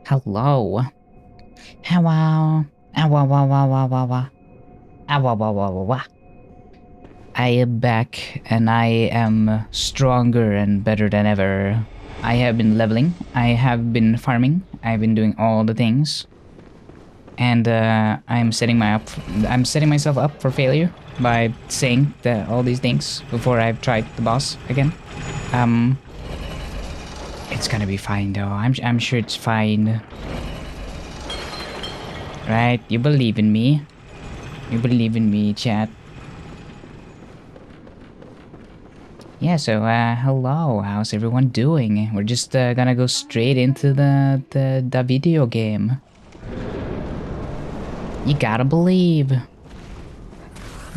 Hello. Hello. I am back and I am stronger and better than ever. I have been leveling, I have been farming, I've been doing all the things. And I'm setting myself up for failure by saying all these things before I've tried the boss again. It's gonna be fine though. I'm sure it's fine. Right? You believe in me. You believe in me, chat. Yeah, so hello. How's everyone doing? We're just gonna go straight into the video game. You gotta believe.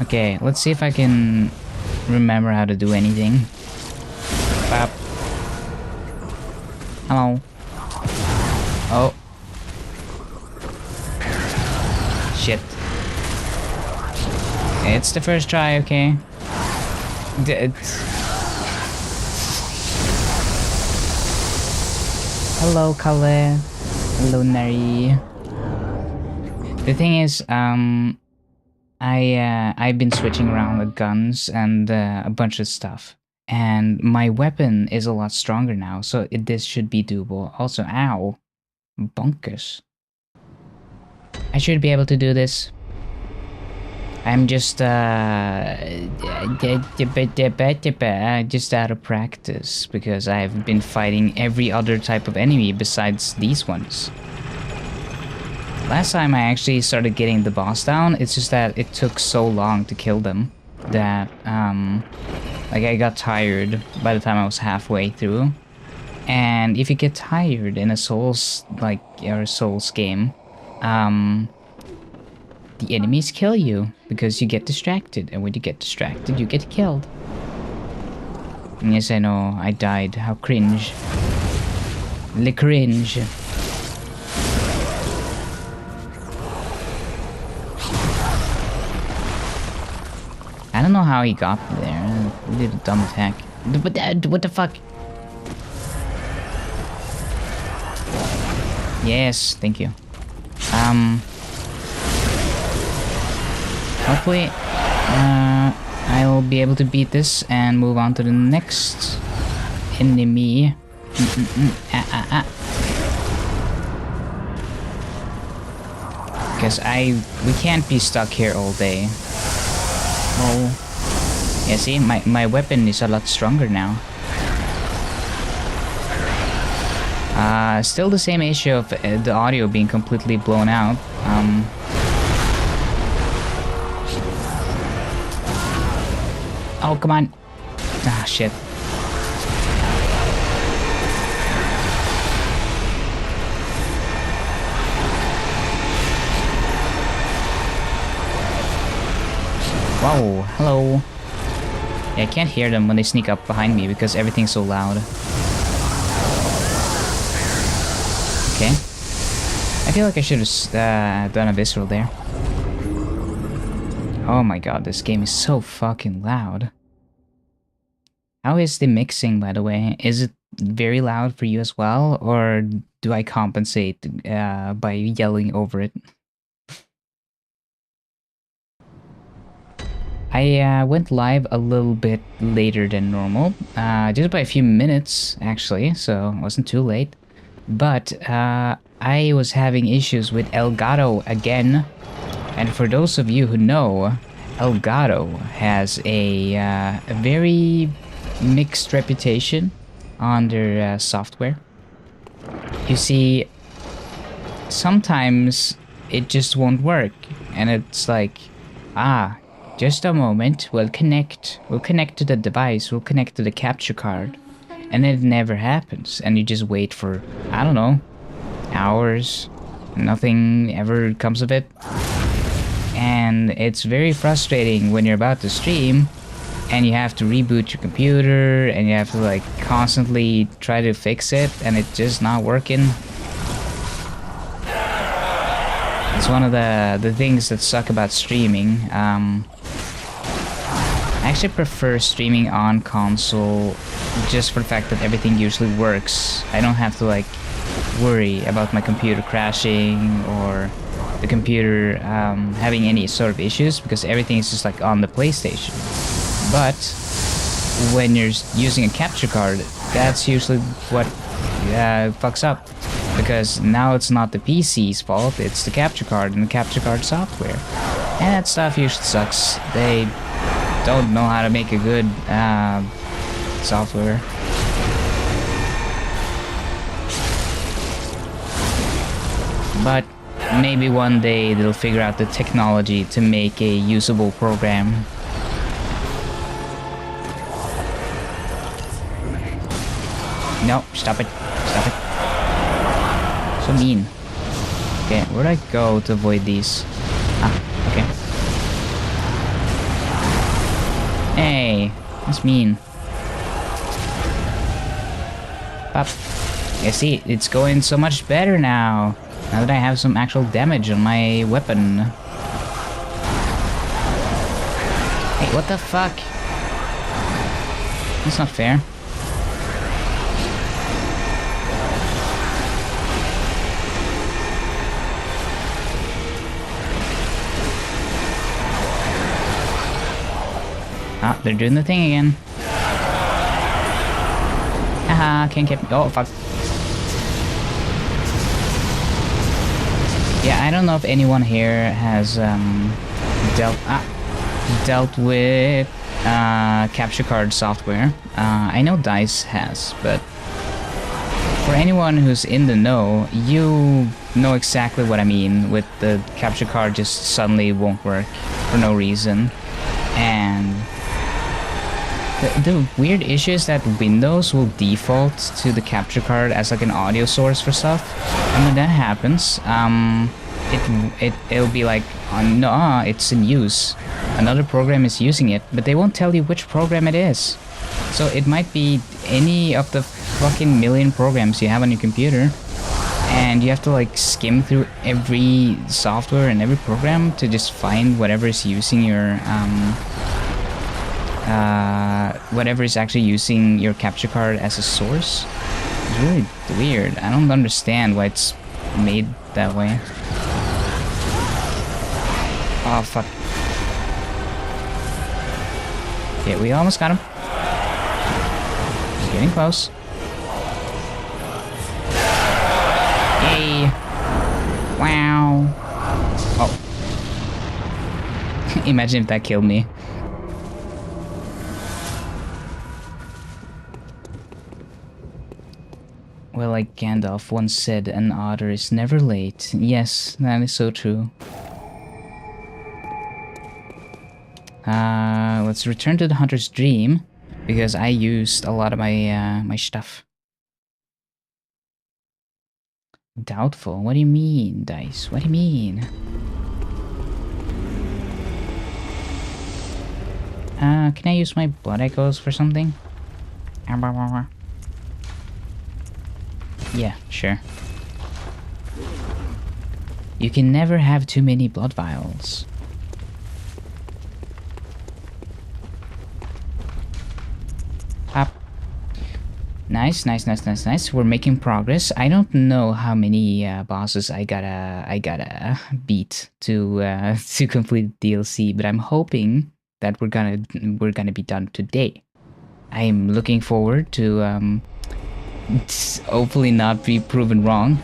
Okay, let's see if I can remember how to do anything. Bop. Hello. Oh. Shit. It's the first try, okay? Hello, Kale. Hello, Nari. The thing is, I've been switching around the guns and a bunch of stuff. And my weapon is a lot stronger now, so this should be doable. Also, ow. Bonkers. I should be able to do this. I'm just just out of practice because I've been fighting every other type of enemy besides these ones. Last time I actually started getting the boss down, it's just that it took so long to kill them that like I got tired by the time I was halfway through. And if you get tired in a Souls Souls game, the enemies kill you because you get distracted, and when you get distracted, you get killed. And yes, I know, I died. How cringe. Le cringe. I don't know how he got me there. He did a dumb attack. What the fuck? Yes, thank you. Hopefully, I'll be able to beat this and move on to the next enemy. Because we can't be stuck here all day. Oh, yeah. See, my weapon is a lot stronger now. Still the same issue of the audio being completely blown out. Oh, come on. Ah, shit. Whoa, hello. Yeah, I can't hear them when they sneak up behind me because everything's so loud. Okay. I feel like I should have done a visceral there. Oh my god, this game is so fucking loud. How is the mixing, by the way? Is it very loud for you as well, or do I compensate by yelling over it? I went live a little bit later than normal, just by a few minutes actually, so it wasn't too late. But I was having issues with Elgato again, and for those of you who know, Elgato has a very mixed reputation on their software. You see, sometimes it just won't work, and it's like, just a moment, we'll connect to the device, we'll connect to the capture card, and it never happens, and you just wait for, I don't know, hours, nothing ever comes of it. And it's very frustrating when you're about to stream and you have to reboot your computer and you have to like constantly try to fix it and it's just not working. It's one of the things that suck about streaming. I actually prefer streaming on console just for the fact that everything usually works. I don't have to like worry about my computer crashing or the computer having any sort of issues because everything is just like on the PlayStation. But when you're using a capture card, that's usually what fucks up, because now it's not the PC's fault, it's the capture card and the capture card software, and that stuff usually sucks. They don't know how to make a good software. But maybe one day they'll figure out the technology to make a usable program. No, stop it. Stop it. So mean. Okay, where'd I go to avoid these? Okay. Hey, that's mean. Pop. You see, it's going so much better now. Now that I have some actual damage on my weapon. Hey, what the fuck? That's not fair. Ah, they're doing the thing again. Haha, can't get me. Oh, fuck. Yeah, I don't know if anyone here has dealt with capture card software. I know DICE has, but for anyone who's in the know, you know exactly what I mean with the capture card just suddenly won't work for no reason. And the weird issue is that Windows will default to the capture card as like an audio source for stuff, and when that happens, it'll be like, oh, no, it's in use. Another program is using it, but they won't tell you which program it is. So it might be any of the fucking million programs you have on your computer, and you have to like skim through every software and every program to just find whatever is using your whatever is actually using your capture card as a source. It's really weird. I don't understand why it's made that way. Oh, fuck. Okay, we almost got him. He's getting close. Yay! Wow! Oh. Imagine if that killed me. Well, like Gandalf once said, an otter is never late. Yes, that is so true. Let's return to the Hunter's Dream, because I used a lot of my my stuff. Doubtful? What do you mean, Dice? What do you mean? Can I use my blood echoes for something? Yeah, sure. You can never have too many blood vials. Nice, nice, nice, nice, nice. We're making progress. I don't know how many bosses I gotta beat to to complete the DLC, but I'm hoping that we're gonna be done today. I'm looking forward to hopefully not be proven wrong.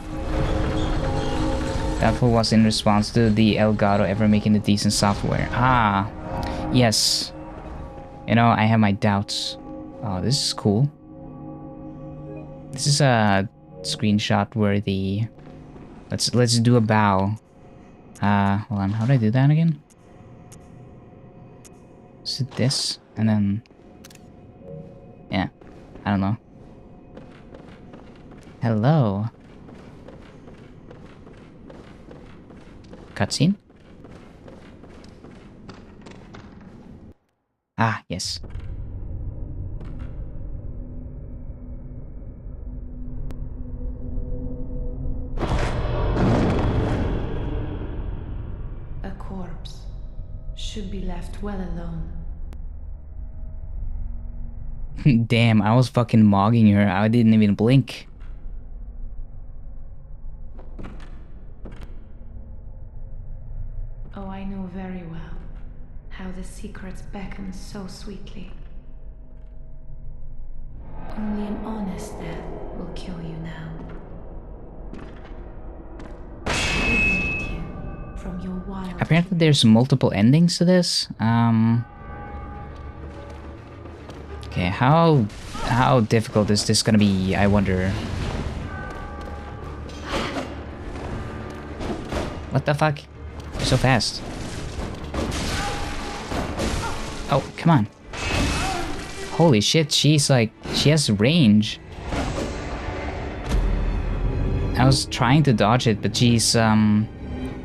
That was in response to the Elgato ever making a decent software. Ah, yes. You know, I have my doubts. Oh, this is cool. This is a screenshot where the let's do a bow. Hold on, how do I do that again? Is it this? And then yeah, I don't know. Hello. Cutscene? Ah, yes. A corpse should be left well alone. Damn, I was fucking mogging her. I didn't even blink. Oh, I know very well how the secrets beckon so sweetly. Only an honest death will kill you now. Liberate you from your wild. Apparently there's multiple endings to this. Okay, how difficult is this gonna be, I wonder? What the fuck? You're so fast. Oh, come on. Holy shit, she's like, she has range. I was trying to dodge it, but she's,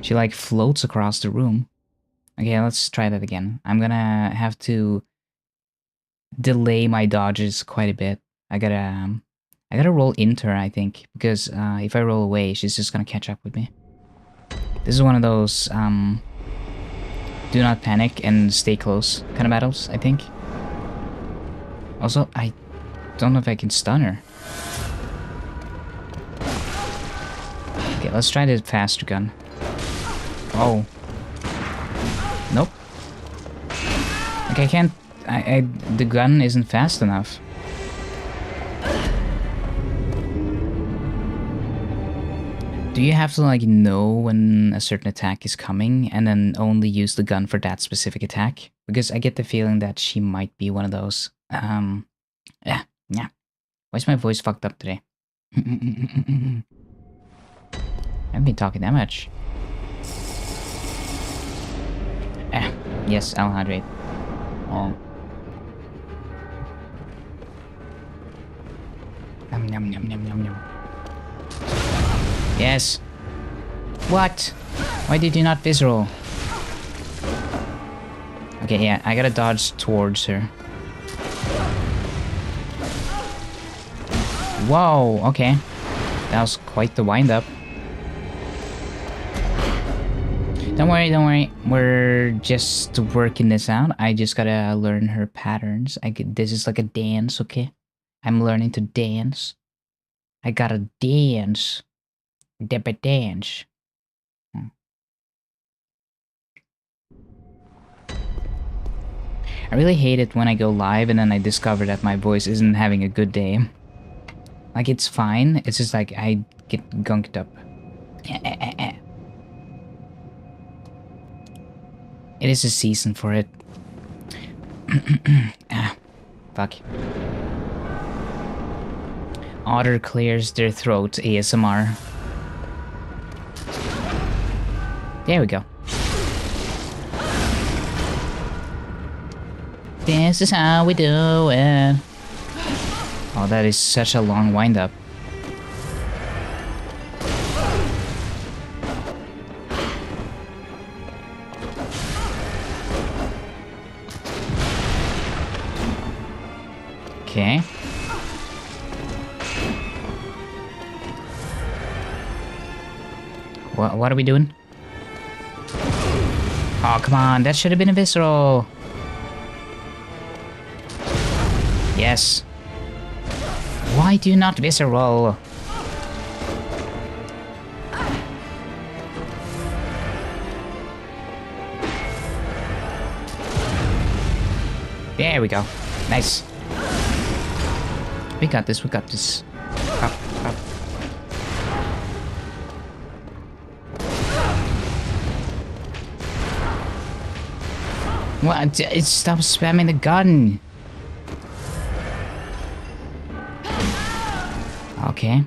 she like floats across the room. Okay, let's try that again. I'm gonna have to delay my dodges quite a bit. I gotta roll into her, I think, because if I roll away, she's just gonna catch up with me. This is one of those do not panic and stay close kind of battles, I think. Also, I don't know if I can stun her. Okay, let's try the faster gun. Oh. Nope. Okay, I can't... the gun isn't fast enough. Do you have to like know when a certain attack is coming and then only use the gun for that specific attack? Because I get the feeling that she might be one of those. Yeah. Why is my voice fucked up today? I haven't been talking that much. Yes, I'll hydrate. Oh. Yum yum yum yum yum yum. Yes. What? Why did you not visceral? Okay, yeah, I gotta dodge towards her. Whoa, okay. That was quite the wind-up. Don't worry. We're just working this out. I just gotta learn her patterns. This is like a dance, okay? I'm learning to dance. I gotta dance. Dance. I really hate it when I go live and then I discover that my voice isn't having a good day. Like, it's fine. It's just like I get gunked up. It is a season for it. Fuck. Otter clears their throat ASMR. There we go. This is how we do it. Oh, that is such a long wind-up. Okay. What are we doing? Oh, come on. That should have been a visceral. Yes. Why do you not visceral? There we go. Nice. We got this, we got this. Up, up. What? Stop spamming the gun. Okay.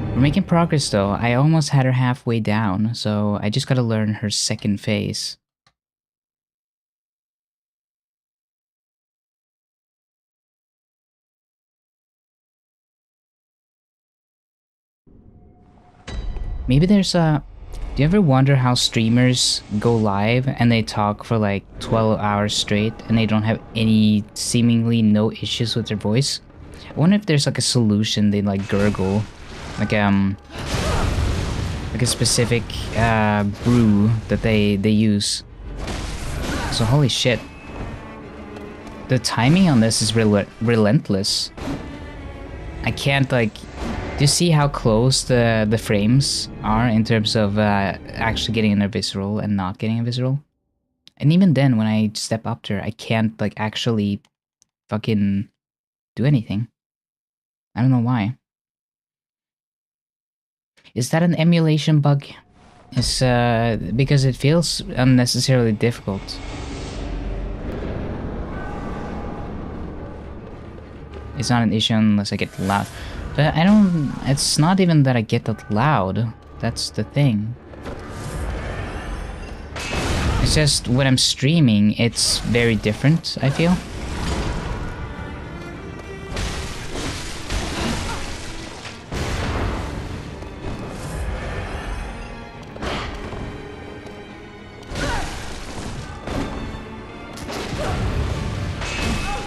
We're making progress though. I almost had her halfway down, so I just gotta learn her second phase. Maybe there's a... Do you ever wonder how streamers go live and they talk for like 12 hours straight and they don't have any, seemingly no issues with their voice? I wonder if there's like a solution they like gurgle. Like a specific brew that they use. So holy shit. The timing on this is relentless. I can't like... Do you see how close the frames are in terms of actually getting a visceral and not getting a visceral? And even then, when I step up to her, I can't like actually fucking do anything. I don't know why. Is that an emulation bug? It's because it feels unnecessarily difficult. It's not an issue unless I get loud. But I don't... It's not even that I get that loud. That's the thing. It's just when I'm streaming, it's very different, I feel.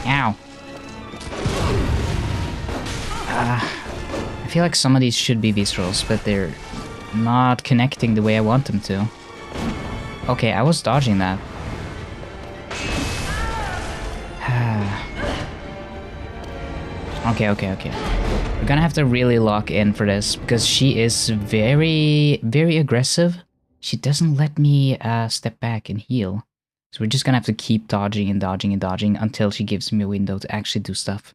Ow. I feel like some of these should be viscerals, but they're not connecting the way I want them to. Okay, I was dodging that. Okay. We're gonna have to really lock in for this, because she is very, very aggressive. She doesn't let me step back and heal. So we're just gonna have to keep dodging and dodging and dodging until she gives me a window to actually do stuff.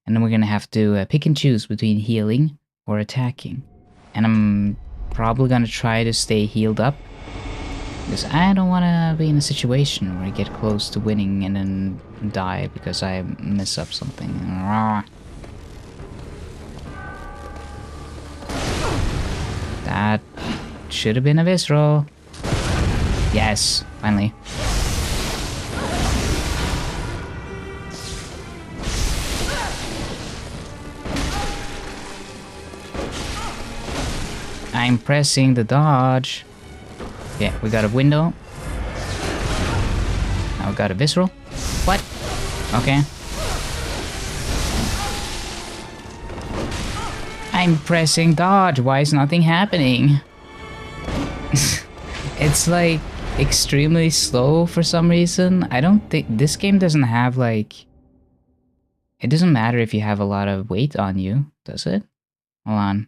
And then we're gonna have to pick and choose between healing or attacking. And I'm probably gonna try to stay healed up, because I don't wanna be in a situation where I get close to winning and then die because I mess up something. That should have been a visceral. Yes, finally. I'm pressing the dodge. Yeah, we got a window. Now we got a visceral. What? Okay. I'm pressing dodge. Why is nothing happening? It's like extremely slow for some reason. I don't think this game doesn't have like... It doesn't matter if you have a lot of weight on you, does it? Hold on.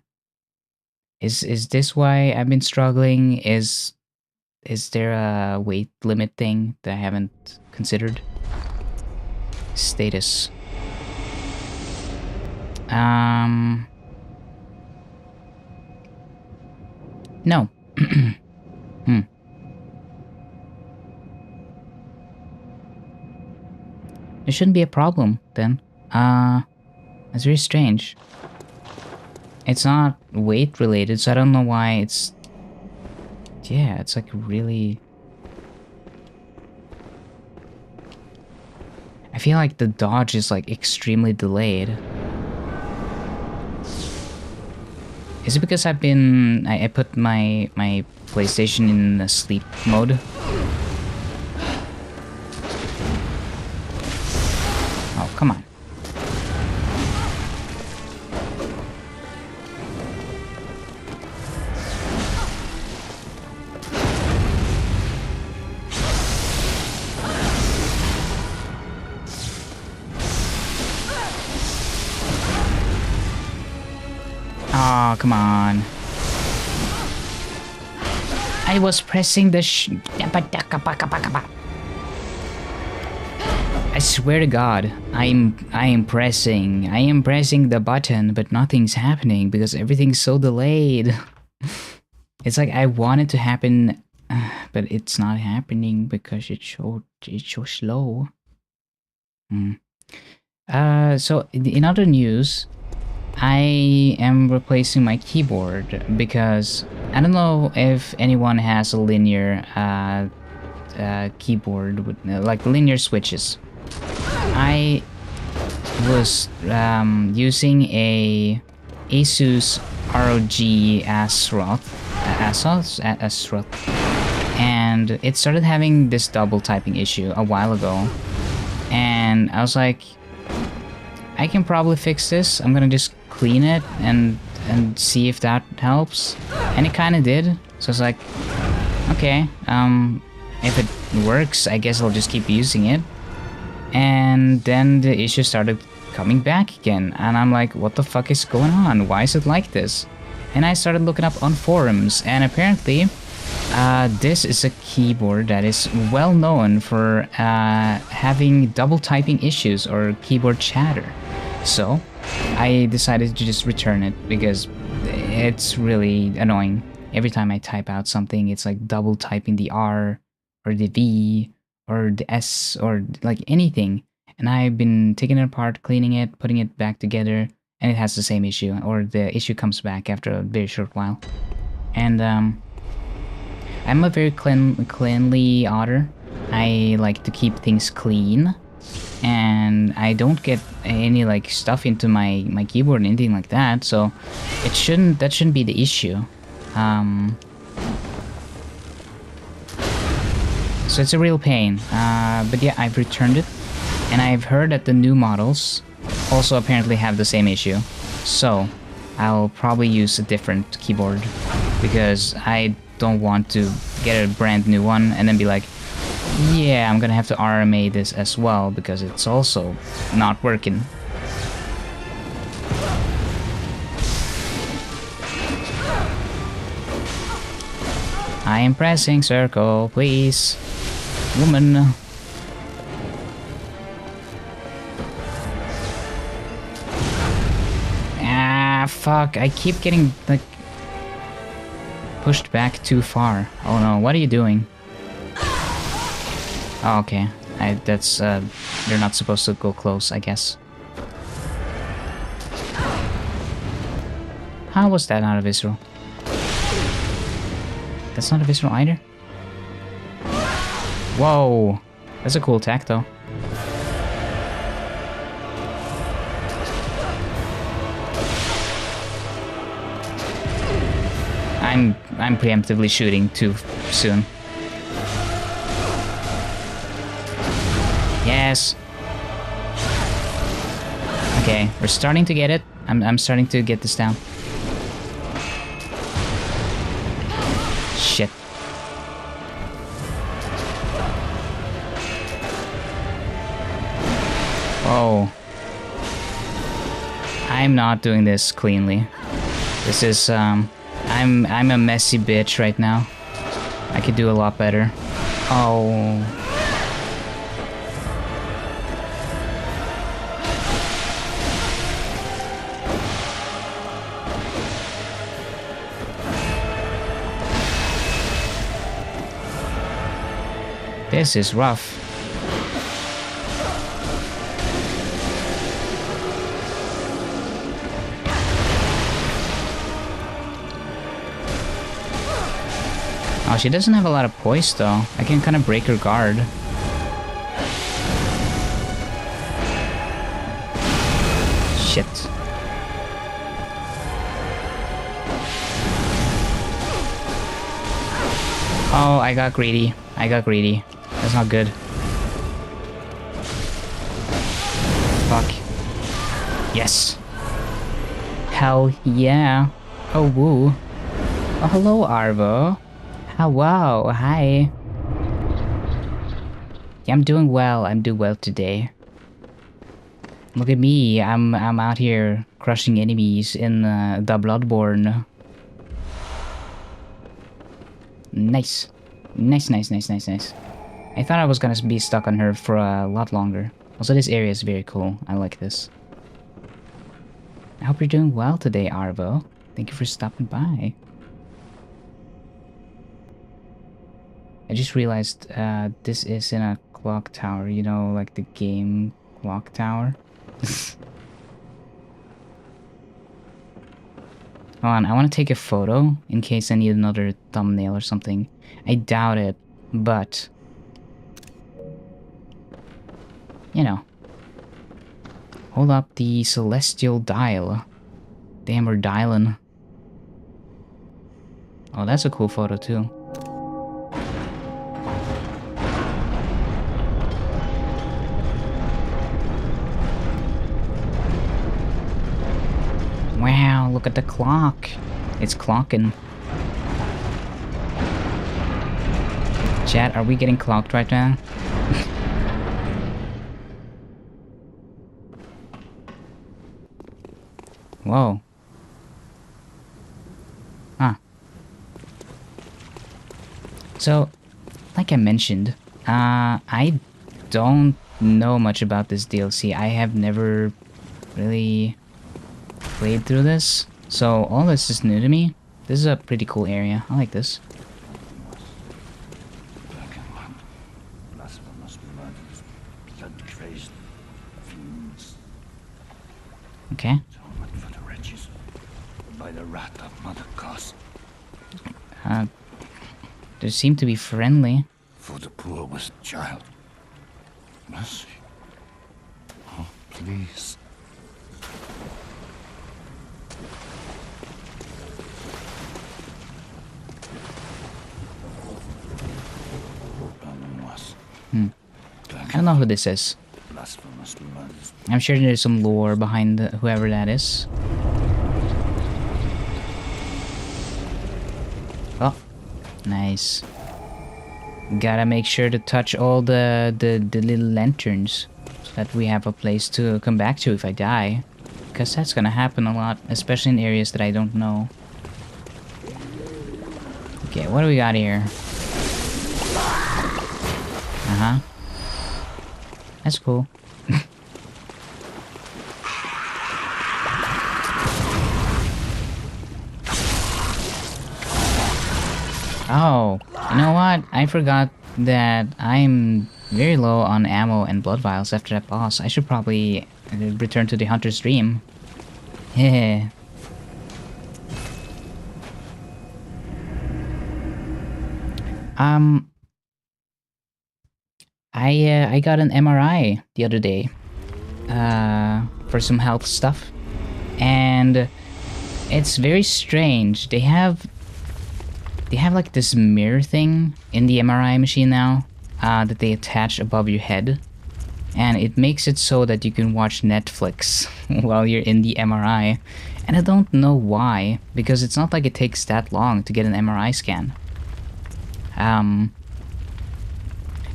Is this why I've been struggling? Is there a weight limit thing that I haven't considered? Status. No. It shouldn't be a problem then. That's very strange. It's not weight related, so I don't know why it's... Yeah, it's like really... I feel like the dodge is like extremely delayed. Is it because I've been... I put my PlayStation in the sleep mode? Oh, come on. come on. I was pressing the I swear to God, I am pressing the button, but nothing's happening because everything's so delayed. It's like I want it to happen, but it's not happening because it's so slow. So in other news, I am replacing my keyboard because I don't know if anyone has a linear keyboard with like linear switches. I was using a Asus ROG Azeroth, and it started having this double typing issue a while ago, and I was like, I can probably fix this. I'm gonna just clean it and see if that helps, and it kind of did. So it's like, okay, if it works, I guess I'll just keep using it. And then the issue started coming back again, and I'm like, what the fuck is going on? Why is it like this? And I started looking up on forums, and apparently this is a keyboard that is well known for having double typing issues or keyboard chatter. So I decided to just return it because it's really annoying. Every time I type out something, it's like double typing the R or the V or the S or like anything. And I've been taking it apart, cleaning it, putting it back together, and it has the same issue, or the issue comes back after a very short while. And I'm a very cleanly otter. I like to keep things clean, and I don't get any like stuff into my keyboard or anything like that, so that shouldn't be the issue. So it's a real pain, but yeah, I've returned it, and I've heard that the new models also apparently have the same issue. So I'll probably use a different keyboard because I don't want to get a brand new one and then be like, yeah, I'm gonna have to RMA this as well because it's also not working. I am pressing circle, please. Woman. Ah, fuck. I keep getting, like, pushed back too far. Oh no, what are you doing? Oh, okay. That's, you're not supposed to go close, I guess. How was that not a visceral? That's not a visceral either? Whoa! That's a cool attack, though. I'm preemptively shooting too soon. Yes. Okay, we're starting to get it. I'm starting to get this down. Shit. Oh. I'm not doing this cleanly. This is I'm a messy bitch right now. I could do a lot better. Oh. This is rough. Oh, she doesn't have a lot of poise though. I can kind of break her guard. Shit. Oh, I got greedy. That's not good. Fuck. Yes. Hell yeah. Oh, woo. Oh, hello, Arvo. Oh, wow. Hi. Yeah, I'm doing well. I'm doing well today. Look at me. I'm out here crushing enemies in the bloodborne. Nice. Nice, nice, nice, nice, nice. I thought I was gonna be stuck on her for a lot longer. Also, this area is very cool. I like this. I hope you're doing well today, Arvo. Thank you for stopping by. I just realized this is in a clock tower, you know, like the game clock tower. Hold on, I want to take a photo in case I need another thumbnail or something. I doubt it, but... you know. Hold up the celestial dial. Damn, we're dialing. Oh, that's a cool photo too. Wow, look at the clock. It's clocking. Chat, are we getting clocked right now? Whoa. Huh. So, like I mentioned, I don't know much about this DLC. I have never really played through this, so all this is new to me. This is a pretty cool area. I like this. Okay. They seem to be friendly. For the poor was child. Mercy. Oh, please. I don't know who this is. I'm sure there's some lore behind whoever that is. Oh, nice. Gotta make sure to touch all the little lanterns so that we have a place to come back to if I die. Because that's gonna happen a lot, especially in areas that I don't know. Okay, what do we got here? Uh-huh. That's cool. Oh, you know what? I forgot that I'm very low on ammo and blood vials after that boss. I should probably return to the Hunter's Dream. Yeah. I got an MRI the other day for some health stuff, and it's very strange. They have like this mirror thing in the MRI machine now that they attach above your head, and it makes it so that you can watch Netflix while you're in the MRI. And I don't know why, because it's not like it takes that long to get an MRI scan.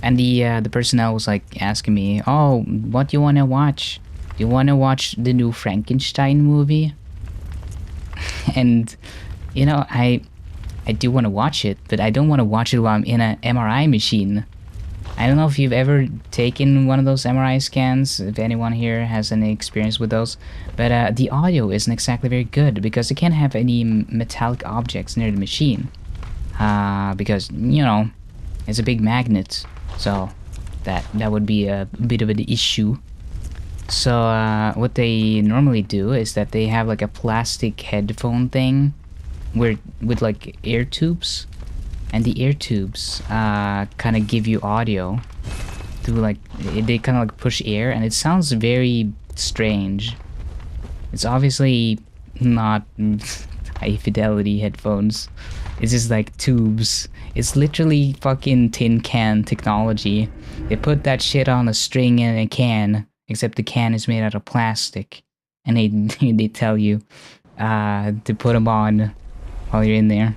And the personnel was like asking me, "Oh, what do you want to watch? Do you want to watch the new Frankenstein movie?" And you know, I do want to watch it, but I don't want to watch it while I'm in an MRI machine. I don't know if you've ever taken one of those MRI scans, if anyone here has any experience with those, but the audio isn't exactly very good because it can't have any metallic objects near the machine. Because, you know, it's a big magnet, so that would be a bit of an issue. So what they normally do is that they have like a plastic headphone thing with like air tubes, and the air tubes kind of give you audio through like they kind of like push air, and it sounds very strange. It's obviously not high fidelity headphones. It's just like tubes. It's literally fucking tin can technology. They put that shit on a string in a can, except the can is made out of plastic, and they tell you to put them on while you're in there.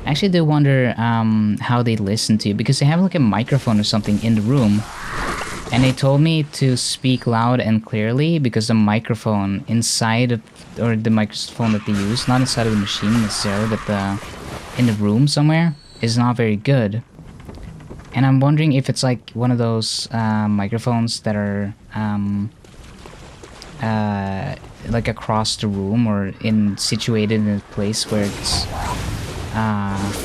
I actually do wonder how they listen to you, because they have like a microphone or something in the room, And they told me to speak loud and clearly because the microphone inside of, or the microphone that they use, not inside of the machine necessarily, but in the room somewhere, is not very good. And I'm wondering if it's like one of those microphones that are like across the room or situated in a place where it's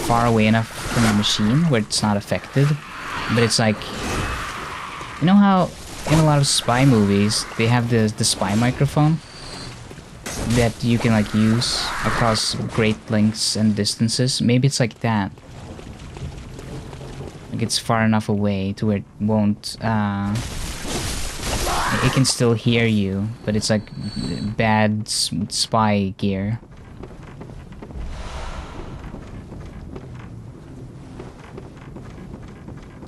far away enough from the machine where it's not affected. But it's like, you know how in a lot of spy movies they have the spy microphone that you can like use across great lengths and distances? Maybe it's like that. Like it's far enough away to where it won't it can still hear you, but it's like bad spy gear.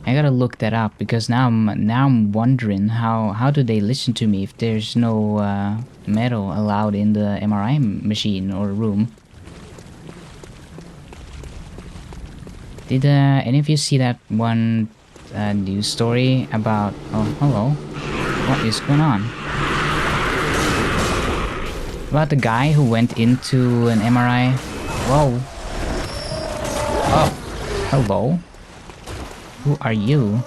I gotta look that up because now I'm wondering how do they listen to me if there's no metal allowed in the MRI machine or room. Did any of you see that one news story about... Oh, hello. What is going on? About the guy who went into an MRI... Whoa. Oh, hello. Who are you?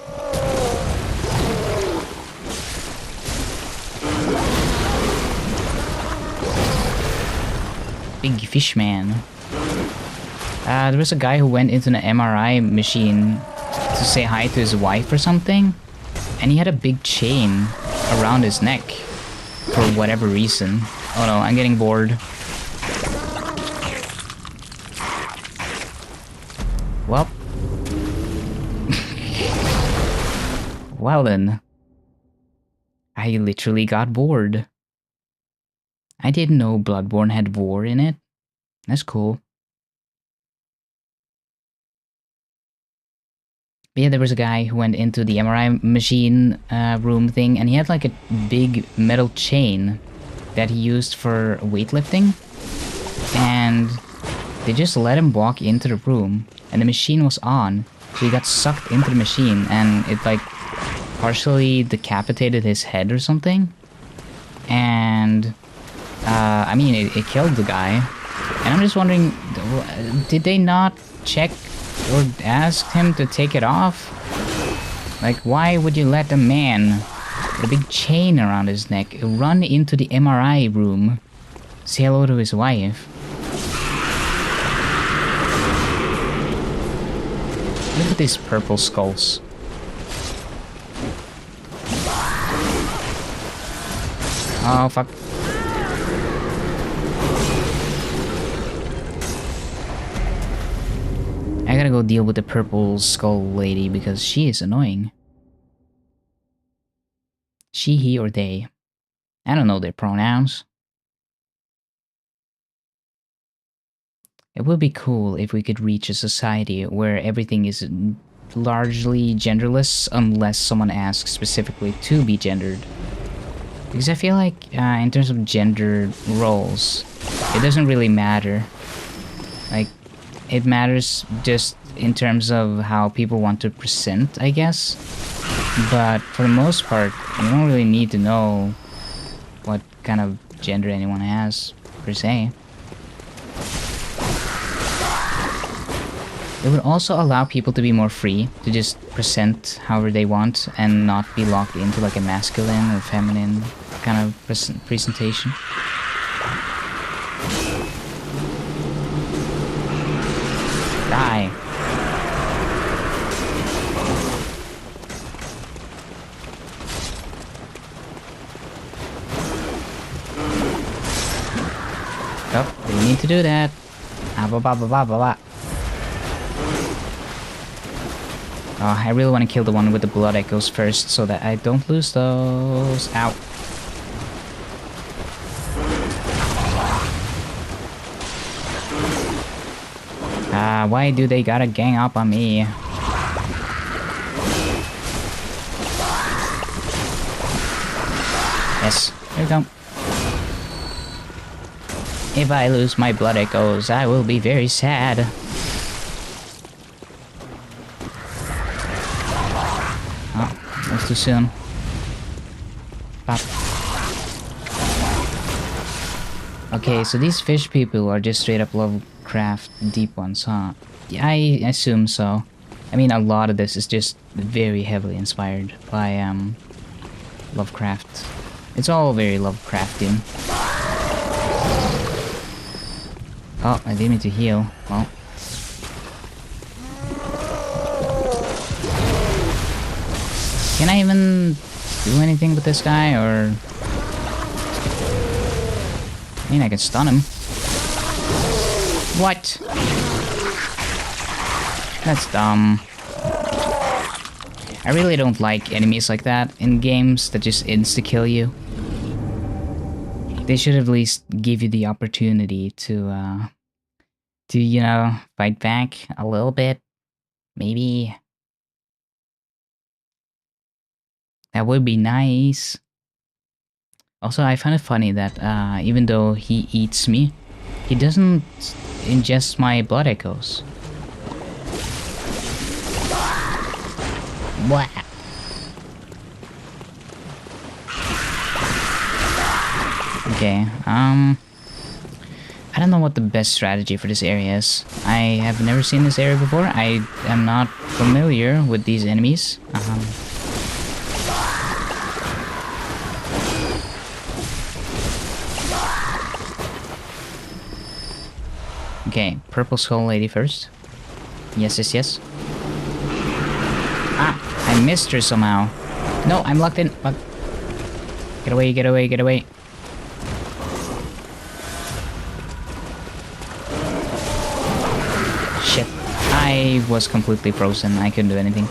Big fish man. There was a guy who went into an MRI machine to say hi to his wife or something, and he had a big chain around his neck for whatever reason. Oh no, I'm getting bored. Well. Well then. I literally got bored. I didn't know Bloodborne had war in it. That's cool. But yeah, there was a guy who went into the MRI machine room thing, and he had like a big metal chain that he used for weightlifting. And they just let him walk into the room, and the machine was on. So he got sucked into the machine, and it like partially decapitated his head or something. And I mean, it killed the guy. And I'm just wondering, did they not check or ask him to take it off? Like, why would you let a man with a big chain around his neck run into the MRI room, say hello to his wife? Look at these purple skulls. Oh, fuck. I gotta go deal with the purple skull lady because she is annoying. She, he, or they. I don't know their pronouns. It would be cool if we could reach a society where everything is largely genderless unless someone asks specifically to be gendered. Because I feel like in terms of gender roles, it doesn't really matter. Like, it matters just in terms of how people want to present, I guess. But for the most part, you don't really need to know what kind of gender anyone has, per se. It would also allow people to be more free, to just present however they want and not be locked into like a masculine or feminine kind of presentation. Die. Oh, we need to do that. Ah, ba ba ba ba ba ba. Oh, I really want to kill the one with the blood echoes first so that I don't lose those. Ow. Why do they gotta gang up on me? Yes, there we go. If I lose my blood echoes, I will be very sad. Oh, that's too soon. Pop. Okay, so these fish people are just straight up Lovecraft deep ones, huh? Yeah, I assume so. I mean, a lot of this is just very heavily inspired by Lovecraft. It's all very Lovecraftian. Oh, I didn't mean to heal. Well. Can I even do anything with this guy, or... I mean, I can stun him. What? That's dumb. I really don't like enemies like that in games that just insta-kill you. They should at least give you the opportunity to, you know, fight back a little bit. Maybe. That would be nice. Also, I find it funny that even though he eats me, he doesn't ingest my blood echoes. What? Okay, I don't know what the best strategy for this area is. I have never seen this area before. I am not familiar with these enemies. Okay, purple skull lady first. Yes, yes, yes. Ah, I missed her somehow. No, I'm locked in. Fuck. Get away, get away, get away. Shit. I was completely frozen. I couldn't do anything.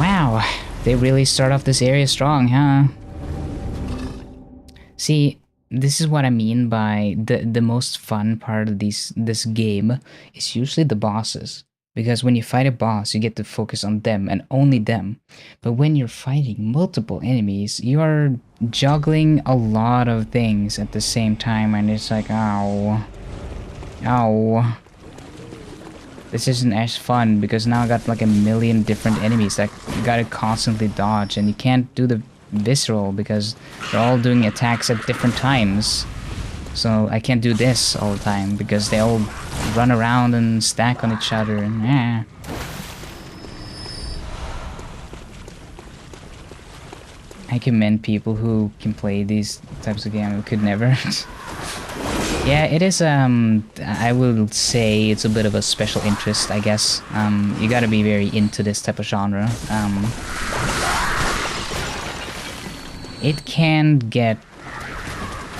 Wow. They really start off this area strong, huh? See, this is what I mean by the most fun part of this game is usually the bosses. Because when you fight a boss, you get to focus on them and only them. But when you're fighting multiple enemies, you are juggling a lot of things at the same time, and it's like, ow. Ow. This isn't as fun because now I got like a million different enemies that you gotta constantly dodge, and you can't do the visceral because they're all doing attacks at different times. So I can't do this all the time because they all run around and stack on each other and I commend people who can play these types of games who could never. Yeah, it is, I will say it's a bit of a special interest, I guess. You gotta be very into this type of genre. It can get...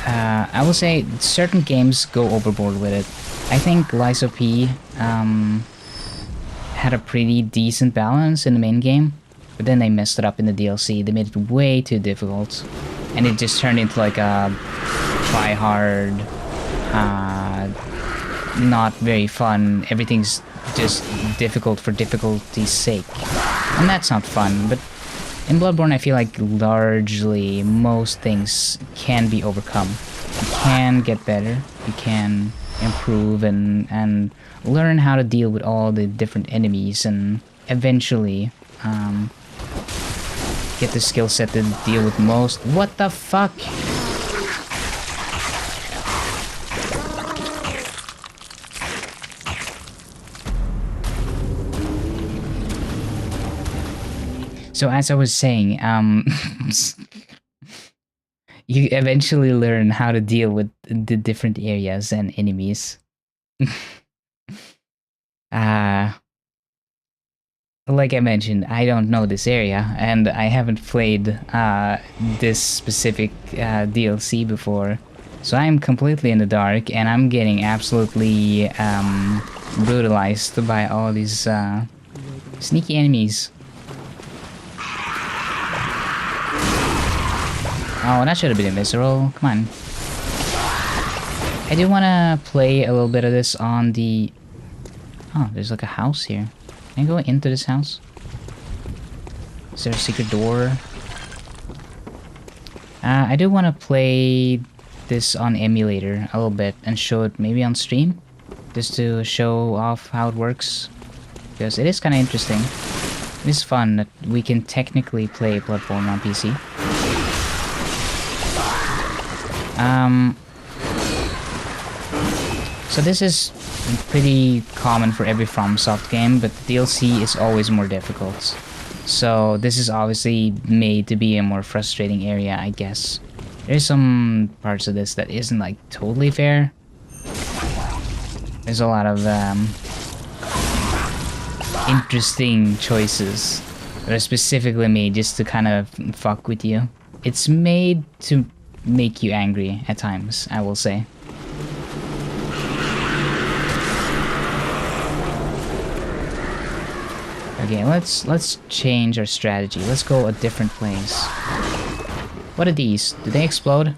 I will say certain games go overboard with it. I think Lies of P had a pretty decent balance in the main game, but then they messed it up in the DLC. They made it way too difficult, and it just turned into like a try-hard, not very fun. Everything's just difficult for difficulty's sake, and that's not fun. But in Bloodborne, I feel like largely most things can be overcome. You can get better, you can improve and learn how to deal with all the different enemies, and eventually get the skill set to deal with most. What the fuck? So as I was saying, you eventually learn how to deal with the different areas and enemies. Like I mentioned, I don't know this area, and I haven't played this specific DLC before. So I'm completely in the dark, and I'm getting absolutely brutalized by all these sneaky enemies. Oh, that should have been a visceral. Come on. I do want to play a little bit of this on the... Oh, there's like a house here. Can I go into this house? Is there a secret door? I do want to play this on emulator a little bit and show it maybe on stream. Just to show off how it works. Because it is kind of interesting. It's fun that we can technically play Bloodborne on PC. So this is pretty common for every FromSoft game, but the DLC is always more difficult. So this is obviously made to be a more frustrating area, I guess. There's some parts of this that isn't like totally fair. There's a lot of interesting choices that are specifically made just to kind of fuck with you. It's made to make you angry at times, I will say. Okay, let's change our strategy. Let's go a different place. What are these? Do they explode?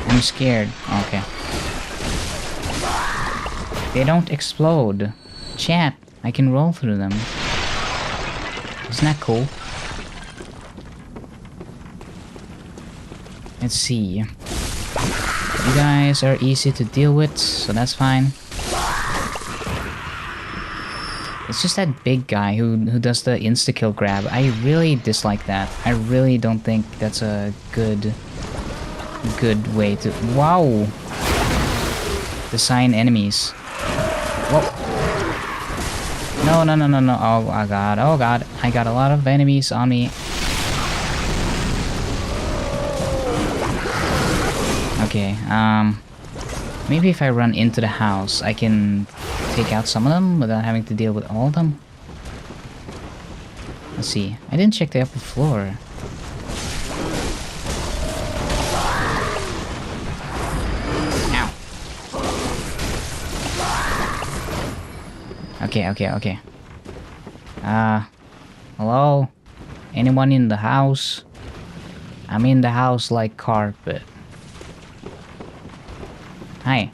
I'm scared. Okay. They don't explode. Chat, I can roll through them. Isn't that cool? Let's see. You guys are easy to deal with, so that's fine. It's just that big guy who does the insta-kill grab. I really dislike that. I really don't think that's a good way to... Wow! Design enemies. Whoa. No. Oh god. I got a lot of enemies on me. Okay, maybe if I run into the house, I can take out some of them without having to deal with all of them. Let's see. I didn't check the upper floor. Ow. Okay. Hello? Anyone in the house? I'm in the house like carpet. Hi.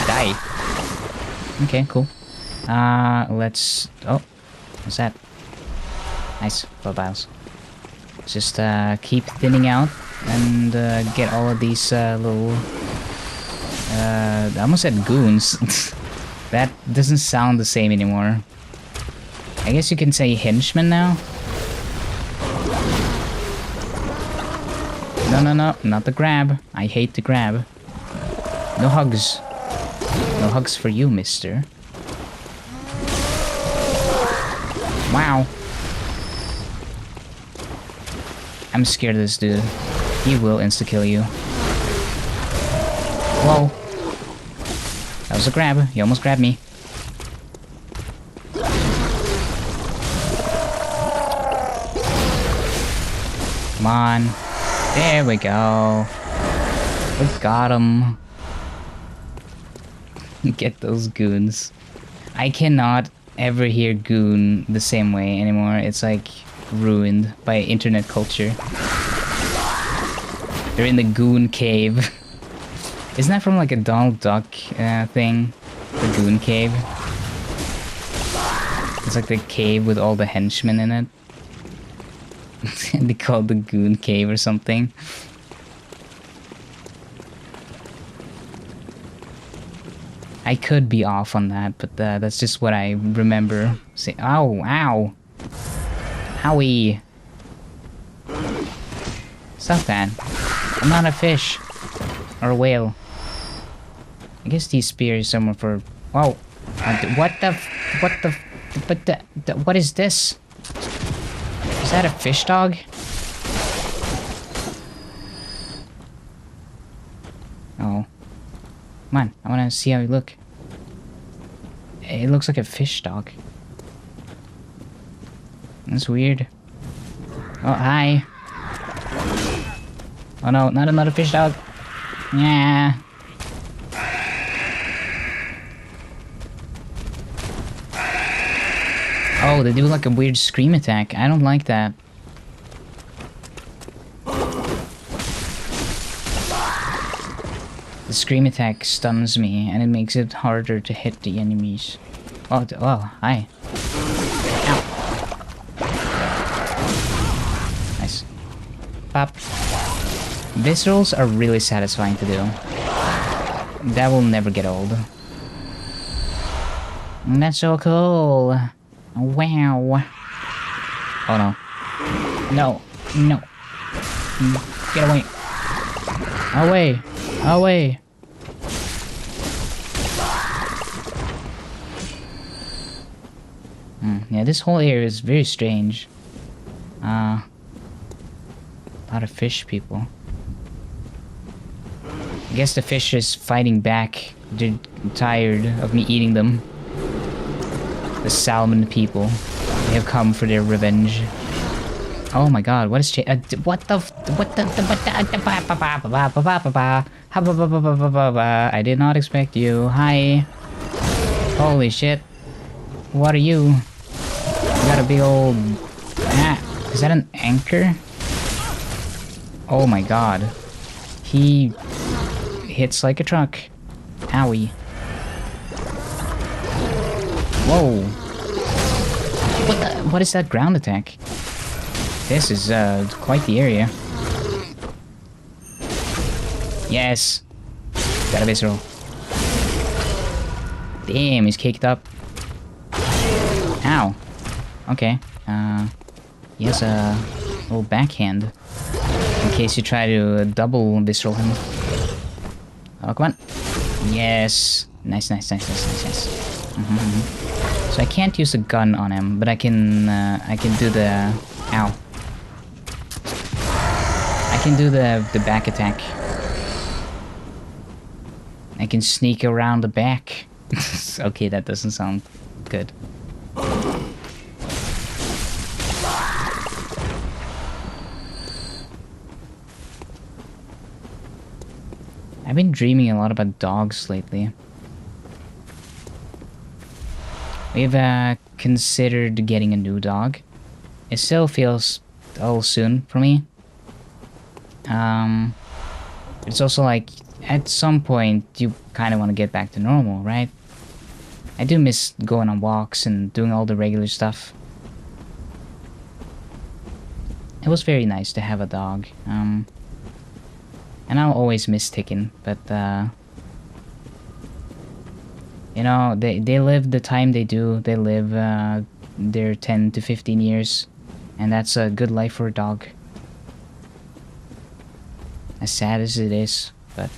Die. Okay, cool. Let's... Oh, what's that? Nice, bye-byes. Just keep thinning out and get all of these little... I almost said goons. That doesn't sound the same anymore. I guess you can say henchmen now? No, not the grab. I hate the grab. No hugs. No hugs for you, mister. Wow. I'm scared of this dude. He will insta-kill you. Whoa. That was a grab. He almost grabbed me. Come on. There we go. We got him. Get those goons. I cannot ever hear goon the same way anymore. It's like ruined by internet culture. They're in the goon cave. Isn't that from like a Donald Duck thing? The goon cave? It's like the cave with all the henchmen in it. They call it the goon cave or something. I could be off on that, but that's just what I remember. Say, ow, ow. Howie. Stop that. I'm not a fish. Or a whale. I guess these spears somewhere for... Whoa. What is this? Is that a fish dog? Oh. Come on, I wanna see how you look. It looks like a fish dog. That's weird. Oh, hi. Oh no, not another fish dog. Yeah. Oh, they do like a weird scream attack. I don't like that. The scream attack stuns me, and it makes it harder to hit the enemies. Oh, hi. Ow. Nice. Pop. Viscerals are really satisfying to do. That will never get old. That's so cool. Wow. Oh no. No. No. Get away. Away. Away. Yeah, this whole area is very strange. A lot of fish people. I guess the fish is fighting back. They're tired of me eating them. The salmon people. They have come for their revenge. Oh my god, what is what the I did not expect you. Hi. Holy shit. What are you? You got a big old... is that an anchor? Oh my god. He hits like a truck. Owie. Whoa. What is that ground attack? This is quite the area. Yes. Got a visceral. Damn, he's caked up. Ow. Okay. He has a little backhand. In case you try to double visceral him. Oh, come on. Yes. Nice. So I can't use a gun on him, but I can do the... Ow. I can do the back attack. I can sneak around the back. Okay, that doesn't sound good. I've been dreaming a lot about dogs lately. We've considered getting a new dog. It still feels a little soon for me. It's also like, at some point, you kind of want to get back to normal, right? I do miss going on walks and doing all the regular stuff. It was very nice to have a dog. And I'll always miss Ticken, but you know, they live the time they do. They live their 10 to 15 years, and that's a good life for a dog. As sad as it is, but...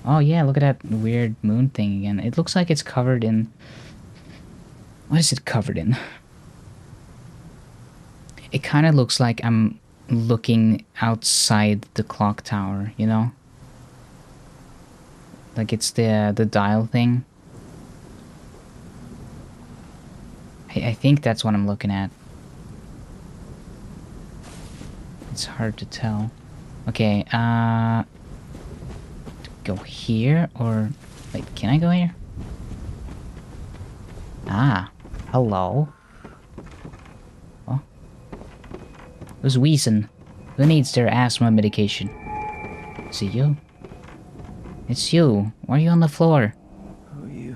Oh yeah, look at that weird moon thing again. It looks like it's covered in... What is it covered in? It kind of looks like I'm looking outside the clock tower, you know? Like it's the dial thing. I think that's what I'm looking at. It's hard to tell. Okay, go here or... Wait, can I go here? Ah, hello. Oh. Who's wheezing? Who needs their asthma medication? Is it you? It's you. Why are you on the floor? Who are you?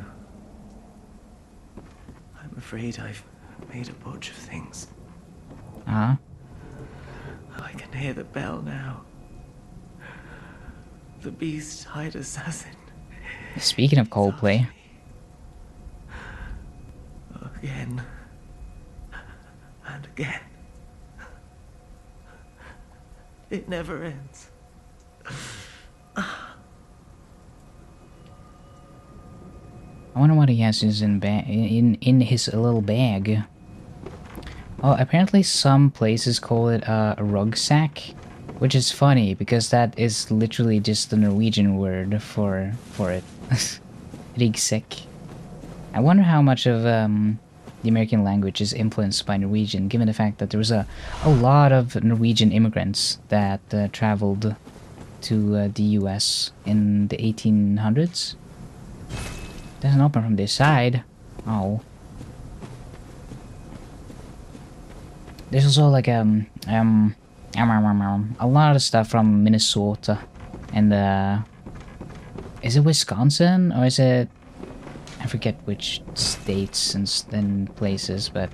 I'm afraid I've made a bunch of things. Uh-huh. I can hear the bell now. The beast-eyed assassin. Speaking of Coldplay. Again. And again. It never ends. I wonder what he has in his little bag. Oh, apparently some places call it a rucksack, which is funny because that is literally just the Norwegian word for it. Ryggsekk. I wonder how much of the American language is influenced by Norwegian, given the fact that there was a lot of Norwegian immigrants that traveled to the US in the 1800s. Doesn't open from this side. Oh. There's also like a lot of stuff from Minnesota and is it Wisconsin or is it, I forget which states and places, but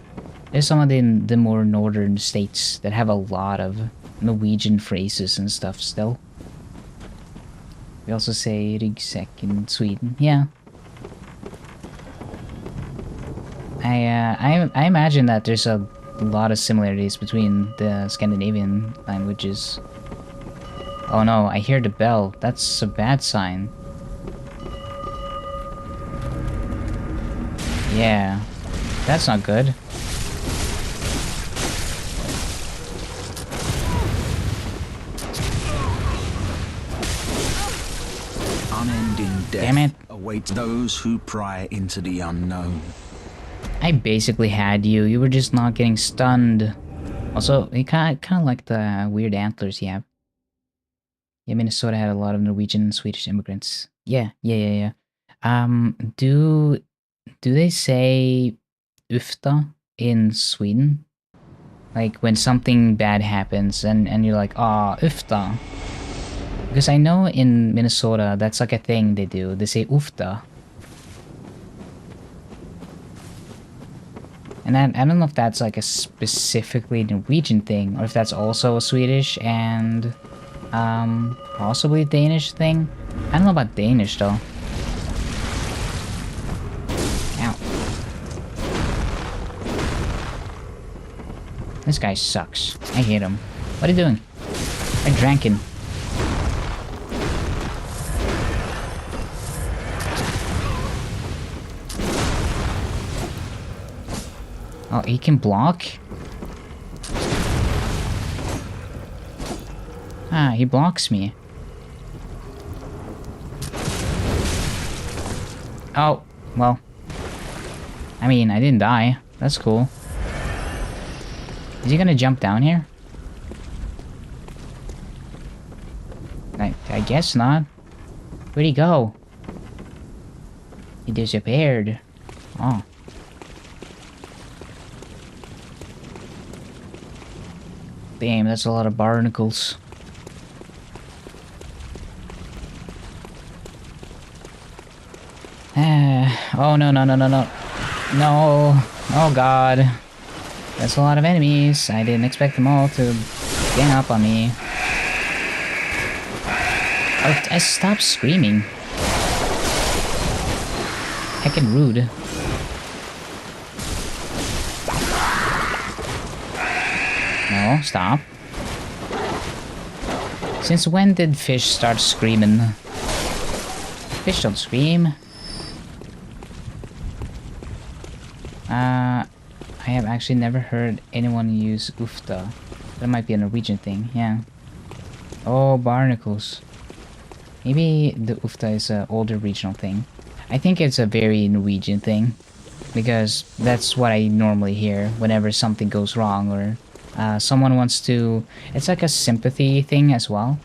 there's some of the more northern states that have a lot of Norwegian phrases and stuff still. We also say ryggsäck in Sweden. Yeah. I imagine that there's a lot of similarities between the Scandinavian languages. Oh no, I hear the bell. That's a bad sign. Yeah, that's not good. Unending death Damn it. awaits those who pry into the unknown. I basically had you. You were just not getting stunned. Also, you kind of like the weird antlers you have. Yeah, Minnesota had a lot of Norwegian and Swedish immigrants. Yeah. Do they say "ufta" in Sweden? Like when something bad happens and you're like, "Ah, ufta." Because I know in Minnesota that's like a thing they do. They say "ufta." And I don't know if that's like a specifically Norwegian thing, or if that's also a Swedish and possibly Danish thing. I don't know about Danish though. Ow. This guy sucks. I hate him. What are you doing? I drank him. Oh, he can block? Ah, he blocks me. Oh, well. I mean, I didn't die. That's cool. Is he gonna jump down here? I guess not. Where'd he go? He disappeared. Oh. Damn, that's a lot of barnacles. Oh, no. No. Oh, God. That's a lot of enemies. I didn't expect them all to gang up on me. Oh, I stopped screaming. Heckin' rude. No, stop. Since when did fish start screaming? Fish don't scream. I have actually never heard anyone use ufta. That might be a Norwegian thing, yeah. Oh, barnacles. Maybe the ufta is an older regional thing. I think it's a very Norwegian thing, because that's what I normally hear whenever something goes wrong or someone wants to... It's like a sympathy thing as well.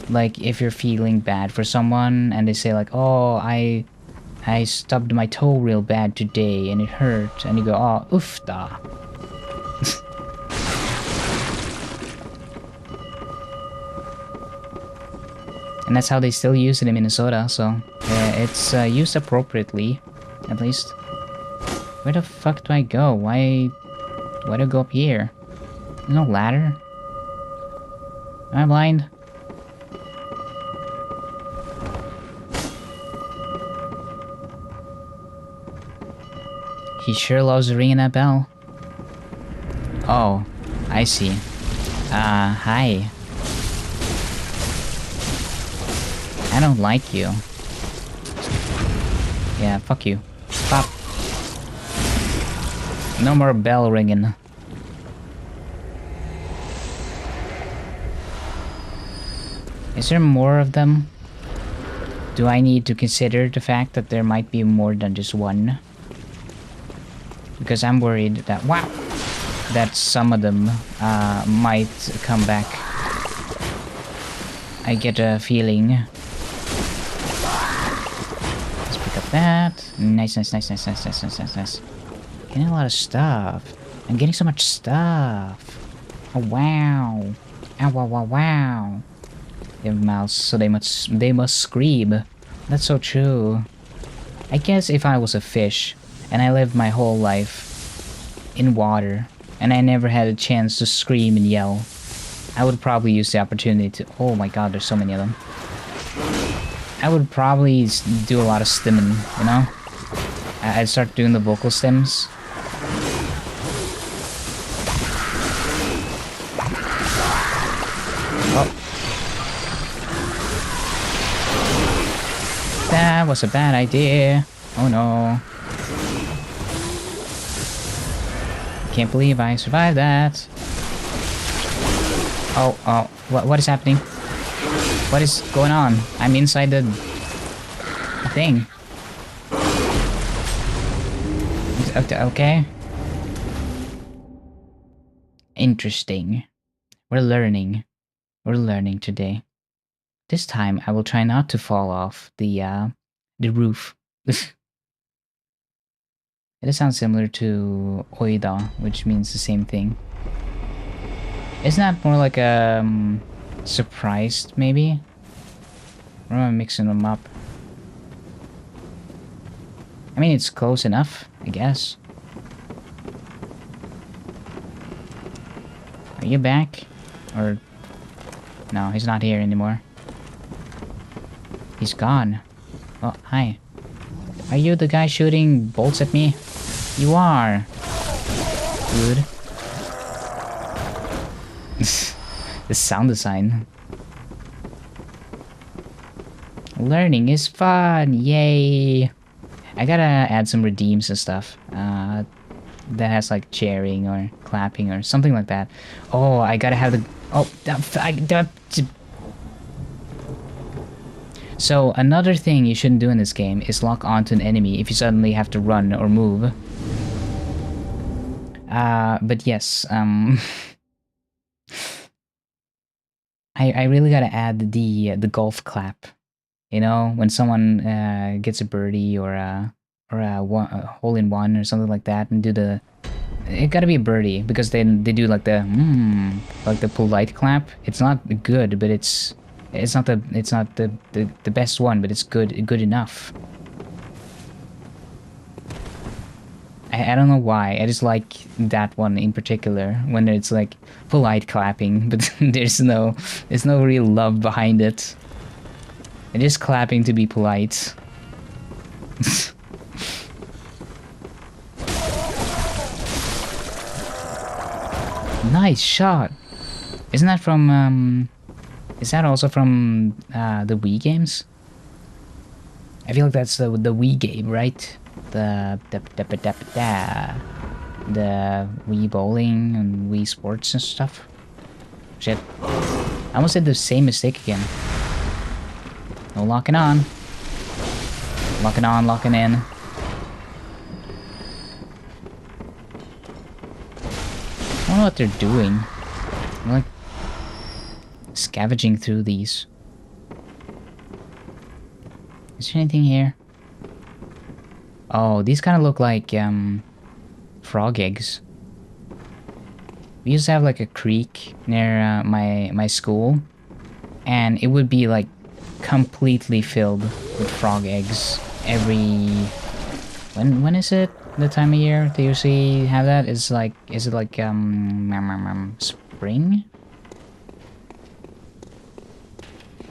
Like if you're feeling bad for someone and they say like, oh, I stubbed my toe real bad today and it hurt, and you go, oh, ufta. And that's how they still use it in Minnesota, so it's used appropriately, at least. Where the fuck do I go? Why do I go up here? There's no ladder? Am I blind? He sure loves ringing that bell. Oh, I see. Hi. I don't like you. Yeah, fuck you. Pop. No more bell ringing. Is there more of them? Do I need to consider the fact that there might be more than just one? Because I'm worried that, wow, that some of them might come back. I get a feeling. Let's pick up that. Nice. Getting a lot of stuff. I'm getting so much stuff. Oh, wow. Ow, wow. They have mouths, so they must scream. That's so true. I guess if I was a fish, and I lived my whole life in water, and I never had a chance to scream and yell, I would probably use the opportunity to... Oh my god, there's so many of them. I would probably do a lot of stimming, you know? I'd start doing the vocal stems. Oh. That was a bad idea. Oh no. Can't believe I survived that. Oh, what is happening? What is going on? I'm inside the thing. Okay. Interesting. We're learning. We're learning today. This time I will try not to fall off the roof. It sounds similar to oida, which means the same thing. Isn't that more like surprised, maybe? Or am I mixing them up? I mean, it's close enough, I guess. Are you back? Or... No, he's not here anymore. He's gone. Oh, hi. Are you the guy shooting bolts at me? You are. Good. The sound design. Learning is fun, yay! I gotta add some redeems and stuff. That has like cheering or clapping or something like that. Oh, I gotta have the... Oh, so another thing you shouldn't do in this game is lock onto an enemy if you suddenly have to run or move. But yes, I really gotta add the golf clap. You know, when someone gets a birdie or a hole in one or something like that, and do the... It gotta be a birdie because then they do like the polite clap. It's not good, but it's not the best one, but it's good enough. I don't know why. I just like that one in particular when it's like polite clapping, but there's no real love behind it. They're just clapping to be polite. Nice shot. Isn't that from is that also from the Wii games? I feel like that's the Wii game, right? The Wii bowling and Wii sports and stuff. Shit. I almost did the same mistake again. No locking on. Locking on, locking in. I don't know what they're doing. I'm like scavenging through these. Is there anything here? Oh, these kind of look like frog eggs. We used to have like a creek near my school, and it would be like completely filled with frog eggs every... When is it? The time of year they usually have that? Is it like spring?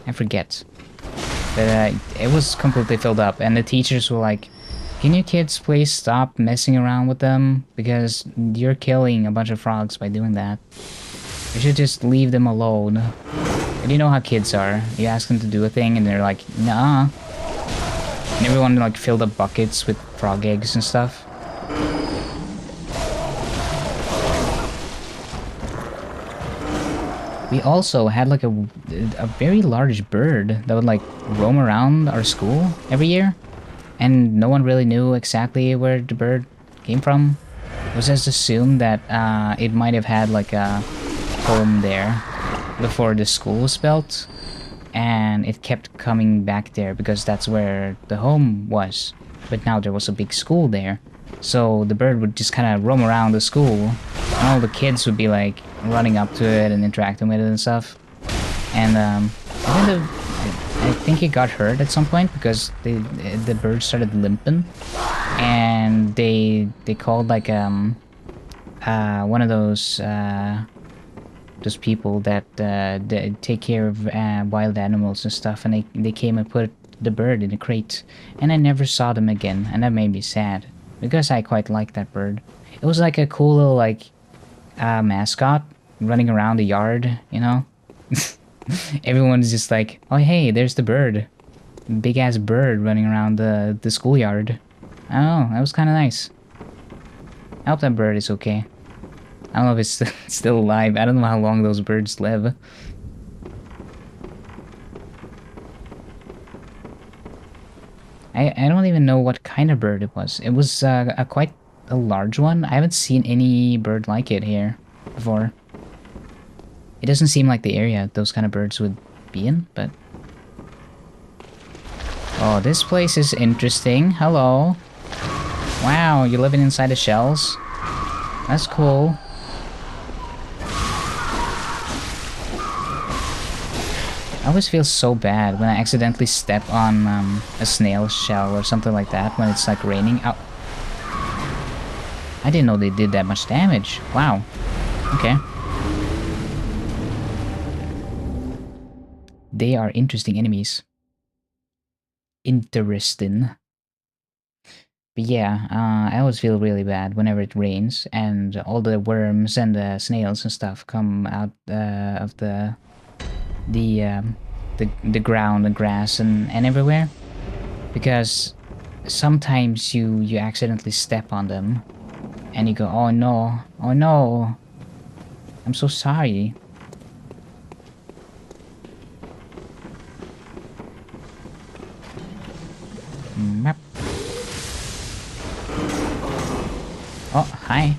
I forget. But it was completely filled up, and the teachers were like, "Can you kids please stop messing around with them? Because you're killing a bunch of frogs by doing that. You should just leave them alone." And you know how kids are. You ask them to do a thing and they're like, "Nah." And everyone like filled up buckets with frog eggs and stuff. We also had like a very large bird that would like roam around our school every year. And no one really knew exactly where the bird came from. It was just assumed that it might have had like a home there before the school was built. And it kept coming back there because that's where the home was. But now there was a big school there. So the bird would just kind of roam around the school. And all the kids would be like running up to it and interacting with it and stuff. And I think it got hurt at some point because the bird started limping. And they called like one of those people that take care of wild animals and stuff, and they came and put the bird in the crate, and I never saw them again, and that made me sad because I quite liked that bird. It was like a cool little like mascot running around the yard, you know. Everyone's just like, oh hey, there's the bird, big ass bird running around the schoolyard. Oh, that was kind of nice. I hope that bird is okay. I don't know if it's still alive. I don't know how long those birds live. I don't even know what kind of bird it was. It was a quite a large one. I haven't seen any bird like it here before. It doesn't seem like the area those kind of birds would be in, but... Oh, this place is interesting. Hello. Wow, you're living inside the shells? That's cool. I always feel so bad when I accidentally step on a snail shell or something like that when it's like raining. Ow. I didn't know they did that much damage. Wow. Okay. They are interesting enemies. Interesting. But yeah, I always feel really bad whenever it rains and all the worms and the snails and stuff come out of the ground and grass and everywhere, because sometimes you accidentally step on them and you go, oh no, I'm so sorry. Map. Oh, hi.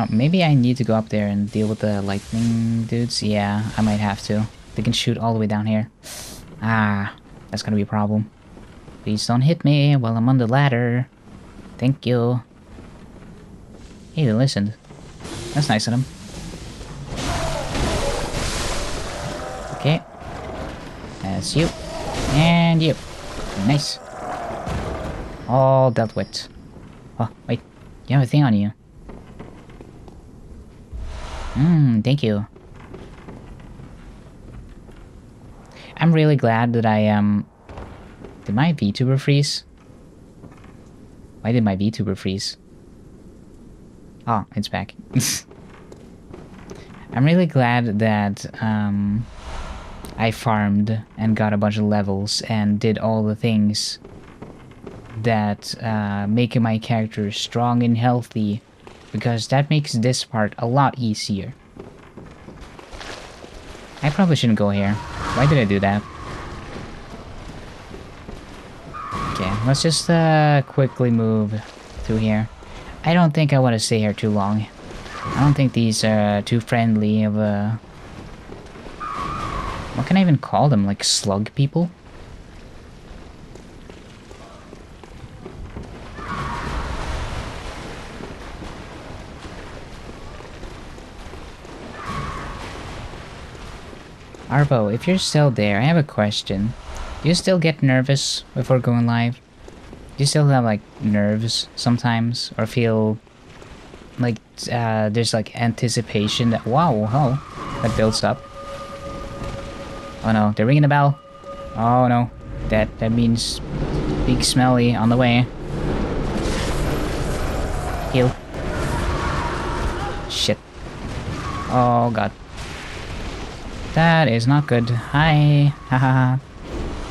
Maybe I need to go up there and deal with the lightning dudes. Yeah, I might have to. They can shoot all the way down here. Ah, that's gonna be a problem. Please don't hit me while I'm on the ladder. Thank you. Hey, they listened. That's nice of them. Okay. That's you. And you. Nice. All dealt with. Oh, wait. You have a thing on you. Thank you. I'm really glad that I, Did my VTuber freeze? Why did my VTuber freeze? Oh, it's back. I'm really glad that, I farmed and got a bunch of levels and did all the things that, make my character strong and healthy, because that makes this part a lot easier. I probably shouldn't go here. Why did I do that? Okay, let's just quickly move through here. I don't think I want to stay here too long. I don't think these are too friendly of a... What can I even call them? Like slug people? Arvo, if you're still there, I have a question. Do you still get nervous before going live? Do you still have, like, nerves sometimes? Or feel like there's, like, anticipation that... Wow, oh, that builds up. Oh no, they're ringing the bell. Oh no, that means Big Smelly on the way. Heal. Shit. Oh god. That is not good. Hi. Haha.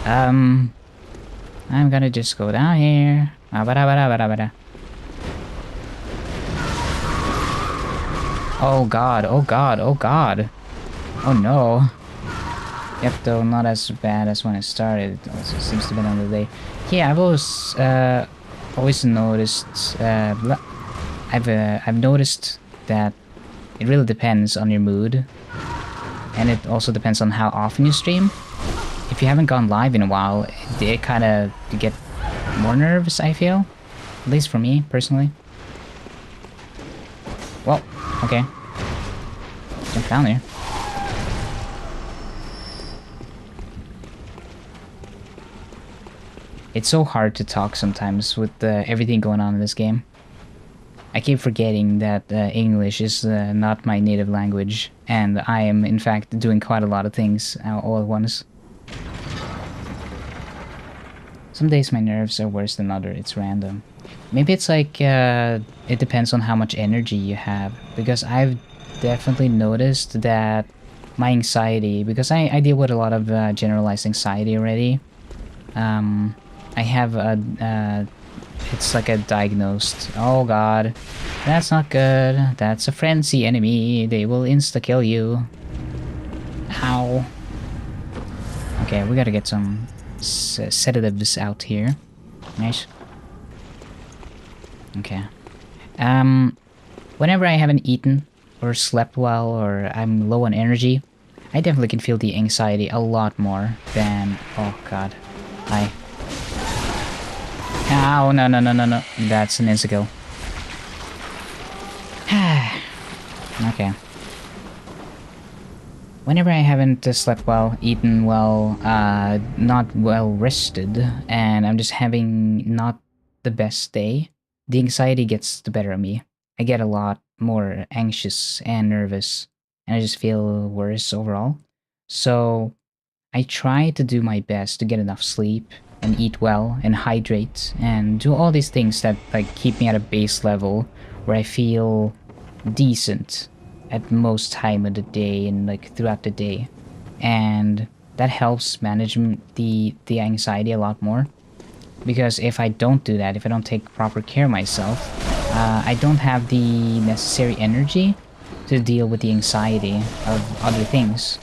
I'm gonna just go down here. Oh god, oh god, oh god. Oh no. Yep, though not as bad as when it started. It also seems to be another day. Yeah, I've always noticed. I've noticed that it really depends on your mood, and it also depends on how often you stream. If you haven't gone live in a while, it kind of you get more nervous. I feel, at least for me personally. Well, okay. Jump down there. It's so hard to talk sometimes with everything going on in this game. I keep forgetting that English is not my native language, and I am in fact doing quite a lot of things all at once. Some days my nerves are worse than others. It's random. Maybe it's like it depends on how much energy you have, because I've definitely noticed that my anxiety, because I deal with a lot of generalized anxiety already. I have a it's like a diagnosed. Oh god, that's not good. That's a frenzy enemy. They will insta kill you. Ow. Okay, we gotta get some sedatives out here. Nice. Okay. Whenever I haven't eaten or slept well or I'm low on energy, I definitely can feel the anxiety a lot more than... Oh god. Hi. Ow, no, no, no, no, no. That's an insta-kill. Okay. Whenever I haven't slept well, eaten well, not well rested, and I'm just having not the best day, the anxiety gets the better of me. I get a lot more anxious and nervous, and I just feel worse overall. So I try to do my best to get enough sleep and eat well and hydrate and do all these things that like keep me at a base level where I feel decent at most time of the day and like throughout the day, and that helps manage the anxiety a lot more. Because if I don't do that, if I don't take proper care of myself, I don't have the necessary energy to deal with the anxiety of other things.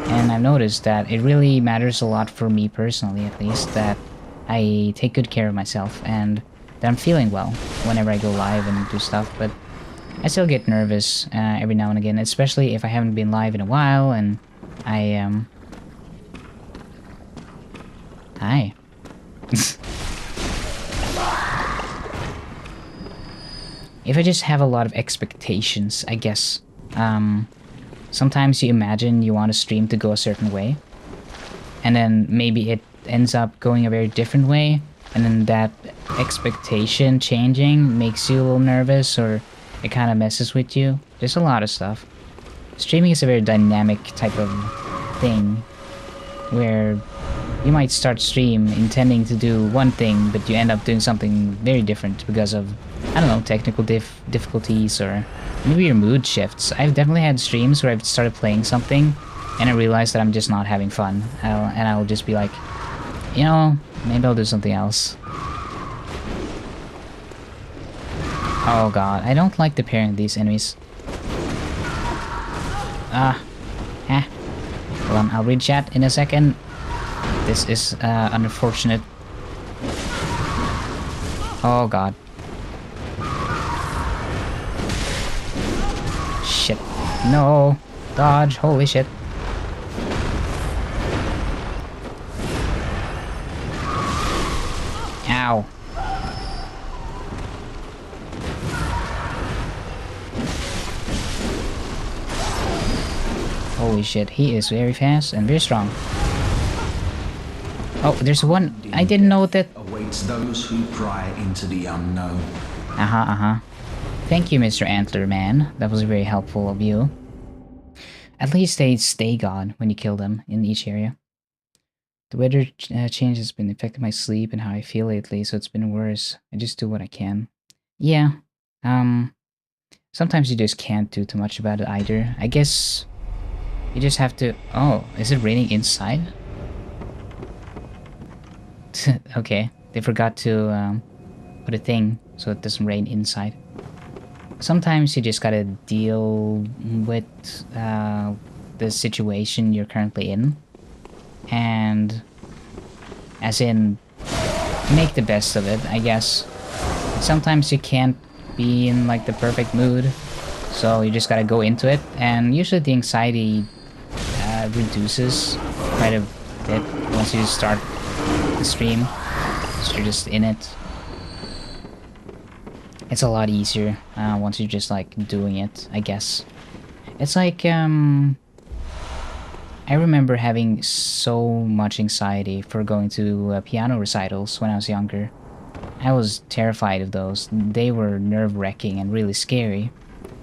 And I've noticed that it really matters a lot for me personally, at least, that I take good care of myself and that I'm feeling well whenever I go live and do stuff. But I still get nervous every now and again, especially if I haven't been live in a while and I Hi. If I just have a lot of expectations, I guess. Sometimes you imagine you want a stream to go a certain way, and then maybe it ends up going a very different way, and then that expectation changing makes you a little nervous, or it kind of messes with you. There's a lot of stuff. Streaming is a very dynamic type of thing, where you might start stream intending to do one thing, but you end up doing something very different because of, I don't know, technical difficulties, or maybe your mood shifts. I've definitely had streams where I've started playing something and I realized that I'm just not having fun. And I'll just be like, you know, maybe I'll do something else. Oh god, I don't like the pairing of these enemies. Hold on, I'll read chat in a second. This is unfortunate. Oh god. Shit. No. Dodge. Holy shit. Ow. Holy shit. He is very fast and very strong. Oh, there's one. I didn't know that. Awaits those who pry into the unknown. Thank you, Mr. Antler Man. That was very helpful of you. At least they stay gone when you kill them in each area. The weather change has been affecting my sleep and how I feel lately, so it's been worse. I just do what I can. Yeah. Sometimes you just can't do too much about it either. I guess you just have to... Oh, is it raining inside? Okay, they forgot to put a thing so it doesn't rain inside. Sometimes you just gotta deal with the situation you're currently in, and as in make the best of it, I guess. Sometimes you can't be in like the perfect mood, so you just gotta go into it, and usually the anxiety reduces quite a bit once you start the stream, so you're just in it. It's a lot easier once you're just like doing it, I guess. It's like I remember having so much anxiety for going to piano recitals when I was younger, I was terrified of those. They were nerve-wracking and really scary.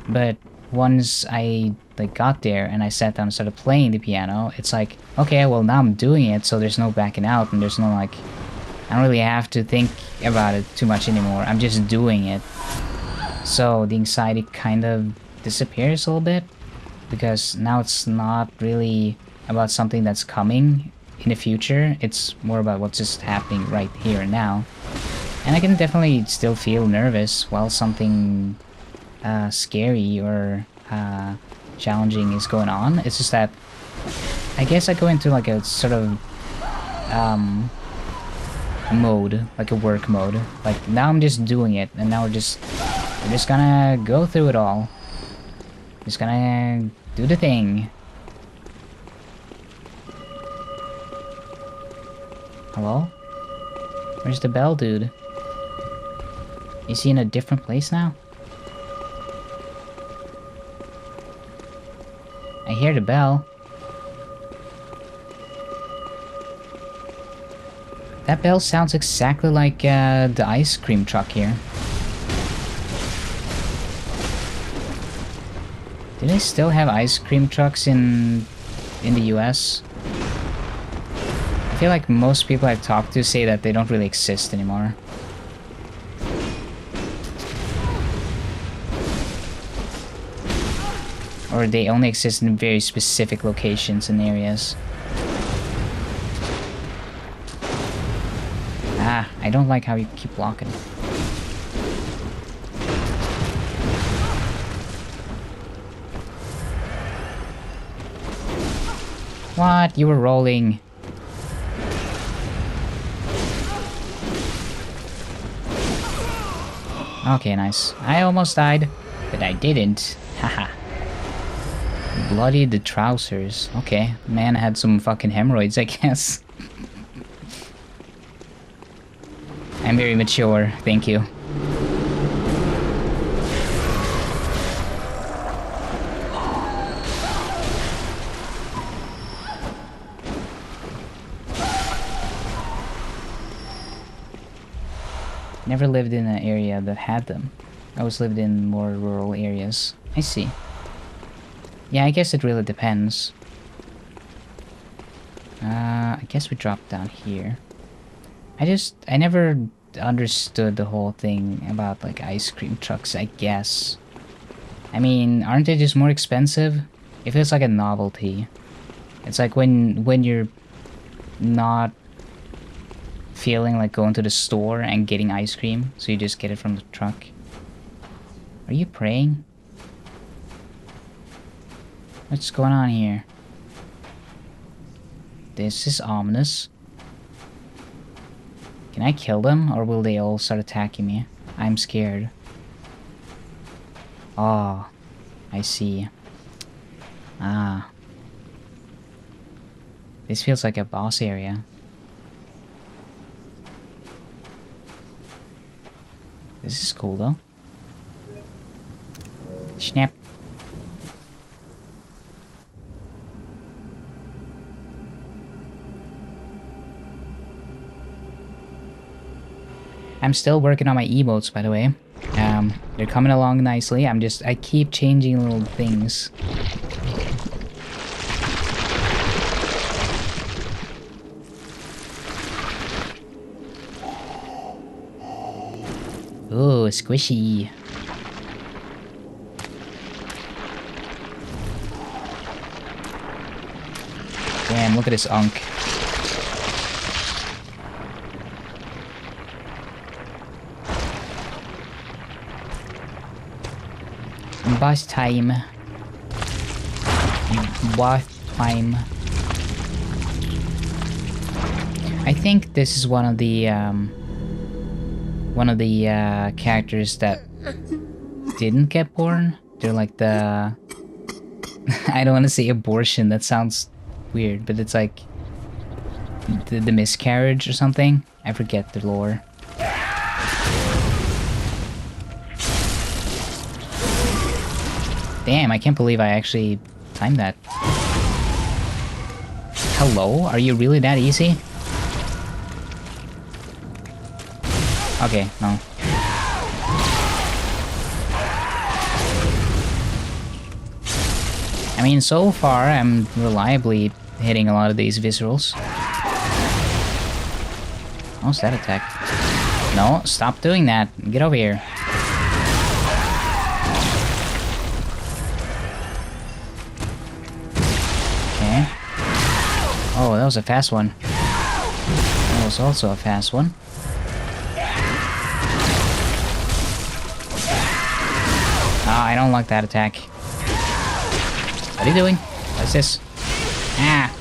But once I like got there and I sat down and started playing the piano, it's like, okay, well now I'm doing it, so there's no backing out and there's no like, I don't really have to think about it too much anymore. I'm just doing it. So the anxiety kind of disappears a little bit, because now it's not really about something that's coming in the future. It's more about what's just happening right here and now. And I can definitely still feel nervous while something scary or challenging is going on. It's just that I guess I go into like a sort of mode, like a work mode. Like now I'm just doing it, and now we're just gonna go through it all. Just gonna do the thing. Hello? Where's the bell, dude? Is he in a different place now? I hear the bell. That bell sounds exactly like the ice cream truck here. Do they still have ice cream trucks in the US? I feel like most people I've talked to say that they don't really exist anymore. Or they only exist in very specific locations and areas. Ah, I don't like how you keep blocking. What? You were rolling. Okay, nice. I almost died, but I didn't. Haha. Bloodied the trousers. Okay, man had some fucking hemorrhoids, I guess. I'm very mature, thank you. Never lived in an area that had them. I always lived in more rural areas. I see. Yeah, I guess it really depends. I guess we dropped down here. I never understood the whole thing about like ice cream trucks, I guess. I mean, aren't they just more expensive? It feels like a novelty. It's like when you're not feeling like going to the store and getting ice cream, so you just get it from the truck. Are you praying? What's going on here? This is ominous. Can I kill them, or will they all start attacking me? I'm scared. Oh, I see. Ah. This feels like a boss area. This is cool though. Snap. I'm still working on my emotes, by the way. They're coming along nicely. I keep changing little things. Oh, squishy. Damn, look at this unk. Boss time. Boss time. I think this is one of the characters that didn't get born. They're like the I don't want to say abortion, that sounds weird, but it's like the miscarriage or something. I forget the lore. Damn, I can't believe I actually timed that. Hello? Are you really that easy? Okay, no. I mean, so far, I'm reliably hitting a lot of these viscerals. How's that attack? No, stop doing that. Get over here. Okay. Oh, that was a fast one. That was also a fast one. Ah, I don't like that attack. What are you doing? What's this? Ah!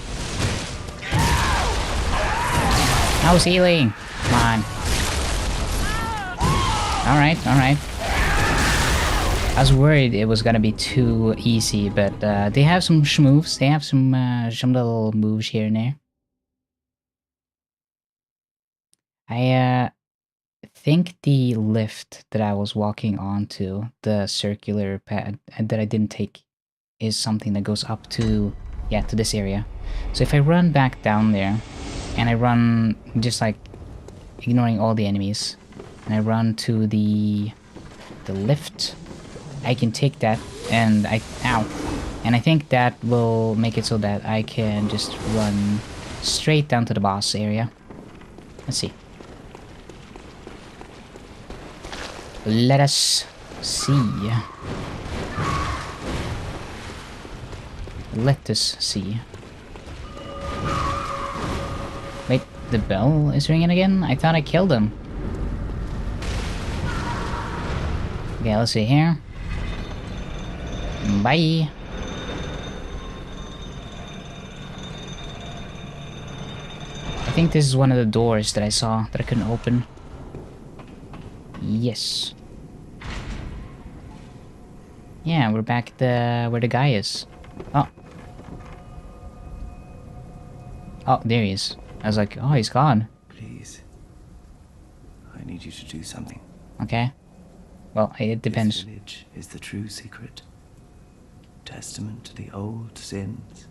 I was healing! Come on. Alright, alright. I was worried it was gonna be too easy, but they have some moves. They have some little moves here and there. I think the lift that I was walking onto, the circular pad that I didn't take, is something that goes up to, yeah, to this area. So if I run back down there, and I run just like ignoring all the enemies, and I run to the lift, I can take that, and ow, and I think that will make it so that I can just run straight down to the boss area. Let's see. Let us see. Let us see. Wait, the bell is ringing again? I thought I killed him. Okay, let's see here. Bye. I think this is one of the doors that I saw that I couldn't open. Yes. Yeah, we're back at where the guy is. Oh. Oh, there he is. I was like, oh, he's gone. Please. I need you to do something. Okay. Well, it depends. This village is the true secret. Testament to the old sins.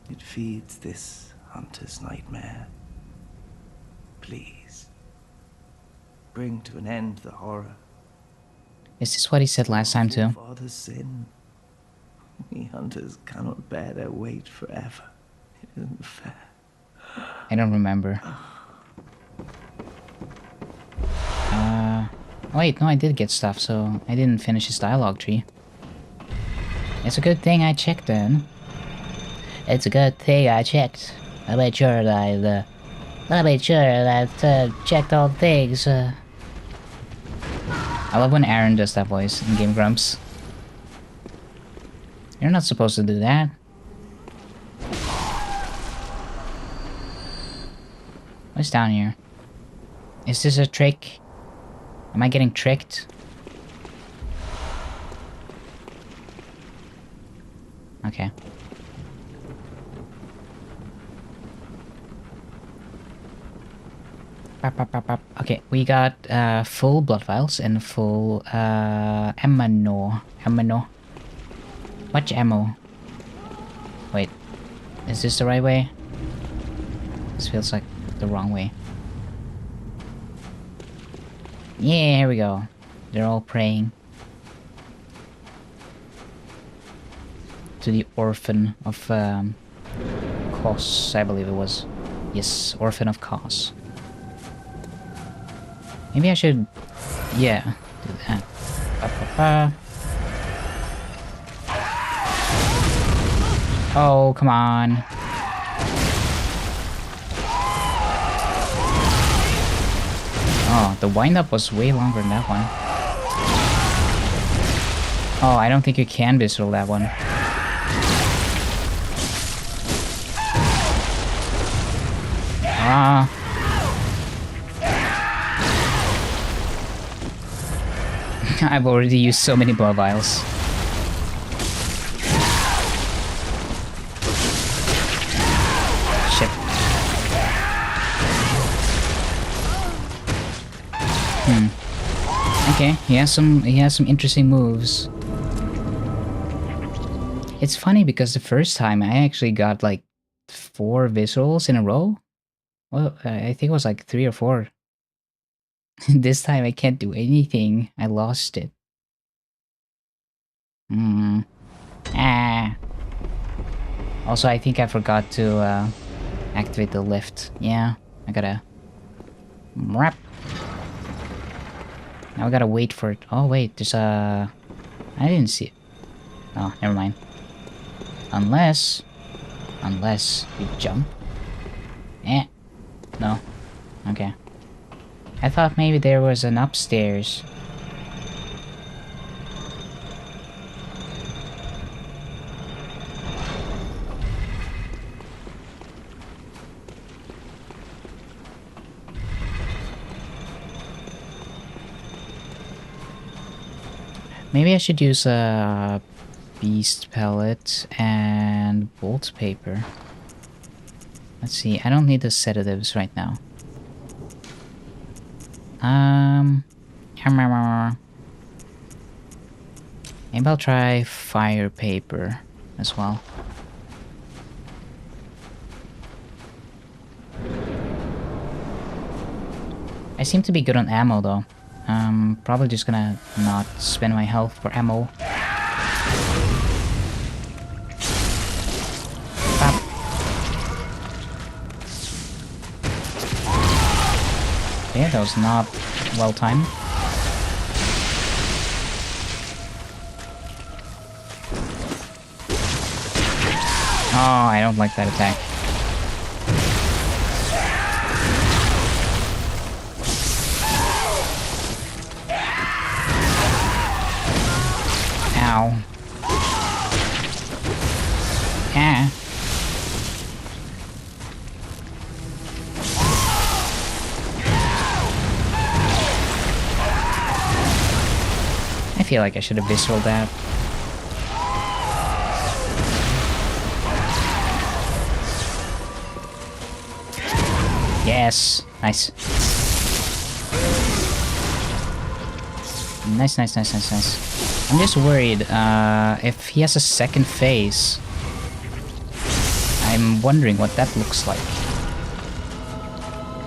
It feeds this hunter's nightmare. Please. Bring to an end the horror. Is this what he said last time too? Father's sin. We hunters cannot bear their weight forever. It isn't fair. I don't remember. Wait, no, I did get stuff, so I didn't finish his dialogue tree. It's a good thing I checked then. It's a good thing I checked. I made sure that I checked all things. I love when Aaron does that voice in Game Grumps. You're not supposed to do that. What's down here? Is this a trick? Am I getting tricked? Okay. Okay, we got full blood vials and full ammo. Much ammo. Wait, is this the right way? This feels like the wrong way. Yeah, here we go. They're all praying to the orphan of Kos, I believe it was. Yes, orphan of Kos. Maybe I should, yeah, do that. Oh, come on. Oh, the wind-up was way longer than that one. Oh, I don't think you can visceral that one. Ah. I've already used so many blood vials. Shit. Okay, he has some interesting moves. It's funny because the first time I actually got like 4 viscerals in a row. Well, I think it was like 3 or 4. This time I can't do anything. I lost it. Ah. Also, I think I forgot to activate the lift. Yeah, I gotta... Wrap. Now I gotta wait for it. Oh wait, there's a... I didn't see it. Oh, never mind. Unless you jump. No. Okay. I thought maybe there was an upstairs. Maybe I should use a beast pellet and bolt paper. Let's see, I don't need the sedatives right now. Maybe I'll try fire paper as well. I seem to be good on ammo though. Probably just gonna not spend my health for ammo. Bop. Yeah, that was not well timed. Oh, I don't like that attack. Ow. Ah. I feel like I should have visceraled that. Yes. Nice. Nice. I'm just worried, if he has a second phase. I'm wondering what that looks like.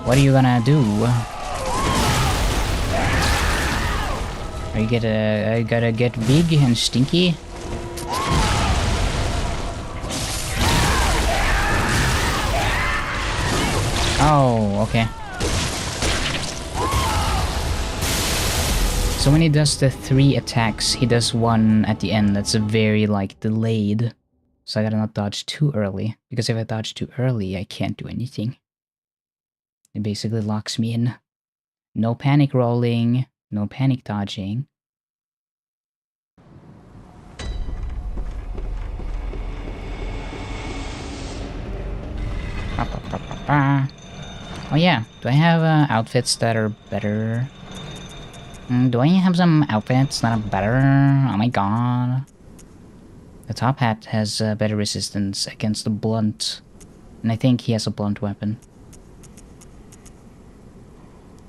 What are you gonna do? Are you gonna get big and stinky? Oh, okay. So when he does the 3 attacks, he does one at the end that's very, like, delayed. So I gotta not dodge too early, because if I dodge too early, I can't do anything. It basically locks me in. No panic rolling, no panic dodging. Oh yeah, do I have outfits that are better? Do I have some outfits that are better? Oh my god. The top hat has better resistance against the blunt. And I think he has a blunt weapon.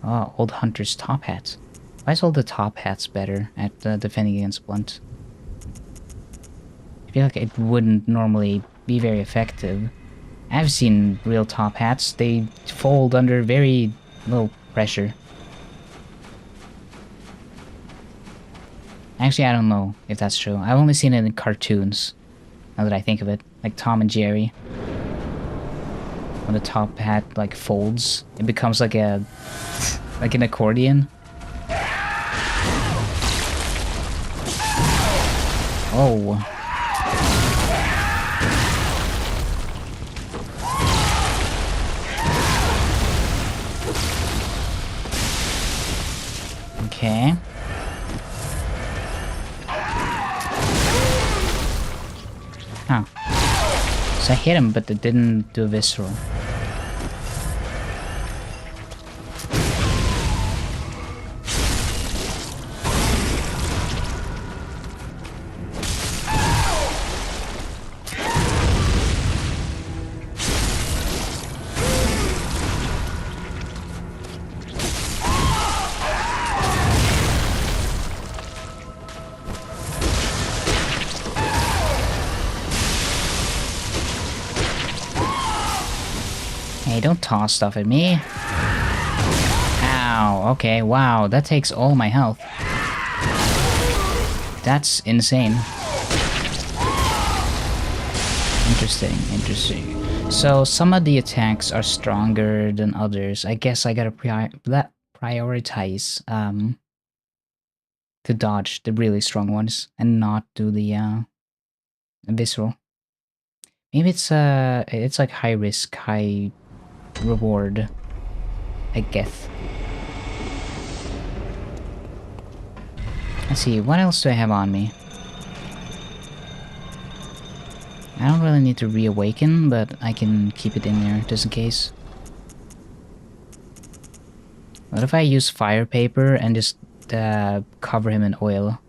Oh, old hunter's top hat. Why is all the top hats better at defending against blunt? I feel like it wouldn't normally be very effective. I've seen real top hats, they fold under very little pressure. Actually, I don't know if that's true. I've only seen it in cartoons, now that I think of it. Like Tom and Jerry. When the top hat, like, folds, it becomes like a... like an accordion. Oh. Okay. Oh. So I hit him, but it didn't do a visceral. Hey, don't toss stuff at me. Ow. Oh, okay, wow, that takes all my health. That's insane. Interesting, interesting. So some of the attacks are stronger than others. I guess I gotta prioritize to dodge the really strong ones and not do the visceral. Maybe it's like high risk, high reward, I guess. Let's see, what else do I have on me? I don't really need to reawaken, but I can keep it in there just in case. What if I use fire paper and just cover him in oil?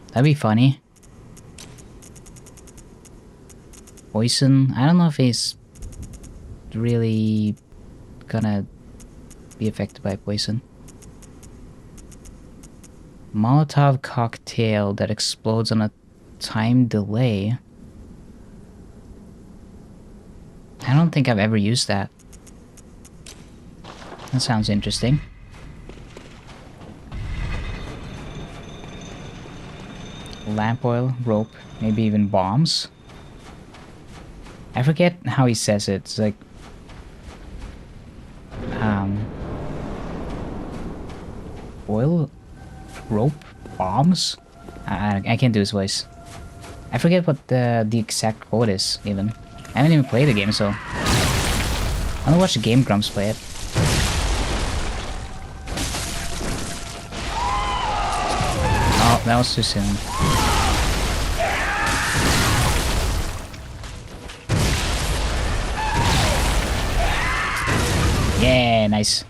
That'd be funny. Poison? I don't know if he's really gonna be affected by poison. Molotov cocktail that explodes on a time delay. I don't think I've ever used that. That sounds interesting. Lamp oil, rope, maybe even bombs. I forget how he says it. It's like oil, rope, bombs. I can't do his voice. I forget what the exact quote is, even. I haven't even played the game, so... I'm gonna watch the Game Grumps play it. Oh, that was too soon. Yeah, nice.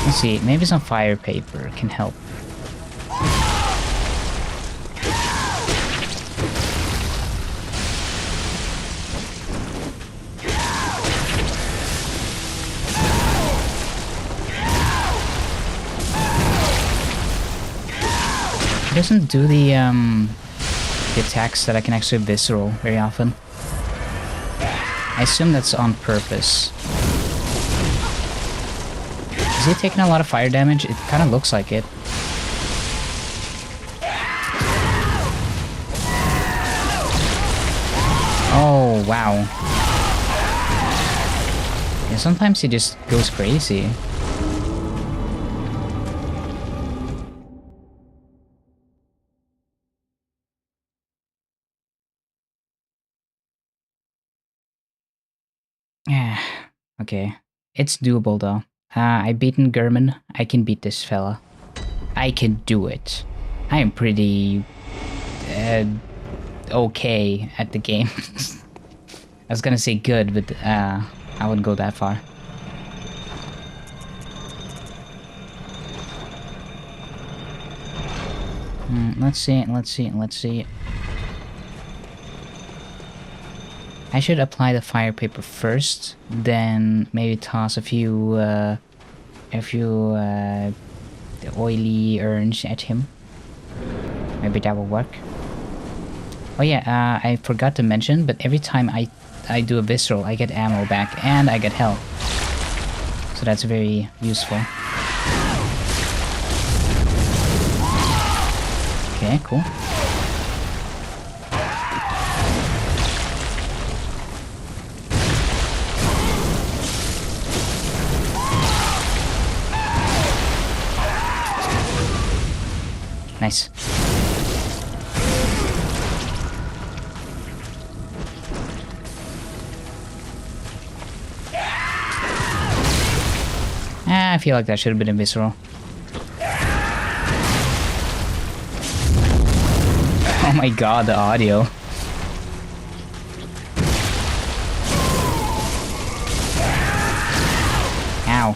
Let's see, maybe some fire paper can help. It doesn't do the attacks that I can actually visceral very often. I assume that's on purpose. Is he taking a lot of fire damage? It kind of looks like it. Oh, wow. Yeah, sometimes he just goes crazy. Yeah, okay. It's doable though. I've beaten German. I can beat this fella. I can do it. I am pretty... okay at the game. I was gonna say good, but I wouldn't go that far. Let's see. I should apply the fire paper first, then maybe toss a few oily urns at him. Maybe that will work. Oh yeah, I forgot to mention, but every time I do a visceral, I get ammo back and I get health. So that's very useful. Okay, cool. Nice. I feel like that should have been a visceral. Oh my god, the audio. Ow.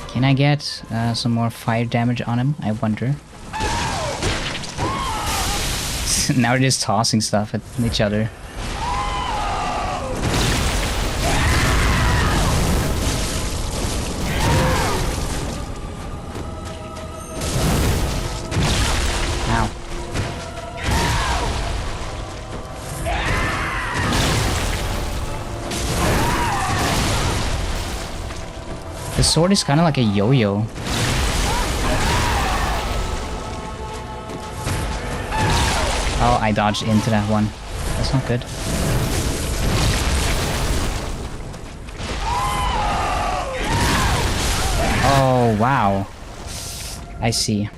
Can I get some more fire damage on him? I wonder. Now we're just tossing stuff at each other. Ow. The sword is kind of like a yo-yo. Oh, I dodged into that one. That's not good. Oh, wow. I see.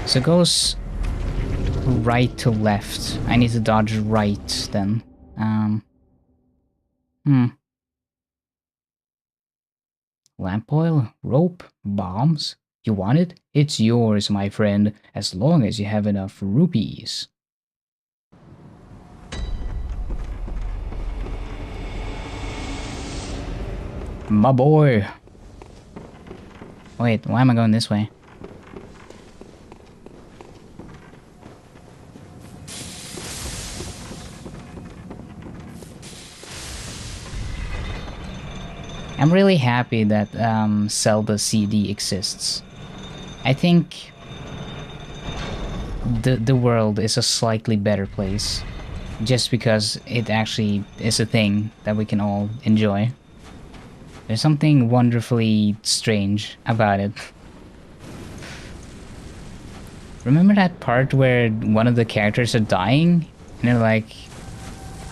So it goes right to left. I need to dodge right then. Lamp oil, rope, bombs. You want it? It's yours, my friend, as long as you have enough rupees. My boy. Wait, why am I going this way? I'm really happy that Zelda CD exists. I think the world is a slightly better place just because it actually is a thing that we can all enjoy. There's something wonderfully strange about it. Remember that part where one of the characters are dying? And they're like,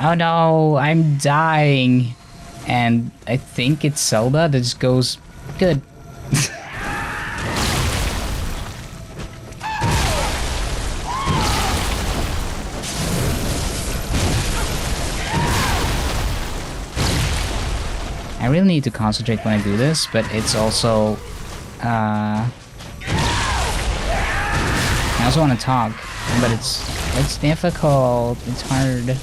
oh no, I'm dying. And I think it's Zelda that just goes, good. I really need to concentrate when I do this, but it's also... I also want to talk, but it's difficult, it's hard.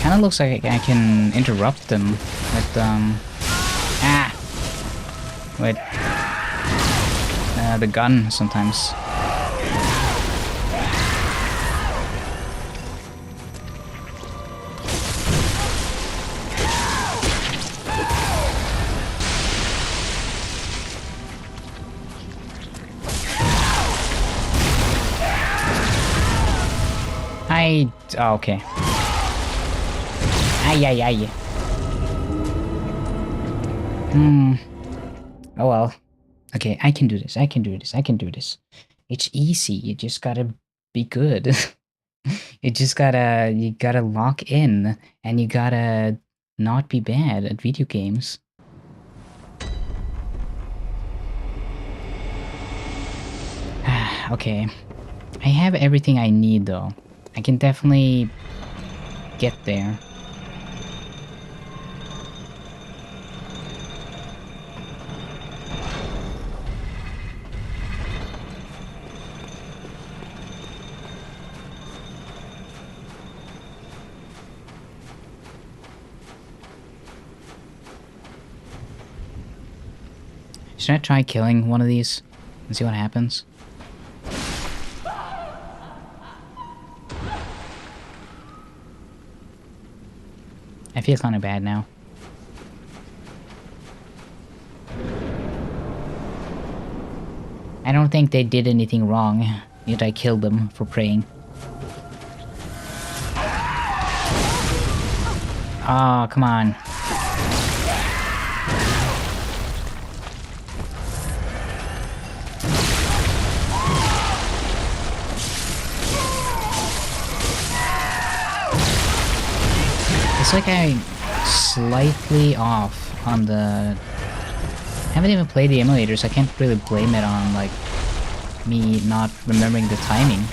Kinda looks like I can interrupt them with, with, the gun sometimes. Oh, okay. Ay. Oh well. Okay, I can do this. It's easy. You just gotta be good. you gotta lock in, and you gotta not be bad at video games. Okay. I have everything I need though. I can definitely get there. Should I try killing one of these and see what happens? I feel kind of bad now. I don't think they did anything wrong, yet I killed them for praying. Oh, come on. It's like I'm slightly off on the... I haven't even played the emulator, so I can't really blame it on, like, me not remembering the timing.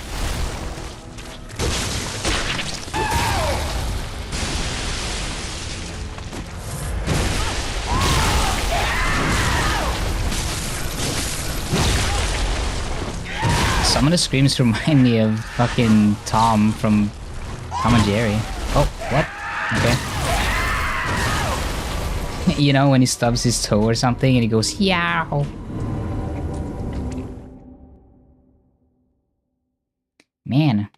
Some of the screams remind me of fucking Tom from Tom and Jerry. Oh, what? Okay. You know when he stubs his toe or something and he goes, yow! Man.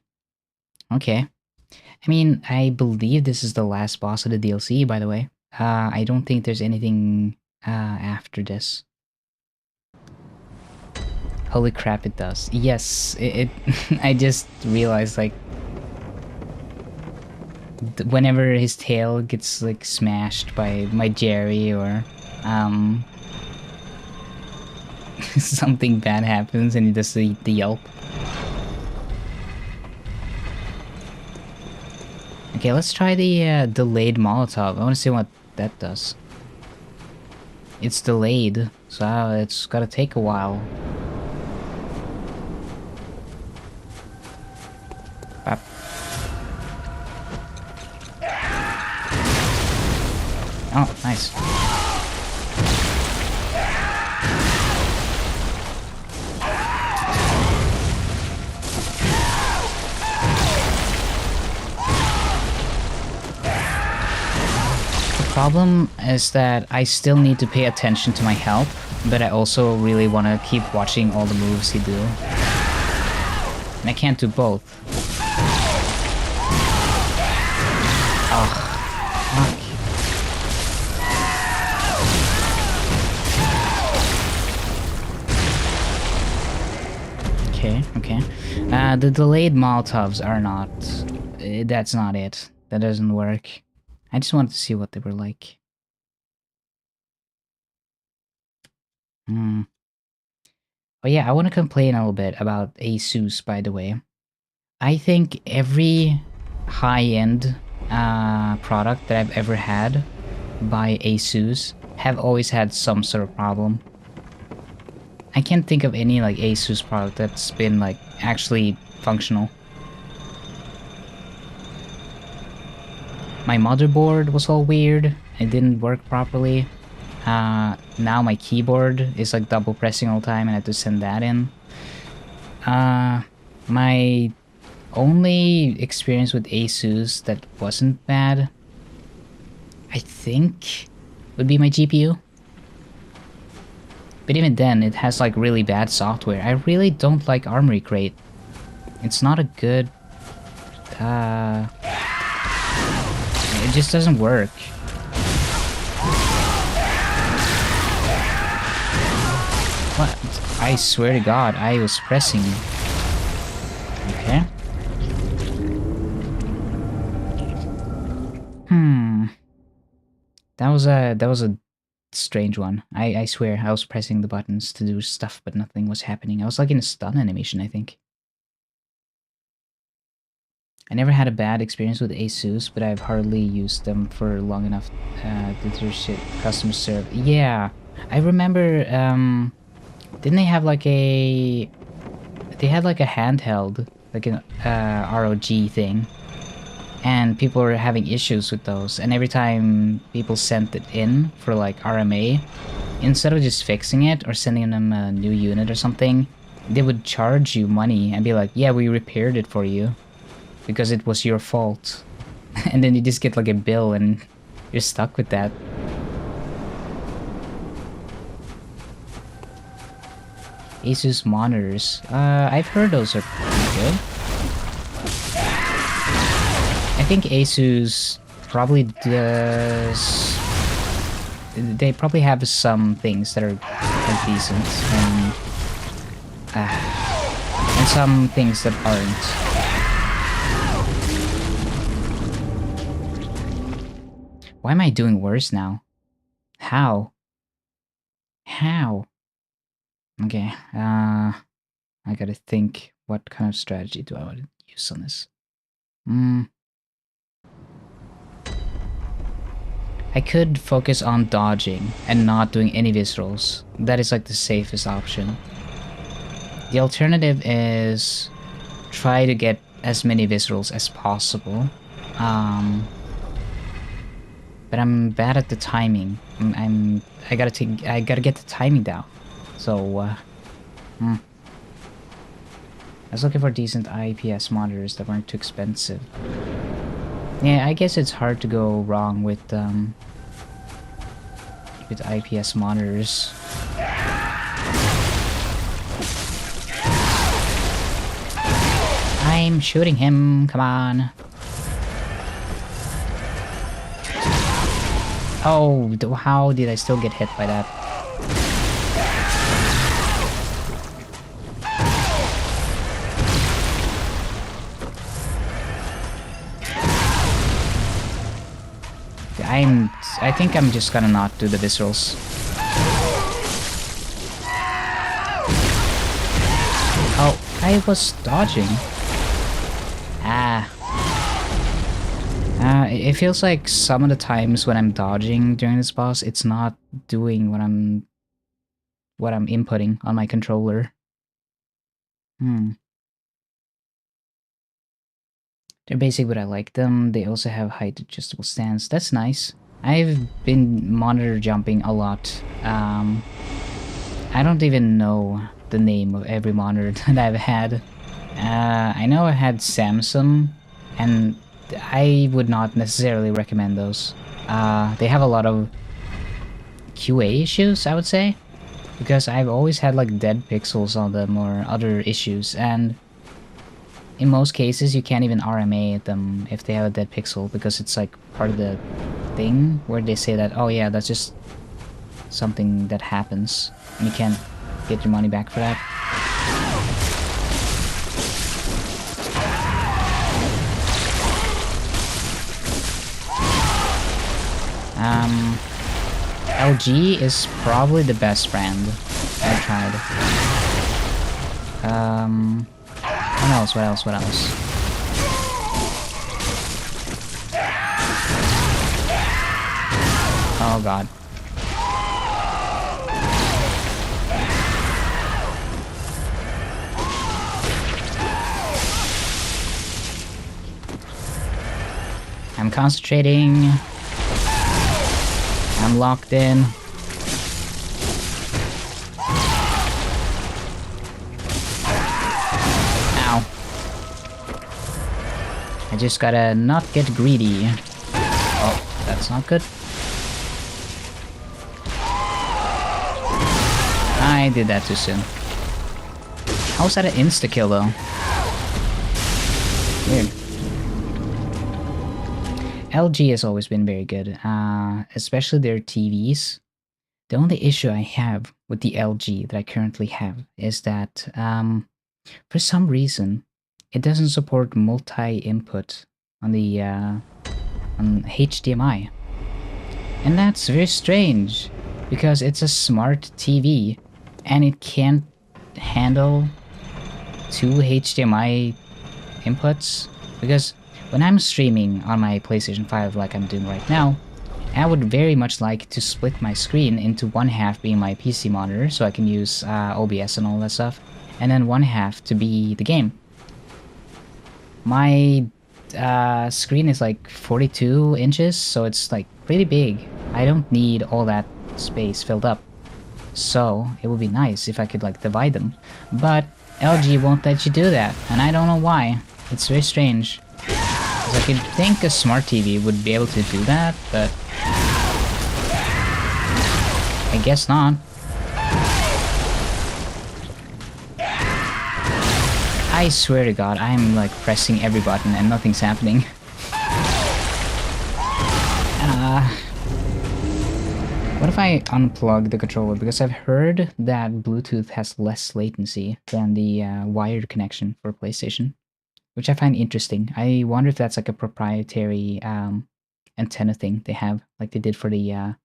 Okay. I mean, I believe this is the last boss of the DLC, by the way. I don't think there's anything after this. Holy crap, it does. Yes, it I just realized, like, whenever his tail gets, like, smashed by my Jerry or, something bad happens and he does the yelp. Okay, let's try the delayed Molotov. I want to see what that does. It's delayed, so it's gotta take a while. Bap. Oh, nice. The problem is that I still need to pay attention to my health, but I also really want to keep watching all the moves he do. And I can't do both. Ugh. Fuck. Okay, okay. The delayed Molotovs are not... that's not it. That doesn't work. I just wanted to see what they were like. Oh yeah, I want to complain a little bit about Asus, by the way. I think every high-end product that I've ever had by Asus have always had some sort of problem. I can't think of any like Asus product that's been like actually functional. My motherboard was all weird. It didn't work properly. Now my keyboard is like double pressing all the time and I have to send that in. My only experience with Asus that wasn't bad, I think, would be my GPU. But even then, it has like really bad software. I really don't like Armory Crate. It's not a good... it just doesn't work. What? I swear to God, I was pressing. Okay. That was a strange one. I swear, I was pressing the buttons to do stuff, but nothing was happening. I was like in a stun animation, I think. I never had a bad experience with Asus, but I've hardly used them for long enough to do shit customer service. Yeah, I remember, didn't they have like a... They had like a handheld, like an ROG thing. And people were having issues with those, and every time people sent it in for like RMA, instead of just fixing it or sending them a new unit or something, they would charge you money and be like, yeah, we repaired it for you because it was your fault. And then you just get like a bill and you're stuck with that. Asus monitors. I've heard those are pretty good. I think Asus probably does... They probably have some things that are decent, and some things that aren't. Why am I doing worse now? How? How? Okay, I gotta think, what kind of strategy do I want to use on this? I could focus on dodging and not doing any viscerals. That is like the safest option. The alternative is try to get as many viscerals as possible. But I'm bad at the timing. I gotta get the timing down. So I was looking for decent IPS monitors that weren't too expensive. Yeah, I guess it's hard to go wrong with IPS monitors. I'm shooting him, come on. Oh, how did I still get hit by that? I think I'm just gonna not do the viscerals. Oh, I was dodging. It feels like some of the times when I'm dodging during this boss, it's not doing what I'm inputting on my controller. They're basic, but I like them. They also have height adjustable stance. That's nice. I've been monitor jumping a lot. I don't even know the name of every monitor that I've had. I know I had Samsung, and I would not necessarily recommend those. They have a lot of QA issues, I would say, because I've always had like dead pixels on them or other issues, and in most cases you can't even RMA them if they have a dead pixel, because it's like part of the thing where they say that, oh yeah, that's just something that happens and you can't get your money back for that. LG is probably the best brand I've tried. What else? Oh god. I'm concentrating. I'm locked in. Ow. I just gotta not get greedy. Oh, that's not good. I did that too soon. How's that an insta-kill though? Weird. LG has always been very good, especially their TVs. The only issue I have with the LG that I currently have is that, for some reason, it doesn't support multi-input on the on HDMI, and that's very strange because it's a smart TV and it can't handle 2 HDMI inputs. Because when I'm streaming on my PlayStation 5 like I'm doing right now, I would very much like to split my screen into one half being my PC monitor so I can use OBS and all that stuff, and then one half to be the game. My screen is like 42 inches, so it's like pretty big. I don't need all that space filled up. So it would be nice if I could like divide them. But LG won't let you do that, and I don't know why. It's very strange. I could think a smart TV would be able to do that, but I guess not. I swear to God, I'm like pressing every button and nothing's happening. What if I unplug the controller? Because I've heard that Bluetooth has less latency than the wired connection for PlayStation, which I find interesting. I wonder if that's like a proprietary antenna thing they have, like they did for the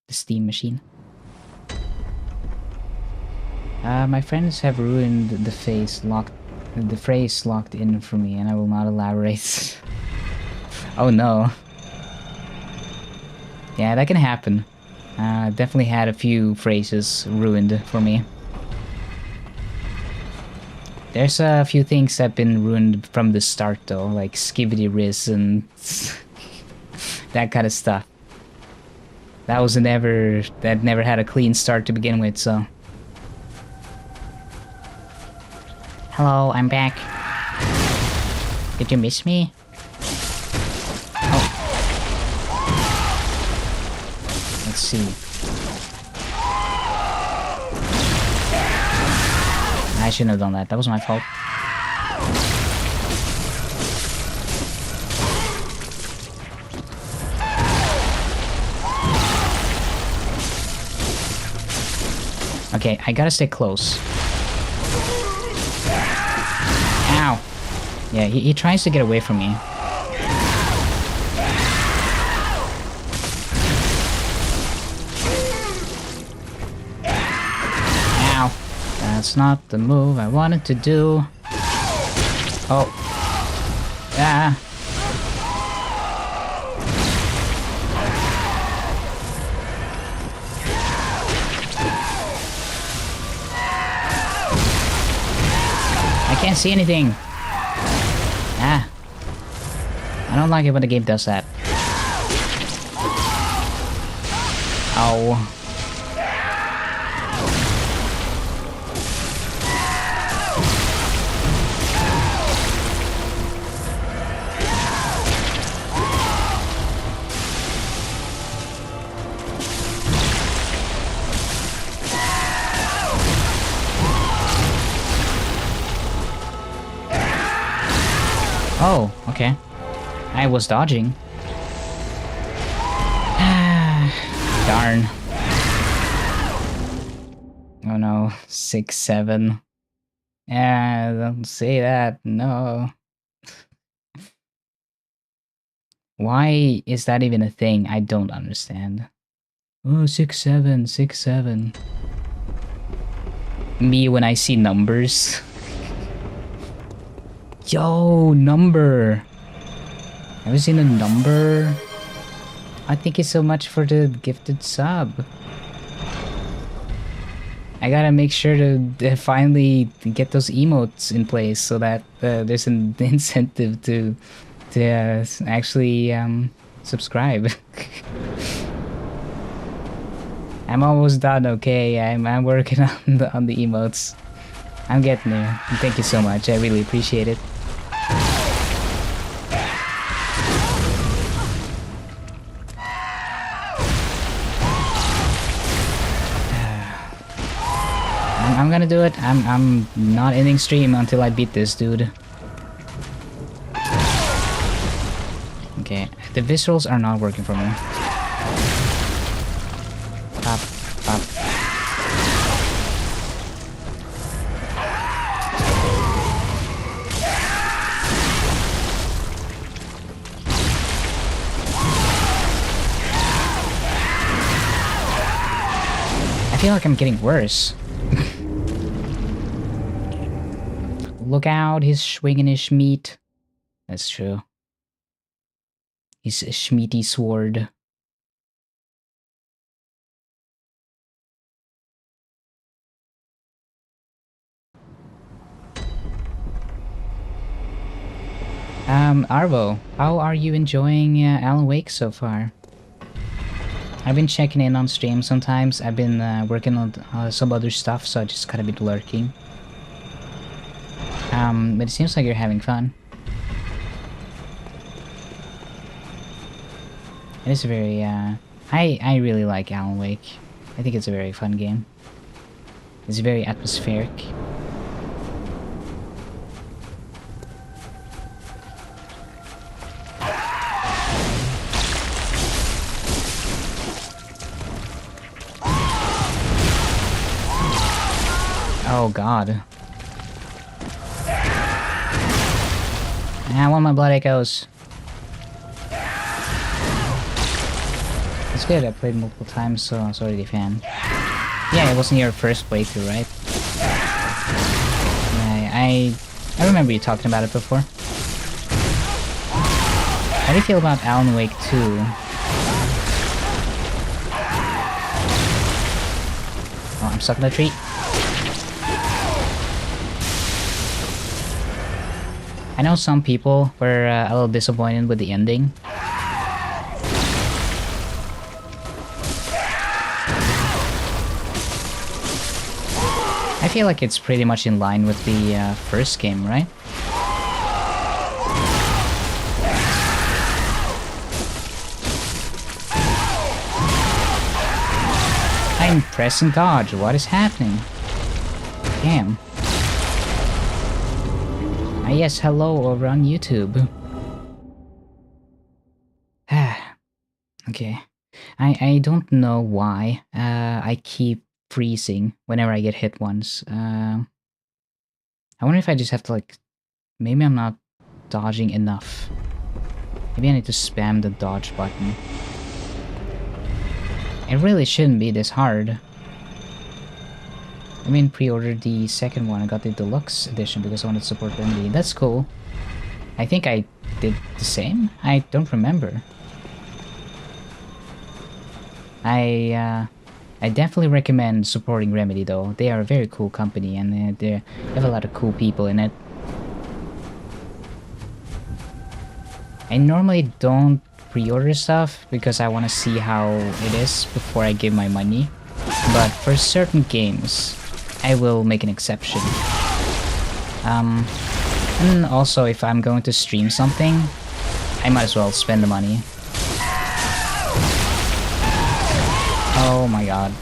Steam machine. My friends have ruined the phrase locked in for me, and I will not elaborate. Oh no. Yeah, that can happen. Definitely had a few phrases ruined for me. There's a few things that have been ruined from the start though, like Skibbity Riz and that kind of stuff. That never had a clean start to begin with, so. Hello, I'm back. Did you miss me? Oh. Let's see. I shouldn't have done that. That was my fault. Okay, I gotta stay close. Ow! Yeah, he tries to get away from me. That's not the move I wanted to do. Oh. Ah. I can't see anything. Ah. I don't like it when the game does that. Ow. Oh, okay. I was dodging. Darn. Oh no, 6-7. Yeah, don't say that, no. Why is that even a thing? I don't understand. Oh, 6-7, 6-7. Me when I see numbers. Yo, number! Have you seen a number? I thank you so much for the gifted sub. I gotta make sure to finally get those emotes in place so that there's an incentive to actually subscribe. I'm almost done, okay? I'm working on the emotes. I'm getting there. Thank you so much. I really appreciate it. I'm gonna do it. I'm not ending stream until I beat this dude. Okay, the viscerals are not working for me. Pop, pop. I feel like I'm getting worse. Look out, he's swinging his schmeat. That's true. His schmeaty sword. Arvo, how are you enjoying Alan Wake so far? I've been checking in on stream sometimes. I've been working on some other stuff, so I just kind of been lurking. But it seems like you're having fun. It is very, I really like Alan Wake. I think it's a very fun game. It's very atmospheric. Oh god. I want my blood echoes. It's good, I played multiple times, so I was already a fan. Yeah, it wasn't your first playthrough, right? I remember you talking about it before. How do you feel about Alan Wake 2? Oh, I'm stuck in a tree. I know some people were a little disappointed with the ending. I feel like it's pretty much in line with the first game, right? I'm pressing dodge. What is happening? Damn. Ah, yes, hello over on YouTube. Okay. I don't know why I keep freezing whenever I get hit once. I wonder if I just have to like... Maybe I'm not dodging enough. Maybe I need to spam the dodge button. It really shouldn't be this hard. I mean, pre-ordered the second one. I got the deluxe edition because I wanted to support Remedy. That's cool. I think I did the same? I don't remember. I definitely recommend supporting Remedy though. They are a very cool company and they have a lot of cool people in it. I normally don't pre-order stuff because I want to see how it is before I give my money. But for certain games, I will make an exception. And also if I'm going to stream something, I might as well spend the money. Oh my god.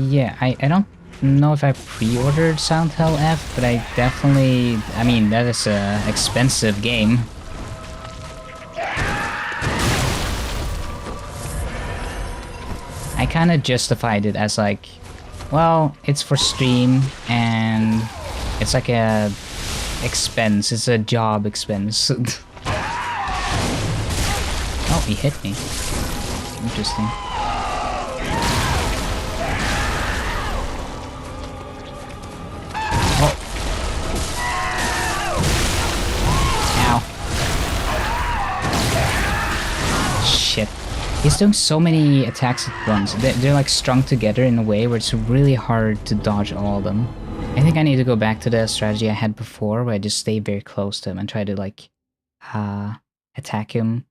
Yeah, I don't know if I pre-ordered Silent Hill F, but I definitely... I mean, that is a expensive game. I kind of justified it as like, well, it's for stream and it's like a expense. It's a job expense. Oh, he hit me. Interesting. Oh. Ow. Shit. He's doing so many attacks at once. They're like strung together in a way where it's really hard to dodge all of them. I think I need to go back to the strategy I had before where I just stay very close to him and try to like attack him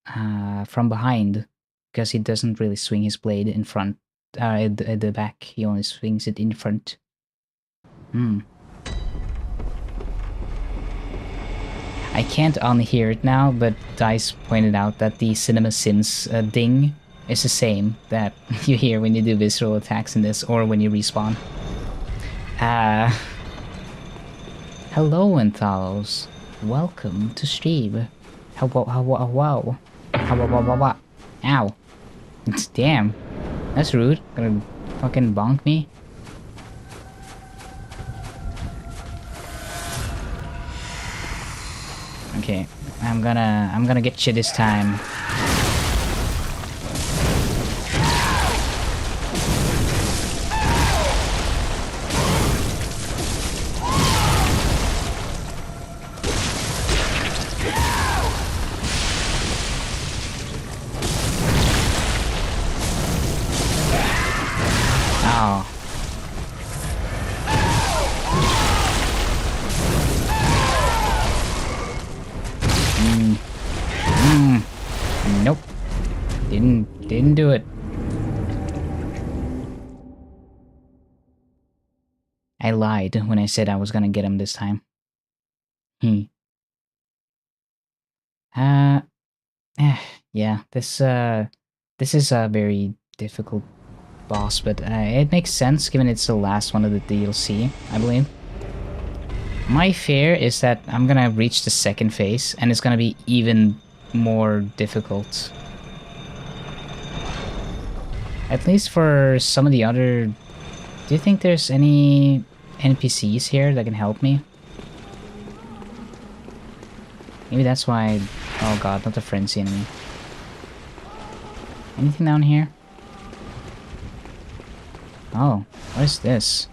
from behind, because he doesn't really swing his blade in front, at the back. He only swings it in front. I can't unhear it now, but Dice pointed out that the Cinema Sins ding is the same that you hear when you do visceral attacks in this, or when you respawn. Hello, Enthalos. Welcome to stream. Wow. Ow. Damn. That's rude. Gonna fucking bonk me? Okay, I'm gonna get you this time. Oh. Nope. Didn't do it. I lied when I said I was gonna get him this time. Yeah, this is a very difficult boss, but it makes sense given it's the last one of the DLC, I believe. My fear is that I'm gonna reach the second phase and it's gonna be even more difficult. At least for some of the other... Do you think there's any NPCs here that can help me? Maybe that's why... Oh god, not the frenzy enemy. Anything down here? Oh, what is this?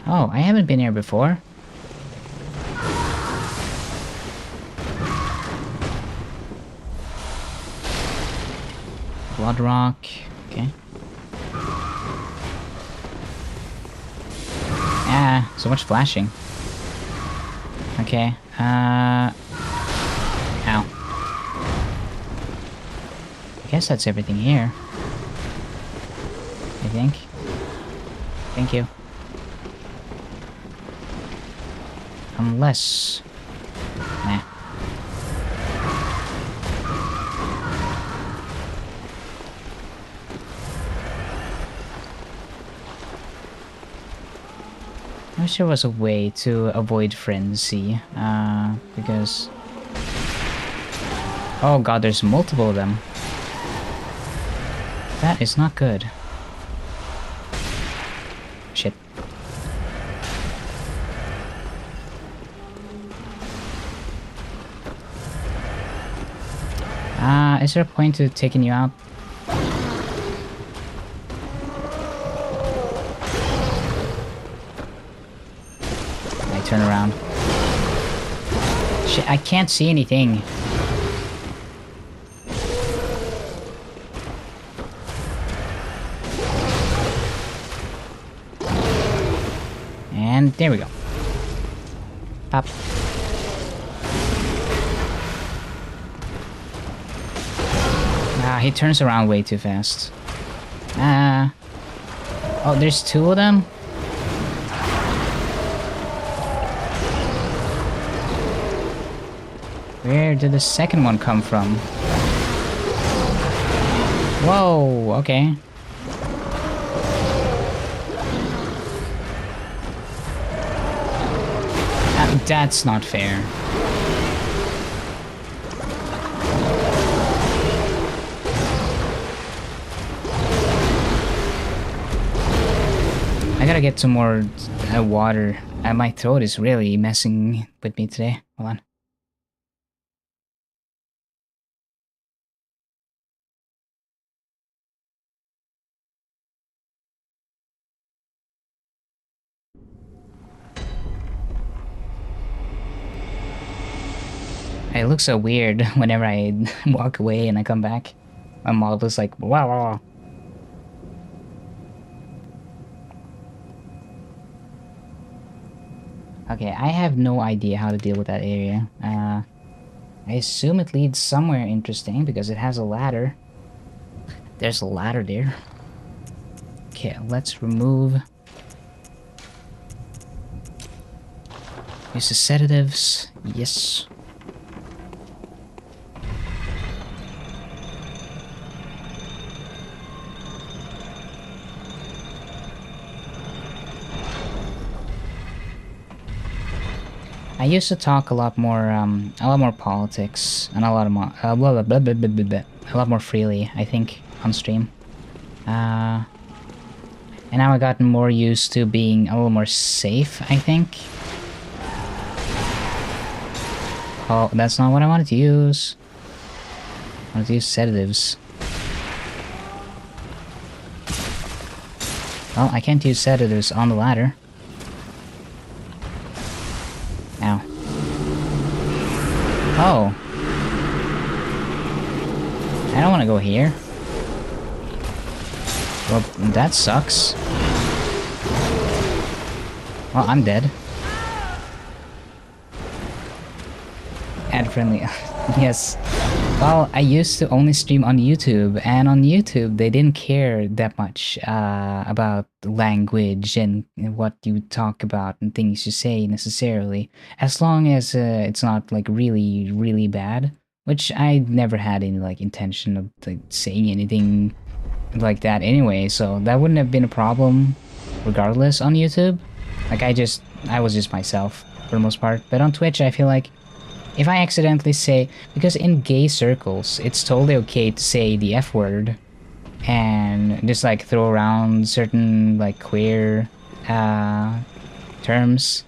Oh, I haven't been here before. Blood rock. Okay. Ah, so much flashing. Okay. Ow. I guess that's everything here. I think. Thank you. Unless... Nah. I wish there was a way to avoid frenzy, because... Oh god, there's multiple of them. That is not good. Shit. Is there a point to taking you out? I turn around. Shit, I can't see anything. And there we go. Pop. He turns around way too fast. Oh, there's two of them? Where did the second one come from? Whoa, okay. That's not fair. I gotta get some more water. My throat is really messing with me today. Hold on. It looks so weird whenever I walk away and I come back. My model is like, wow, wow, wow. Okay, I have no idea how to deal with that area. I assume it leads somewhere interesting because it has a ladder. There's a ladder there. Okay, let's remove... Use the sedatives. Yes. I used to talk a lot more politics and a lot more, a lot more freely, I think, on stream. And now I've gotten more used to being a little more safe, I think. Oh, that's not what I wanted to use. I wanted to use sedatives. Well, I can't use sedatives on the ladder. Ow. Oh. I don't want to go here. Well, that sucks. Well, I'm dead. Ad friendly. Yes. Well, I used to only stream on YouTube, and on YouTube they didn't care that much about language and what you talk about and things you say necessarily, as long as it's not like really, really bad. Which I never had any like intention of like saying anything like that anyway, so that wouldn't have been a problem regardless on YouTube. Like I was just myself for the most part. But on Twitch I feel like if I accidentally say, because in gay circles, it's totally okay to say the F word and just like throw around certain like queer terms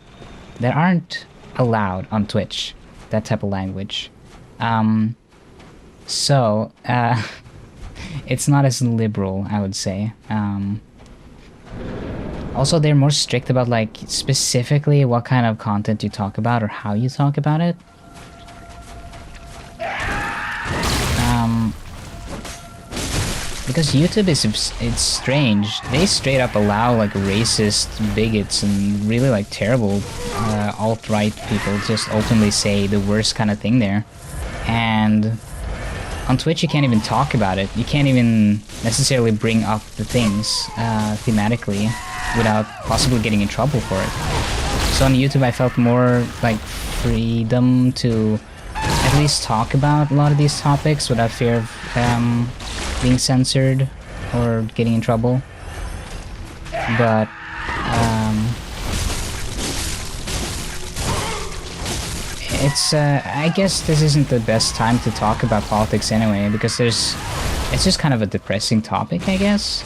that aren't allowed on Twitch, that type of language. So, it's not as liberal, I would say. Also, they're more strict about like specifically what kind of content you talk about or how you talk about it. Because YouTube it's strange. They straight up allow like racist bigots and really like terrible alt-right people just openly say the worst kind of thing there. And on Twitch you can't even talk about it. You can't even necessarily bring up the things thematically without possibly getting in trouble for it. So on YouTube I felt more like freedom to at least talk about a lot of these topics without fear of being censored or getting in trouble. But it's I guess this isn't the best time to talk about politics anyway, because it's just kind of a depressing topic, I guess.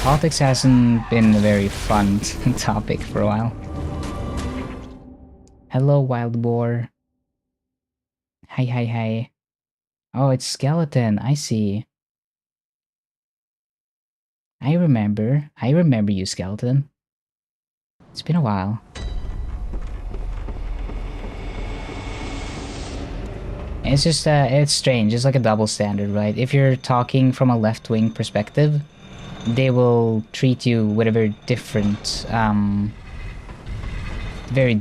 Politics hasn't been a very fun topic for a while. Hello, wild boar. Hi. Oh, it's skeleton. I see. I remember you, skeleton. It's been a while. It's just, it's strange. It's like a double standard, right? If you're talking from a left-wing perspective, they will treat you with a very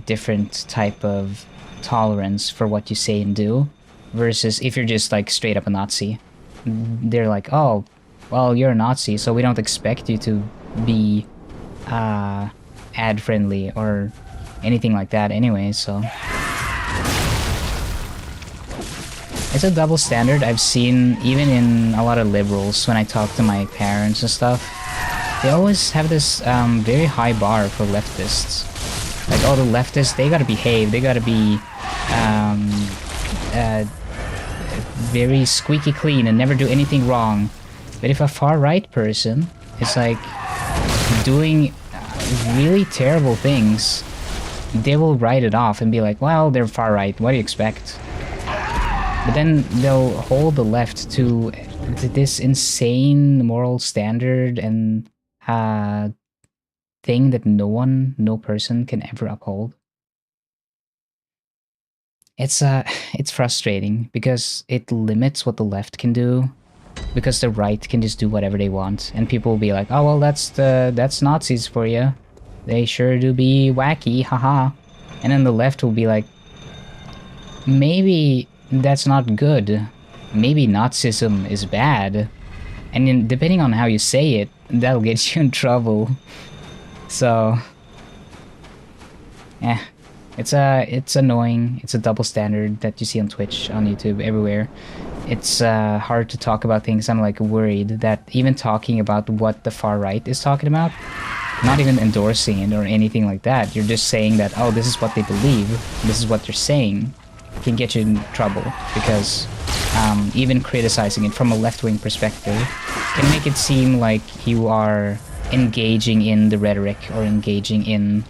different type of tolerance for what you say and do, versus if you're just like straight up a Nazi. They're like, oh, well, you're a Nazi, so we don't expect you to be ad friendly or anything like that anyway, so it's a double standard I've seen even in a lot of liberals. When I talk to my parents and stuff, they always have this very high bar for leftists. Like, oh, the leftists, they gotta behave, they gotta be very squeaky clean and never do anything wrong. But if a far-right person is like doing really terrible things, they will write it off and be like, well, they're far-right, what do you expect? But then they'll hold the left to this insane moral standard and thing that no person can ever uphold. It's frustrating because it limits what the left can do, because the right can just do whatever they want, and people will be like, oh well, that's Nazis for you. They sure do be wacky, haha. And then the left will be like, maybe that's not good. Maybe Nazism is bad. And then, depending on how you say it, that'll get you in trouble. So, it's annoying. It's a double standard that you see on Twitch, on YouTube, everywhere. It's hard to talk about things. I'm like worried that even talking about what the far right is talking about, not even endorsing it or anything like that, you're just saying that, oh, this is what they believe, this is what they're saying, can get you in trouble, because even criticizing it from a left-wing perspective can make it seem like you are engaging in the rhetoric or engaging in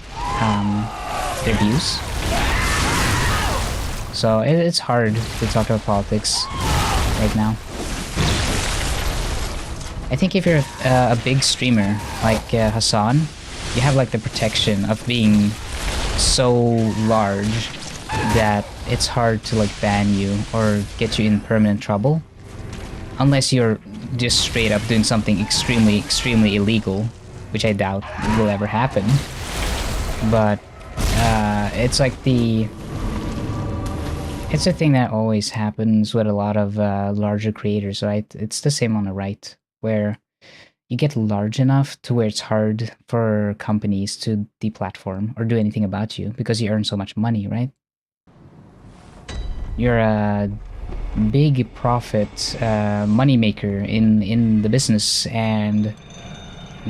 their views. So it's hard to talk about politics right now. I think if you're a big streamer like Hassan, you have like the protection of being so large that it's hard to like ban you or get you in permanent trouble, unless you're just straight up doing something extremely illegal, which I doubt will ever happen. But it's like it's a thing that always happens with a lot of larger creators, right? It's the same on the right, where you get large enough to where it's hard for companies to deplatform or do anything about you because you earn so much money, right? You're a big profit money maker in the business, and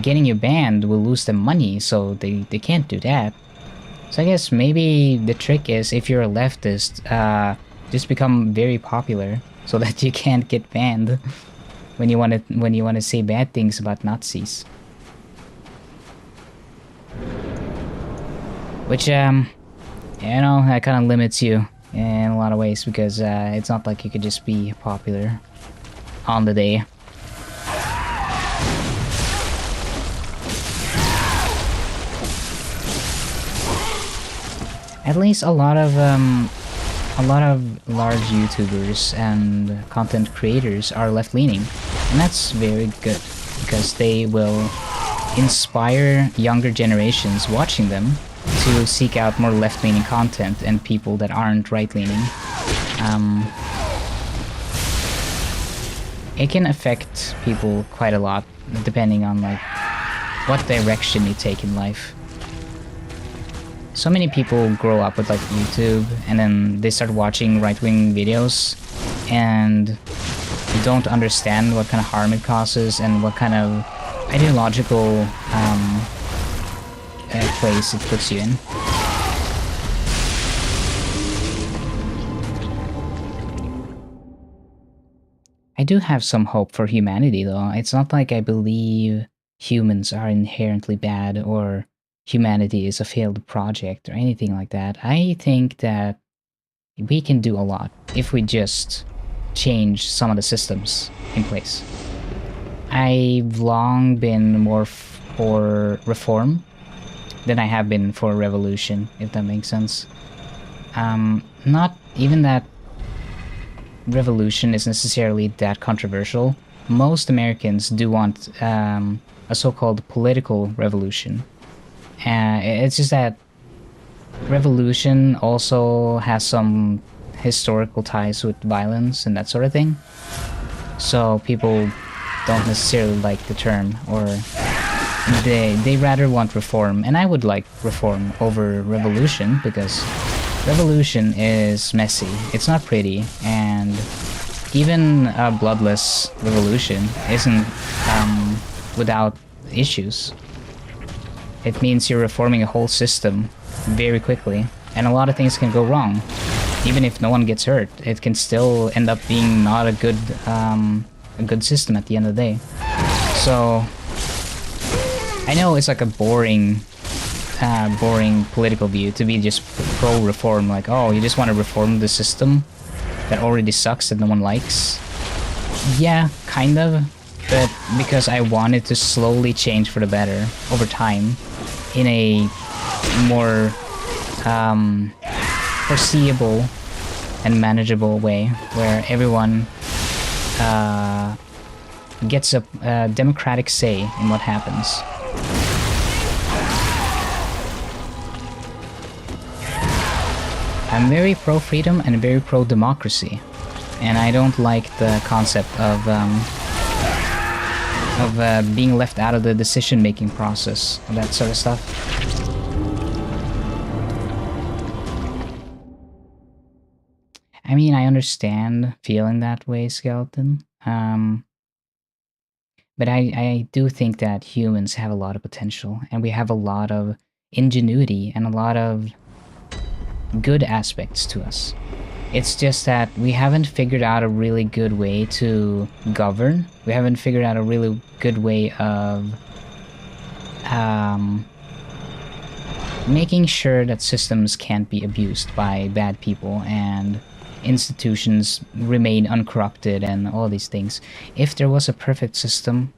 getting you banned will lose them money, so they can't do that. So I guess maybe the trick is, if you're a leftist, just become very popular so that you can't get banned when you want to say bad things about Nazis. Which you know, that kind of limits you in a lot of ways, because it's not like you could just be popular on the day. At least a lot of large YouTubers and content creators are left-leaning, and that's very good, because they will inspire younger generations watching them to seek out more left-leaning content and people that aren't right-leaning. It can affect people quite a lot, depending on like what direction you take in life. So many people grow up with like YouTube, and then they start watching right-wing videos and don't understand what kind of harm it causes and what kind of ideological place it puts you in. I do have some hope for humanity, though. It's not like I believe humans are inherently bad or humanity is a failed project or anything like that. I think that we can do a lot if we just change some of the systems in place. I've long been more for reform than I have been for revolution, if that makes sense. Not even that revolution is necessarily that controversial. Most Americans do want a so-called political revolution. It's just that revolution also has some historical ties with violence and that sort of thing. So people don't necessarily like the term, or they rather want reform. And I would like reform over revolution because revolution is messy. It's not pretty, and even a bloodless revolution isn't without issues. It means you're reforming a whole system very quickly, and a lot of things can go wrong. Even if no one gets hurt, it can still end up being not a good system at the end of the day. So I know it's like a boring political view to be just pro-reform, like, oh, you just want to reform the system that already sucks that no one likes. Yeah, kind of, but because I wanted to slowly change for the better over time in a more foreseeable and manageable way, where everyone gets a democratic say in what happens. I'm very pro-freedom and very pro-democracy, and I don't like the concept of being left out of the decision-making process, that sort of stuff. I mean, I understand feeling that way, Skeleton. But I do think that humans have a lot of potential, and we have a lot of ingenuity and a lot of good aspects to us. It's just that we haven't figured out a really good way to govern. We haven't figured out a really good way of making sure that systems can't be abused by bad people and institutions remain uncorrupted and all these things. If there was a perfect system,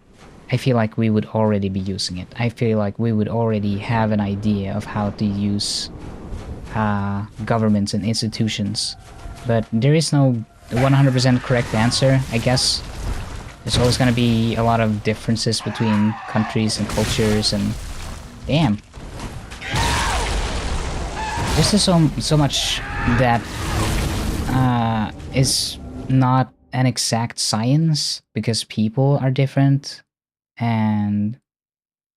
I feel like we would already be using it. I feel like we would already have an idea of how to use governments and institutions. But there is no 100% correct answer, I guess. There's always gonna be a lot of differences between countries and cultures, and damn. There's just so much that is not an exact science, because people are different and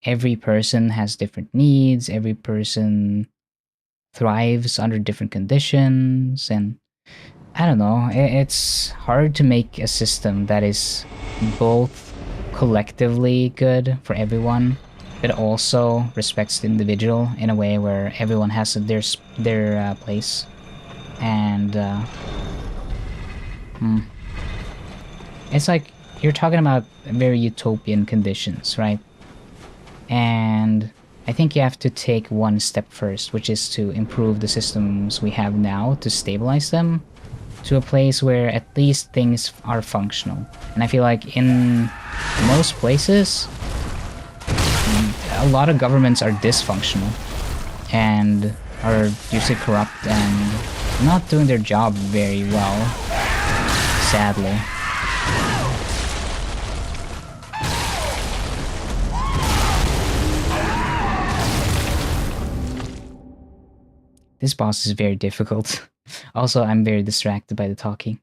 every person has different needs, every person thrives under different conditions, and I don't know, it's hard to make a system that is both collectively good for everyone but also respects the individual in a way where everyone has their place. And it's like you're talking about very utopian conditions, right? And I think you have to take one step first, which is to improve the systems we have now to stabilize them to a place where at least things are functional. And I feel like in most places, a lot of governments are dysfunctional and are usually corrupt and not doing their job very well, sadly. This boss is very difficult. Also, I'm very distracted by the talking.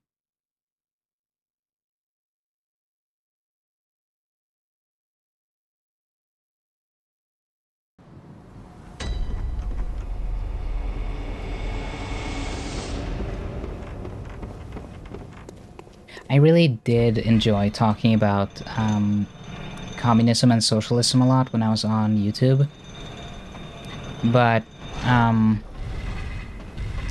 I really did enjoy talking about communism and socialism a lot when I was on YouTube. But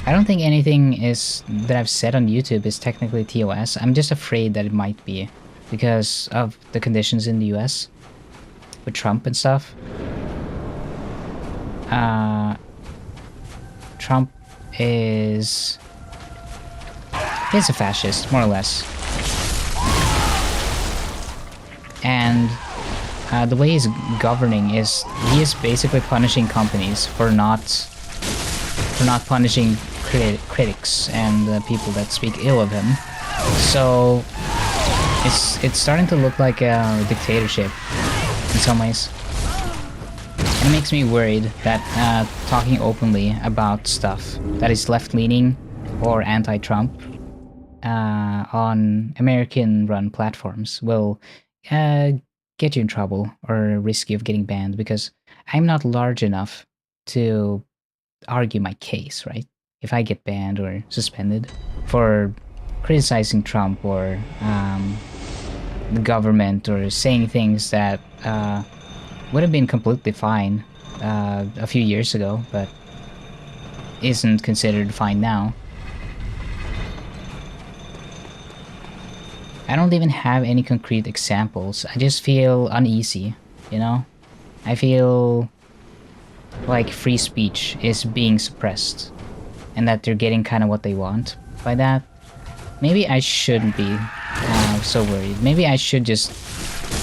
I don't think anything is that I've said on YouTube is technically TOS. I'm just afraid that it might be because of the conditions in the US with Trump and stuff. Trump is... he's a fascist, more or less. And the way he's governing is he is basically punishing companies for not punishing critics and people that speak ill of him. So it's starting to look like a dictatorship in some ways. And it makes me worried that talking openly about stuff that is left-leaning or anti-Trump on American-run platforms will get you in trouble or risk you of getting banned, because I'm not large enough to argue my case, right? If I get banned or suspended for criticizing Trump or the government or saying things that would have been completely fine a few years ago, but isn't considered fine now. I don't even have any concrete examples. I just feel uneasy, you know? I feel like free speech is being suppressed and that they're getting kind of what they want by that. Maybe I shouldn't be so worried. Maybe I should just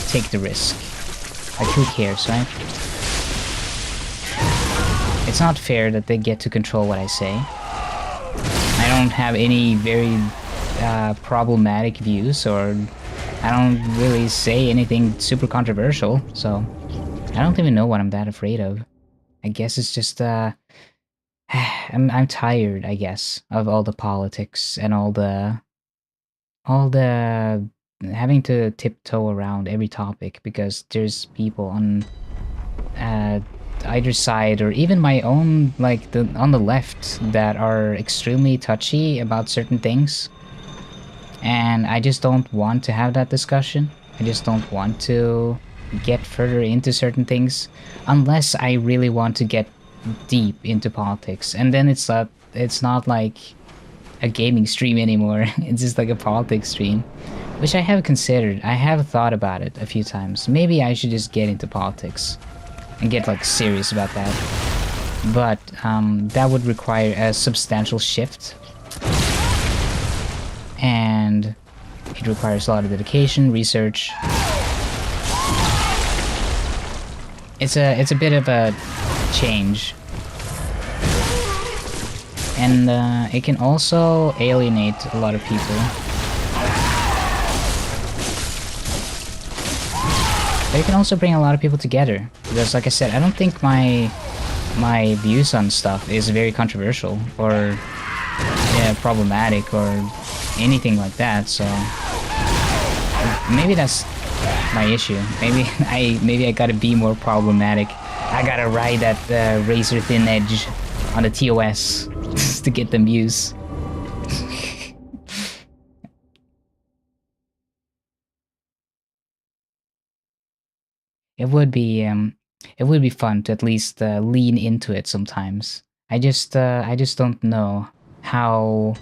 take the risk. Like, who cares, right? It's not fair that they get to control what I say. I don't have any very problematic views, or I don't really say anything super controversial, so I don't even know what I'm that afraid of. I guess it's just I'm tired, I guess, of all the politics and all the having to tiptoe around every topic because there's people on either side, or even my own, like on the left, that are extremely touchy about certain things. And I just don't want to have that discussion. I just don't want to get further into certain things unless I really want to get deep into politics. And then it's not like a gaming stream anymore. It's just like a politics stream, which I have considered. I have thought about it a few times. Maybe I should just get into politics and get like serious about that. But that would require a substantial shift. And it requires a lot of dedication, research. It's a bit of a change. And it can also alienate a lot of people. But it can also bring a lot of people together. Because like I said, I don't think my views on stuff is very controversial or problematic or anything like that, so maybe that's my issue. Maybe I gotta be more problematic. I gotta ride that razor thin edge on the TOS to get them views. It would be fun to at least lean into it sometimes. I just don't know how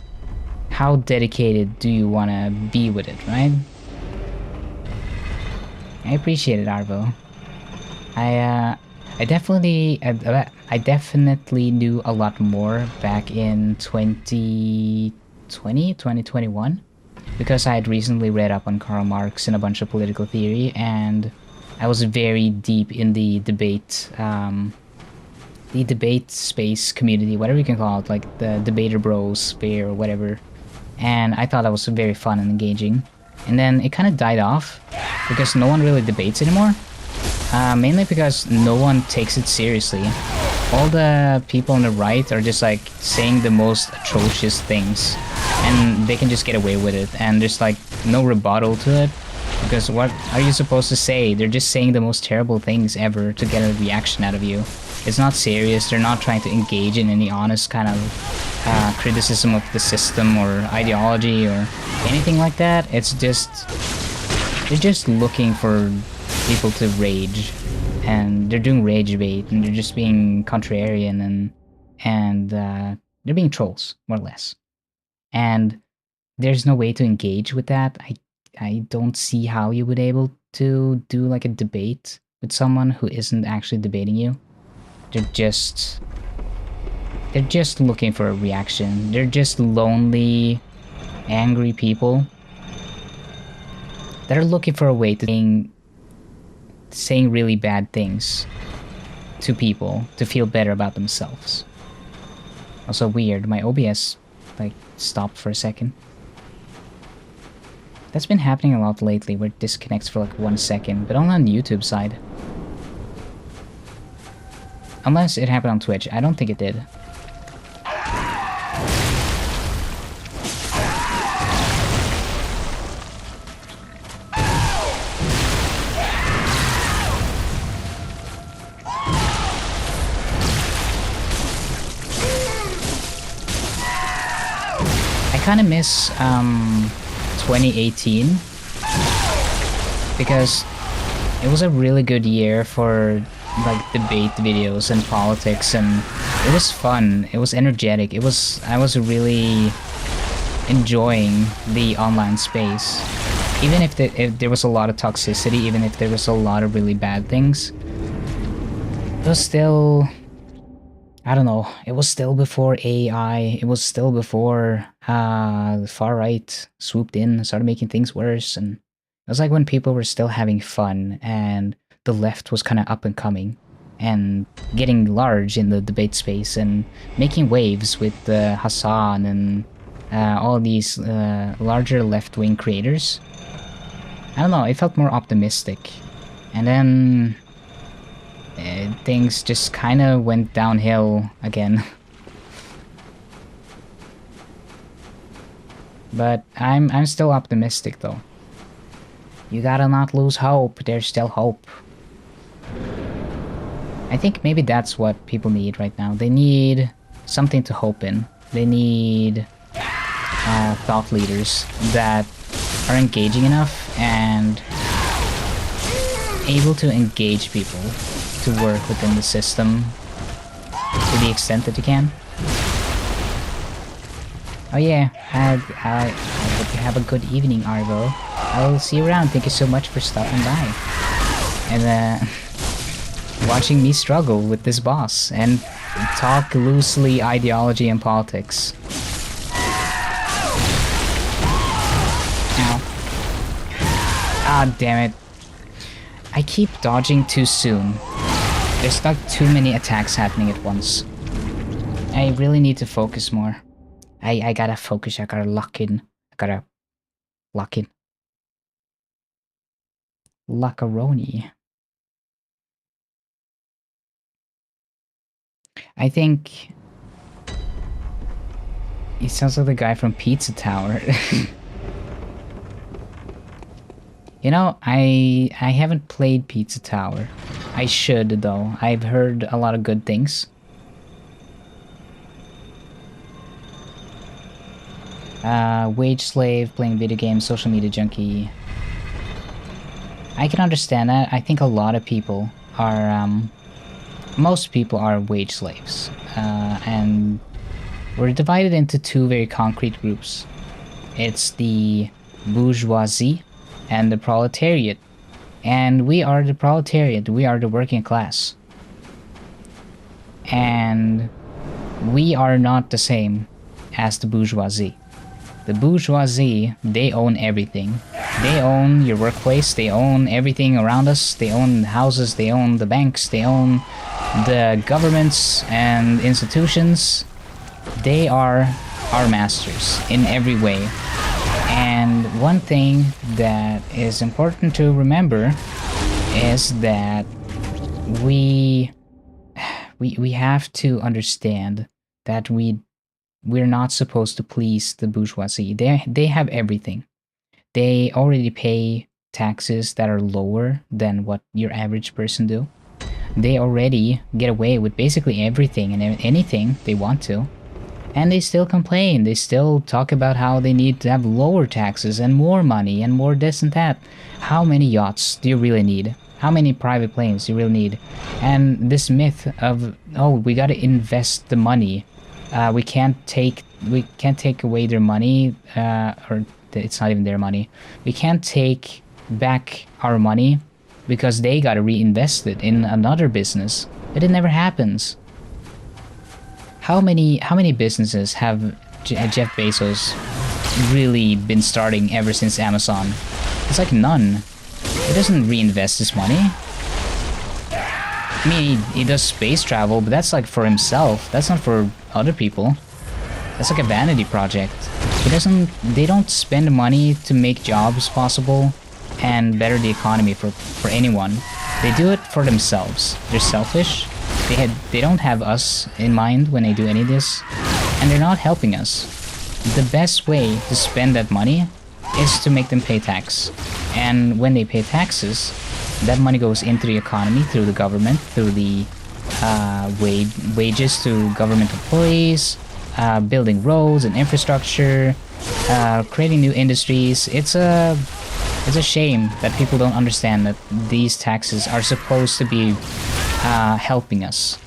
dedicated do you want to be with it, right? I appreciate it, Arvo. I definitely knew a lot more back in 2021, because I had recently read up on Karl Marx and a bunch of political theory, and I was very deep in the debate space community, whatever you can call it, like the debater bros sphere or whatever. And I thought that was very fun and engaging. And then it kind of died off because no one really debates anymore. Mainly because no one takes it seriously. All the people on the right are just like saying the most atrocious things, and they can just get away with it, and there's like no rebuttal to it. Because what are you supposed to say? They're just saying the most terrible things ever to get a reaction out of you. It's not serious. They're not trying to engage in any honest kind of criticism of the system or ideology or anything like that. It's just... they're just looking for people to rage. And they're doing rage bait, and they're just being contrarian and They're being trolls, more or less. And there's no way to engage with that. I don't see how you would able to do like a debate with someone who isn't actually debating you. They're just looking for a reaction. They're just lonely, angry people that are looking for a way to saying really bad things to people to feel better about themselves. Also weird, my OBS like stopped for a second. That's been happening a lot lately, where it disconnects for like 1 second, but only on the YouTube side. Unless it happened on Twitch, I don't think it did. I kind of miss 2018 because it was a really good year for like debate videos and politics, and it was fun, it was energetic, I was really enjoying the online space. Even if there was a lot of toxicity, even if there was a lot of really bad things, it was still, I don't know, it was still before AI, it was still before the far right swooped in and started making things worse, and it was like when people were still having fun and the left was kind of up and coming and getting large in the debate space and making waves with Hassan and all these larger left-wing creators. I don't know, it felt more optimistic. And then things just kind of went downhill again. But I'm still optimistic though. You gotta not lose hope, there's still hope. I think maybe that's what people need right now. They need something to hope in. They need thought leaders that are engaging enough and able to engage people to work within the system to the extent that you can. Oh yeah, I hope you have a good evening, Arvo. I'll see you around. Thank you so much for stopping by. And watching me struggle with this boss and talk loosely ideology and politics. Ow. Ah, damn it. I keep dodging too soon. There's not too many attacks happening at once. I really need to focus more. I gotta focus, I gotta lock in. I gotta lock in. Lockaroni. I think he sounds like the guy from Pizza Tower. You know, I haven't played Pizza Tower. I should though. I've heard a lot of good things. Wage slave, playing video games, social media junkie. I can understand that. I think a lot of people are most people are wage slaves, and we're divided into two very concrete groups. It's the bourgeoisie and the proletariat, and we are the proletariat, we are the working class. And we are not the same as the bourgeoisie. The bourgeoisie, they own everything. They own your workplace, they own everything around us, they own the houses, they own the banks, they own the governments and institutions. They are our masters in every way. And one thing that is important to remember is that we have to understand that we're not supposed to please the bourgeoisie. They have everything. They already pay taxes that are lower than what your average person do. They already get away with basically everything and anything they want to. And they still complain. They still talk about how they need to have lower taxes and more money and more this and that. How many yachts do you really need? How many private planes do you really need? And this myth of, oh, we gotta invest the money we can't take away their money, or it's not even their money. We can't take back our money because they gotta reinvest it in another business. But it never happens. How many businesses have Jeff Bezos really been starting ever since Amazon? It's like none. He doesn't reinvest his money. I mean, he does space travel, but that's like for himself. That's not for other people. That's like a vanity project. They don't spend money to make jobs possible and better the economy for anyone. They do it for themselves. They're selfish. They don't have us in mind when they do any of this, and they're not helping us. The best way to spend that money is to make them pay tax. And when they pay taxes, that money goes into the economy through the government, through the wages to government employees, building roads and infrastructure, creating new industries. It's a shame that people don't understand that these taxes are supposed to be helping us,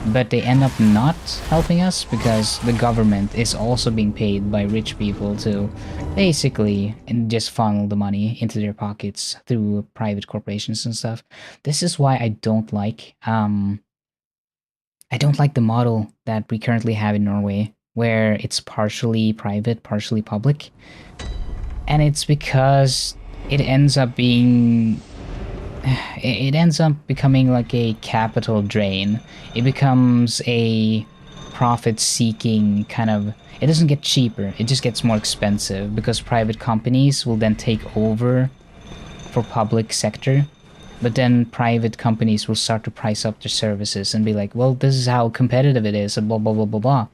but they end up not helping us because the government is also being paid by rich people to basically just funnel the money into their pockets through private corporations and stuff. This is why I don't like the model that we currently have in Norway, where it's partially private, partially public. And it's because it ends up becoming like a capital drain. It becomes a profit-seeking kind of... It doesn't get cheaper, it just gets more expensive because private companies will then take over for public sector. But then private companies will start to price up their services and be like, well, this is how competitive it is, and blah, blah, blah, blah, blah.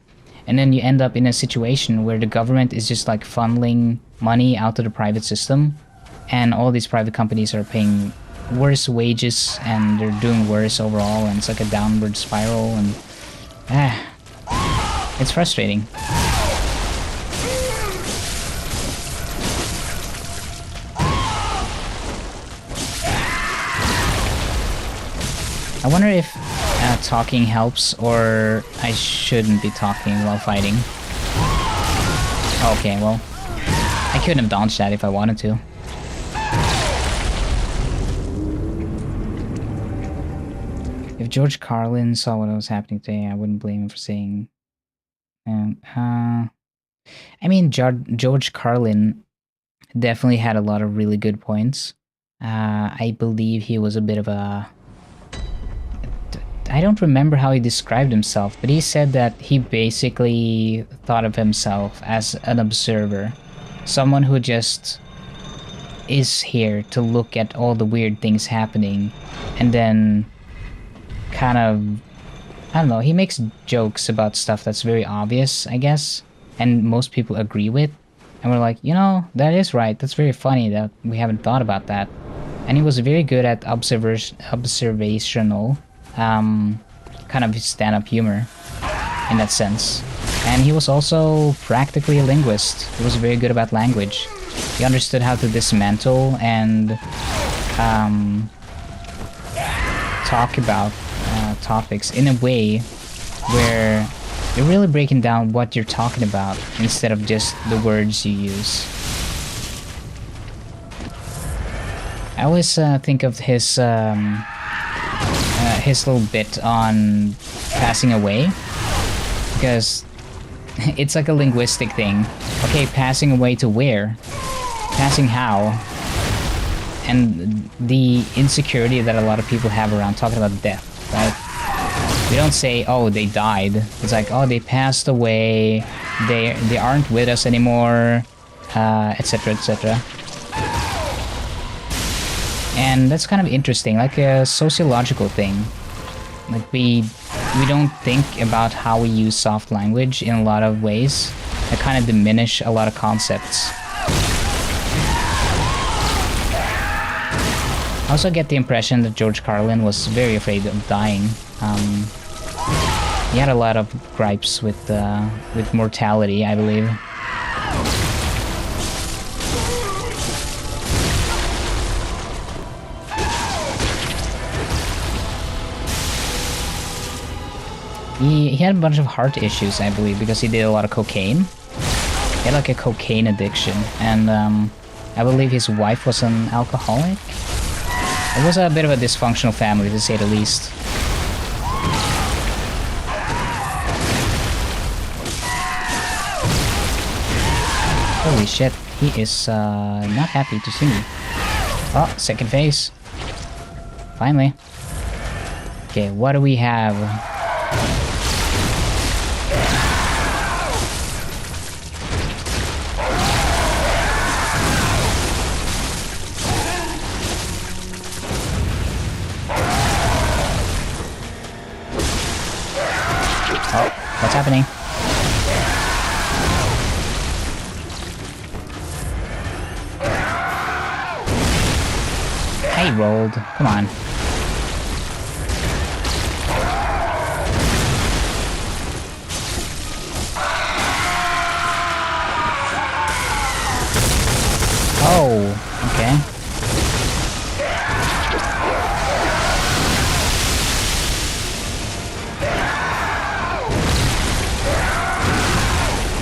And then you end up in a situation where the government is just like funneling money out to the private system, and all these private companies are paying worse wages and they're doing worse overall, and it's like a downward spiral, and it's frustrating. I wonder if talking helps, or I shouldn't be talking while fighting. Okay, well, I couldn't have dodged that if I wanted to. If George Carlin saw what was happening today, I wouldn't blame him for saying... I mean, George Carlin definitely had a lot of really good points. I believe he was a bit of a... I don't remember how he described himself, but he said that he basically thought of himself as an observer. Someone who just is here to look at all the weird things happening, and then kind of... I don't know, he makes jokes about stuff that's very obvious, I guess, and most people agree with. And we're like, you know, that is right, that's very funny that we haven't thought about that. And he was very good at observational kind of stand-up humor in that sense. And he was also practically a linguist. He was very good about language. He understood how to dismantle and talk about topics in a way where you're really breaking down what you're talking about instead of just the words you use. I always think of his little bit on passing away, because it's like a linguistic thing. Okay, passing away to where? Passing how? And the insecurity that a lot of people have around talking about death, right? We don't say, oh, they died. It's like, oh, they passed away, they aren't with us anymore, etc., etc. And that's kind of interesting, like a sociological thing. Like we don't think about how we use soft language in a lot of ways that kind of diminish a lot of concepts. I also get the impression that George Carlin was very afraid of dying. He had a lot of gripes with mortality, I believe. He had a bunch of heart issues, I believe, because he did a lot of cocaine. He had like a cocaine addiction, and I believe his wife was an alcoholic. It was a bit of a dysfunctional family, to say the least. Holy shit, he is not happy to see me. Oh, second phase. Finally. Okay, what do we have? Oh, what's happening? I rolled. Come on. Oh, okay.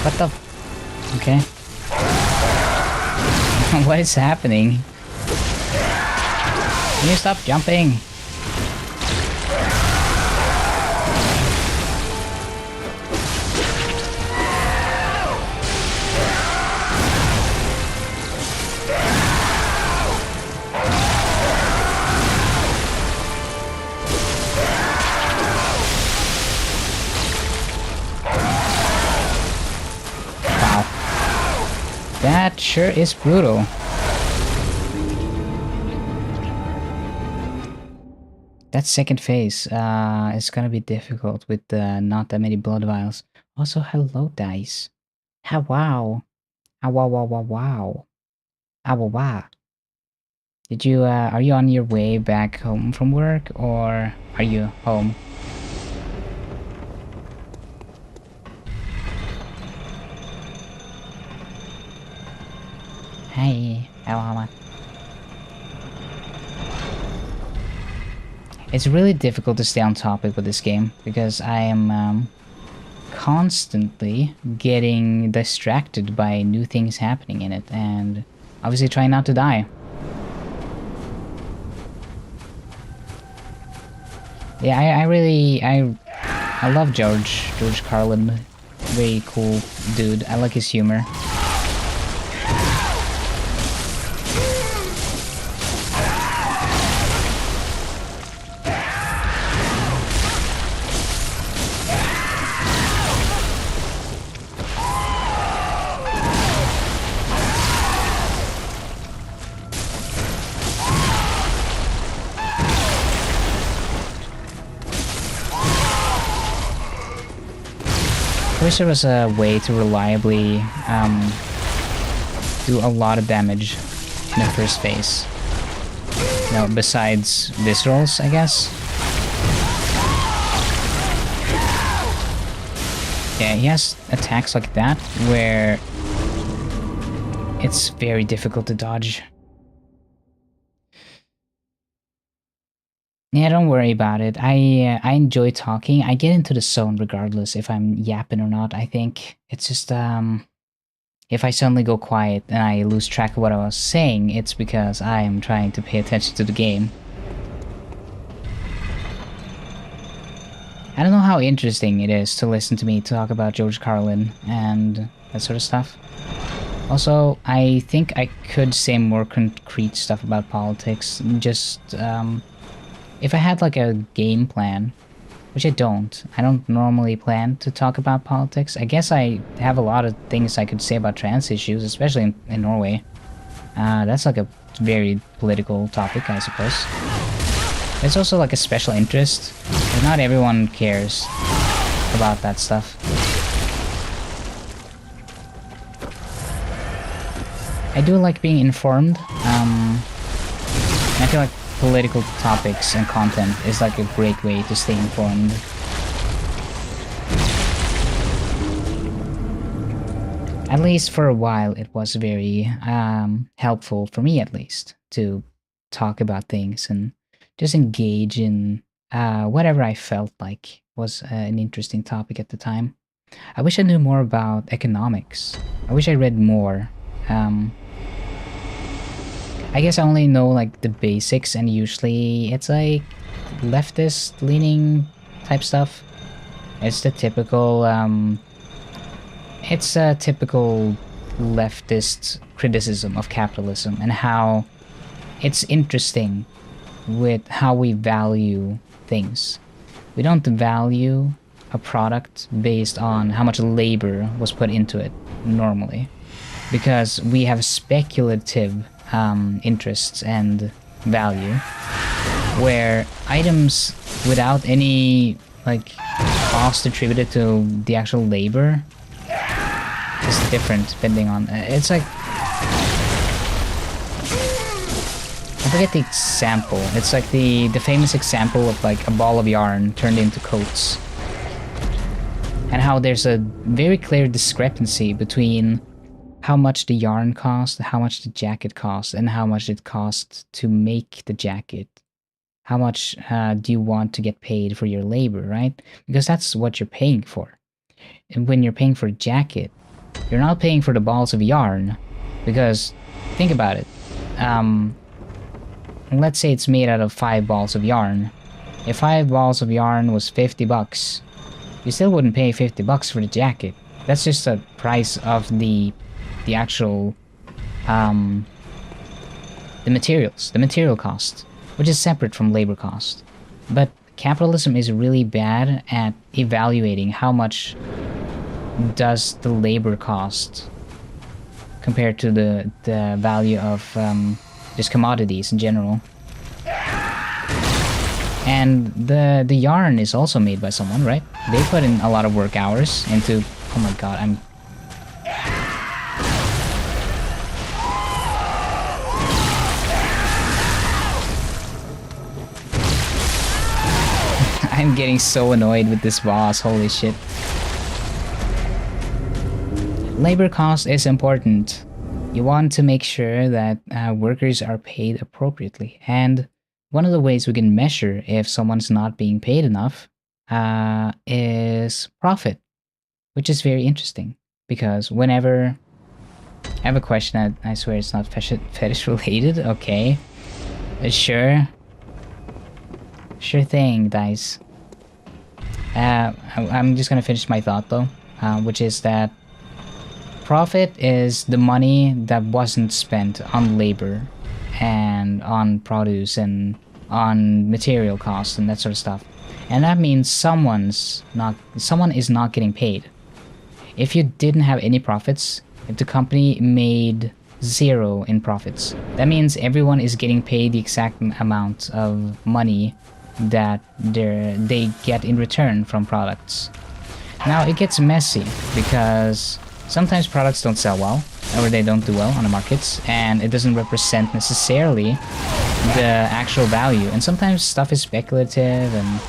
What the? Okay. What is happening? Can you stop jumping? Wow. That sure is brutal. That second phase is gonna be difficult with not that many blood vials. Also, hello, dice. How wow. How wow wow wow wow. How wow wow. Did you are you on your way back home from work, or are you home? Hey, hello. It's really difficult to stay on topic with this game because I am constantly getting distracted by new things happening in it, and obviously trying not to die. Yeah, I love George Carlin. Very cool dude. I like his humor. I wish there was a way to reliably do a lot of damage in the first phase. No, besides viscerals, I guess. Yeah, he has attacks like that where it's very difficult to dodge. Yeah, don't worry about it. I enjoy talking. I get into the zone regardless if I'm yapping or not. I think it's just if I suddenly go quiet and I lose track of what I was saying, it's because I am trying to pay attention to the game. I don't know how interesting it is to listen to me talk about George Carlin and that sort of stuff. Also, I think I could say more concrete stuff about politics. Just if I had like a game plan, which I don't normally plan to talk about politics. I guess I have a lot of things I could say about trans issues, especially in Norway. That's like a very political topic, I suppose. It's also like a special interest, but not everyone cares about that stuff. I do like being informed. I feel like political topics and content is like a great way to stay informed. At least for a while, it was very helpful for me, at least, to talk about things and just engage in whatever I felt like was an interesting topic at the time. I wish I knew more about economics. I wish I read more. I guess I only know like the basics, and usually it's like leftist leaning type stuff. It's the typical it's a typical leftist criticism of capitalism and how it's interesting with how we value things. We don't value a product based on how much labor was put into it normally, because we have speculative interests and value, where items without any like cost attributed to the actual labor is different depending on it's like, I forget the example. It's like the famous example of like a ball of yarn turned into coats, and how there's a very clear discrepancy between how much the yarn cost, how much the jacket cost, and how much it costs to make the jacket. How much do you want to get paid for your labor, right? Because that's what you're paying for. And when you're paying for a jacket, you're not paying for the balls of yarn, because think about it. Let's say it's made out of 5 balls of yarn. If 5 balls of yarn was $50, you still wouldn't pay $50 for the jacket. That's just the price of the actual the materials, the material cost, which is separate from labor cost. But capitalism is really bad at evaluating how much does the labor cost compared to the value of just commodities in general. And the yarn is also made by someone, right? They put in a lot of work hours into... Oh my god, I'm getting so annoyed with this boss, holy shit. Labor cost is important. You want to make sure that workers are paid appropriately. And one of the ways we can measure if someone's not being paid enough is profit, which is very interesting. Because whenever... I have a question, I swear it's not fetish related, okay. Sure. Sure thing, guys. I'm just gonna finish my thought though, which is that profit is the money that wasn't spent on labor and on produce and on material costs and that sort of stuff. And that means someone is not getting paid. If you didn't have any profits, if the company made 0 in profits, that means everyone is getting paid the exact amount of money that they get in return from products. Now it gets messy because sometimes products don't sell well, or they don't do well on the markets, and it doesn't represent necessarily the actual value. And sometimes stuff is speculative. And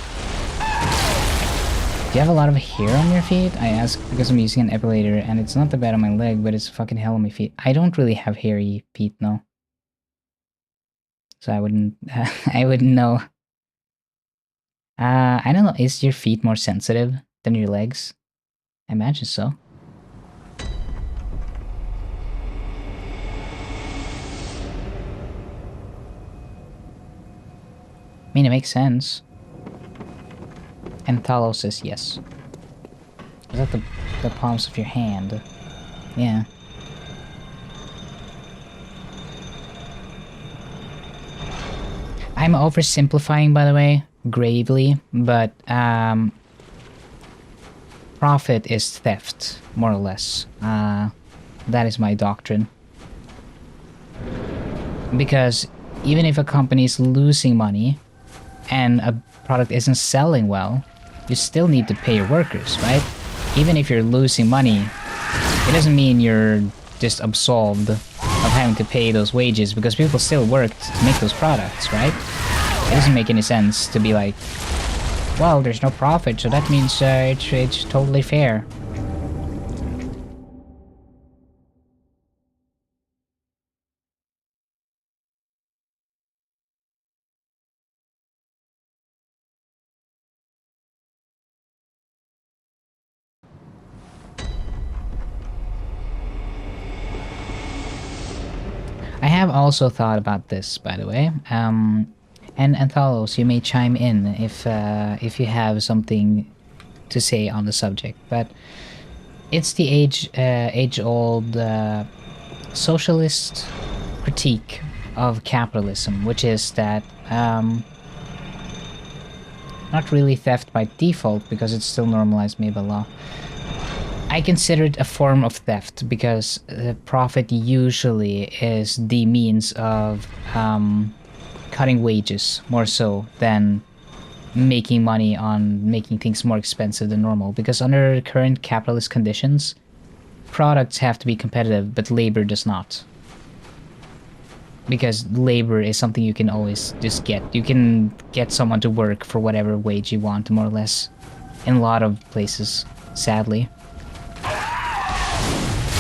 do you have a lot of hair on your feet? I ask because I'm using an epilator, and it's not that bad on my leg, but it's fucking hell on my feet. I don't really have hairy feet, no. So I wouldn't know. I don't know, is your feet more sensitive than your legs? I imagine so. I mean, it makes sense. And Thalo says yes. Is that the palms of your hand? Yeah. I'm oversimplifying, by the way, gravely, but profit is theft, more or less. That is my doctrine. Because even if a company is losing money and a product isn't selling well, you still need to pay your workers, right? Even if you're losing money, it doesn't mean you're just absolved of having to pay those wages, because people still worked to make those products, right? It doesn't make any sense to be like, well, there's no profit, so that means it's totally fair. have also thought about this, by the way. And Anthalos, you may chime in if you have something to say on the subject. But it's the age-old socialist critique of capitalism, which is that not really theft by default because it's still normalized maybe by law. I consider it a form of theft because profit usually is the means of cutting wages more so than making money on making things more expensive than normal. Because under current capitalist conditions, products have to be competitive, but labor does not. Because labor is something you can always just get. You can get someone to work for whatever wage you want, more or less, in a lot of places, sadly.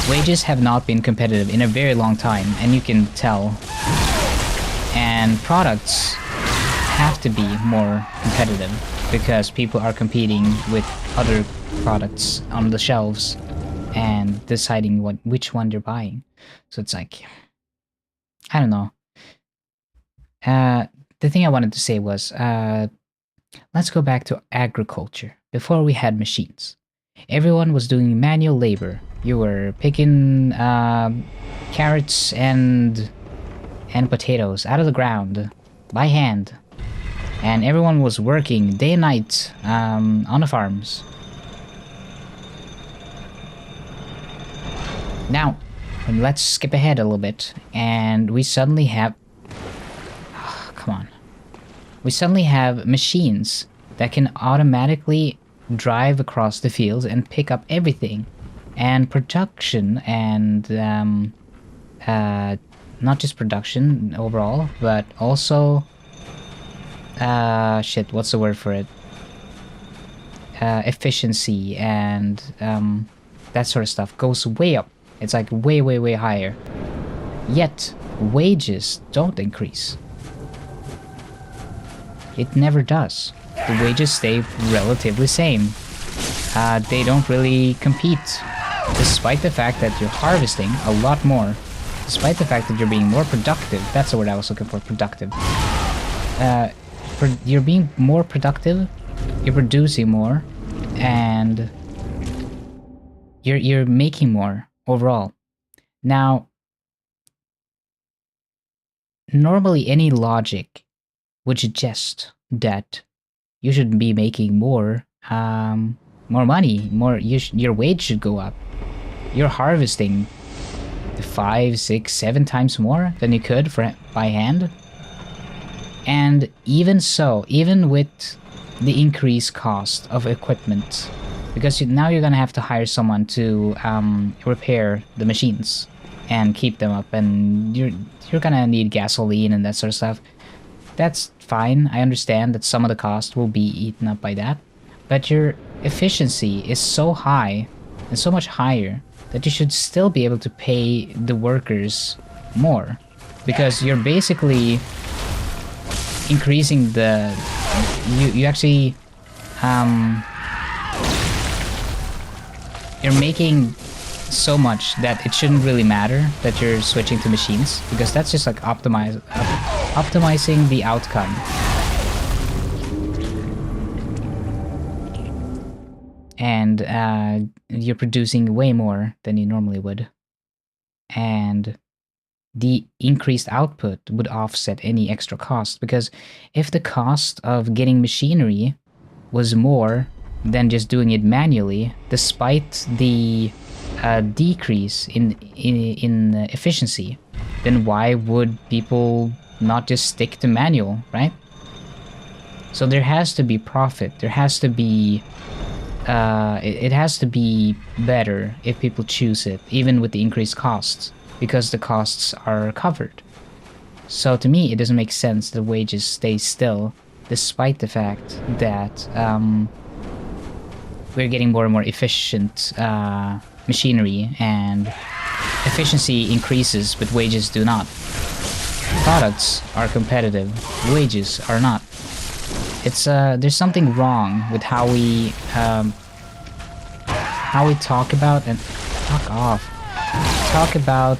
Wages have not been competitive in a very long time, and you can tell. And products have to be more competitive because people are competing with other products on the shelves and deciding which one they're buying. So it's like, I don't know. The thing I wanted to say was, let's go back to agriculture. Before we had machines, everyone was doing manual labor. You were picking carrots and potatoes out of the ground by hand, and everyone was working day and night on the farms. Now, let's skip ahead a little bit, and we suddenly have... Oh, come on. We suddenly have machines that can automatically drive across the fields and pick up everything. And production and... not just production overall, but also... shit, what's the word for it? Efficiency and that sort of stuff goes way up. It's like way, way, way higher. Yet, wages don't increase. It never does. The wages stay relatively same. They don't really compete. Despite the fact that you're harvesting a lot more. Despite the fact that you're being more productive. That's the word I was looking for, productive. You're being more productive, you're producing more, and you're making more overall. Now, normally any logic would suggest that you should be making more money, your wage should go up. You're harvesting 5, 6, 7 times more than you could by hand. And even so, even with the increased cost of equipment, because now you're gonna have to hire someone to repair the machines and keep them up, and you're gonna need gasoline and that sort of stuff. That's fine. I understand that some of the cost will be eaten up by that, but your efficiency is so high and so much higher that you should still be able to pay the workers more, because you're basically increasing the you actually you're making so much that it shouldn't really matter that you're switching to machines, because that's just like optimizing the outcome. And you're producing way more than you normally would, and the increased output would offset any extra cost, because if the cost of getting machinery was more than just doing it manually, despite the decrease in efficiency, then why would people not just stick to manual, right? So there has to be profit. There has to be it has to be better if people choose it, even with the increased costs, because the costs are covered. So to me, it doesn't make sense that wages stay still, despite the fact that we're getting more and more efficient machinery, and efficiency increases, but wages do not. Products are competitive, wages are not. It's there's something wrong with how we talk about and talk about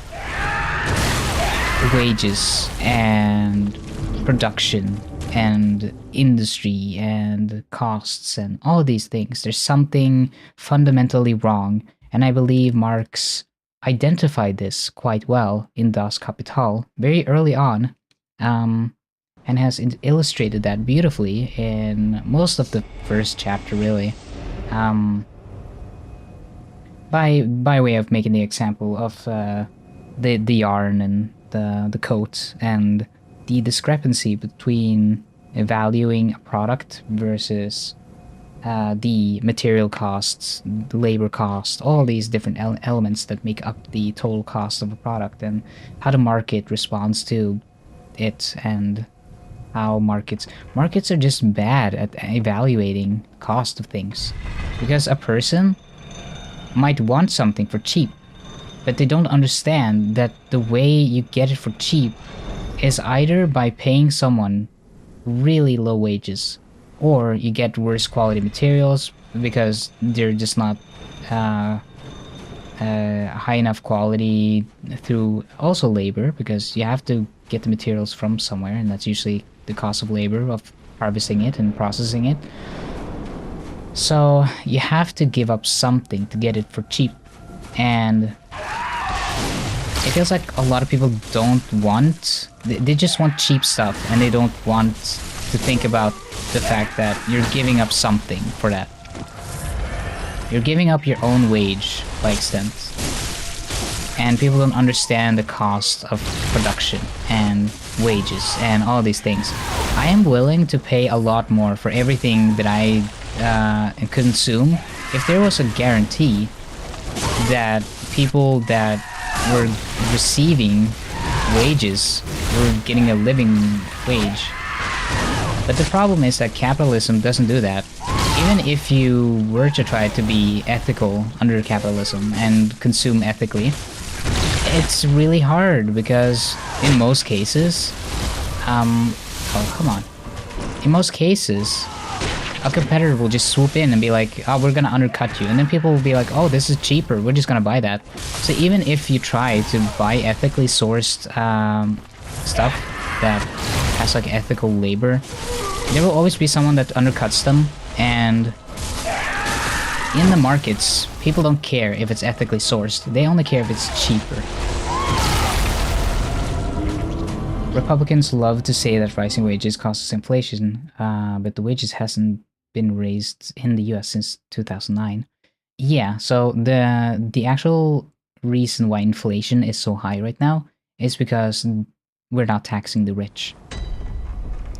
wages and production and industry and costs and all these things. There's something fundamentally wrong, and I believe Marx identified this quite well in Das Kapital very early on, and has illustrated that beautifully in most of the first chapter, really. By way of making the example of the yarn and the coat and the discrepancy between valuing a product versus the material costs, the labor cost, all these different elements that make up the total cost of a product, and how the market responds to it, and how markets are just bad at evaluating cost of things, because a person might want something for cheap, but they don't understand that the way you get it for cheap is either by paying someone really low wages, or you get worse quality materials because they're just not high enough quality through also labor, because you have to get the materials from somewhere, and that's usually the cost of labor of harvesting it and processing it. So you have to give up something to get it for cheap, and it feels like a lot of people don't want, they just want cheap stuff, and they don't want to think about the fact that you're giving up something for that. You're giving up your own wage by extent, and people don't understand the cost of production and wages and all these things. I am willing to pay a lot more for everything that I consume if there was a guarantee that people that were receiving wages were getting a living wage. But the problem is that capitalism doesn't do that. Even if you were to try to be ethical under capitalism and consume ethically, it's really hard, because in most cases, in most cases, a competitor will just swoop in and be like, oh, we're gonna undercut you. And then people will be like, oh, this is cheaper, we're just gonna buy that. So even if you try to buy ethically sourced stuff that has like ethical labor, there will always be someone that undercuts them. And in the markets, people don't care if it's ethically sourced, they only care if it's cheaper. Republicans love to say that rising wages causes inflation, but the wages hasn't been raised in the US since 2009. Yeah, so the actual reason why inflation is so high right now is because we're not taxing the rich.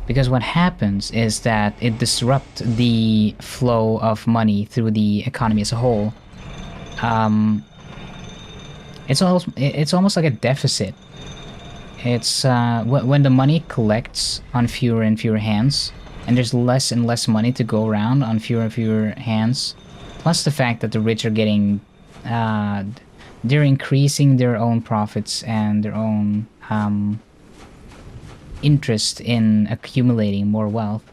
Because what happens is that it disrupts the flow of money through the economy as a whole. It's almost like a deficit. It's when the money collects on fewer and fewer hands, and there's less and less money to go around on fewer and fewer hands, plus the fact that the rich are getting, they're increasing their own profits and their own interest in accumulating more wealth.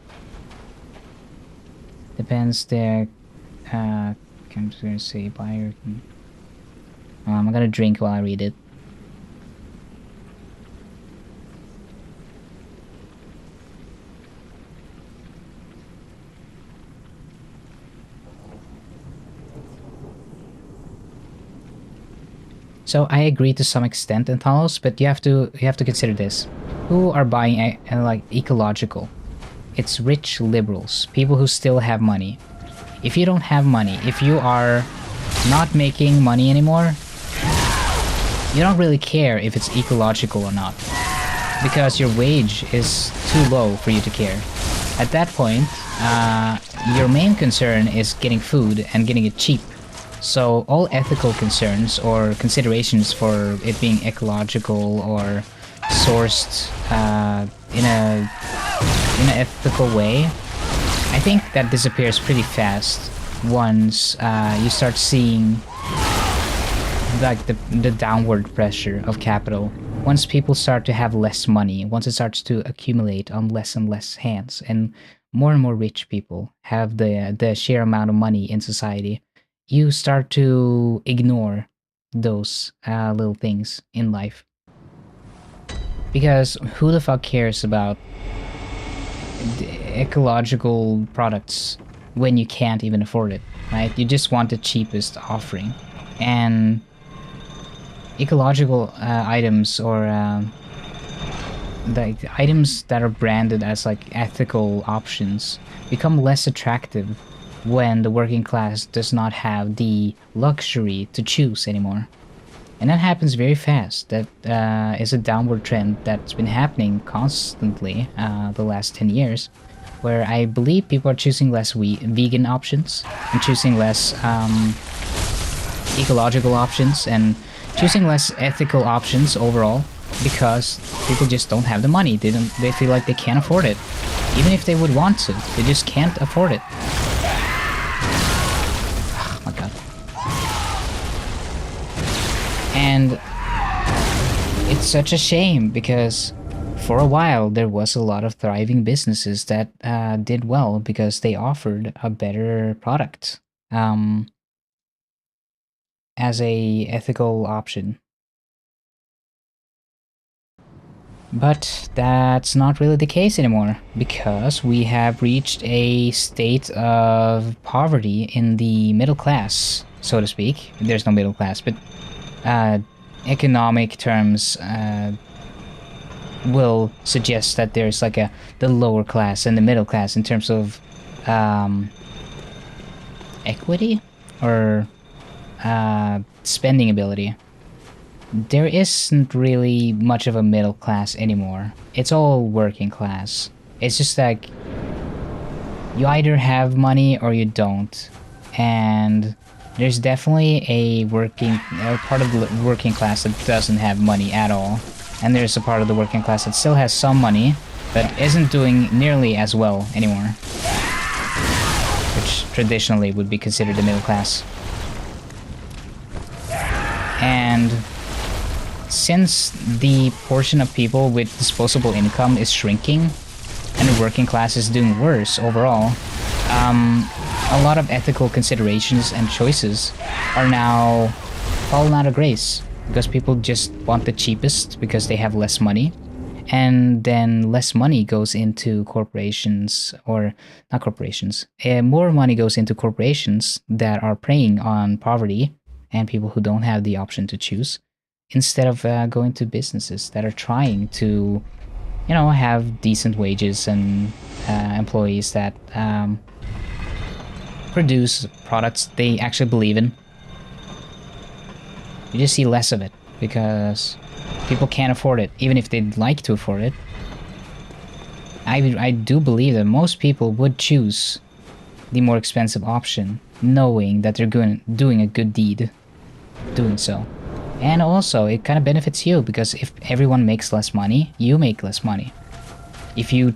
Depends their, I'm just gonna say buyer. I'm gonna drink while I read it. So I agree to some extent in Talos, but you have to consider this: who are buying like ecological? It's rich liberals, people who still have money. If you don't have money, if you are not making money anymore, you don't really care if it's ecological or not, because your wage is too low for you to care. At that point, your main concern is getting food and getting it cheap. So all ethical concerns or considerations for it being ecological or sourced in an ethical way, I think that disappears pretty fast once you start seeing like the downward pressure of capital. Once people start to have less money, once it starts to accumulate on less and less hands, and more rich people have the sheer amount of money in society, you start to ignore those little things in life. Because who the fuck cares about ecological products when you can't even afford it, right? You just want the cheapest offering. And ecological items, or the items that are branded as like ethical options, become less attractive when the working class does not have the luxury to choose anymore. And that happens very fast. That is a downward trend that's been happening constantly the last 10 years, where I believe people are choosing less vegan options and choosing less ecological options and choosing less ethical options overall, because people just don't have the money. They feel like they can't afford it. Even if they would want to, they just can't afford it. Oh my god. And it's such a shame, because for a while there was a lot of thriving businesses that did well because they offered a better product as a ethical option. But that's not really the case anymore, because we have reached a state of poverty in the middle class, so to speak. There's no middle class, but economic terms will suggest that there's like the lower class and the middle class in terms of equity or spending ability. There isn't really much of a middle class anymore. It's all working class. It's just like you either have money or you don't. And there's definitely a part of the working class that doesn't have money at all. And there's a part of the working class that still has some money, but isn't doing nearly as well anymore. Which traditionally would be considered the middle class. And since the portion of people with disposable income is shrinking and the working class is doing worse overall, a lot of ethical considerations and choices are now fallen out of grace, because people just want the cheapest because they have less money, and then less money goes into corporations, or not corporations, more money goes into corporations that are preying on poverty and people who don't have the option to choose, instead of going to businesses that are trying to, you know, have decent wages and employees that produce products they actually believe in. You just see less of it because people can't afford it, even if they'd like to afford it. I do believe that most people would choose the more expensive option, knowing that they're doing a good deed doing so. And also, it kind of benefits you, because if everyone makes less money, you make less money. If you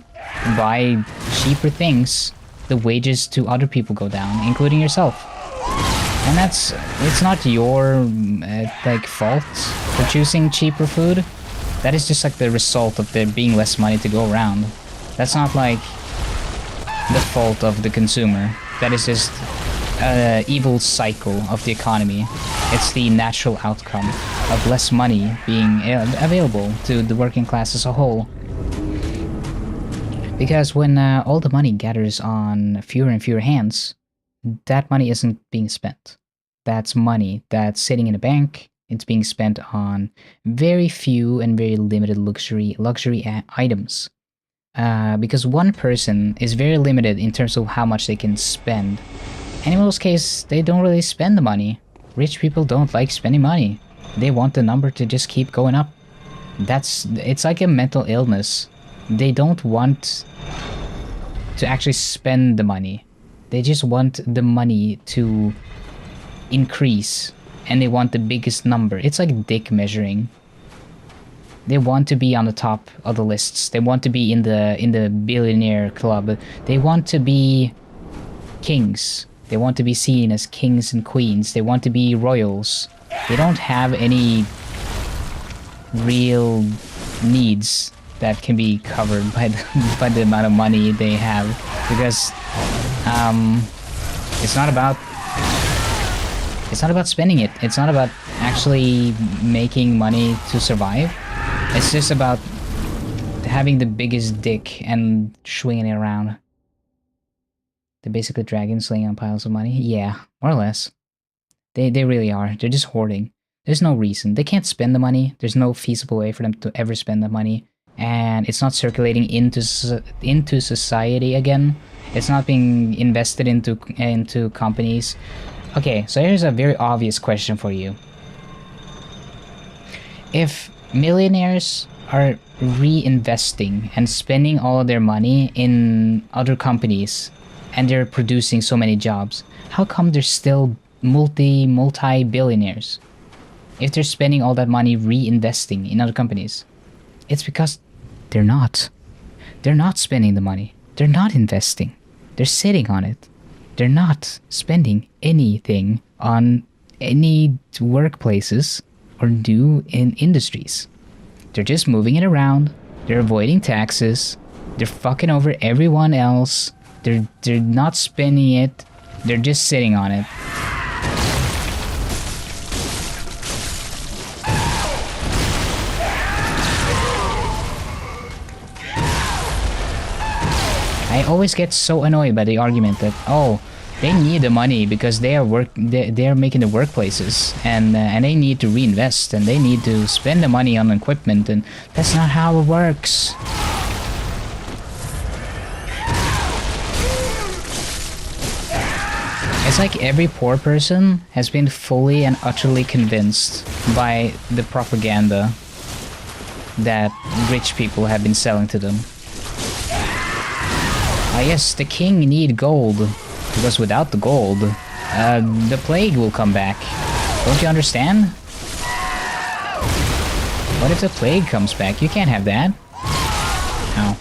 buy cheaper things, the wages to other people go down, including yourself. And it's not your like fault for choosing cheaper food. That is just like the result of there being less money to go around. That's not like the fault of the consumer. That is just an evil cycle of the economy. It's the natural outcome of less money being available to the working class as a whole. Because when all the money gathers on fewer and fewer hands, that money isn't being spent. That's money that's sitting in a bank. It's being spent on very few and very limited luxury items. Because one person is very limited in terms of how much they can spend. And in most cases, they don't really spend the money. Rich people don't like spending money. They want the number to just keep going up. It's like a mental illness. They don't want to actually spend the money. They just want the money to increase, and they want the biggest number. It's like dick measuring. They want to be on the top of the lists. They want to be in the billionaire club. They want to be kings. They want to be seen as kings and queens. They want to be royals. They don't have any real needs that can be covered by the amount of money they have, because it's not about spending it. It's not about actually making money to survive. It's just about having the biggest dick and swinging it around. They're basically dragons slaying on piles of money. Yeah, more or less. They really are. They're just hoarding. There's no reason. They can't spend the money. There's no feasible way for them to ever spend the money. And it's not circulating into society again. It's not being invested into companies. Okay, so here's a very obvious question for you. If millionaires are reinvesting and spending all of their money in other companies and they're producing so many jobs, how come they're still multi-billionaires? If they're spending all that money reinvesting in other companies, it's because they're not. They're not spending the money. They're not investing. They're sitting on it. They're not spending anything on any workplaces or new in industries. They're just moving it around. They're avoiding taxes. They're fucking over everyone else. They're not spending it. They're just sitting on it. I always get so annoyed by the argument that, oh, they need the money because they are making the workplaces and they need to reinvest and they need to spend the money on equipment, and that's not how it works. It's like every poor person has been fully and utterly convinced by the propaganda that rich people have been selling to them. Ah yes, the king need gold, because without the gold, the plague will come back. Don't you understand? What if the plague comes back? You can't have that. No.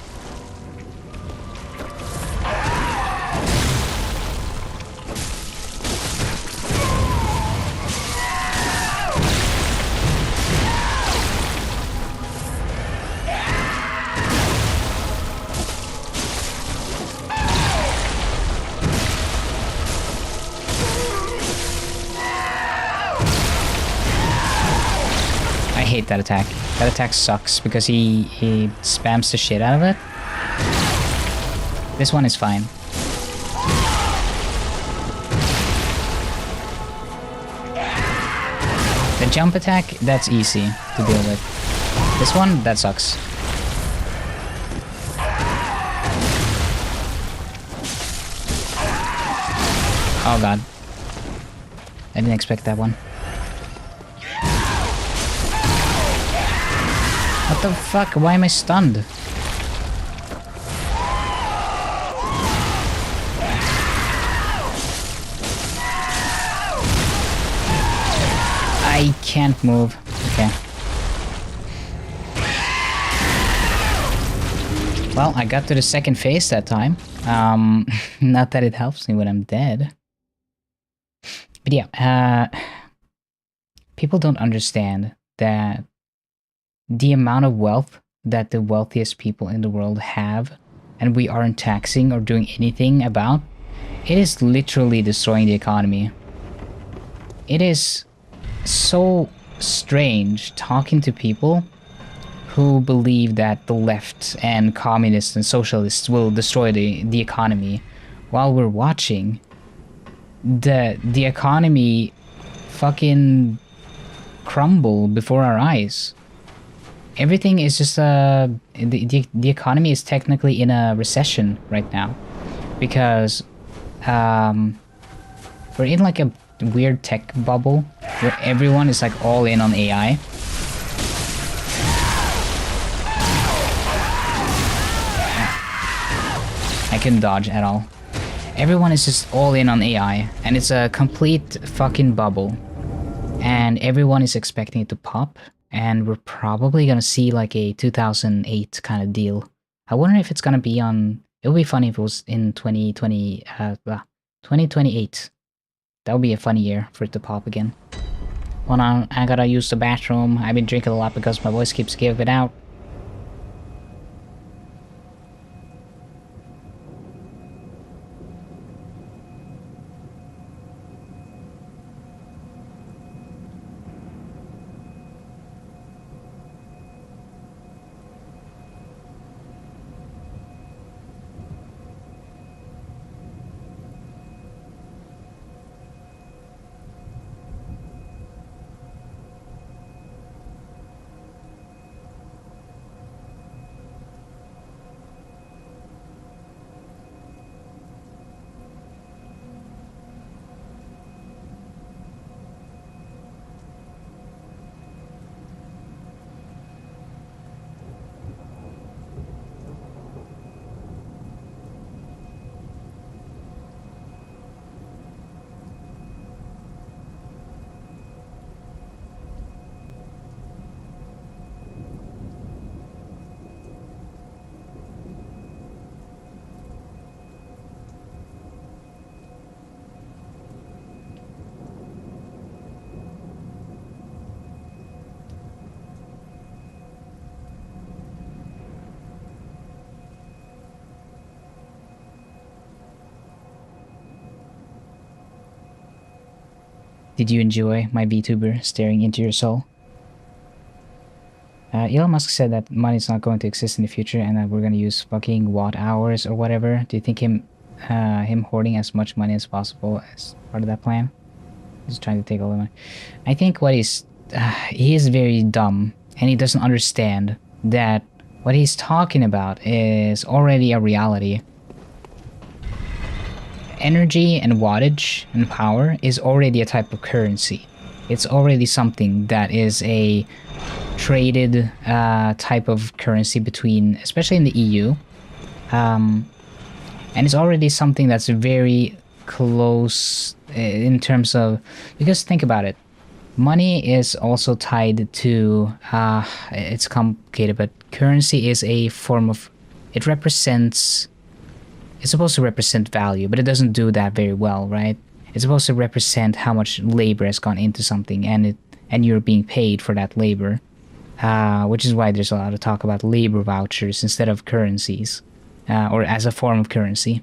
I hate that attack. That attack sucks because he spams the shit out of it. This one is fine. The jump attack, that's easy to deal with. This one, that sucks. Oh god. I didn't expect that one. What the fuck? Why am I stunned? I can't move. Okay. Well, I got to the second phase that time. Not that it helps me when I'm dead. But yeah, people don't understand that the amount of wealth that the wealthiest people in the world have, and we aren't taxing or doing anything about, it is literally destroying the economy. It is so strange talking to people who believe that the left and communists and socialists will destroy the economy while we're watching the economy fucking crumble before our eyes. Everything is just the economy is technically in a recession right now because we're in like a weird tech bubble where everyone is like all in on AI. I couldn't dodge at all. Everyone is just all in on AI, and it's a complete fucking bubble. And everyone is expecting it to pop, and we're probably gonna see like a 2008 kind of deal. I wonder if it's gonna be on... It would be funny if it was in 2028. That would be a funny year for it to pop again. Hold on, I gotta use the bathroom. I've been drinking a lot because my voice keeps giving it out. Did you enjoy my VTuber staring into your soul? Elon Musk said that money's not going to exist in the future and that we're going to use fucking watt hours or whatever. Do you think him hoarding as much money as possible as part of that plan? He's trying to take all the money. I think what he is very dumb and he doesn't understand that what he's talking about is already a reality. Energy and wattage and power is already a type of currency. It's already something that is a traded type of currency between, especially in the EU. And it's already something that's very close in terms of, because think about it, money is also tied to, it's complicated, but currency is a form of, it represents, it's supposed to represent value, but it doesn't do that very well, right? It's supposed to represent how much labor has gone into something, and you're being paid for that labor, which is why there's a lot of talk about labor vouchers instead of currencies, or as a form of currency,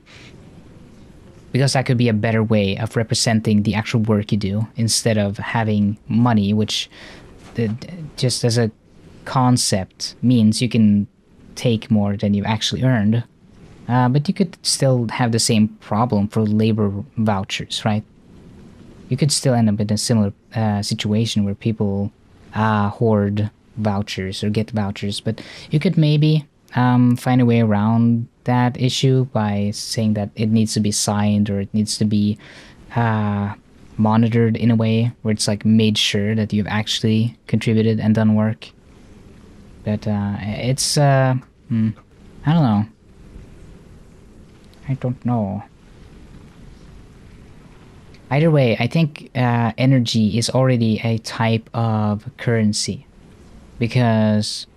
because that could be a better way of representing the actual work you do instead of having money, which just as a concept means you can take more than you've actually earned. But you could still have the same problem for labor vouchers, right? You could still end up in a similar situation where people hoard vouchers or get vouchers, but you could maybe find a way around that issue by saying that it needs to be signed or it needs to be monitored in a way where it's like made sure that you've actually contributed and done work. But it's I don't know. I don't know. Either way, I think energy is already a type of currency because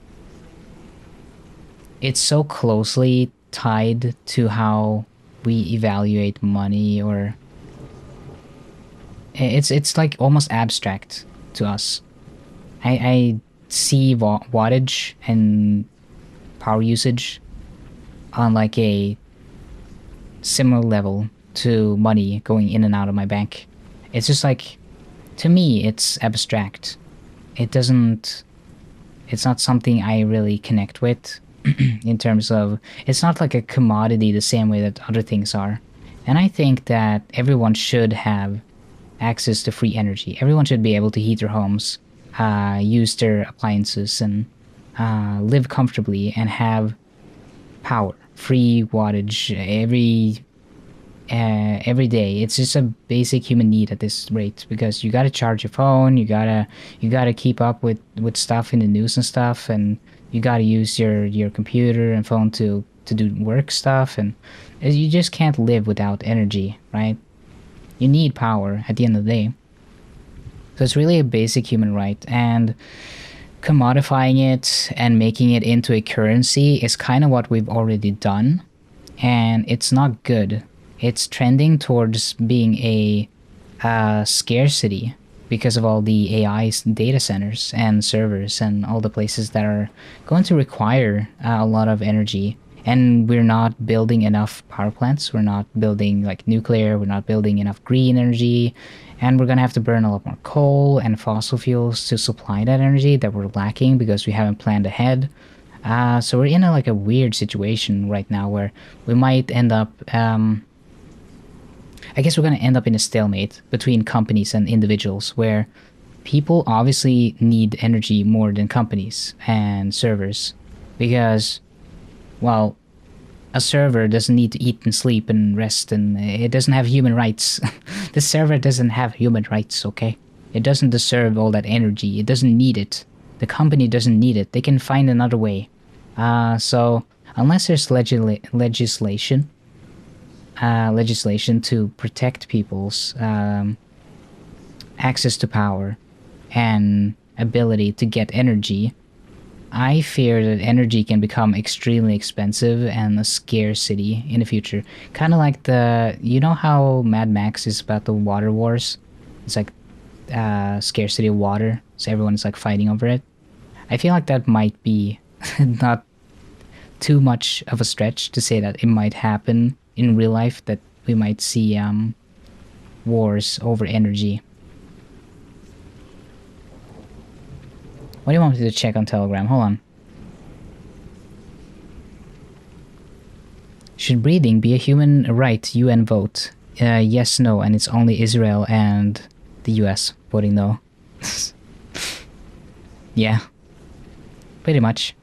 it's so closely tied to how we evaluate money, or it's like almost abstract to us. I see wattage and power usage on like a similar level to money going in and out of my bank. It's just like, to me, it's abstract. It's not something I really connect with in terms of, it's not like a commodity the same way that other things are. And I think that everyone should have access to free energy. Everyone should be able to heat their homes, use their appliances, and live comfortably and have power, free wattage every day. It's just a basic human need at this rate, because you gotta charge your phone, you gotta keep up with stuff in the news and stuff, and you gotta use your computer and phone to do work stuff, and you just can't live without energy, right? You need power at the end of the day. So it's really a basic human right, and commodifying it and making it into a currency is kind of what we've already done, and it's not good. It's trending towards being a scarcity because of all the AI data centers and servers and all the places that are going to require a lot of energy. And we're not building enough power plants. We're not building like nuclear. We're not building enough green energy. And we're going to have to burn a lot more coal and fossil fuels to supply that energy that we're lacking because we haven't planned ahead. So we're in a weird situation right now where we might end up... I guess we're going to end up in a stalemate between companies and individuals, where people obviously need energy more than companies and servers, because, well, a server doesn't need to eat and sleep and rest, and it doesn't have human rights. The server doesn't have human rights, okay? It doesn't deserve all that energy. It doesn't need it. The company doesn't need it. They can find another way. So unless there's legislation to protect people's access to power and ability to get energy, I fear that energy can become extremely expensive and a scarcity in the future. Kind of like you know how Mad Max is about the water wars? It's like scarcity of water, so everyone's like fighting over it. I feel like that might be not too much of a stretch to say that it might happen in real life, that we might see wars over energy. What do you want me to check on Telegram? Hold on. Should breathing be a human right? UN vote. Yes, no, and it's only Israel and the US voting no. Yeah. Pretty much.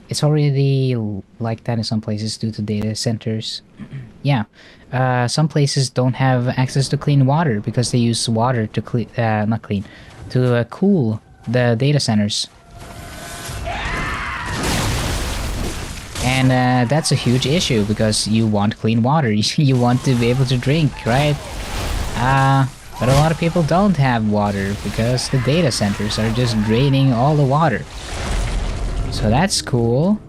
It's already like that in some places due to data centers. Yeah, some places don't have access to clean water because they use water to cool the data centers. And that's a huge issue because you want clean water. You want to be able to drink, right? But a lot of people don't have water because the data centers are just draining all the water. So that's cool.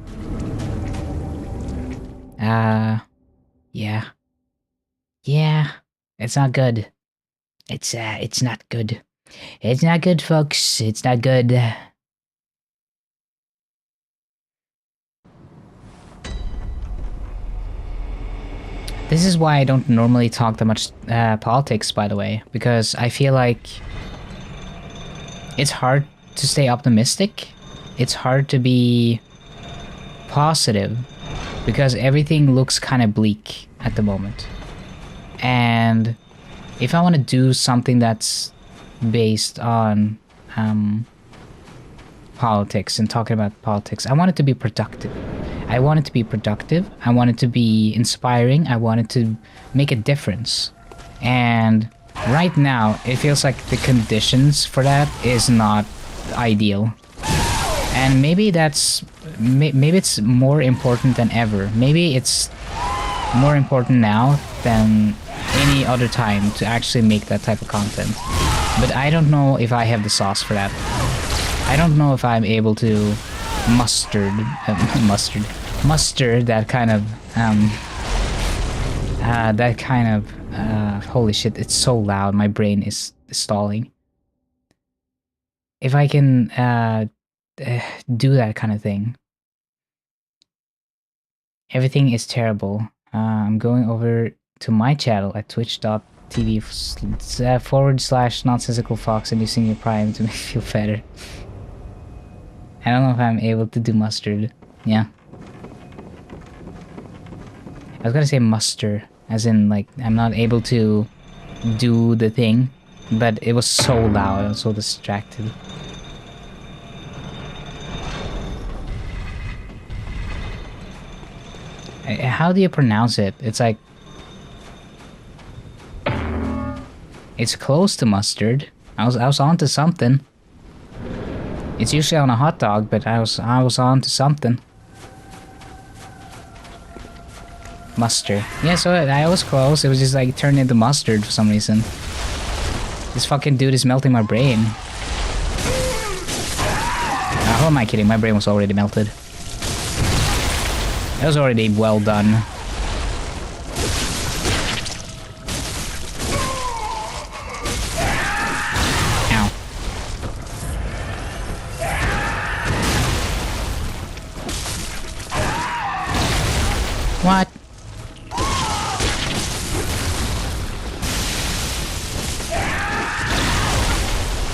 Yeah. Yeah. It's not good. It's not good. It's not good, folks. It's not good. This is why I don't normally talk that much politics, by the way, because I feel like it's hard to stay optimistic. It's hard to be positive because everything looks kind of bleak at the moment. And if I want to do something that's based on politics and talking about politics, I want it to be productive. I want it to be productive. I want it to be inspiring. I want it to make a difference. And right now, it feels like the conditions for that is not ideal. And maybe maybe it's more important than ever. Maybe it's more important now than any other time to actually make that type of content. But I don't know if I have the sauce for that. I don't know if I'm able to muster that kind of holy shit, it's so loud, my brain is stalling. If I can do that kind of thing. Everything is terrible. I'm going over to my channel at twitch.tv/nonsensicalfox and using your Prime to make me feel better. I don't know if I'm able to do mustard. Yeah. I was gonna say muster, as in like I'm not able to do the thing, but it was so loud, I was so distracted. How do you pronounce it? It's like... It's close to mustard. I was onto something. It's usually on a hot dog, but I was onto something. Mustard. Yeah, so I was close. It was just like turned into mustard for some reason. This fucking dude is melting my brain. Who am I kidding? My brain was already melted. That was already well done. Ow. What?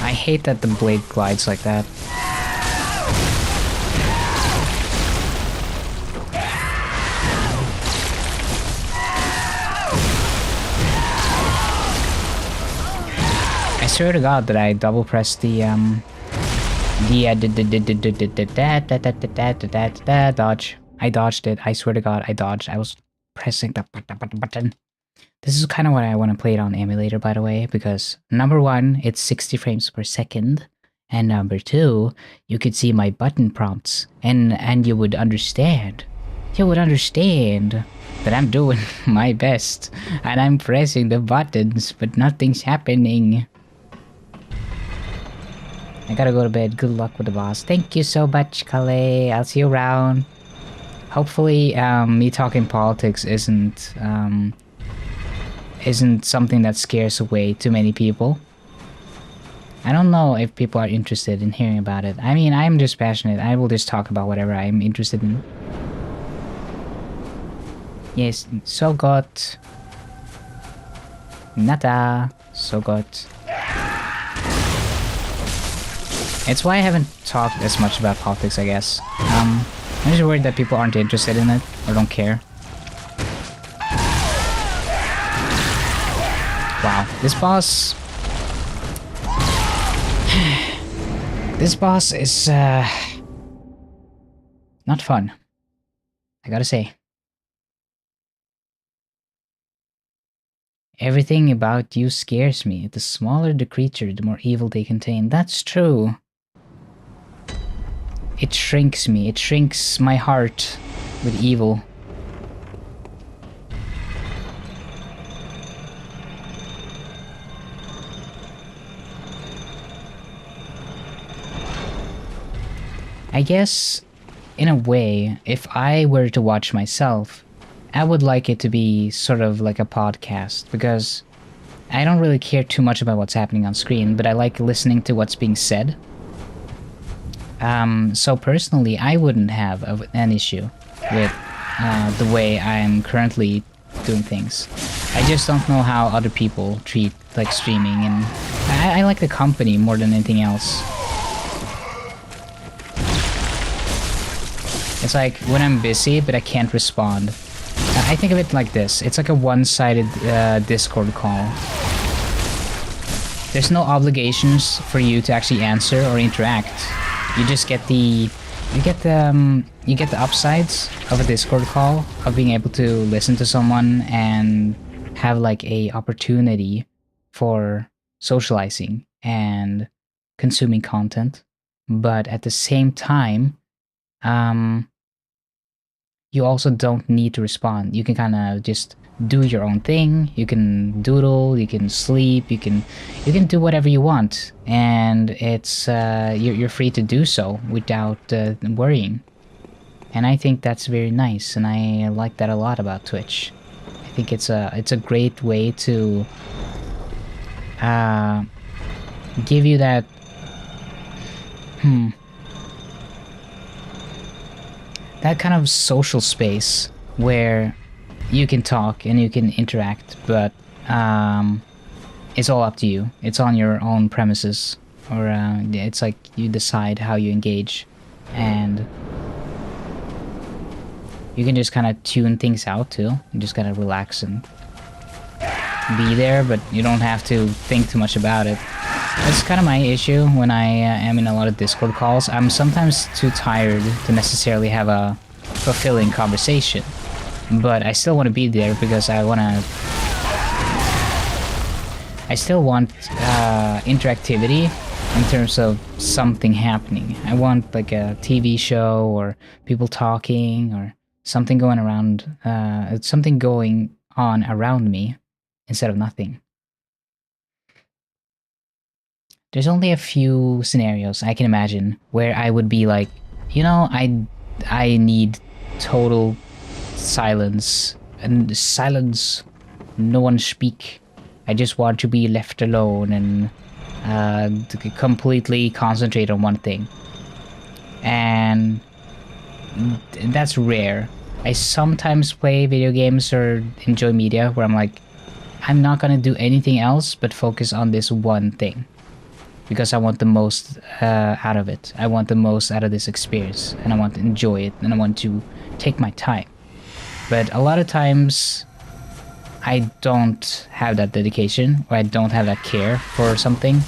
I hate that the blade glides like that. I swear to God that I double pressed the dodge. I dodged it. I swear to God, I dodged. I was pressing the button. This is kind of what I want to play it on emulator, by the way, because number one, it's 60 frames per second, and number two, you could see my button prompts, and you would understand. You would understand that I'm doing my best, and I'm pressing the buttons, but nothing's happening. I gotta go to bed. Good luck with the boss. Thank you so much, Kale. I'll see you around. Hopefully, me talking politics isn't something that scares away too many people. I don't know if people are interested in hearing about it. I mean, I'm just passionate. I will just talk about whatever I'm interested in. Yes, so got Nata, so got. It's why I haven't talked as much about politics, I guess. I'm just worried that people aren't interested in it or don't care. Wow, this boss. This boss is not fun, I gotta say. Everything about you scares me. The smaller the creature, the more evil they contain. That's true. It shrinks me. It shrinks my heart with evil. I guess, in a way, if I were to watch myself, I would like it to be sort of like a podcast, because I don't really care too much about what's happening on screen, but I like listening to what's being said. So personally, I wouldn't have an issue with the way I'm currently doing things. I just don't know how other people treat like streaming, and I like the company more than anything else. It's like when I'm busy but I can't respond. I think of it like this. It's like a one-sided Discord call. There's no obligations for you to actually answer or interact. You just get the upsides of a Discord call, of being able to listen to someone and have like a opportunity for socializing and consuming content. But at the same time, you also don't need to respond. You can kind of just do your own thing. You can doodle, you can sleep, you can do whatever you want, and it's you're free to do so without worrying. And I think that's very nice, and I like that a lot about Twitch. I think it's a great way to give you that that kind of social space where you can talk and you can interact, but it's all up to you. It's on your own premises, or it's like you decide how you engage, and you can just kind of tune things out too. You just gotta relax and be there, but you don't have to think too much about it. That's kind of my issue when I am in a lot of Discord calls. I'm sometimes too tired to necessarily have a fulfilling conversation, but I still want to be there because I still want interactivity in terms of something happening. I want like a TV show or people talking or something going around, something going on around me instead of nothing. There's only a few scenarios I can imagine where I would be like, you know, I need total silence, and silence, no one speak. I just want to be left alone and to completely concentrate on one thing. And that's rare. I sometimes play video games or enjoy media where I'm like, I'm not gonna do anything else but focus on this one thing, because I want the most out of it. I want the most out of this experience, and I want to enjoy it, and I want to take my time. But a lot of times, I don't have that dedication, or I don't have that care for something.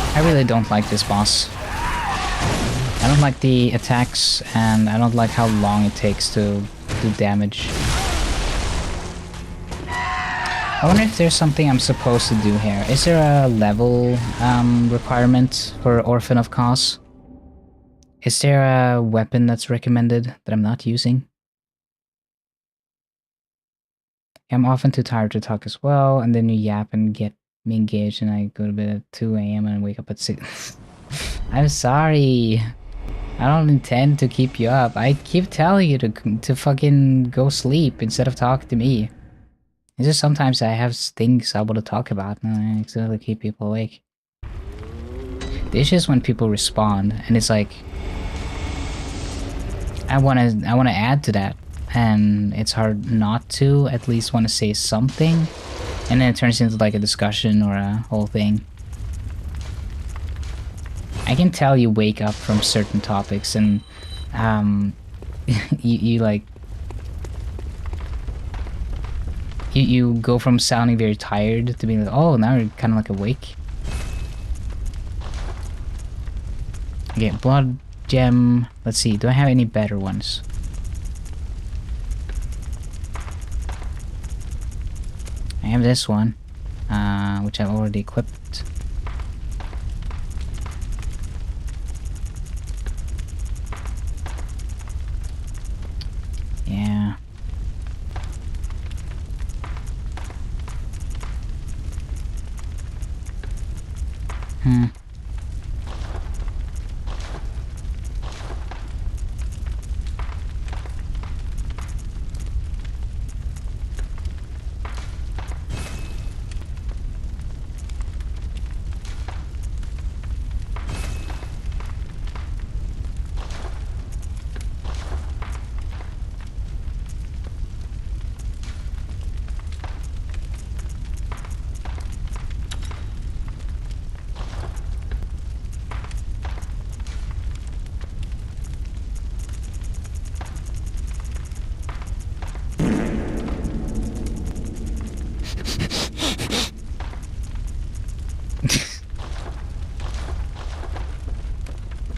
I really don't like this boss. I don't like the attacks, and I don't like how long it takes to do damage. I wonder if there's something I'm supposed to do here. Is there a level requirement for Orphan of Cause? Is there a weapon that's recommended that I'm not using? I'm often too tired to talk as well, and then you yap and get me engaged, and I go to bed at 2 a.m. and wake up at 6. I'm sorry. I don't intend to keep you up. I keep telling you to fucking go sleep instead of talk to me. It's just sometimes I have things I want to talk about, and I accidentally keep people awake. The issue is when people respond, and it's like I wanna add to that, and it's hard not to at least want to say something, and then it turns into like a discussion or a whole thing. I can tell you wake up from certain topics, and you like you go from sounding very tired to being like, oh, now you're kind of like awake. Okay, blood gem. Let's see, do I have any better ones? I have this one, which I've already equipped. Yeah.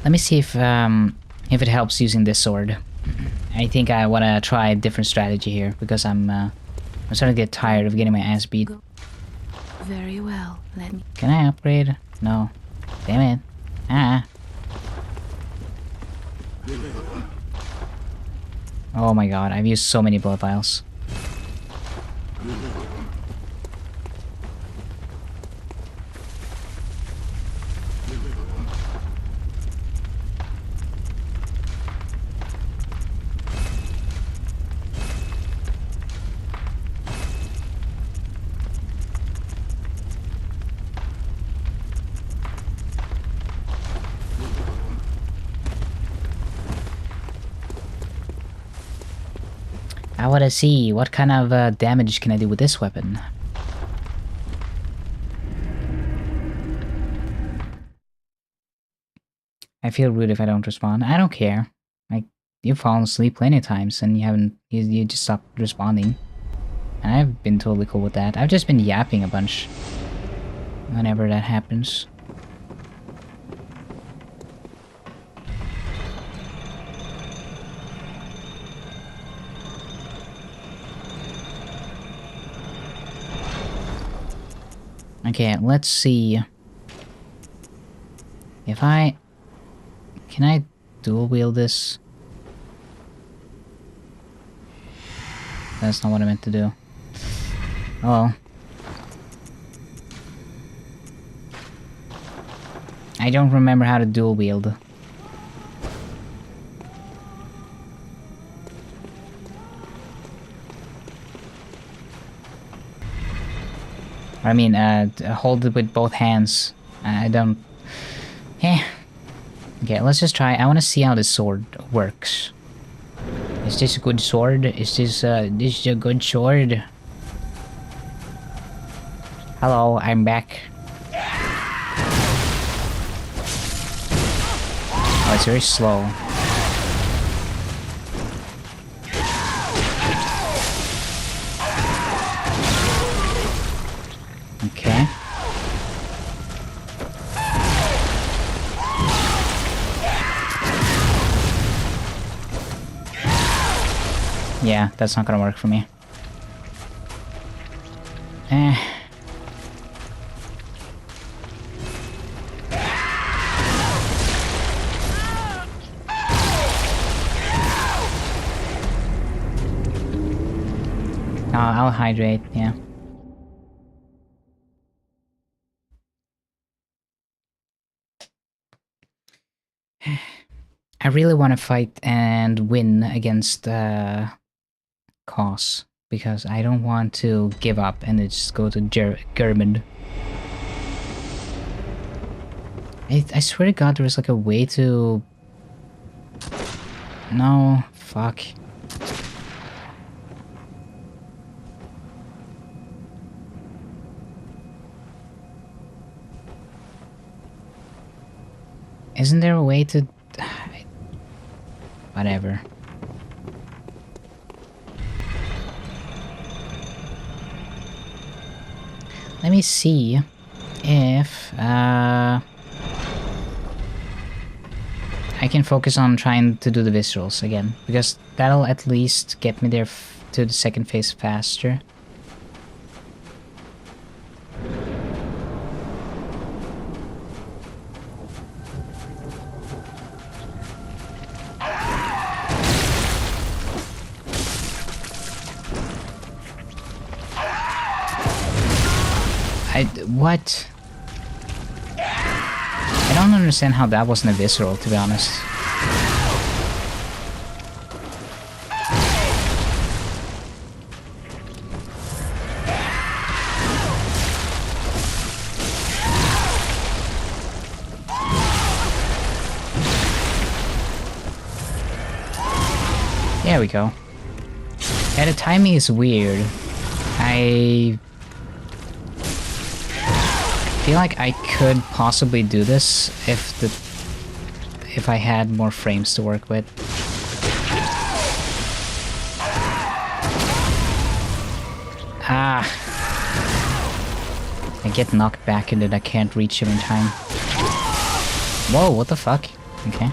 Let me see if it helps using this sword. I think I want to try a different strategy here because I'm starting to get tired of getting my ass beat. Very well, let me... Can I upgrade? No. Damn it. Ah. Oh my god, I've used so many blood vials. I want to see what kind of damage can I do with this weapon. I feel rude if I don't respond. I don't care. Like, you've fallen asleep plenty of times and you just stopped responding. And I've been totally cool with that. I've just been yapping a bunch whenever that happens. Okay, let's see if can I dual wield this? That's not what I meant to do. Oh well. I don't remember how to dual wield. I mean, hold it with both hands. I don't... Eh. Okay, let's just try. I want to see how this sword works. Is this a good sword? Is this a good sword? Hello, I'm back. Oh, it's very slow. Okay. Yeah, that's not gonna work for me. Eh. I'll hydrate, yeah. I really want to fight and win against Cause, because I don't want to give up and just go to German. I swear to God, there was like a way to... No, fuck. Isn't there a way to... Whatever. Let me see if I can focus on trying to do the viscerals again, because that'll at least get me there to the second phase faster. What? I don't understand how that wasn't a visceral, to be honest. There we go. Yeah, the timing is weird. I feel like I could possibly do this if I had more frames to work with. Ah! I get knocked back and then I can't reach him in time. Whoa, what the fuck? Okay.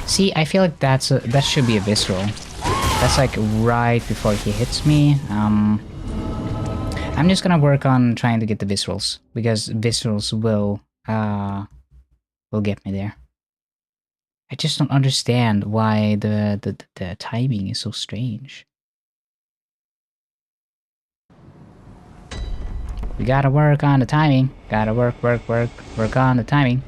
See, I feel like that should be a visceral. That's like right before he hits me. I'm just gonna work on trying to get the viscerals, because viscerals will get me there. I just don't understand why the timing is so strange. We gotta work on the timing. Gotta work on the timing.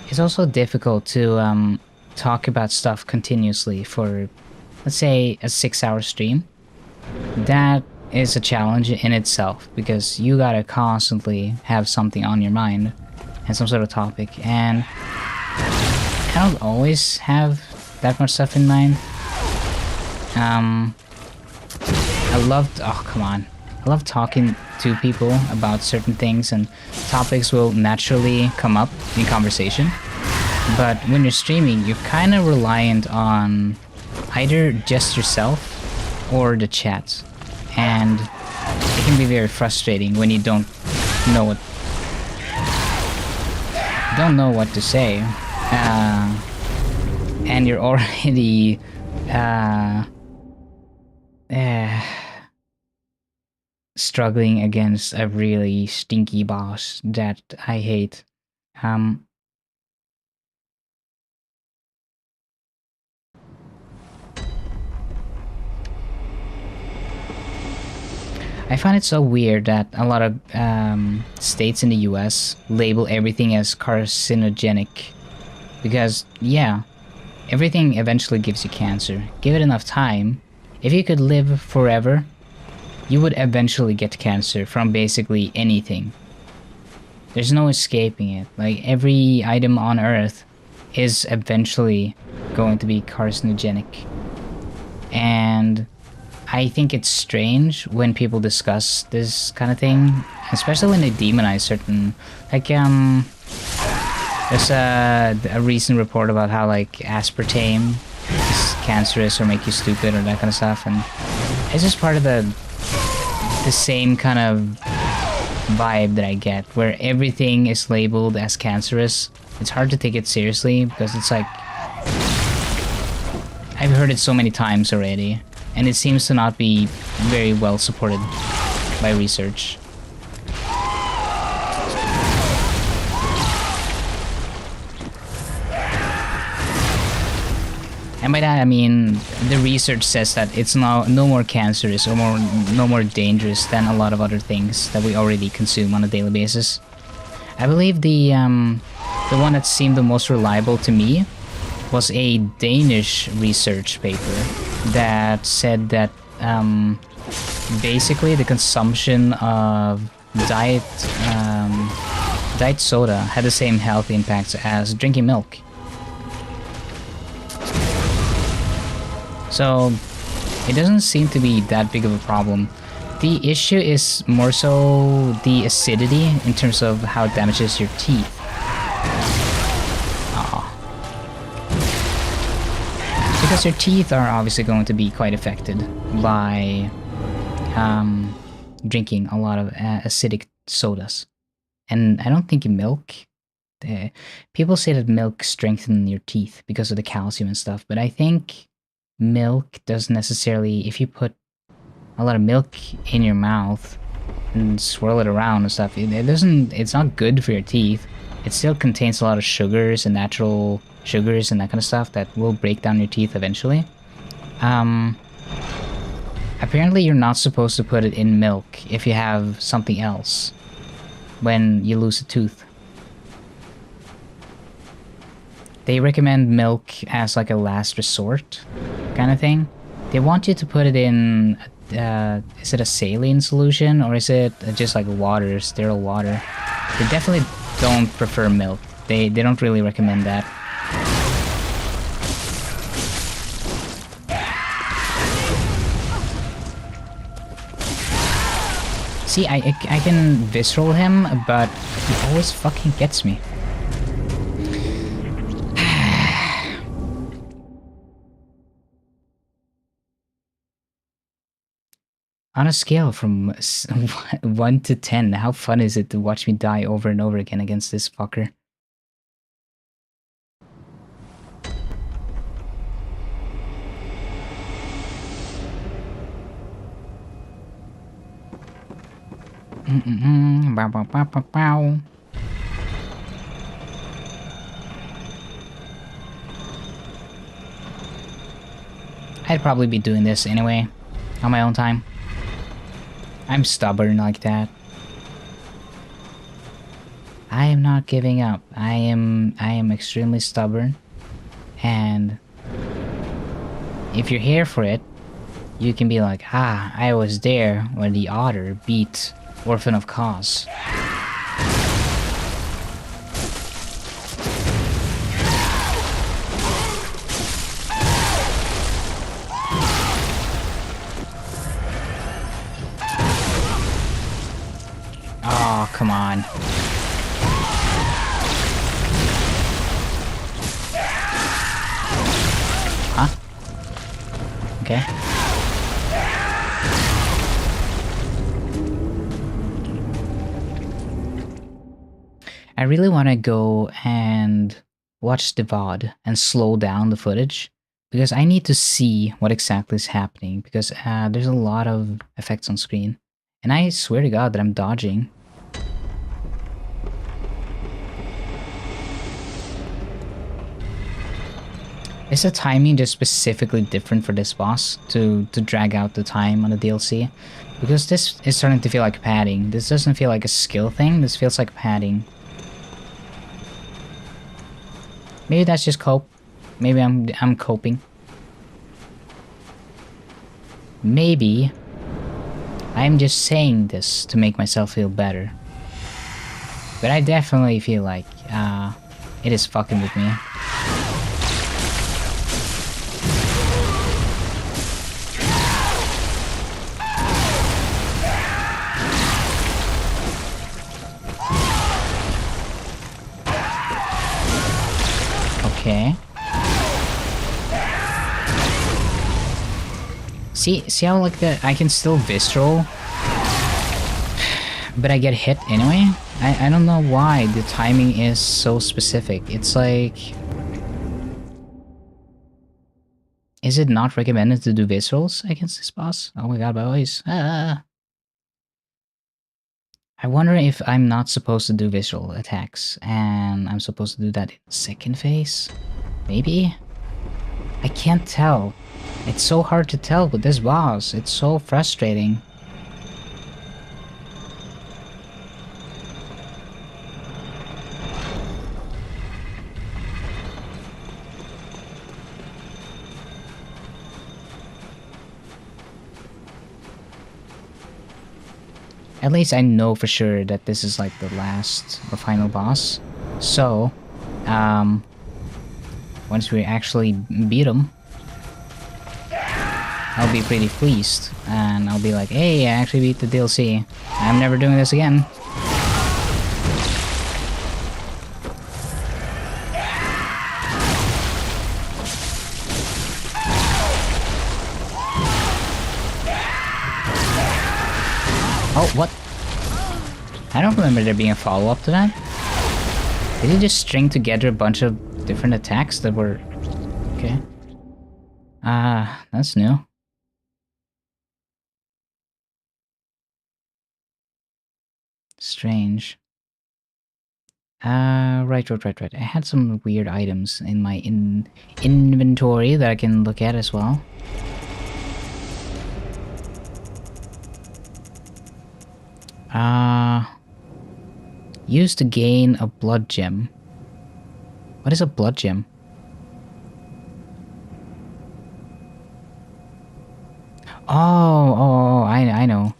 It's also difficult to talk about stuff continuously for, let's say, a 6-hour stream. That is a challenge in itself, because you gotta constantly have something on your mind and some sort of topic, and I don't always have that much stuff in mind. I love talking to people about certain things, and topics will naturally come up in conversation. But when you're streaming, you're kind of reliant on either just yourself or the chat, and it can be very frustrating when you don't know what to say, and you're already struggling against a really stinky boss that I hate. I find it so weird that a lot of states in the US label everything as carcinogenic, because, yeah, everything eventually gives you cancer. Give it enough time. If you could live forever, you would eventually get cancer from basically anything. There's no escaping it. Like, every item on Earth is eventually going to be carcinogenic. And I think it's strange when people discuss this kind of thing, especially when they demonize certain, like, there's a recent report about how, like, aspartame is cancerous or make you stupid or that kind of stuff, and it's just part of the same kind of vibe that I get, where everything is labeled as cancerous. It's hard to take it seriously because it's like, I've heard it so many times already, and it seems to not be very well supported by research. And by that I mean the research says that it's no more cancerous or no more dangerous than a lot of other things that we already consume on a daily basis. I believe the one that seemed the most reliable to me was a Danish research paper that said that basically the consumption of diet soda had the same health impacts as drinking milk. So it doesn't seem to be that big of a problem. The issue is more so the acidity in terms of how it damages your teeth. Because your teeth are obviously going to be quite affected by drinking a lot of acidic sodas. And I don't think milk... people say that milk strengthens your teeth because of the calcium and stuff, but I think milk doesn't necessarily... If you put a lot of milk in your mouth and swirl it around and stuff, it doesn't... It's not good for your teeth. It still contains a lot of sugars and natural sugars and that kind of stuff that will break down your teeth eventually. Apparently you're not supposed to put it in milk if you have something else when you lose a tooth. They recommend milk as like a last resort kind of thing. They want you to put it in, is it a saline solution or is it just like water, sterile water? They definitely don't prefer milk. They don't really recommend that. See, I can visceral him, but he always fucking gets me. On a scale from 1 to 10, how fun is it to watch me die over and over again against this fucker? Bow, bow, bow, bow, bow. I'd probably be doing this anyway, on my own time. I'm stubborn like that. I am not giving up. I am extremely stubborn. And if you're here for it, you can be like, ah, I was there when the otter beat Orphan of Cause. Oh, come on. Huh? Okay. I really want to go and watch the VOD and slow down the footage because I need to see what exactly is happening because there's a lot of effects on screen. And I swear to God that I'm dodging. Is the timing just specifically different for this boss to drag out the time on the DLC? Because this is starting to feel like padding. This doesn't feel like a skill thing, this feels like padding. Maybe that's just cope. Maybe I'm coping. Maybe I'm just saying this to make myself feel better. But I definitely feel like it is fucking with me. Okay. See how like that I can still visceral? But I get hit anyway? I don't know why the timing is so specific. It's like... Is it not recommended to do viscerals against this boss? Oh my god, boys. Ah. I wonder if I'm not supposed to do visceral attacks, and I'm supposed to do that in second phase? Maybe? I can't tell. It's so hard to tell with this boss. It's so frustrating. At least I know for sure that this is like the last or final boss. So, once we actually beat him, I'll be pretty pleased. And I'll be like, hey, I actually beat the DLC. I'm never doing this again. Oh, what? I don't remember there being a follow-up to that. Did he just string together a bunch of different attacks that were... Okay. That's new. Strange. Right. I had some weird items in my inventory that I can look at as well. Used to gain a blood gem. What is a blood gem? Oh, I know.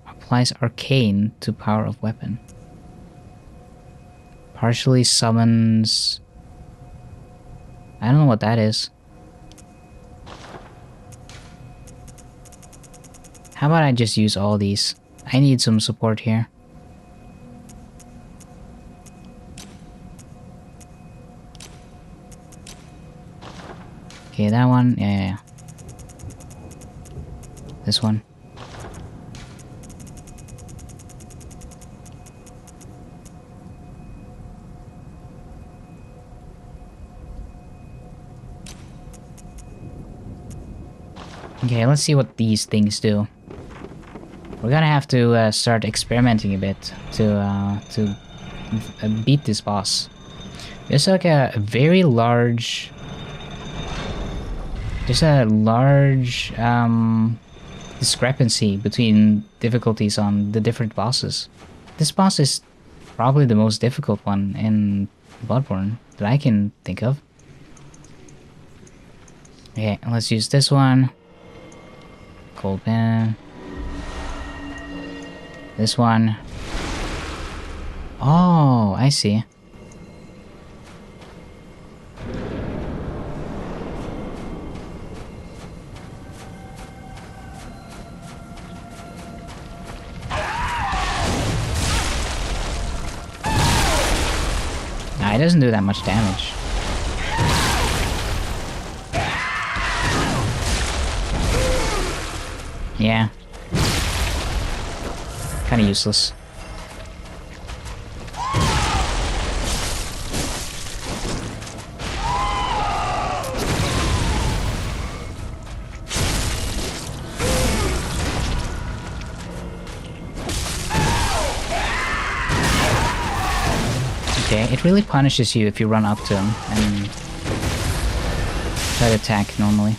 Applies arcane to power of weapon. Partially summons... I don't know what that is. How about I just use all these? I need some support here. Okay, that one. Yeah. This one. Okay, let's see what these things do. We're gonna have to start experimenting a bit to beat this boss. There's like a very large... There's a large discrepancy between difficulties on the different bosses. This boss is probably the most difficult one in Bloodborne that I can think of. Okay, let's use this one. Cold pen. This one. Oh, I see. Nah, it doesn't do that much damage. Yeah. Kinda useless. Okay, it really punishes you if you run up to him and try to attack normally.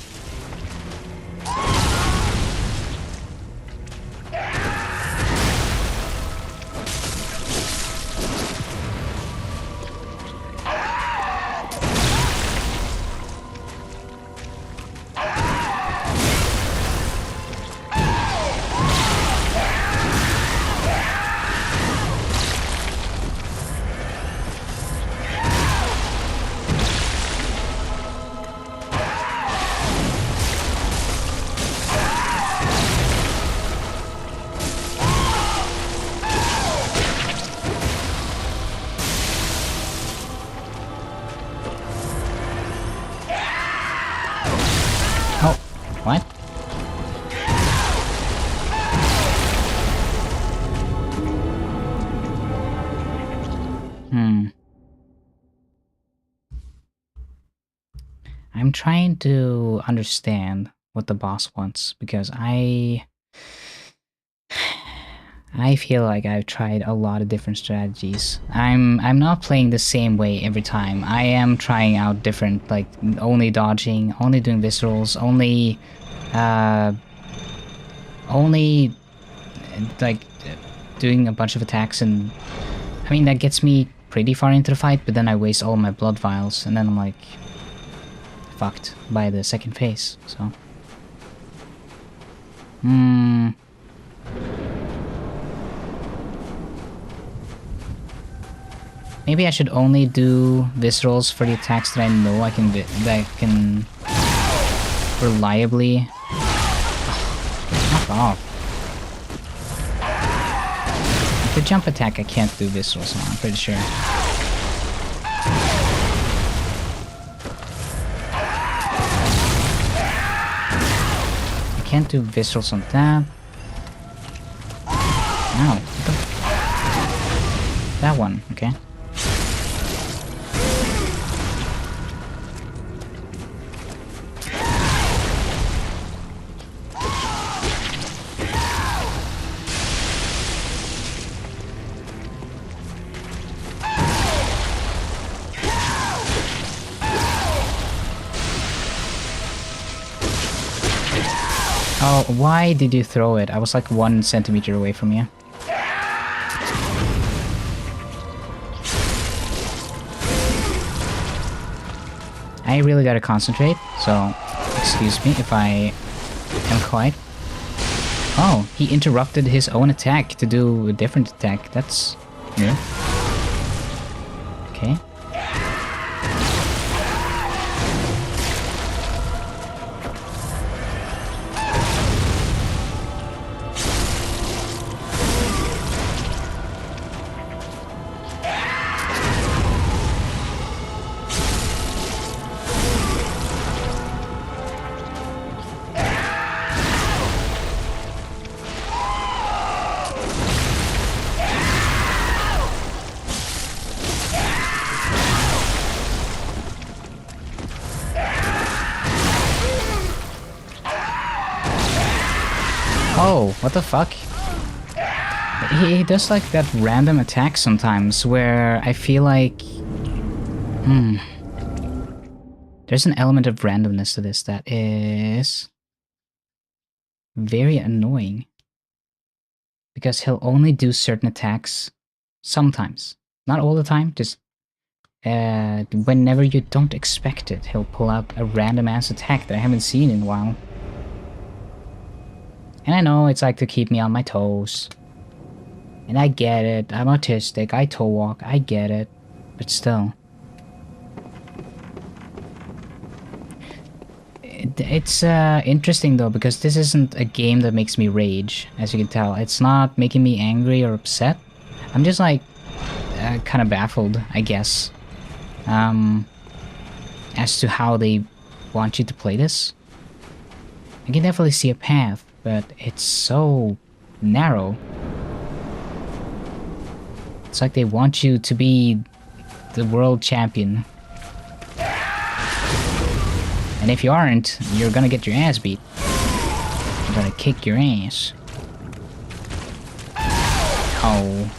I'm trying to understand what the boss wants because I feel like I've tried a lot of different strategies. I'm not playing the same way every time. I am trying out different, like only dodging, only doing viscerals, only like doing a bunch of attacks, and I mean that gets me pretty far into the fight, but then I waste all my blood vials, and then I'm like fucked by the second phase. So maybe I should only do viscerals for the attacks that I know I can reliably. Knock off. The jump attack I can't do viscerals on, I'm pretty sure. I can't do viscerals on that. Ow. What the that one, okay. Oh, why did you throw it? I was like 1 centimeter away from you. I really gotta concentrate, so excuse me if I am quiet. Oh, he interrupted his own attack to do a different attack. That's new. Okay. Oh, what the fuck? He does like that random attack sometimes where I feel like... There's an element of randomness to this that is... very annoying. Because he'll only do certain attacks sometimes. Not all the time, just... whenever you don't expect it, he'll pull out a random ass attack that I haven't seen in a while. And I know it's like to keep me on my toes. And I get it, I'm autistic, I toe walk, I get it. But still. It's interesting though, because this isn't a game that makes me rage, as you can tell. It's not making me angry or upset. I'm just like, kind of baffled, I guess. As to how they want you to play this. I can definitely see a path, but it's so narrow. It's like they want you to be the world champion. And if you aren't, you're gonna get your ass beat. You're gonna kick your ass. Oh.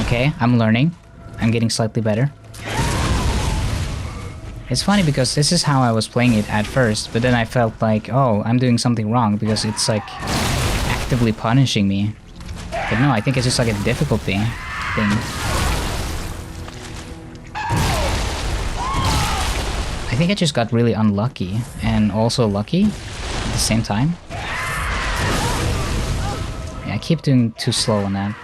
Okay, I'm learning. I'm getting slightly better. It's funny because this is how I was playing it at first, but then I felt like, oh, I'm doing something wrong because it's like actively punishing me. But no, I think it's just like a difficulty thing. I think I just got really unlucky and also lucky at the same time. Yeah, I keep doing too slow on that.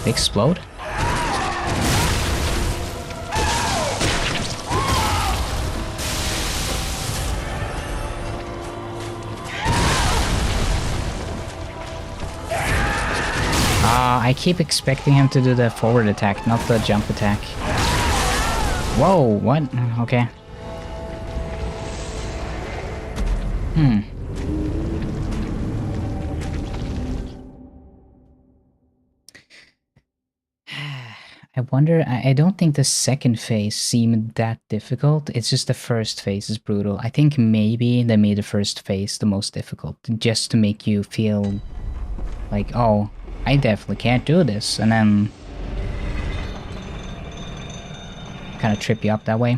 Explode? I keep expecting him to do the forward attack, not the jump attack. Whoa, what? Okay. I wonder, I don't think the second phase seemed that difficult. It's just the first phase is brutal. I think maybe they made the first phase the most difficult, just to make you feel like, oh, I definitely can't do this, and then kind of trip you up that way.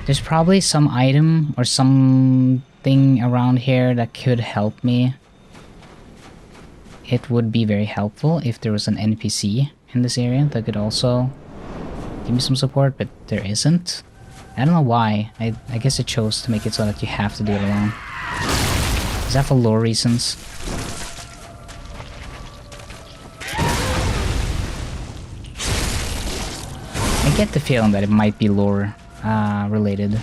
There's probably some item or something around here that could help me. It would be very helpful if there was an NPC in this area that could also give me some support, but there isn't. I don't know why. I guess it chose to make it so that you have to do it alone. Is that for lore reasons? I get the feeling that it might be lore related.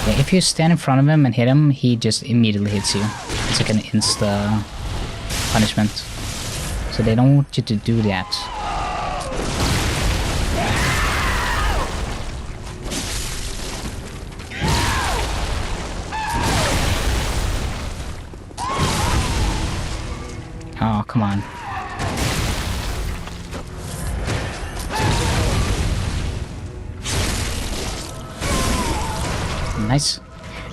Yeah, if you stand in front of him and hit him, he just immediately hits you. It's like an insta punishment. So they don't want you to do that. Oh, come on. Nice.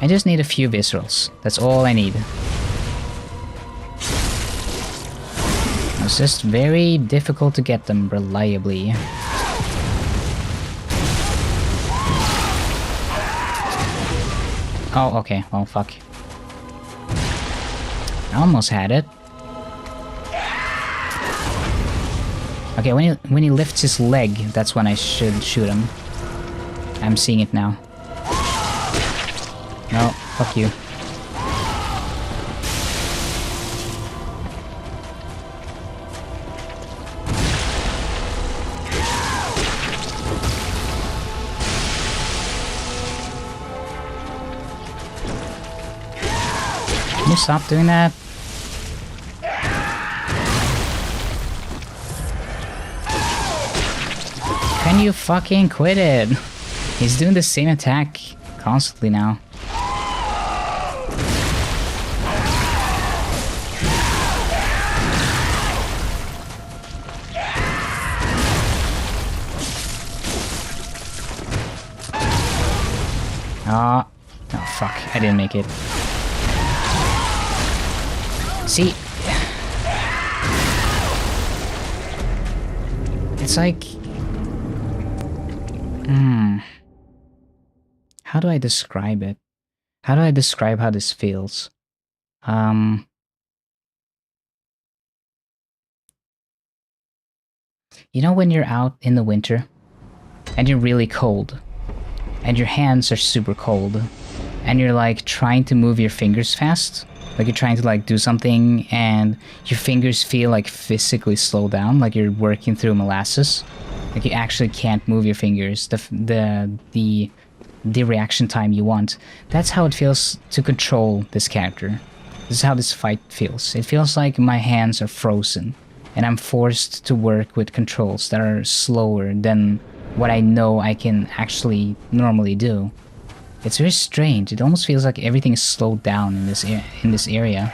I just need a few viscerals. That's all I need. It's just very difficult to get them reliably. Oh, okay. Well, fuck. I almost had it. Okay, when he lifts his leg, that's when I should shoot him. I'm seeing it now. No, fuck you. Can you stop doing that? Can you fucking quit it? He's doing the same attack constantly now. Oh, fuck. I didn't make it. See? It's like... How do I describe it? How do I describe how this feels? You know when you're out in the winter and you're really cold and your hands are super cold and you're like trying to move your fingers fast, like you're trying to like do something and your fingers feel like physically slow down, like you're working through molasses, like you actually can't move your fingers, the reaction time you want. That's how it feels to control this character. This is how this fight feels. It feels like my hands are frozen and I'm forced to work with controls that are slower than what I know I can actually normally do. It's very strange. It almost feels like everything is slowed down in this area.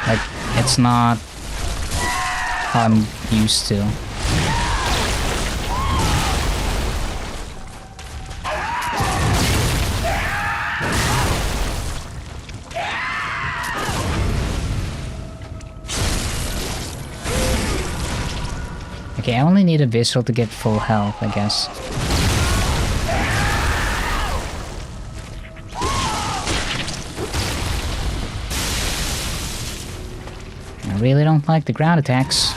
Like it's not how I'm used to. Okay, I only need a visceral to get full health, I guess. I really don't like the ground attacks.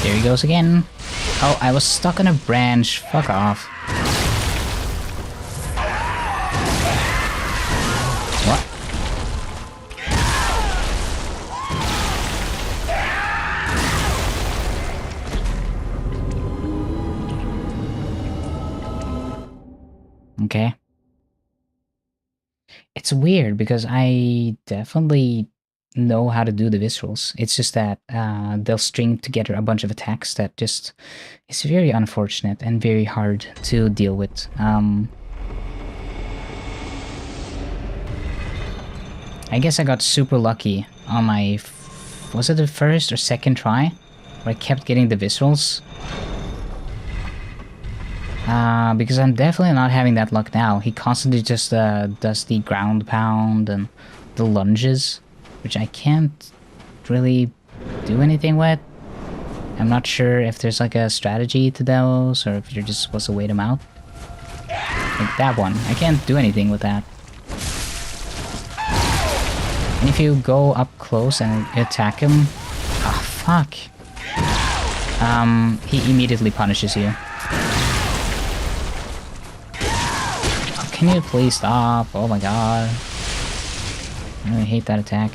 There he goes again. Oh, I was stuck on a branch. Fuck off. Okay. It's weird because I definitely know how to do the visuals. It's just that they'll string together a bunch of attacks that just is very unfortunate and very hard to deal with. I guess I got super lucky on my... was it the first or second try? Where I kept getting the visuals. Because I'm definitely not having that luck now. He constantly just does the ground pound and the lunges, which I can't really do anything with. I'm not sure if there's like a strategy to those, or if you're just supposed to wait them out. Like that one, I can't do anything with that. And if you go up close and attack him, ah, fuck. He immediately punishes you. Can you please stop? Oh my god. I really hate that attack.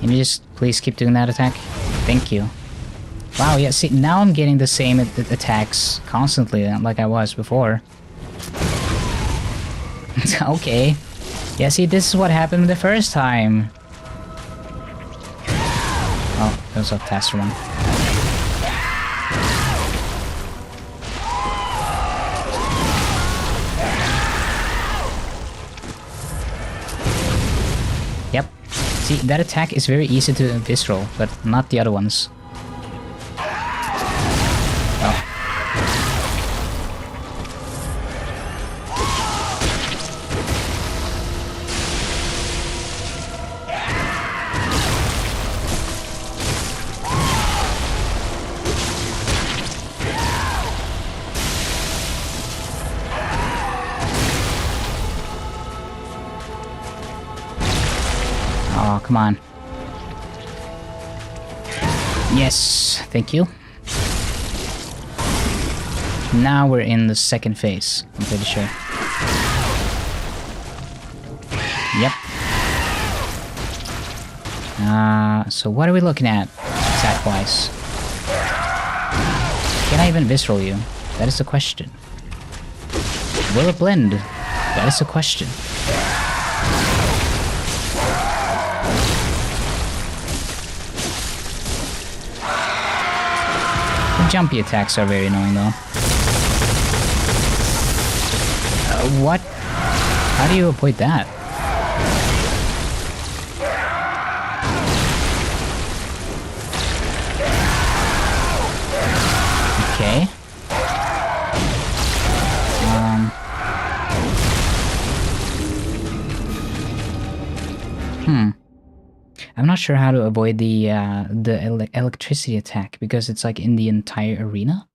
Can you just please keep doing that attack? Thank you. Wow, yeah, see, now I'm getting the same attacks constantly like I was before. Okay. Yeah, see, this is what happened the first time. Oh, that was a faster one. Yep. See, that attack is very easy to visceral, but not the other ones. Oh. Oh, come on. Yes, thank you. Now we're in the second phase, I'm pretty sure. Yep. So what are we looking at, attack-wise? Can I even visceral you? That is the question. Will it blend? That is the question. The jumpy attacks are very annoying though. What? How do you avoid that? Okay. I'm not sure how to avoid the electricity attack because it's like in the entire arena.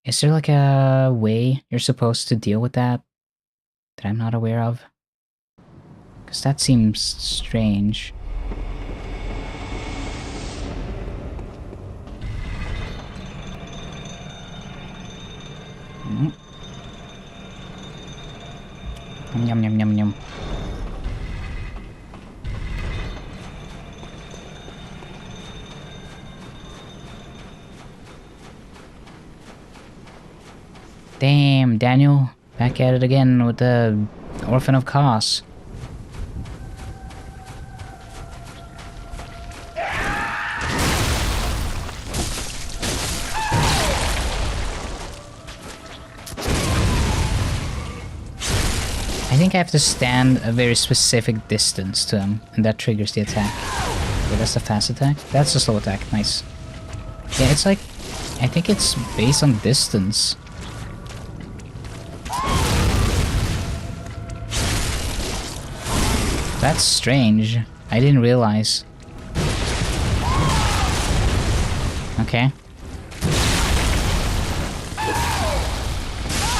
Is there like a way you're supposed to deal with that that I'm not aware of? Because that seems strange. Yum yum yum yum. Damn, Daniel, back at it again with the Orphan of Kos. I think I have to stand a very specific distance to him, and that triggers the attack. Okay, that's the fast attack. That's the slow attack. Nice. Yeah, it's like... I think it's based on distance. That's strange. I didn't realize. Okay.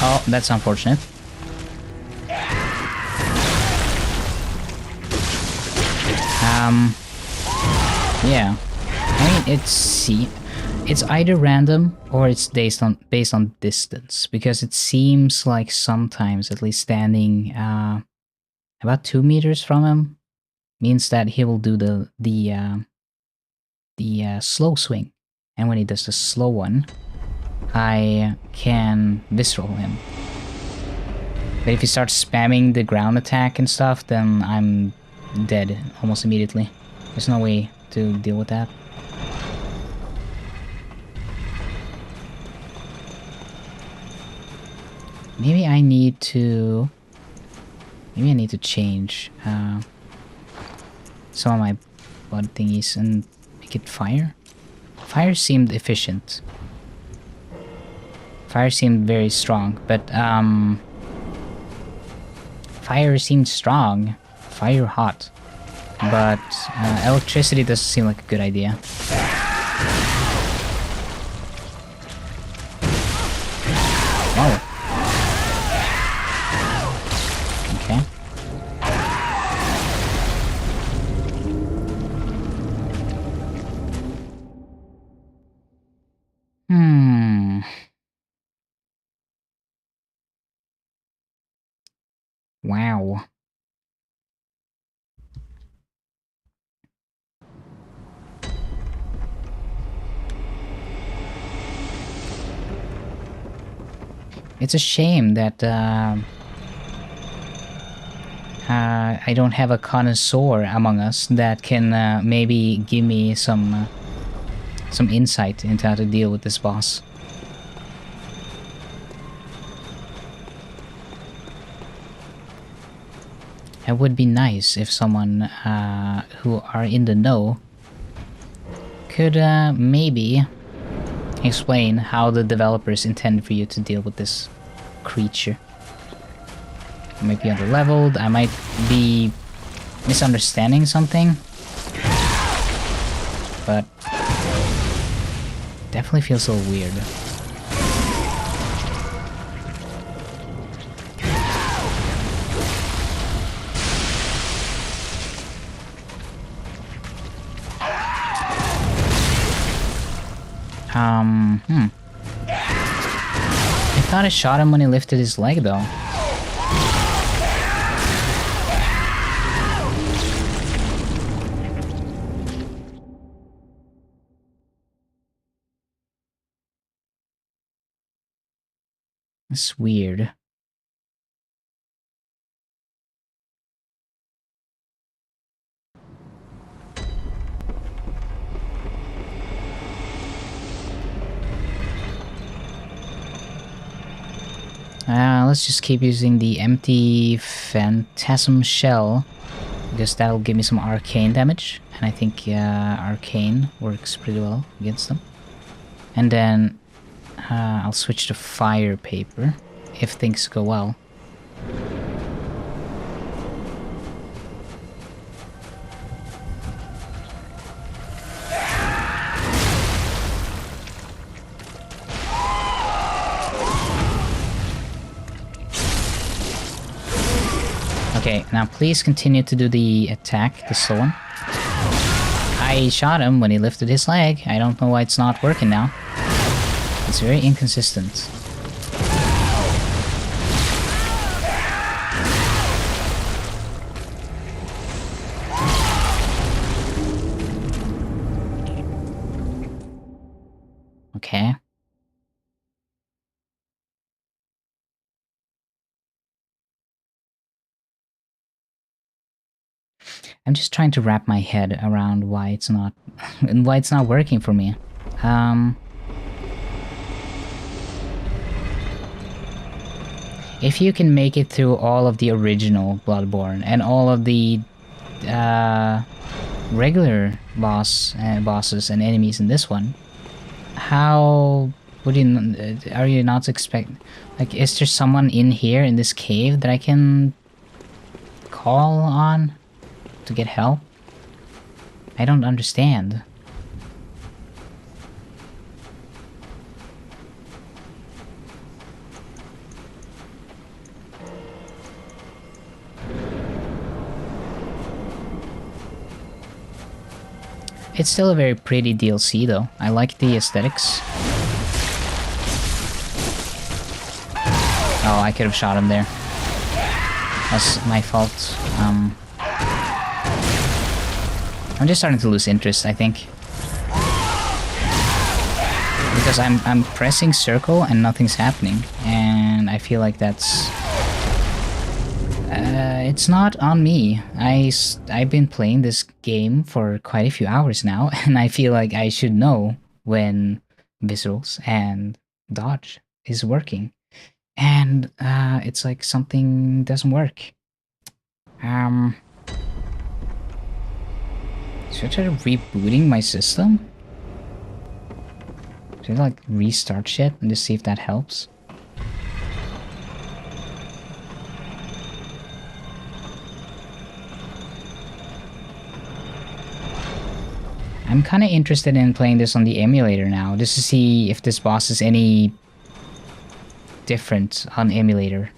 Oh, that's unfortunate. Yeah. I mean, it's either random or it's based on distance, because it seems like sometimes, at least standing about 2 meters from him means that he will do the slow swing, and when he does the slow one, I can visceral him. But if he starts spamming the ground attack and stuff, then I'm dead almost immediately. There's no way to deal with that. Maybe I need to change some of my blood thingies and make it fire. Fire seemed efficient. Fire seemed very strong, but fire seemed strong. Fire hot. But electricity doesn't seem like a good idea. Whoa. Okay. Wow. It's a shame that I don't have a connoisseur among us that can maybe give me some insight into how to deal with this boss. It would be nice if someone who are in the know could maybe explain how the developers intend for you to deal with this creature. I might be underleveled, I might be misunderstanding something, but definitely feels a little weird. I thought I shot him when he lifted his leg, though. It's weird. Let's just keep using the empty phantasm shell, because that'll give me some arcane damage, and I think arcane works pretty well against them. And then I'll switch to fire paper if things go well. Okay, now please continue to do the attack, the slow one. I shot him when he lifted his leg. I don't know why it's not working now. It's very inconsistent. Okay. I'm just trying to wrap my head around why it's not and why it's not working for me. If you can make it through all of the original Bloodborne and all of the regular bosses and enemies in this one, how would you? Are you not expect? Like, is there someone in here in this cave that I can call on to get help? I don't understand. It's still a very pretty DLC though. I like the aesthetics. Oh, I could have shot him there. That's my fault. I'm just starting to lose interest, I think. Because I'm pressing circle and nothing's happening. And I feel like that's... it's not on me. I've been playing this game for quite a few hours now, and I feel like I should know when viscerals and dodge is working. And it's like something doesn't work. Should I try rebooting my system? Should I like restart shit and just see if that helps? I'm kind of interested in playing this on the emulator now, just to see if this boss is any different on emulator.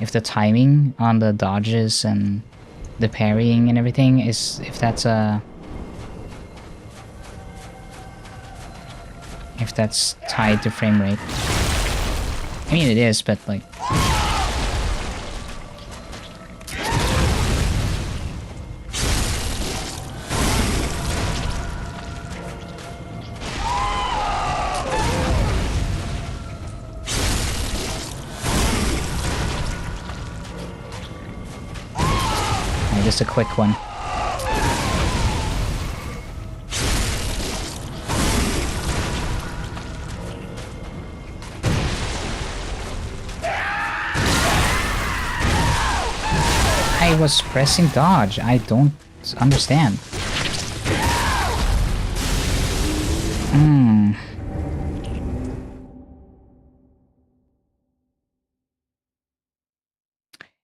If the timing on the dodges and the parrying and everything is, if that's tied to frame rate. I mean it is, but like... Just a quick one. I was pressing dodge. I don't understand.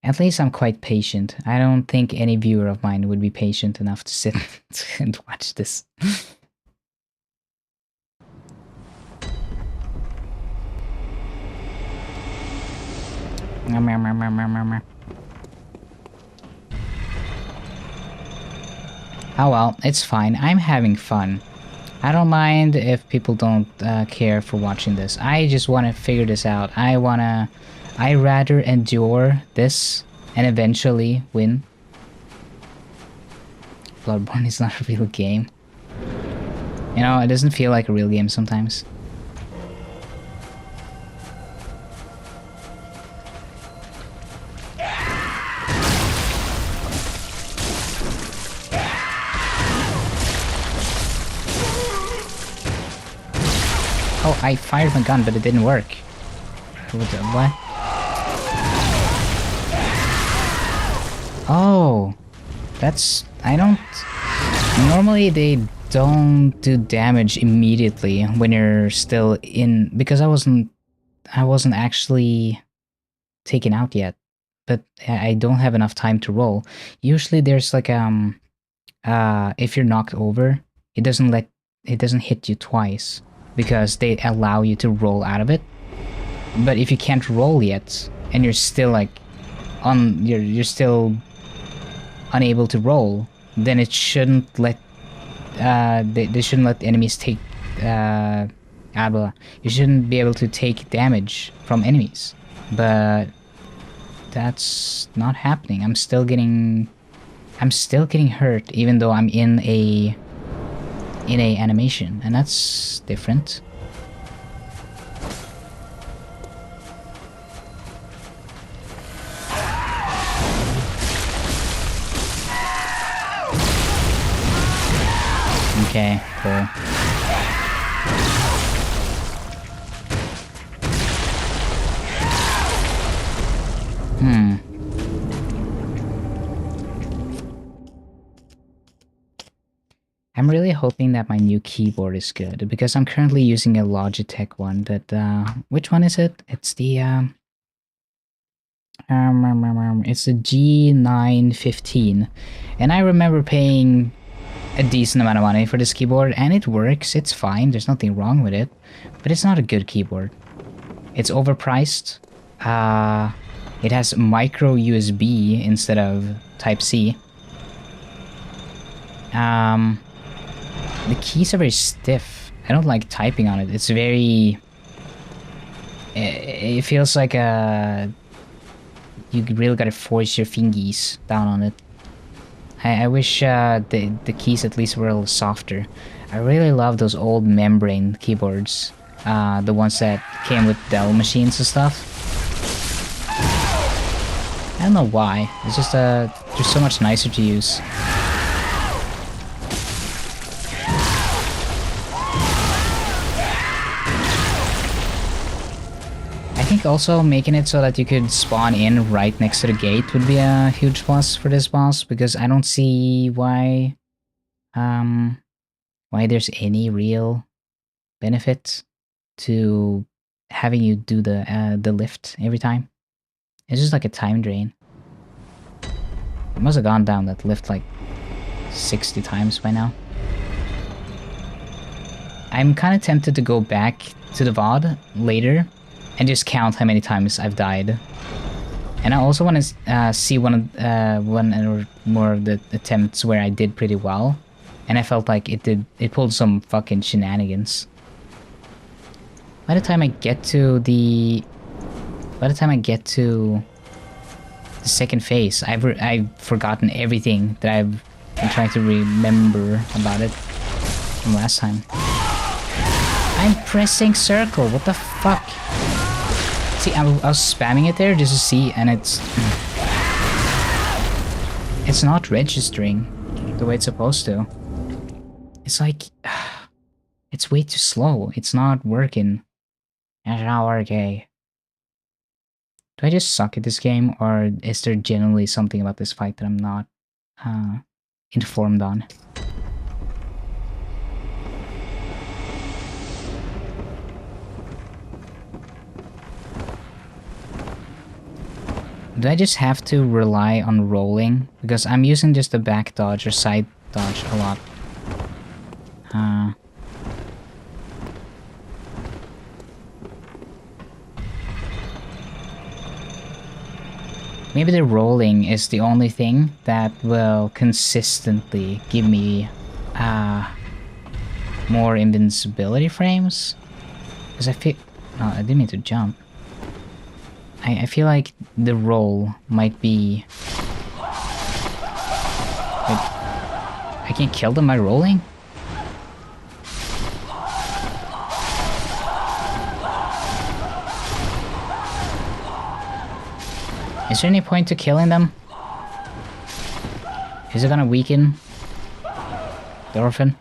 At least I'm quite patient. I don't think any viewer of mine would be patient enough to sit and watch this. Oh well, it's fine. I'm having fun. I don't mind if people don't care for watching this. I just want to figure this out. I'd rather endure this and eventually win. Bloodborne is not a real game. You know, it doesn't feel like a real game sometimes. Oh, I fired my gun, but it didn't work. What? Oh, that's... I don't... Normally they don't do damage immediately when you're still in... Because I wasn't actually taken out yet. But I don't have enough time to roll. Usually there's like if you're knocked over, it doesn't hit you twice because they allow you to roll out of it. But if you can't roll yet and you're still like you're still unable to roll, then it shouldn't let they shouldn't let the enemies take you shouldn't be able to take damage from enemies. But that's not happening. I'm still getting hurt even though I'm in a animation, and that's different. Okay, cool. I'm really hoping that my new keyboard is good, because I'm currently using a Logitech one, but which one is it? It's the it's the G915, and I remember paying a decent amount of money for this keyboard, and it works, it's fine, there's nothing wrong with it, but it's not a good keyboard. It's overpriced. It has micro USB instead of Type-C. The keys are very stiff. I don't like typing on it. It's very... It feels like a you really gotta force your fingies down on it. I wish the keys at least were a little softer. I really love those old membrane keyboards. The ones that came with Dell machines and stuff. I don't know why. It's just they're so much nicer to use. I think also making it so that you could spawn in right next to the gate would be a huge plus for this boss, because I don't see why there's any real benefit to having you do the lift every time. It's just like a time drain. I must have gone down that lift like 60 times by now. I'm kind of tempted to go back to the VOD later and just count how many times I've died. And I also want to see one or more of the attempts where I did pretty well, and I felt like it pulled some fucking shenanigans. By the time I get to the second phase, I've forgotten everything that I've been trying to remember about it from last time. I'm pressing circle. What the fuck? See, I was spamming it there just to see, and it's not registering the way it's supposed to. It's like it's way too slow. It's not working. It's not working. Do I just suck at this game, or is there genuinely something about this fight that I'm not informed on? Do I just have to rely on rolling? Because I'm using just the back dodge or side dodge a lot. Maybe the rolling is the only thing that will consistently give me more invincibility frames. Because I feel... No, I didn't mean to jump. I feel like the roll might be... I can't kill them by rolling? Is there any point to killing them? Is it gonna weaken the orphan?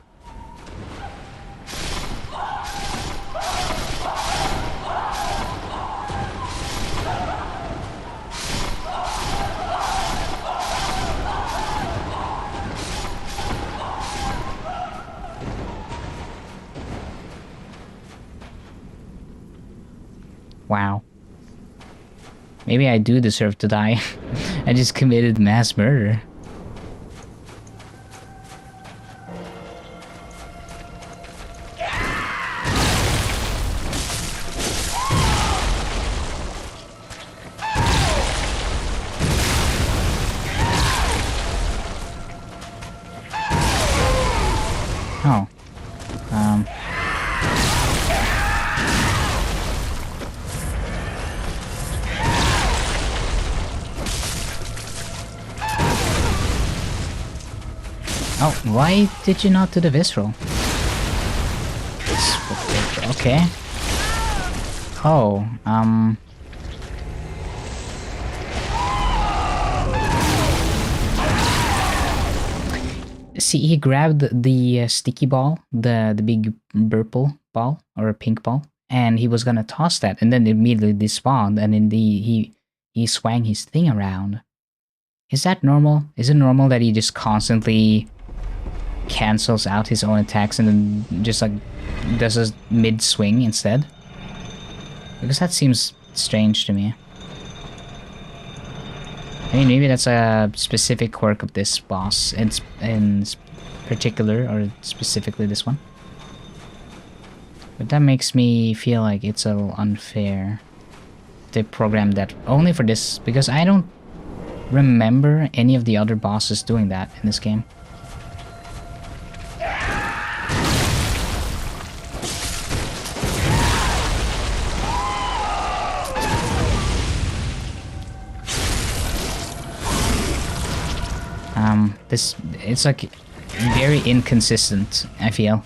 Wow. Maybe I do deserve to die. I just committed mass murder. Oh. Oh, why did you not do the visceral? Okay. Oh, see, he grabbed the sticky ball, the big purple ball or a pink ball, and he was gonna toss that, and then immediately despawned, and then he swang his thing around. Is that normal? Is it normal that he just constantly cancels out his own attacks and then just like does a mid swing instead? Because that seems strange to me. I mean, maybe that's a specific quirk of this boss in particular, or specifically this one. But that makes me feel like it's a little unfair. They programmed that only for this, because I don't remember any of the other bosses doing that in this game. It's like very inconsistent, I feel.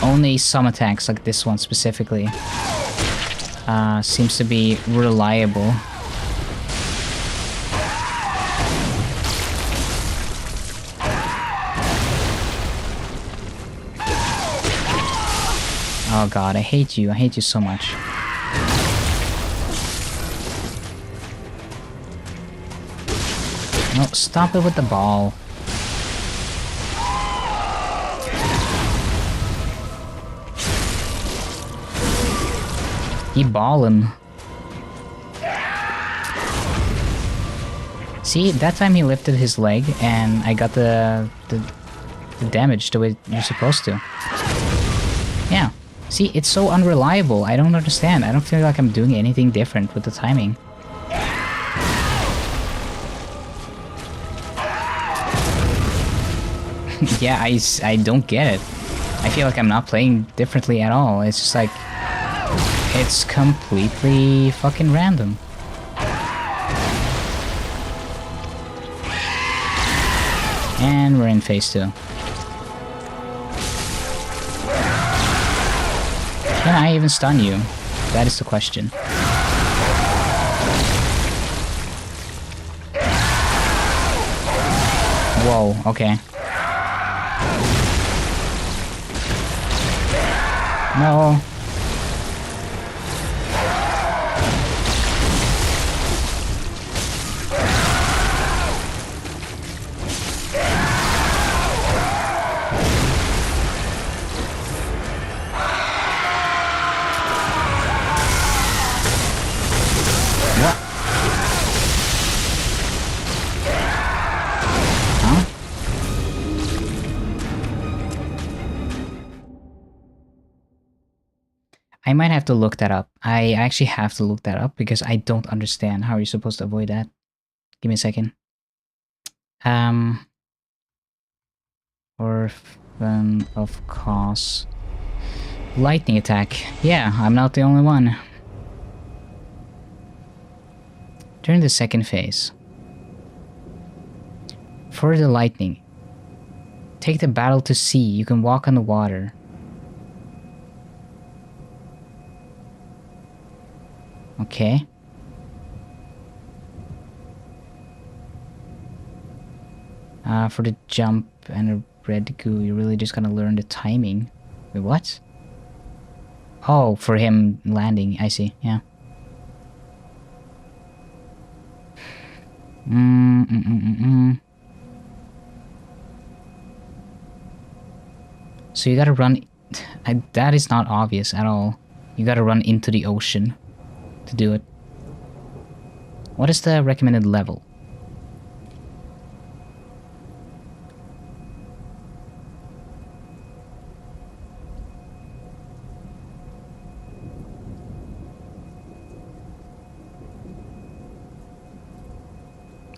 Only some attacks, like this one specifically, seems to be reliable. Oh god, I hate you. I hate you so much. No, stop it with the ball. He ballin'. See, that time he lifted his leg and I got the damage the way you're supposed to. Yeah. See, it's so unreliable. I don't understand. I don't feel like I'm doing anything different with the timing. Yeah, I don't get it. I feel like I'm not playing differently at all. It's just like... it's completely fucking random. And we're in phase 2. Can I even stun you? That is the question. Whoa, okay. No. I might have to look that up. I actually have to look that up because I don't understand how you're supposed to avoid that. Give me a second. Orphan of Cause. Lightning attack. Yeah, I'm not the only one. During the second phase. For the lightning. Take the battle to sea. You can walk on the water. Okay. For the jump and a red goo, you're really just gonna learn the timing. Wait, what? Oh, for him landing, I see, yeah. So you gotta run... that is not obvious at all. You gotta run into the ocean to do it. What is the recommended level?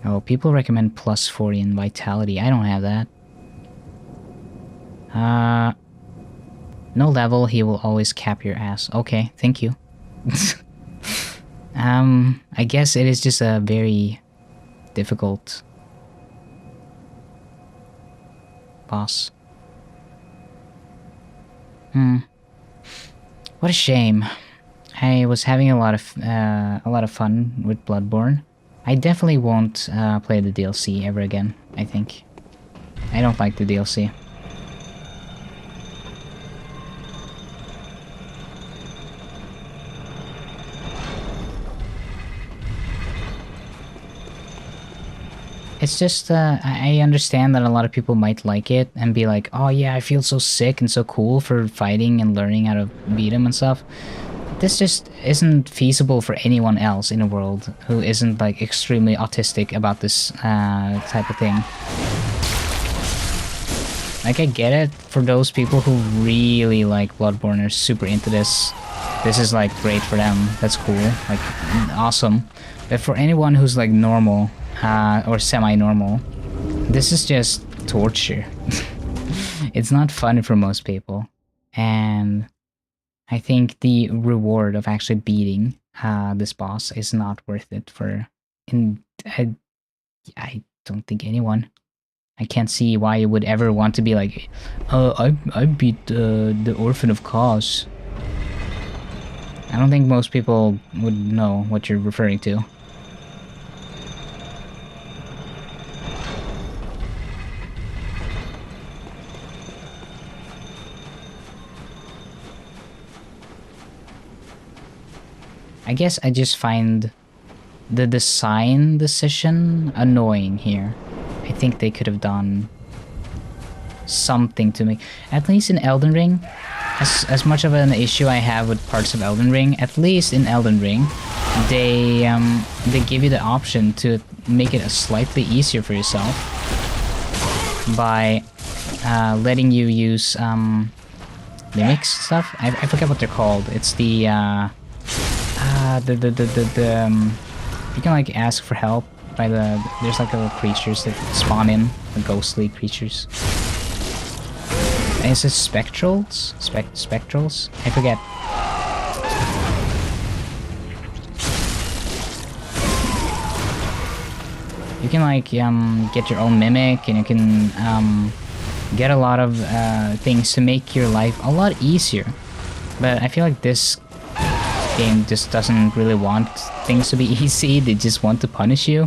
Oh, people recommend plus 40 in vitality. I don't have that. No level, he will always cap your ass. Okay, thank you. I guess it is just a very difficult boss. What a shame. I was having a lot of fun with Bloodborne. I definitely won't play the DLC ever again, I think. I don't like the DLC. It's just, I understand that a lot of people might like it and be like, oh yeah, I feel so sick and so cool for fighting and learning how to beat him and stuff. This just isn't feasible for anyone else in the world who isn't like extremely autistic about this type of thing. Like, I get it for those people who really like Bloodborne, are super into this. This is like great for them. That's cool, like awesome. But for anyone who's like normal or semi-normal, this is just torture. It's not fun for most people, and I think the reward of actually beating this boss is not worth it for... I don't think anyone. I can't see why you would ever want to be like, I beat the Orphan of Cause. I don't think most people would know what you're referring to. I guess I just find the design decision annoying here. I think they could have done something to make, at least in Elden Ring, as much of an issue I have with parts of Elden Ring, at least in Elden Ring, they give you the option to make it slightly easier for yourself by letting you use mimics stuff. I forget what they're called. It's the you can like ask for help by there's like little creatures that spawn in, the ghostly creatures. Is it spectrals? Spectrals? I forget. You can like get your own mimic, and you can get a lot of things to make your life a lot easier. But I feel like this game just doesn't really want things to be easy, they just want to punish you.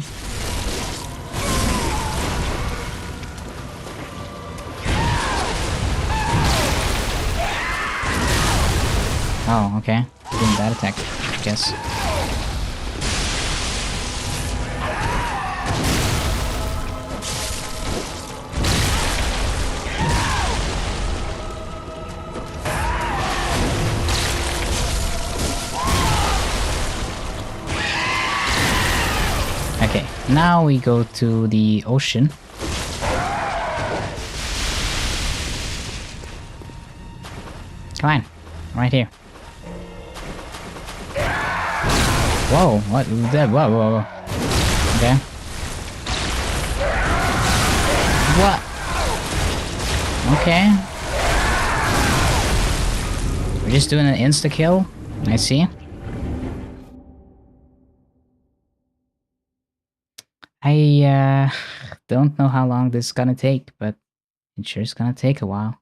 Oh, okay. Doing that attack, I guess. Okay, now we go to the ocean. Come on, right here. Whoa, what was that? Whoa, whoa, whoa. Okay. What? Okay. We're just doing an insta-kill? I see. I don't know how long this is gonna take, but it sure is gonna take a while.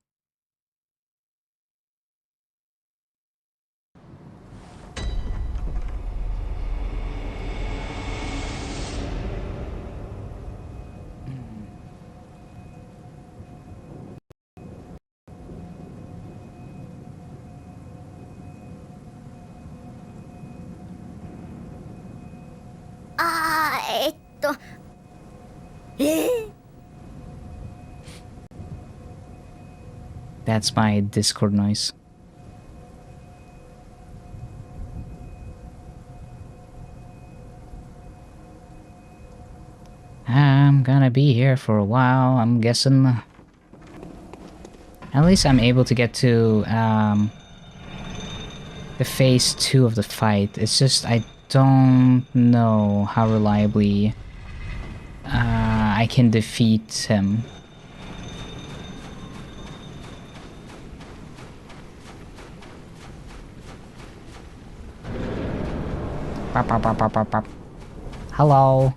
That's my Discord noise. I'm gonna be here for a while, I'm guessing. At least I'm able to get to the phase 2 of the fight. It's just I don't know how reliably I can defeat him. Hello.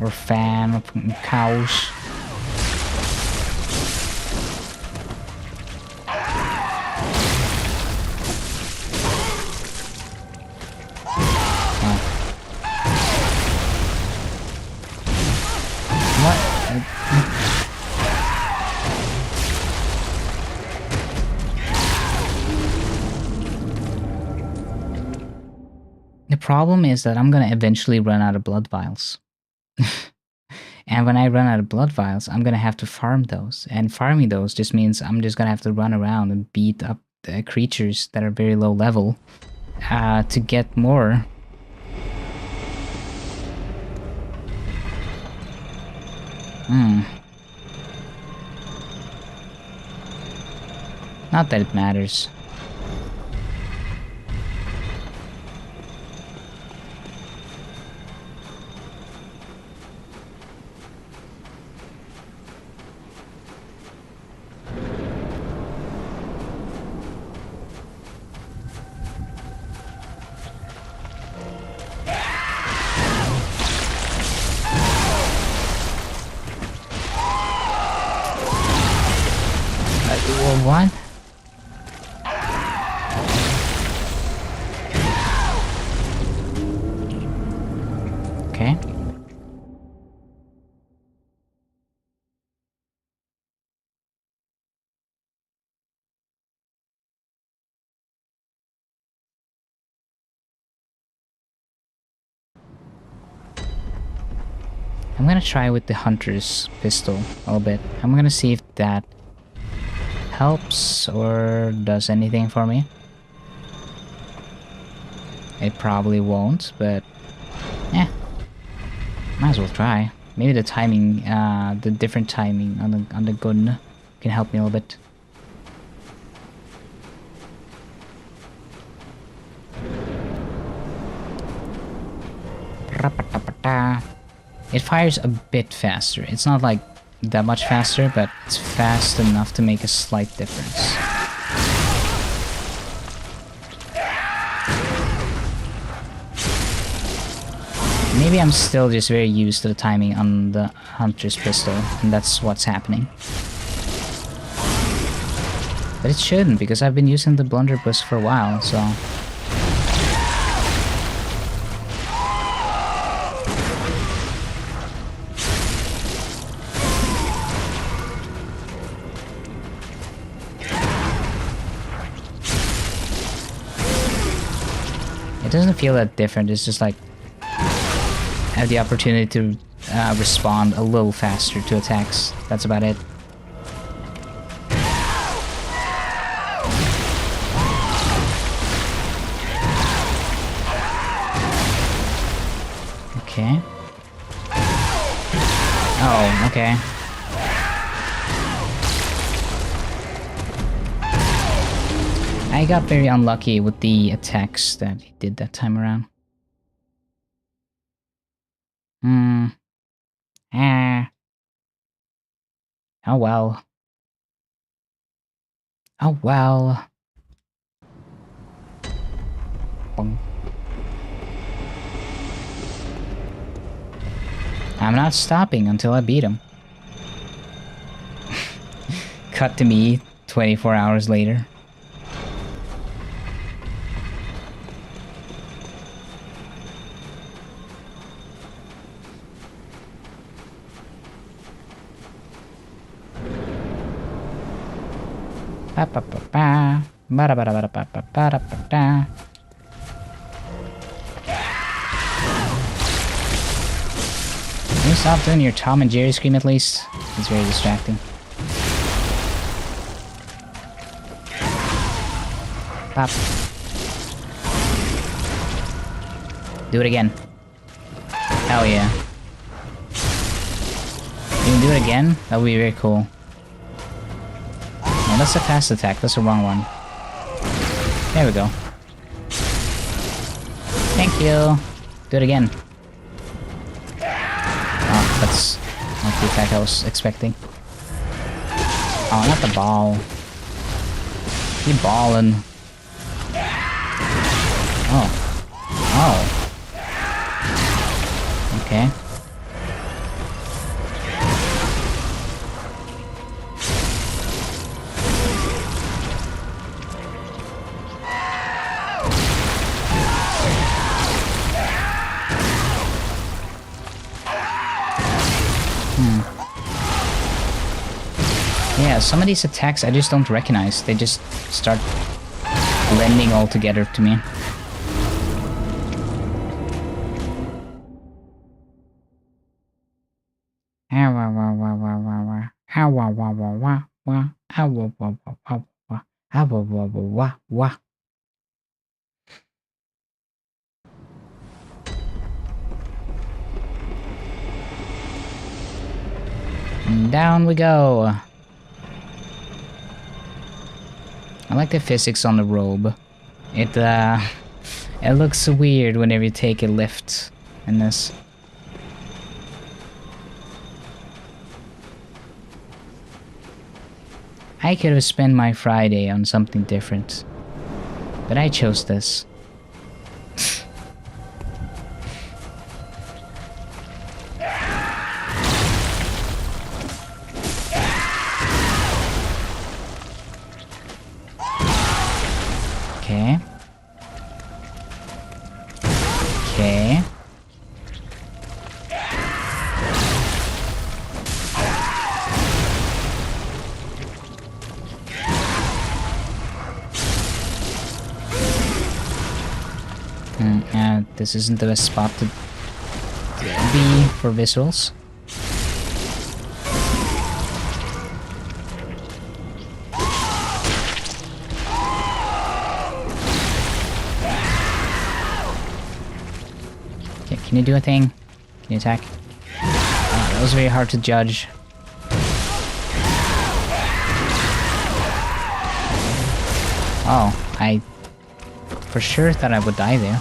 Or fan of cows. The problem is that I'm gonna eventually run out of blood vials. And when I run out of blood vials, I'm gonna have to farm those. And farming those just means I'm just gonna have to run around and beat up the creatures that are very low level to get more. Not that it matters. I'm gonna try with the hunter's pistol a little bit. I'm gonna see if that helps or does anything for me. It probably won't, but yeah, might as well try. Maybe the timing, the different timing on the gun can help me a little bit. It fires a bit faster. It's not like that much faster, but it's fast enough to make a slight difference. Maybe I'm still just very used to the timing on the hunter's pistol, and that's what's happening. But it shouldn't, because I've been using the blunderbuss for a while, so... It doesn't feel that different, it's just like... I have the opportunity to respond a little faster to attacks. That's about it. Okay. Oh, okay. I got very unlucky with the attacks that he did that time around. Oh well. Oh well. Boom. I'm not stopping until I beat him. Cut to me 24 hours later. Can you stop doing your Tom and Jerry scream at least? It's very distracting. Pop. Do it again. Hell yeah. You can do it again? That would be very cool. No, that's a fast attack. That's the wrong one. There we go. Thank you. Do it again. Oh, that's not the attack I was expecting. Oh, not the ball. You ballin'. Oh. Oh. Okay. Yeah, some of these attacks I just don't recognize. They just start blending all together to me. And down we go. I like the physics on the robe. It looks weird whenever you take a lift in this. I could have spent my Friday on something different, but I chose this. Okay. Okay. This isn't the best spot to be for visuals. Can you do a thing? Can you attack? Oh, that was very hard to judge. Oh, I for sure thought I would die there.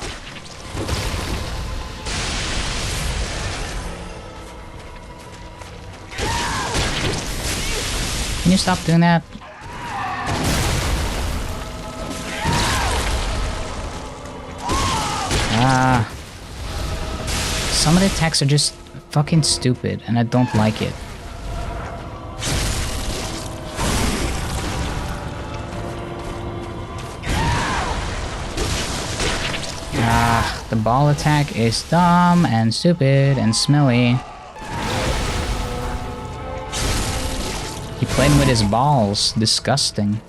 Can you stop doing that? Ah. Some of the attacks are just fucking stupid, and I don't like it. Ah, the ball attack is dumb and stupid and smelly. He played with his balls. Disgusting.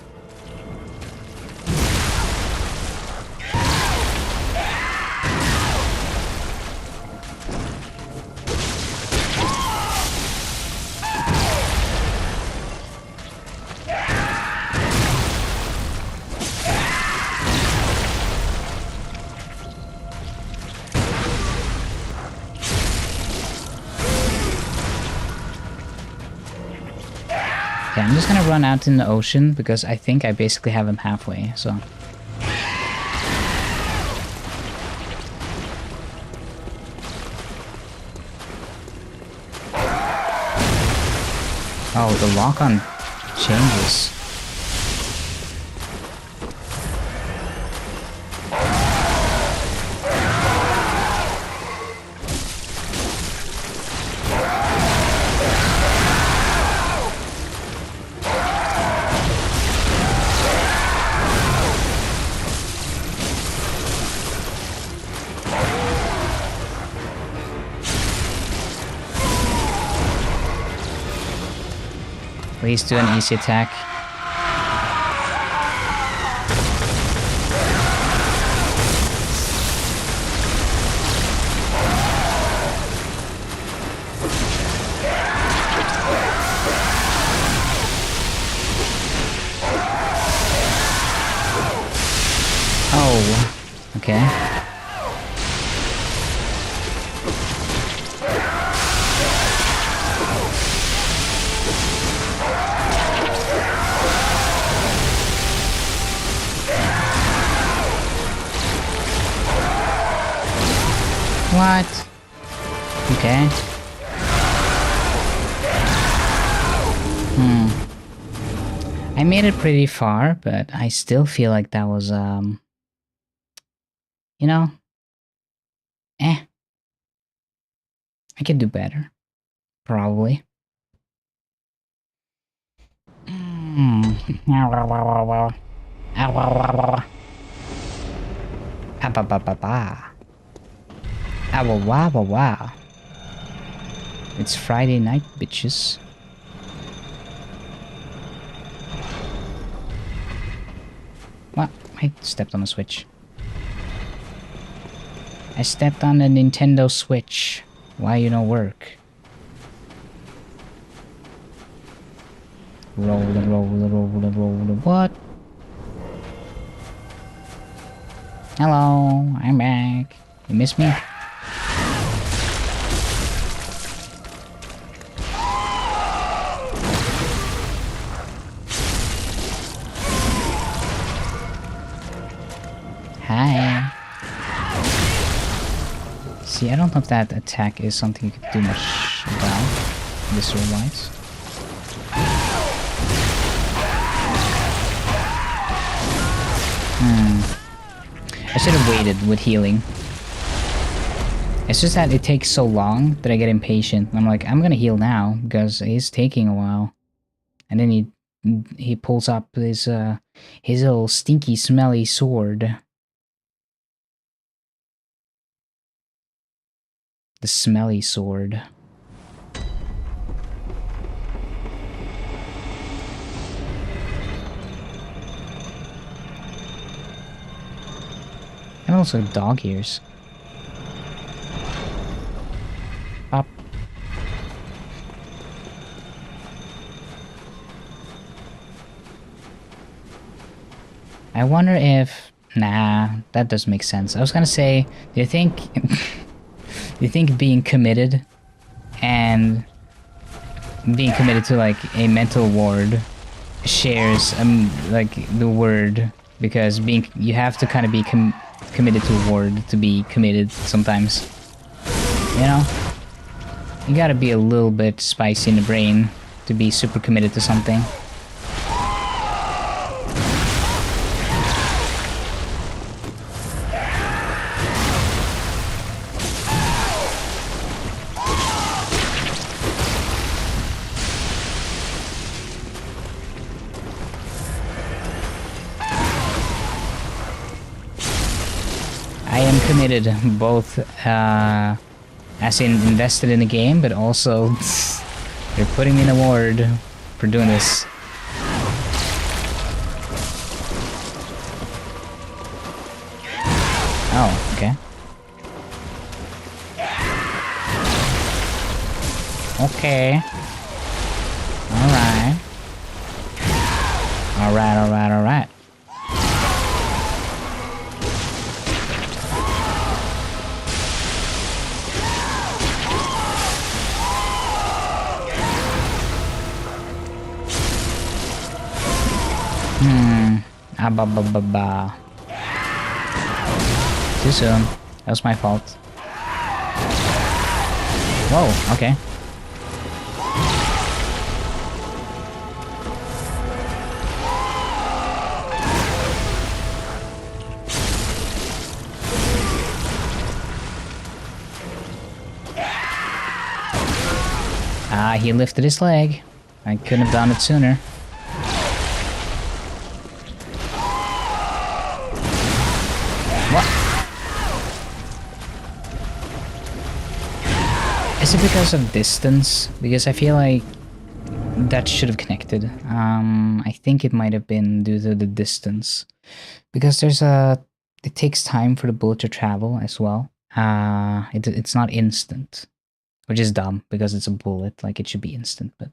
Okay, I'm just gonna run out in the ocean because I think I basically have him halfway, so. Oh, the lock-on changes. Please do an easy attack. Oh, okay. What? Okay. I made it pretty far, but I still feel like that was, you know, I could do better. Probably. Wow. It's Friday night, bitches. What? I stepped on a switch. I stepped on the Nintendo Switch. Why you no work? Roll. What? Hello, I'm back. You miss me? Hi. See, I don't know if that attack is something you could do much about, visceral-wise. I should have waited with healing. It's just that it takes so long that I get impatient. I'm like, I'm gonna heal now because it's taking a while. And then he pulls up his little stinky, smelly sword. The smelly sword. And also dog ears. Up. I wonder if... Nah, that does make sense. I was gonna say, do you think... Do you think being committed and being committed to like a mental ward shares like the word? Because you have to kind of be committed to a ward to be committed sometimes. You know? You gotta be a little bit spicy in the brain to be super committed to something. I am committed, both as in invested in the game, but also they're putting me in a ward for doing this. Oh, okay. Okay. Alright. Alright. Ba. Too soon. That was my fault. Whoa, okay. Ah, he lifted his leg. I couldn't have done it sooner. Is it because of distance? Because I feel like that should have connected. I think it might have been due to the distance. Because it takes time for the bullet to travel as well. It's not instant. Which is dumb, because it's a bullet, like it should be instant, but...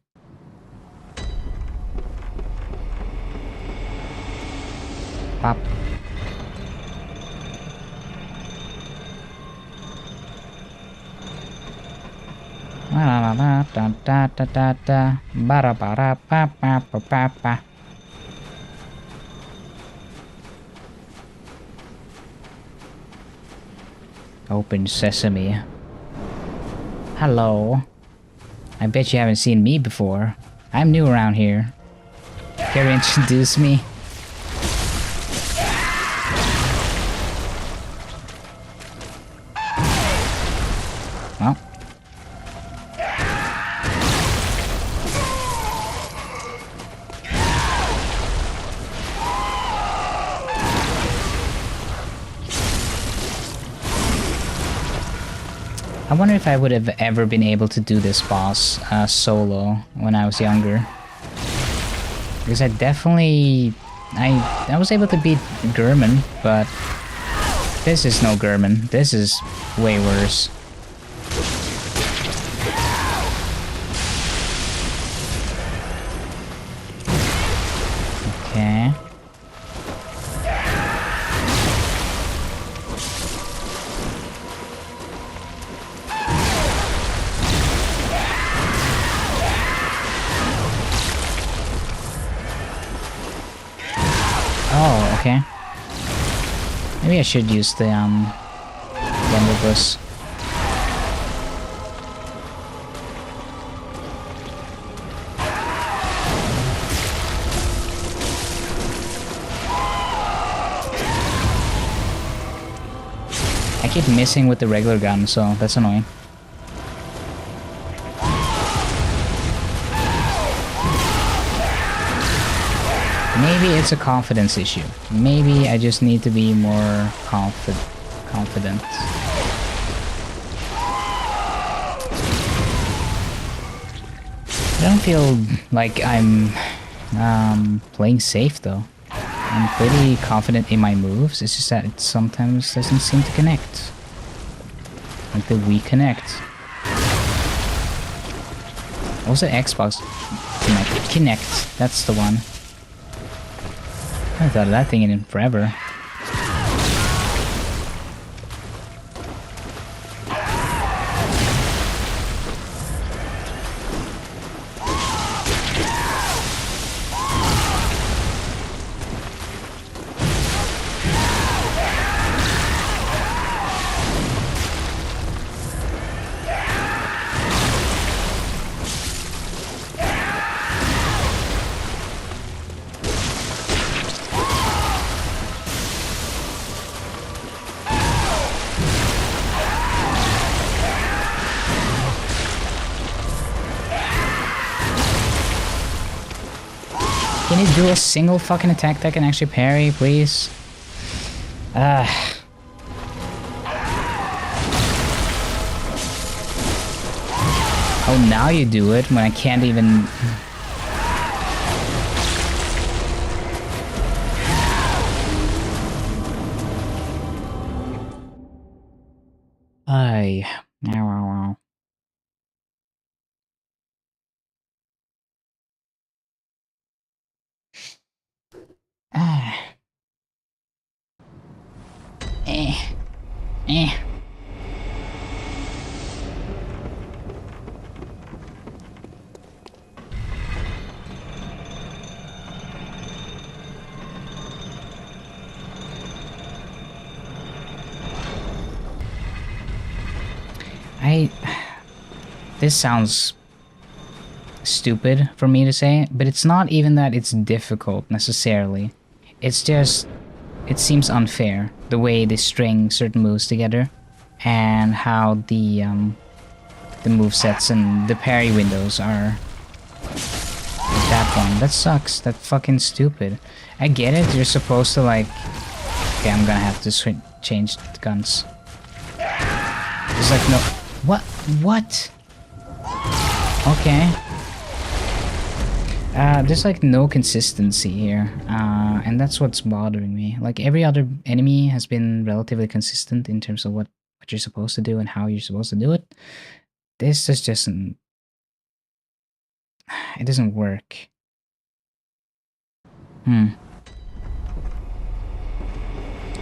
Pop. Open sesame. Hello. I bet you haven't seen me before. I'm new around here. Care to introduce me? Well. I wonder if I would have ever been able to do this boss solo when I was younger. Because I definitely... I was able to beat German, but this is no German. This is way worse. Okay. Oh, okay. Maybe I should use the blunderbuss. I keep missing with the regular gun, so that's annoying. Maybe it's a confidence issue. Maybe I just need to be more confident. I don't feel like I'm playing safe though. I'm pretty confident in my moves. It's just that it sometimes doesn't seem to connect. Like the Wii Connect. Also Xbox Kinect. That's the one. I haven't thought of that thing in forever. you do a single fucking attack that can actually parry, please? Oh, now you do it when I can't even... Ay. Wow. Ah. Eh. This sounds stupid for me to say, but it's not even that it's difficult necessarily. It's just, it seems unfair the way they string certain moves together, and how the movesets and the parry windows are. That one, that sucks. That fucking stupid. I get it. You're supposed to like. Okay, I'm gonna have to change the guns. There's like no. What? Okay. There's like no consistency here, and that's what's bothering me. Like every other enemy has been relatively consistent in terms of what you're supposed to do and how you're supposed to do it. This is just it doesn't work.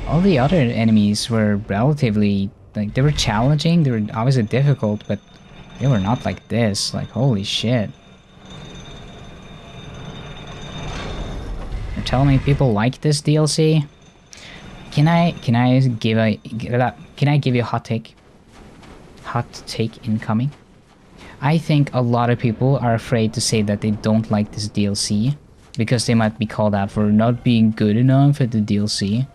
All the other enemies were relatively, like, they were challenging, they were obviously difficult, but they were not like this. Like, holy shit. You're telling me people like this DLC? Can I give you a hot take? Hot take incoming. I think a lot of people are afraid to say that they don't like this DLC because they might be called out for not being good enough at the DLC.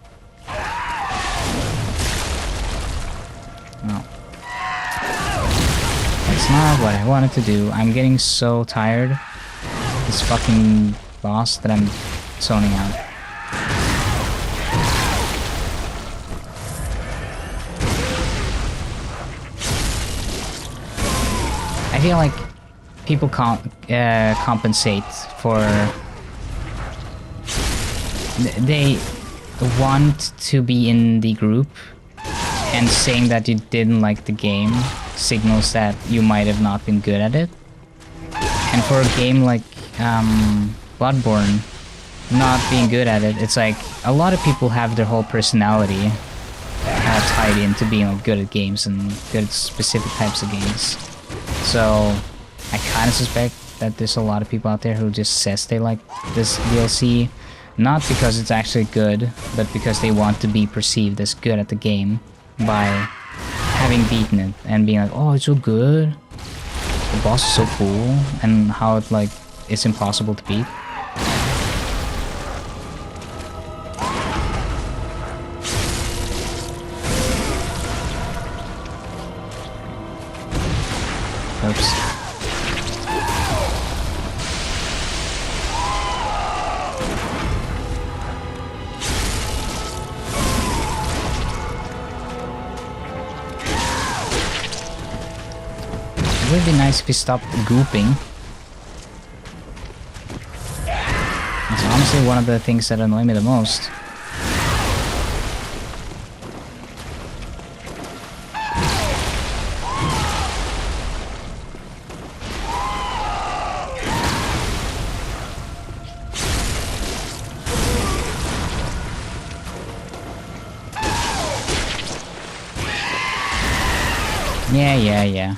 No. That's not what I wanted to do. I'm getting so tired of this fucking boss that I'm zoning out. I feel like people compensate for... They want to be in the group, and saying that you didn't like the game signals that you might have not been good at it. And for a game like Bloodborne, not being good at it, it's like a lot of people have their whole personality tied into being like, good at games and good at specific types of games. So I kind of suspect that there's a lot of people out there who just says they like this DLC, not because it's actually good, but because they want to be perceived as good at the game by having beaten it and being like, oh, it's so good, the boss is so cool, and how it like it's impossible to beat. Oops. It would be nice if you stopped gooping. It's honestly one of the things that annoy me the most. Yeah.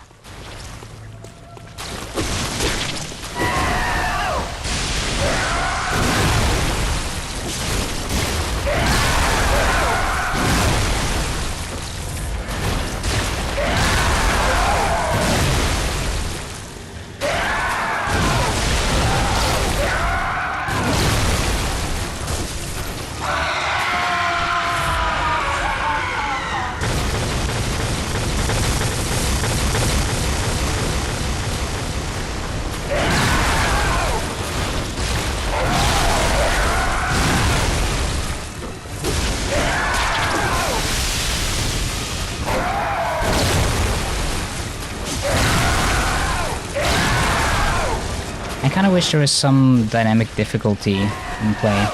kind of wish there was some dynamic difficulty in play.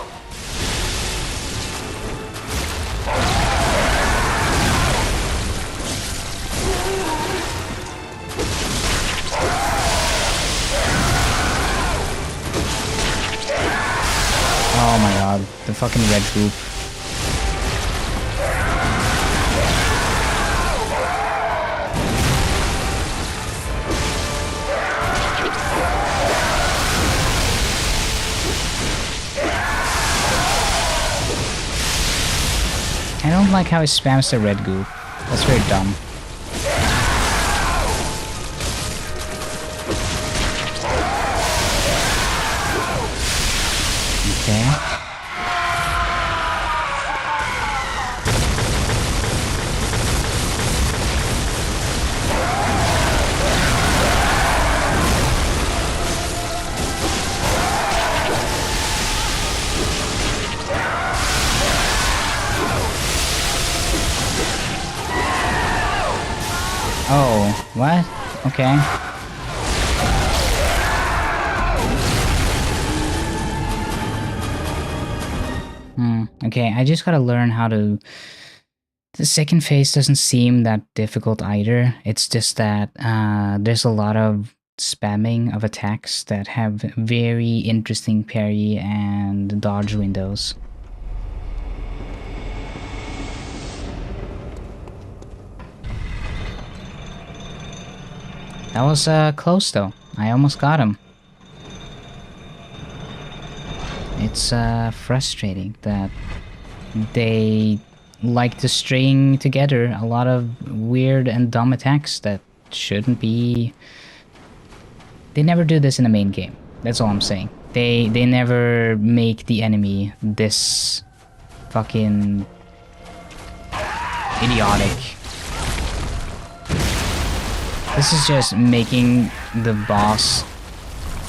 Oh my god, the fucking red group. I don't like how he spams the red goo. That's very dumb. Okay. Oh, what? Okay. Okay, I just gotta learn how to... The second phase doesn't seem that difficult either. It's just that there's a lot of spamming of attacks that have very interesting parry and dodge windows. That was close though. I almost got him. It's frustrating that they like to string together a lot of weird and dumb attacks that shouldn't be... They never do this in the main game. That's all I'm saying. They never make the enemy this fucking idiotic. This is just making the boss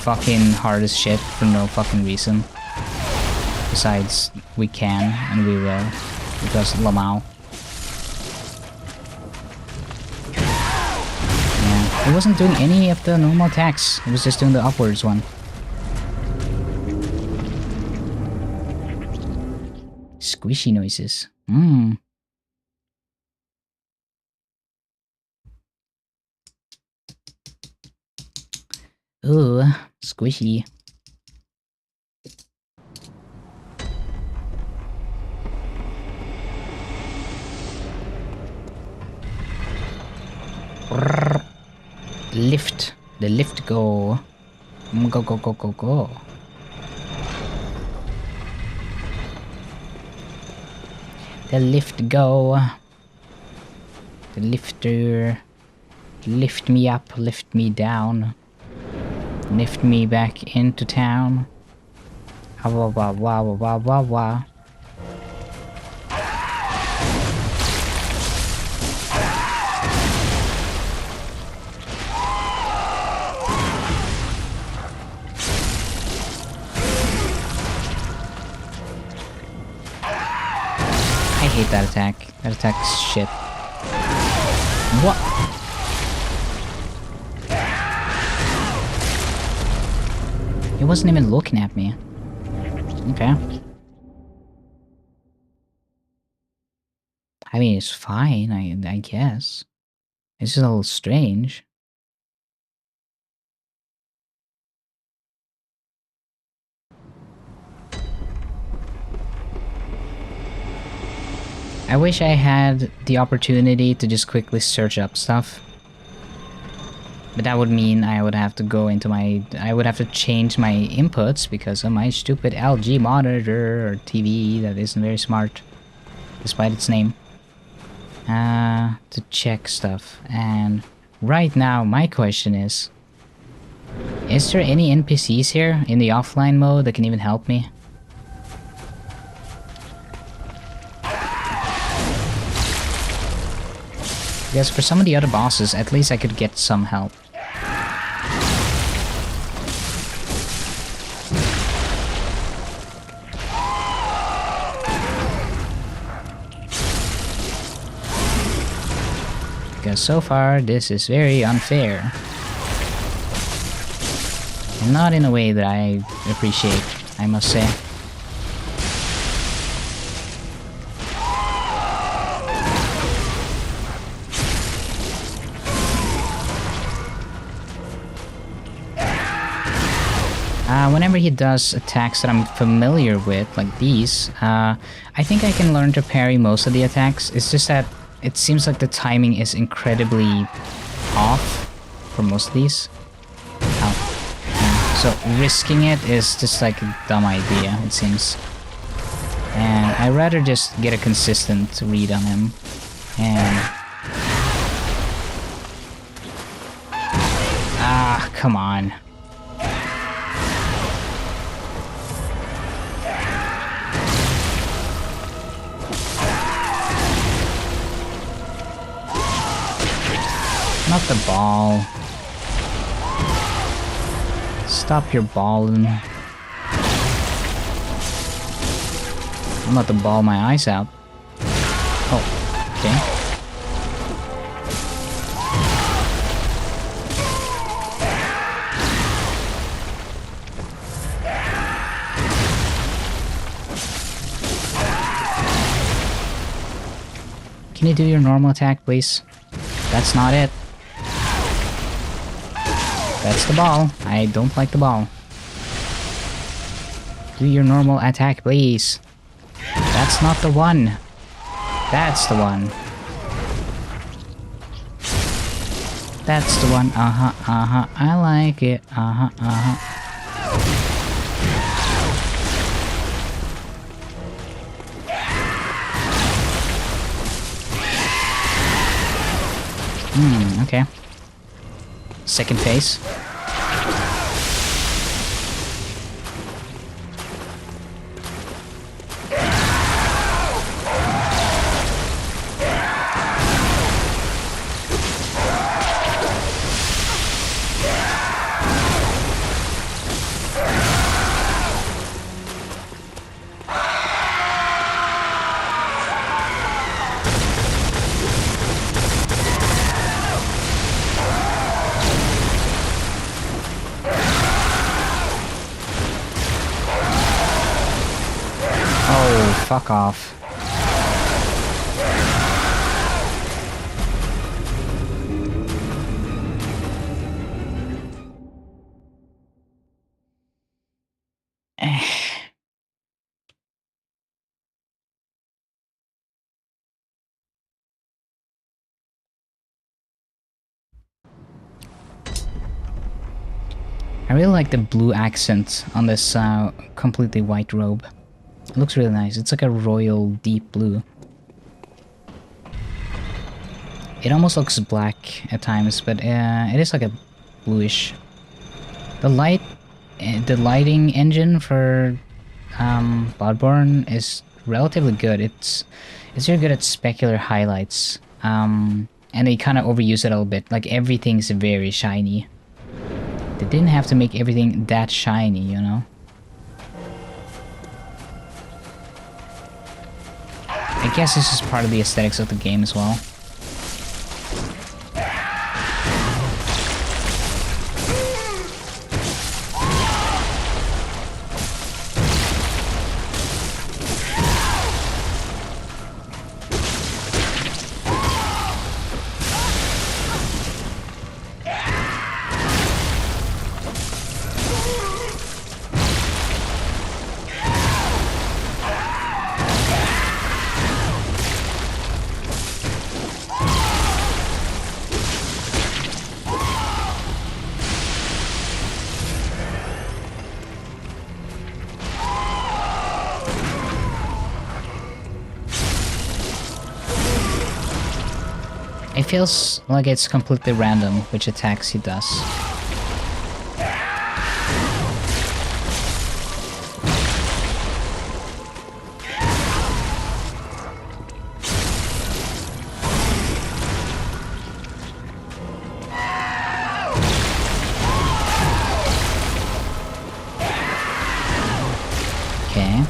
fucking hard as shit for no fucking reason. Besides, we can and we will, because Lamau. Yeah, it wasn't doing any of the normal attacks, it was just doing the upwards one. Squishy noises. Ooh, squishy. Lift. The lift go. Go, go, go, go, go. The lift go. The lifter. Lift me up, lift me down. Lift me back into town. Wah wah wah wah wah wah wah. I hate that attack. That attack's shit. What? He wasn't even looking at me. Okay. I mean, it's fine, I guess. It's just a little strange. I wish I had the opportunity to just quickly search up stuff. But that would mean I would have to go into my... I would have to change my inputs because of my stupid LG monitor or TV that isn't very smart, despite its name. To check stuff. And right now, my question is there any NPCs here in the offline mode that can even help me? Because for some of the other bosses, at least I could get some help. Because so far, this is very unfair. Not in a way that I appreciate, I must say. Whenever he does attacks that I'm familiar with, like these, I think I can learn to parry most of the attacks. It's just that it seems like the timing is incredibly off for most of these. So risking it is just like a dumb idea, it seems. And I'd rather just get a consistent read on him. And... come on. Not the ball. Stop your balling. I'm about to ball my eyes out. Oh, okay. Can you do your normal attack, please? That's not it. That's the ball. I don't like the ball. Do your normal attack, please. That's not the one. That's the one. That's the one. I like it. Okay. Second phase. Fuck off. I really like the blue accent on this completely white robe. It looks really nice. It's like a royal deep blue. It almost looks black at times, but it is like a bluish. The lighting engine for Bloodborne is relatively good. It's very good at specular highlights. And they kind of overuse it a little bit. Like everything's very shiny. They didn't have to make everything that shiny, you know? I guess this is part of the aesthetics of the game as well. It feels like it's completely random which attacks he does. Okay.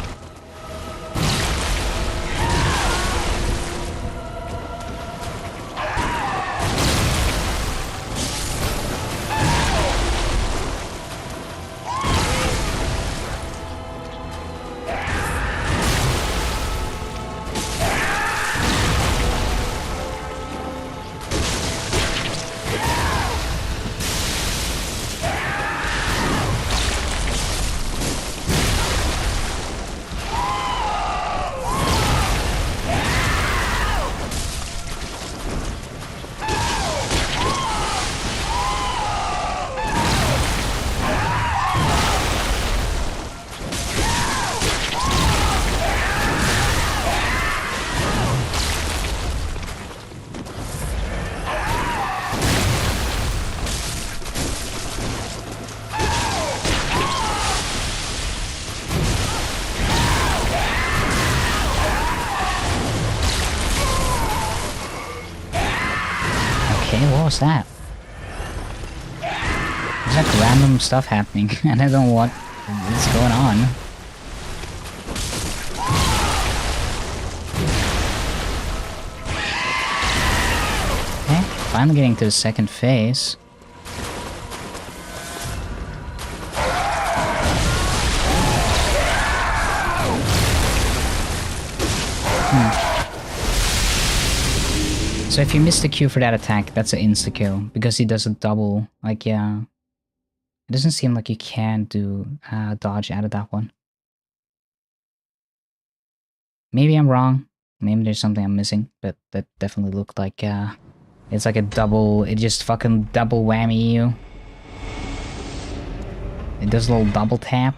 Okay, what was that? There's like random stuff happening, and I don't know what is going on. Okay, finally getting to the second phase. So if you miss the Q for that attack, that's an insta-kill, because he does a double, like, yeah. It doesn't seem like you can do dodge out of that one. Maybe I'm wrong, maybe there's something I'm missing, but that definitely looked like, it's like a double, it just fucking double whammy you. It does a little double tap.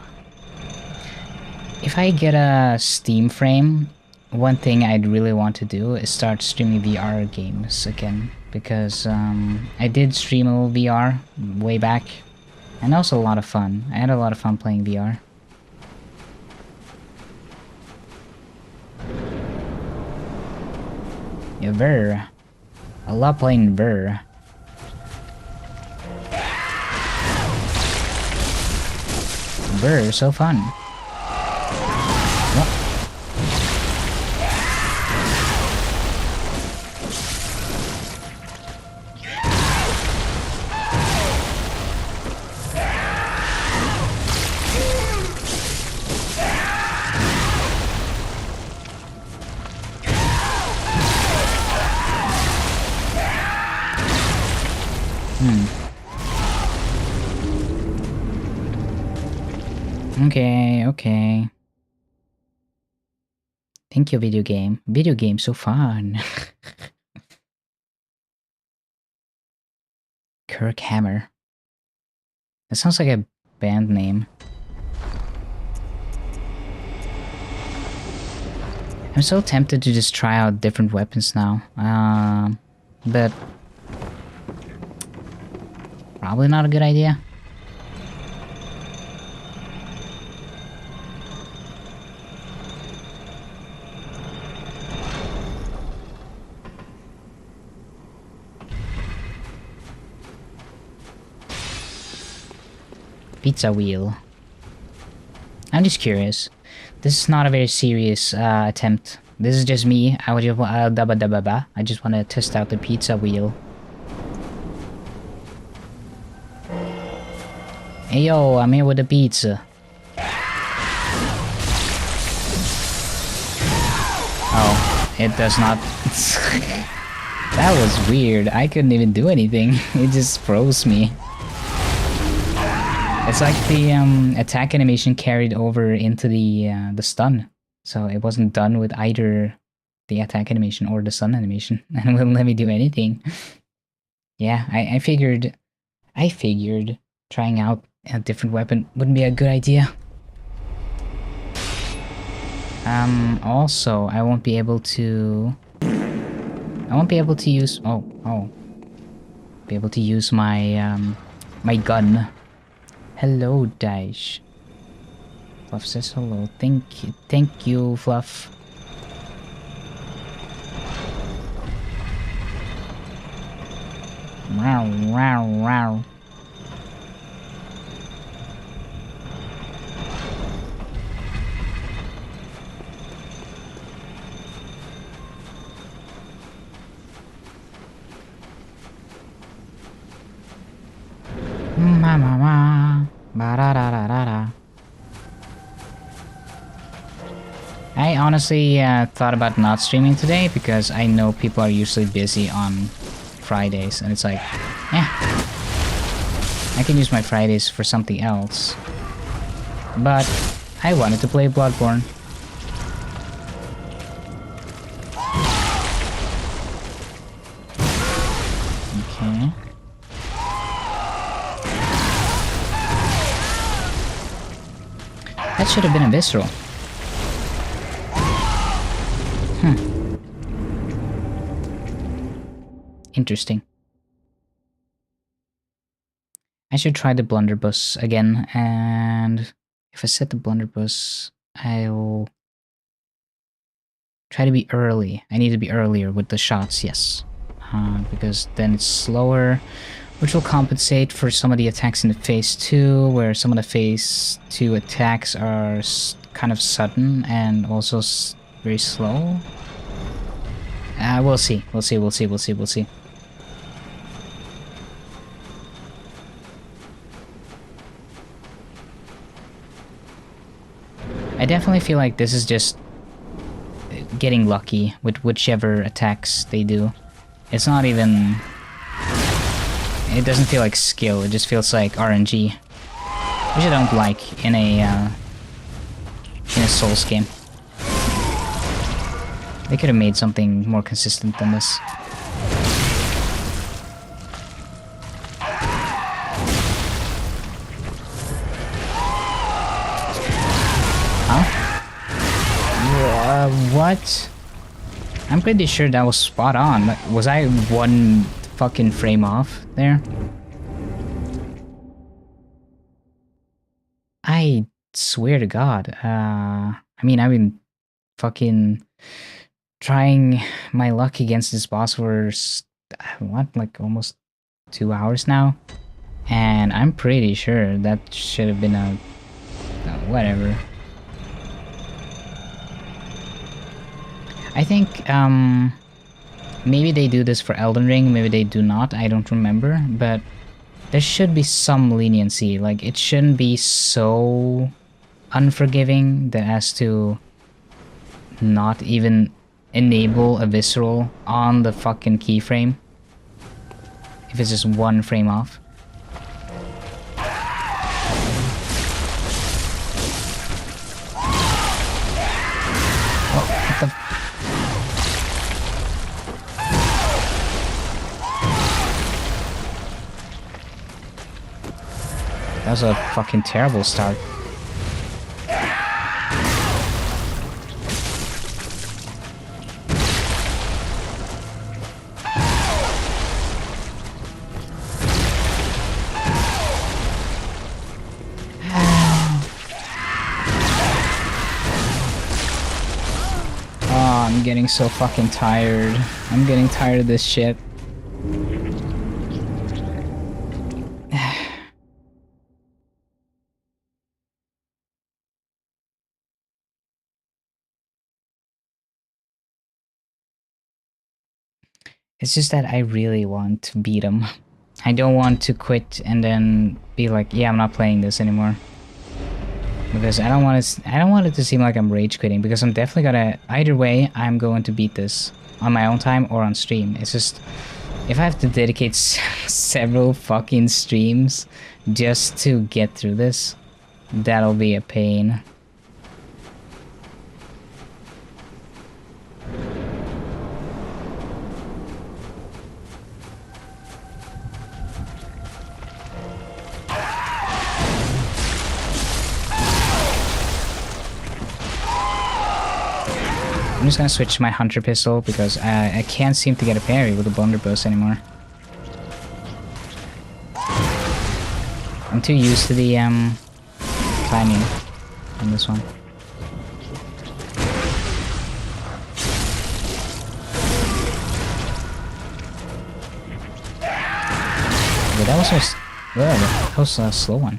If I get a Steam frame, one thing I'd really want to do is start streaming VR games again, because I did stream a little VR way back, and that was a lot of fun. I had a lot of fun playing VR. Yeah, VR. I love playing VR. VR is so fun. Okay. Thank you, video game. Video game, so fun. Kirk Hammer. That sounds like a band name. I'm so tempted to just try out different weapons now. But probably not a good idea. Pizza wheel. I'm just curious. This is not a very serious attempt. This is just me. I just want to test out the pizza wheel. Hey yo, I'm here with the pizza. Oh, it does not. That was weird. I couldn't even do anything. It just froze me. It's like the attack animation carried over into the stun, so it wasn't done with either the attack animation or the stun animation, and it wouldn't let me do anything. Yeah, I figured trying out a different weapon wouldn't be a good idea. Also, I won't be able to use be able to use my my gun. Hello, Dash. Fluff says hello. Thank you, Fluff. Wow, wow, wow. I honestly thought about not streaming today because I know people are usually busy on Fridays, and it's like, yeah, I can use my Fridays for something else. But I wanted to play Bloodborne. Okay. That should have been a visceral. Interesting. I should try the blunderbuss again, and if I set the blunderbuss, I'll try to be early. I need to be earlier with the shots, yes. because then it's slower, which will compensate for some of the attacks in the phase 2, where some of the phase 2 attacks are kind of sudden and also very slow. We'll see. We'll see. I definitely feel like this is just getting lucky with whichever attacks they do. It's not even... It doesn't feel like skill, it just feels like RNG. Which I don't like in a Souls game. They could have made something more consistent than this. What? I'm pretty sure that was spot on. Was I one fucking frame off there? I swear to God. I mean, I've been fucking trying my luck against this boss for what, like almost 2 hours now, and I'm pretty sure that should have been a whatever. I think maybe they do this for Elden Ring, maybe they do not, I don't remember, but there should be some leniency. Like, it shouldn't be so unforgiving that as to not even enable a visceral on the fucking keyframe if it's just 1 frame off. That was a fucking terrible start. Oh, I'm getting so fucking tired. I'm getting tired of this shit. It's just that I really want to beat him. I don't want to quit and then be like, yeah, I'm not playing this anymore. Because I don't want it to seem like I'm rage quitting, because I'm definitely gonna, either way, I'm going to beat this on my own time or on stream. It's just, if I have to dedicate several fucking streams just to get through this, that'll be a pain. I'm just gonna switch to my hunter pistol because I can't seem to get a parry with the blunderbuss anymore. I'm too used to the timing on this one. But that was a slow one.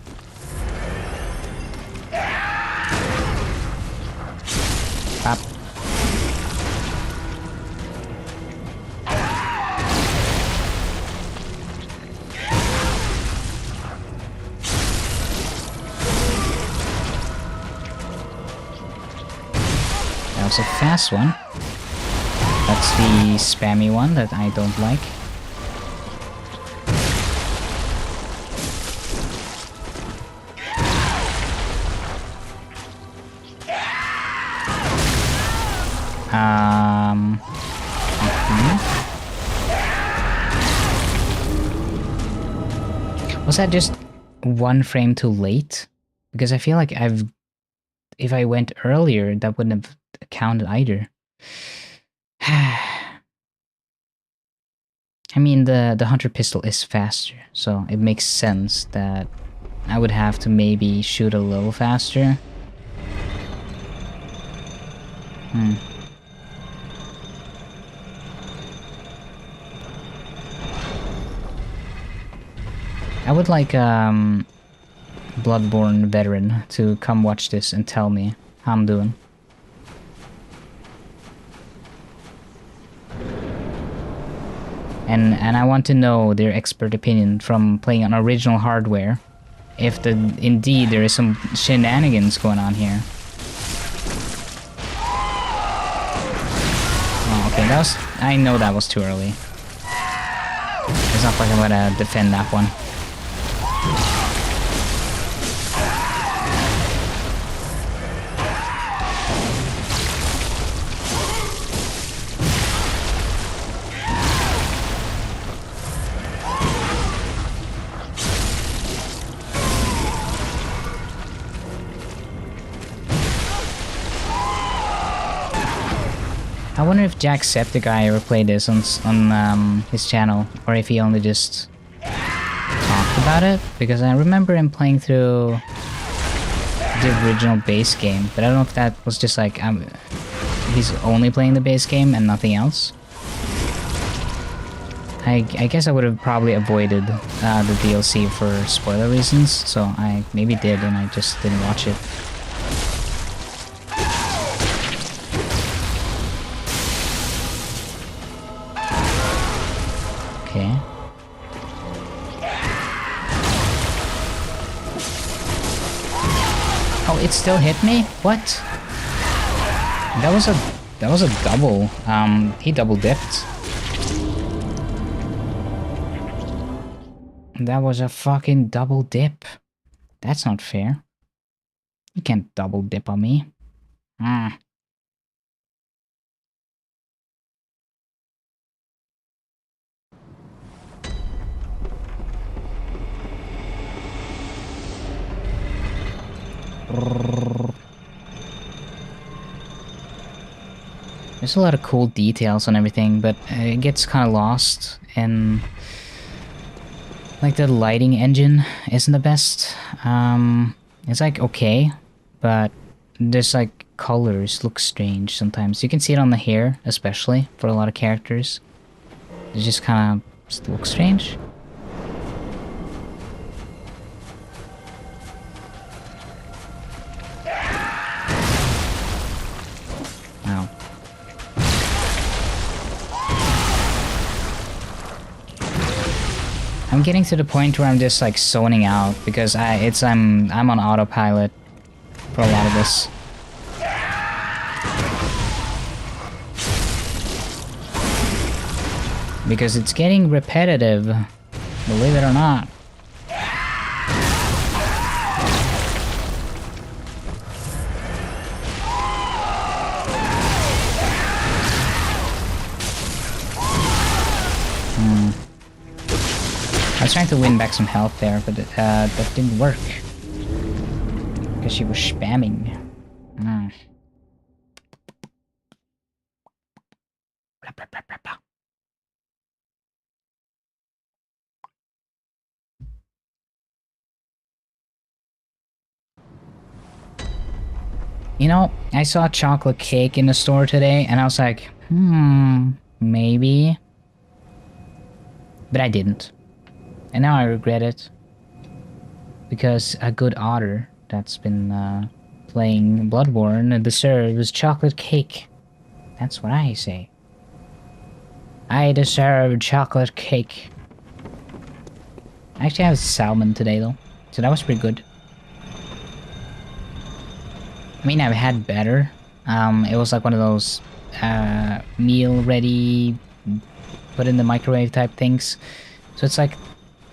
Pop. That was a fast one. That's the spammy one that I don't like. Was that just 1 frame too late? Because I feel like if I went earlier, that wouldn't have counted either. I mean, the hunter pistol is faster, so it makes sense that I would have to maybe shoot a little faster. I would like Bloodborne veteran to come watch this and tell me how I'm doing. And I want to know their expert opinion from playing on original hardware, if indeed there is some shenanigans going on here. Oh, okay, I know that was too early. It's not like I'm gonna defend that one. I wonder if Jacksepticeye ever played this on his channel, or if he only just talked about it, because I remember him playing through the original base game, but I don't know if that was just like he's only playing the base game and nothing else. I guess I would have probably avoided the DLC for spoiler reasons, so I maybe did and I just didn't watch it. Okay. Oh, it still hit me? What? That was a double. He double dipped. That was a fucking double dip. That's not fair. You can't double dip on me. There's a lot of cool details on everything, but it gets kind of lost in... Like, the lighting engine isn't the best. It's like okay, but there's like colors look strange sometimes. You can see it on the hair, especially for a lot of characters. It just kind of looks strange. Wow. I'm getting to the point where I'm just like zoning out because I'm on autopilot for a lot of this. Because it's getting repetitive, believe it or not. I was trying to win back some health there, but that didn't work. Because she was spamming. Blah, blah, blah, blah, blah. You know, I saw chocolate cake in the store today, and I was like, maybe. But I didn't. And now I regret it. Because a good otter that's been playing Bloodborne deserves chocolate cake. That's what I say. I deserve chocolate cake. I actually have salmon today though, so that was pretty good. I mean, I've had better. It was like one of those meal ready, put in the microwave type things. So it's like,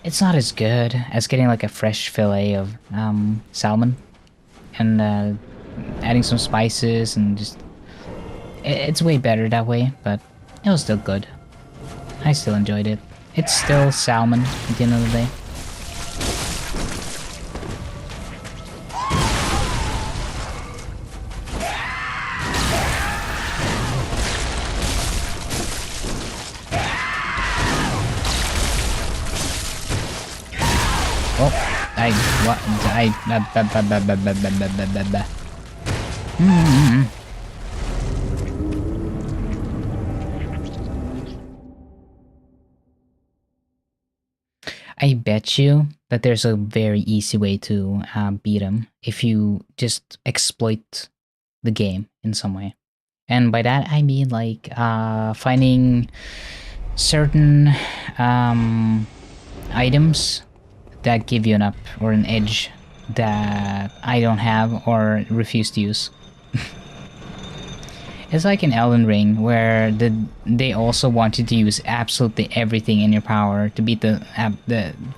it's not as good as getting like a fresh fillet of salmon and adding some spices and just... It's way better that way, but it was still good. I still enjoyed it. It's still salmon at the end of the day. I bet you But there's a very easy way to beat him if you just exploit the game in some way. And by that I mean like finding certain items that give you an up or an edge that I don't have or refuse to use. It's like in Elden Ring, where they also want you to use absolutely everything in your power to beat the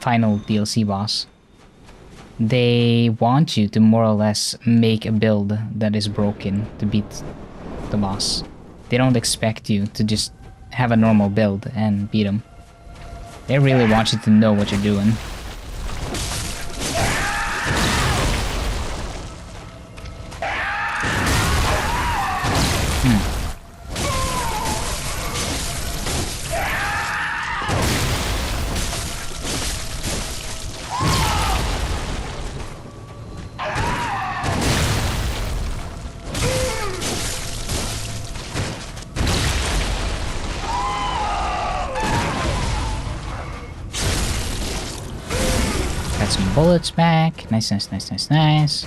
final DLC boss. They want you to more or less make a build that is broken to beat the boss. They don't expect you to just have a normal build and beat them. They really want you to know what you're doing. Got some bullets back. Nice, nice, nice, nice, nice.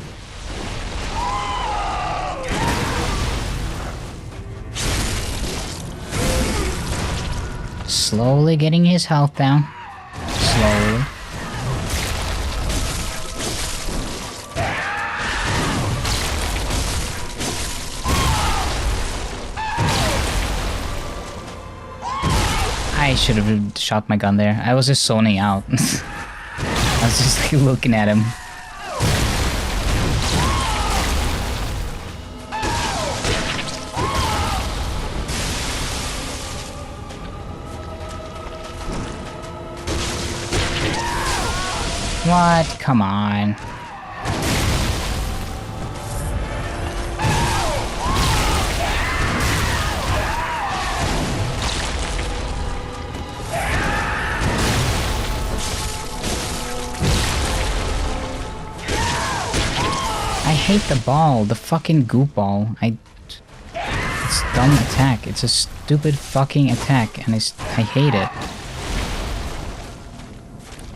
Slowly getting his health down. Slowly. I should have shot my gun there. I was just zoning out. I was just like looking at him. What? Come on. I hate the ball, the fucking goop ball. It's dumb attack. It's a stupid fucking attack, and I hate it.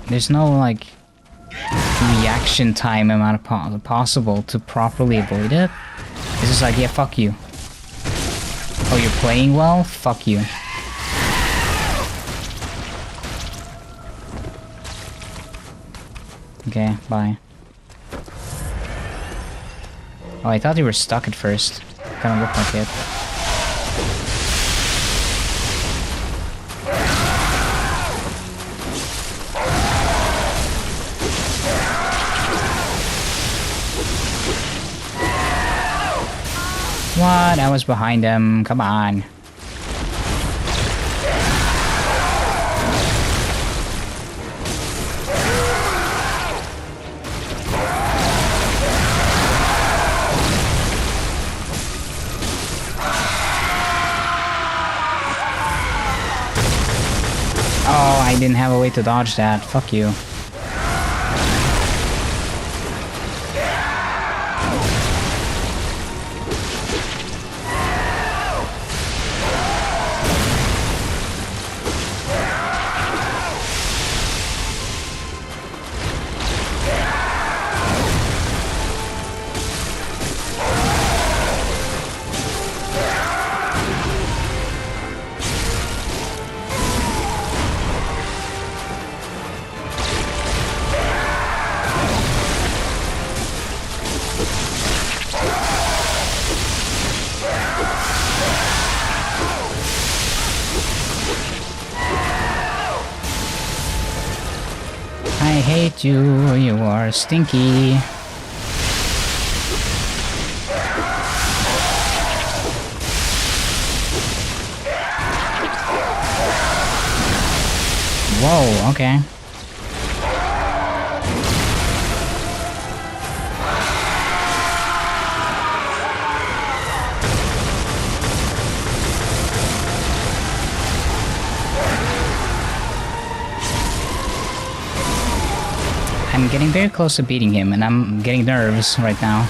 There's no like reaction time amount of possible to properly avoid it. It's just like, yeah, fuck you. Oh, you're playing well? Fuck you. Okay, bye. Oh, I thought you were stuck at first. Kinda looked like it. What? I was behind him. Come on. Oh, I didn't have a way to dodge that. Fuck you. I hate you, you are stinky. Whoa, okay. I'm getting very close to beating him, and I'm getting nervous right now.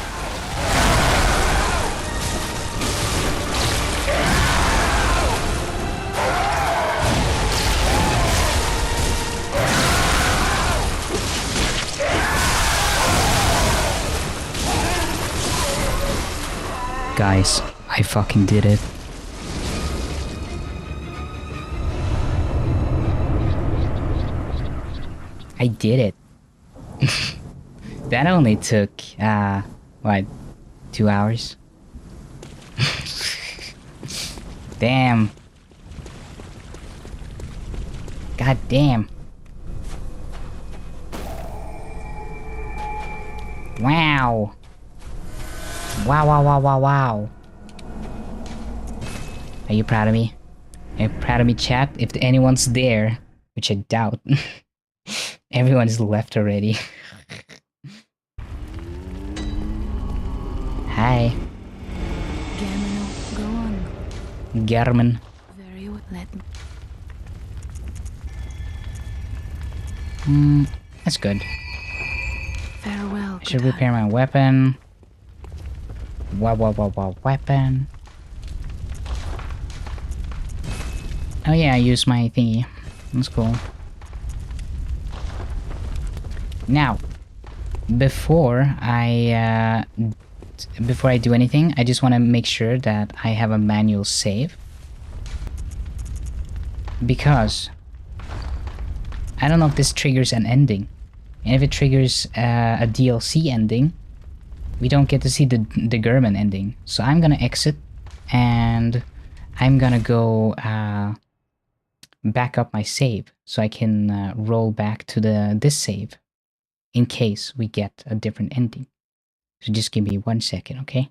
Guys, I fucking did it. I did it. That only took, what, 2 hours? Damn. God damn. Wow. Wow, wow, wow, wow, wow. Are you proud of me? Are you proud of me, chat? If anyone's there, which I doubt. Everyone's left already. Hi. Gamino, go on. German. Very well. Let me. That's good. Farewell. I should good repair my weapon. Wow, wow, wow, wow, weapon. Oh yeah, I used my thingy. That's cool. Now, before I do anything, I just want to make sure that I have a manual save. Because I don't know if this triggers an ending. And if it triggers a DLC ending, we don't get to see the German ending. So I'm gonna exit and I'm gonna go back up my save so I can roll back to this save in case we get a different ending. So just give me 1 second, okay?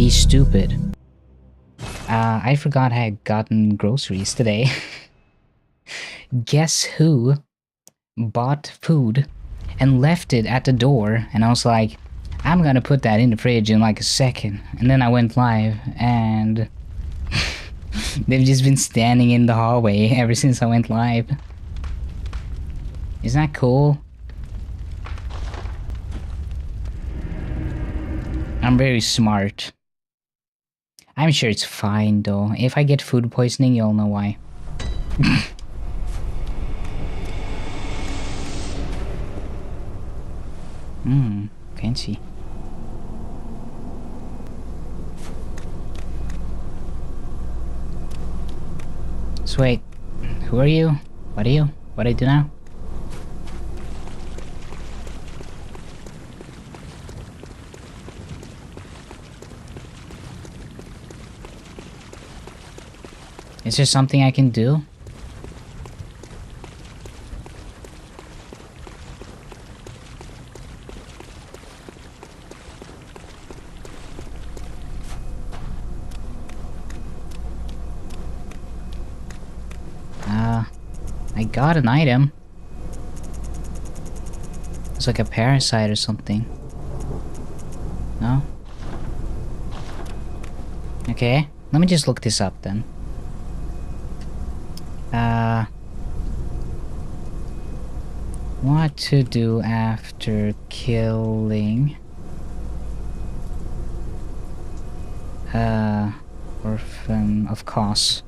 be stupid. I forgot I had gotten groceries today. Guess who bought food and left it at the door, and I was like, I'm gonna put that in the fridge in like a second. And then I went live and they've just been standing in the hallway ever since I went live. Isn't that cool? I'm very smart. I'm sure it's fine though. If I get food poisoning, you'll know why. Fancy. So wait, who are you? What are you? What do I do now? Is there something I can do? I got an item. It's like a parasite or something. No? Okay, let me just look this up then. What to do after killing Orphan of Cos.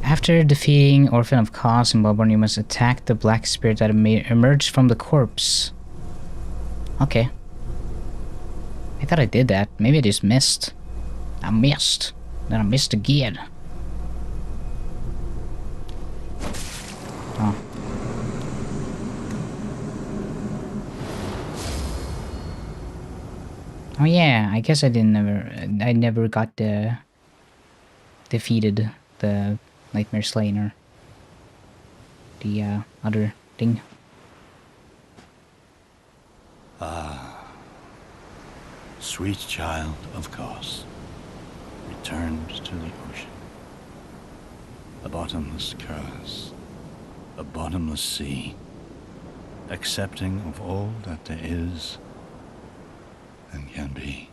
After defeating Orphan of Cos in Bloodborne, you must attack the black spirit that emerged from the corpse. Okay. I thought I did that. Maybe I just missed. I missed. Then I missed again. Oh. Oh yeah, I guess I never got defeated the Nightmare Slain or the other thing. Sweet child of Cos, returned to the ocean. A bottomless curse, a bottomless sea, accepting of all that there is and can be.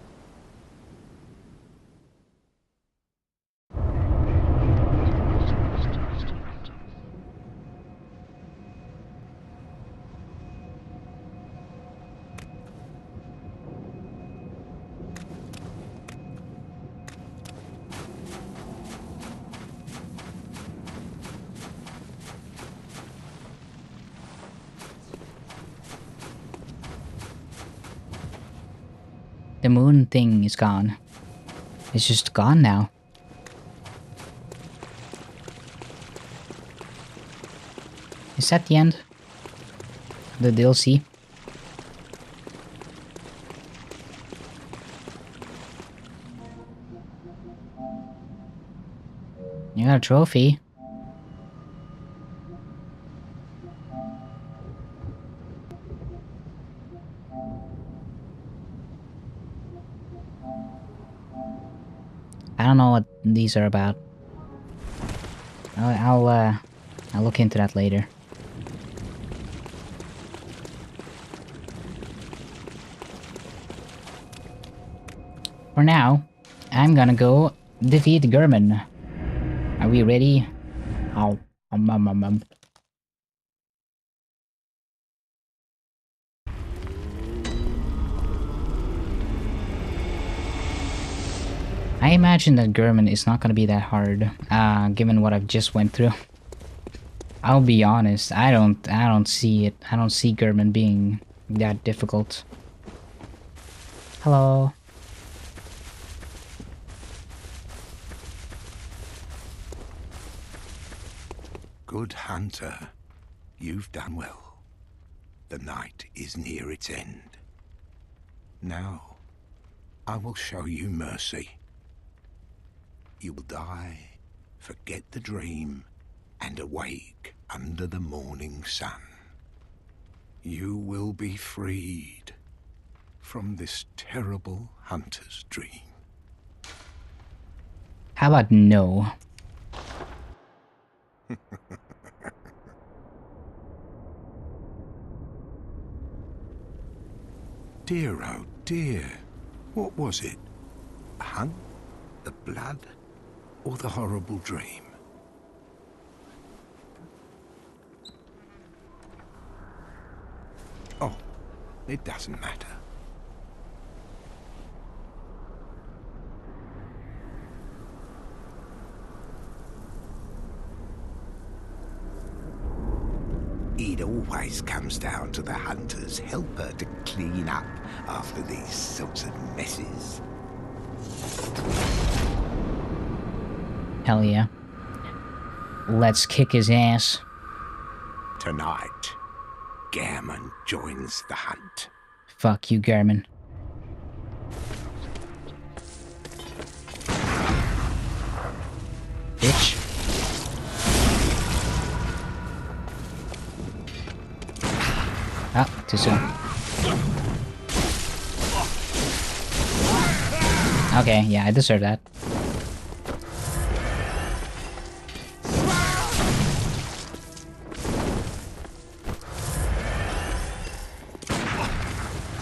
The moon thing is gone. It's just gone now. Is that the end? The DLC? You got a trophy. I don't know what these are about. I'll look into that later. For now, I'm gonna go defeat German. Are we ready? Oh, I imagine that German is not gonna be that hard, given what I've just went through. I'll be honest, I don't see it. I don't see German being that difficult. Hello. Good hunter, you've done well. The night is near its end. Now, I will show you mercy. You will die, forget the dream, and awake under the morning sun. You will be freed from this terrible hunter's dream. How about no? Dear, oh dear. What was it? A hunt? The blood? Or the horrible dream? Oh, it doesn't matter. It always comes down to the hunter's helper to clean up after these sorts of messes. Hell yeah. Let's kick his ass. Tonight, Gammon joins the hunt. Fuck you, Garmin. Bitch. Ah, too soon. Okay, yeah, I deserve that.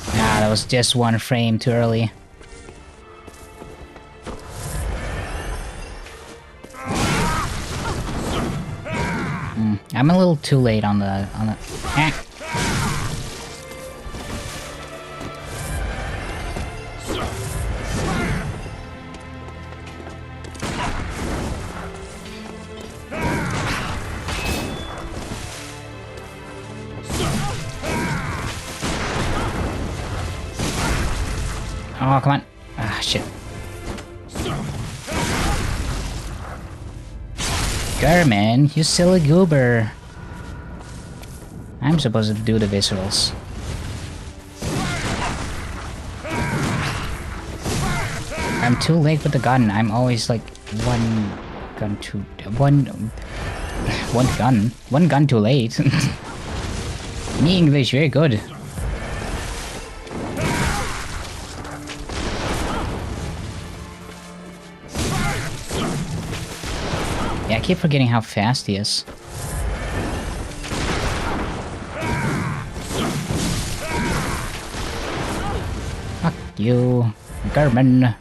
Ah, that was just one frame too early. I'm a little too late on the Ah. Oh, come on. Ah, shit. Garmin, you silly goober. I'm supposed to do the viscerals. I'm too late with the gun. I'm always like one gun too late. Me English very good. Yeah, I keep forgetting how fast he is. Fuck you, Garmin.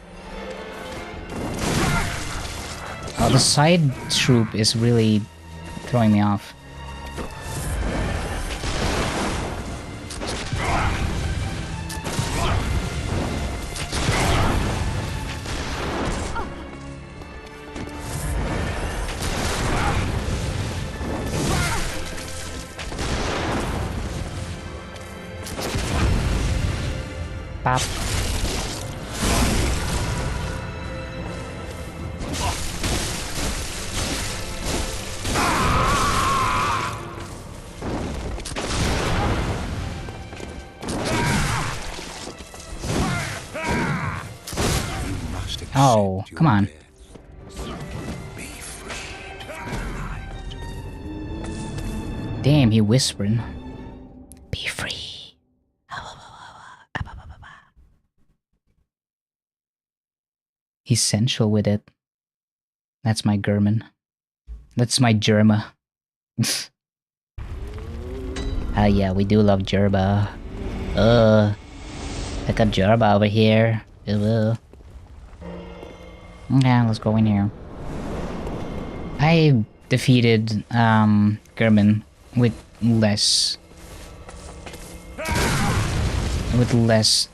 Oh, the side troop is really throwing me off. Pop. Oh, come on. Damn, he whispering. Be free. He's sensual with it. That's my German. That's my Germa. Ah, yeah, we do love Gerba. I got Gerba over here. Okay, let's go in here. I defeated German with less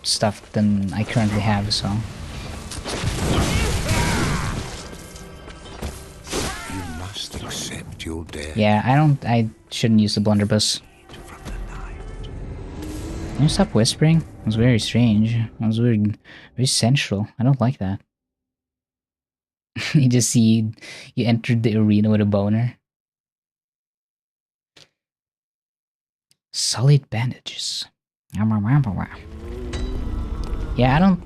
stuff than I currently have, so. You must accept your death. Yeah, I shouldn't use the blunderbuss. Can you stop whispering? It was very strange. It was very sensual. I don't like that. You just see you entered the arena with a boner. Solid bandages. Yeah, I don't...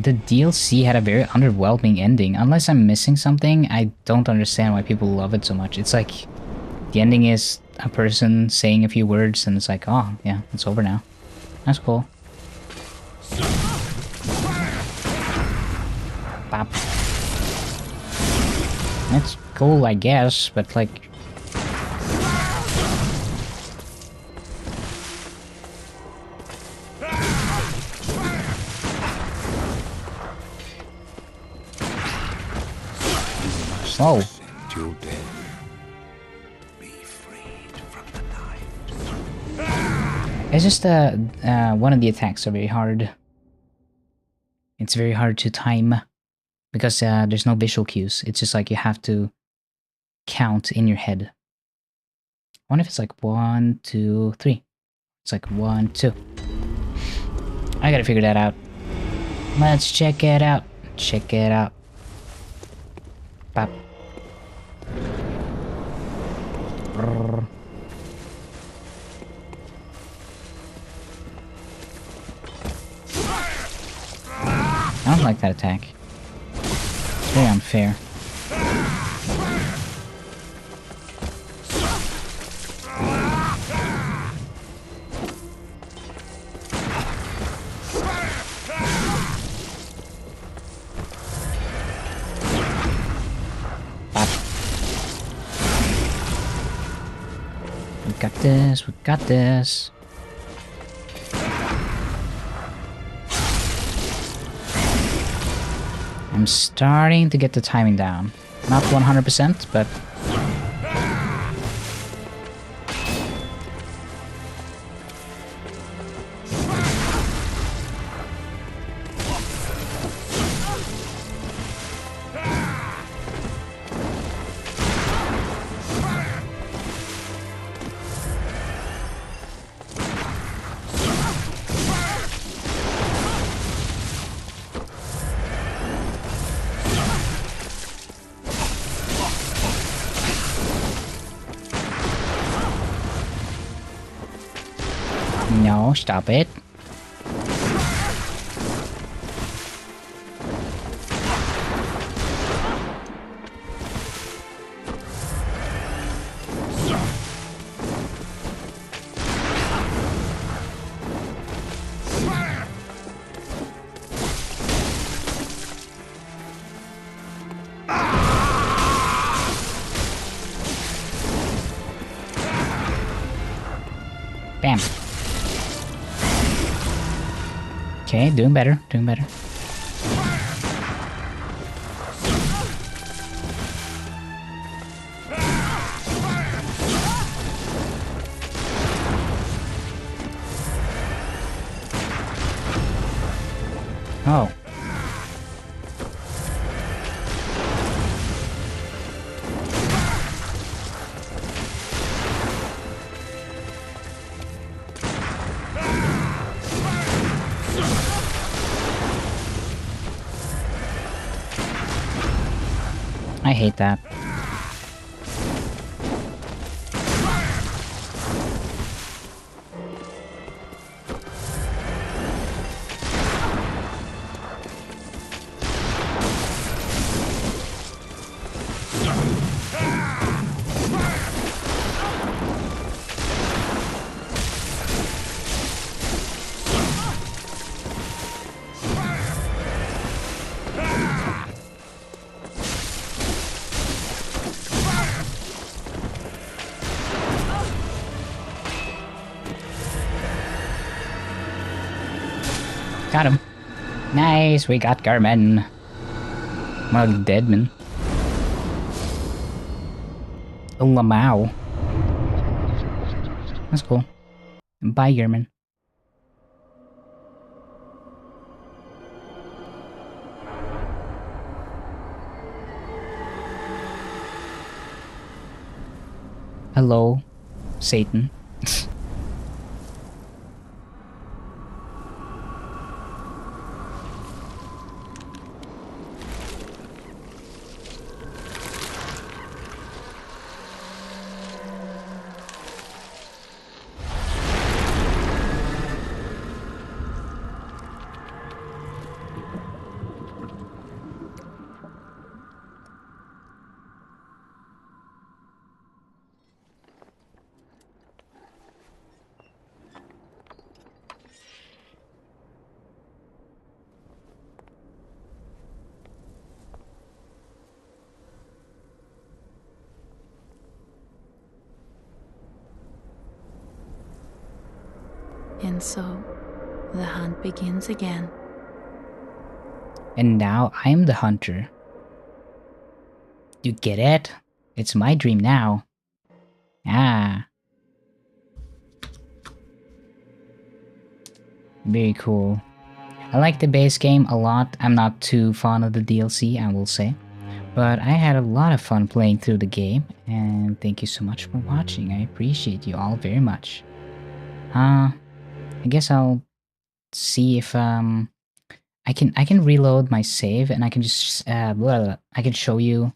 the DLC had a very underwhelming ending. Unless I'm missing something, I don't understand why people love it so much. It's like... the ending is a person saying a few words and it's like, oh, yeah, it's over now. That's cool. Pop. That's cool, I guess, but like... Whoa. Till death. Be freed from the night. It's just one of the attacks are very hard. It's very hard to time because there's no visual cues. It's just like you have to count in your head. I wonder if it's like 1, 2, 3. It's like 1, 2. I gotta figure that out. Let's check it out. Check it out. Pop. Brrr. I don't like that attack. It's very unfair. We got this, we got this. I'm starting to get the timing down. Not 100%, but... No, stop it. Bam. Okay, doing better, doing better. Oh. I hate that. Got him. Nice, we got Garmin. Well, Deadman. Lamau. That's cool. Bye, Garmin. Hello, Satan. And so, the hunt begins again. And now I'm the hunter. You get it? It's my dream now. Ah. Very cool. I like the base game a lot. I'm not too fond of the DLC, I will say. But I had a lot of fun playing through the game, and thank you so much for watching. I appreciate you all very much. I guess I'll see if I can reload my save, and I can just I can show you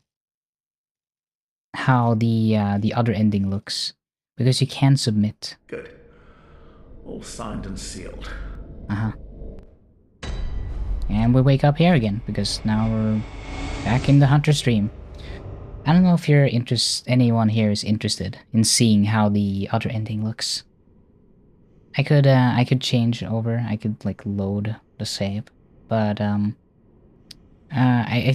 how the other ending looks, because you can submit. Good. All signed and sealed. And we wake up here again, because now we're back in the hunter stream. I don't know if anyone here is interested in seeing how the other ending looks. I could change over. I could like load the save, but I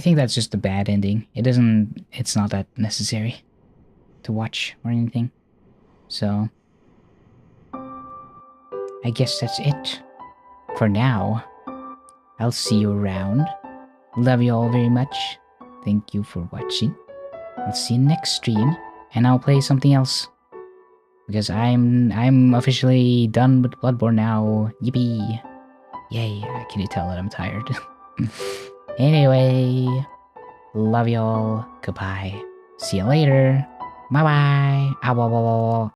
think that's just a bad ending. It's not that necessary to watch or anything. So I guess that's it for now. I'll see you around. Love you all very much. Thank you for watching. I'll see you next stream, and I'll play something else. Because I'm officially done with Bloodborne now. Yippee! Yay! Can you tell that I'm tired? Anyway, love y'all. Goodbye. See you later. Bye bye.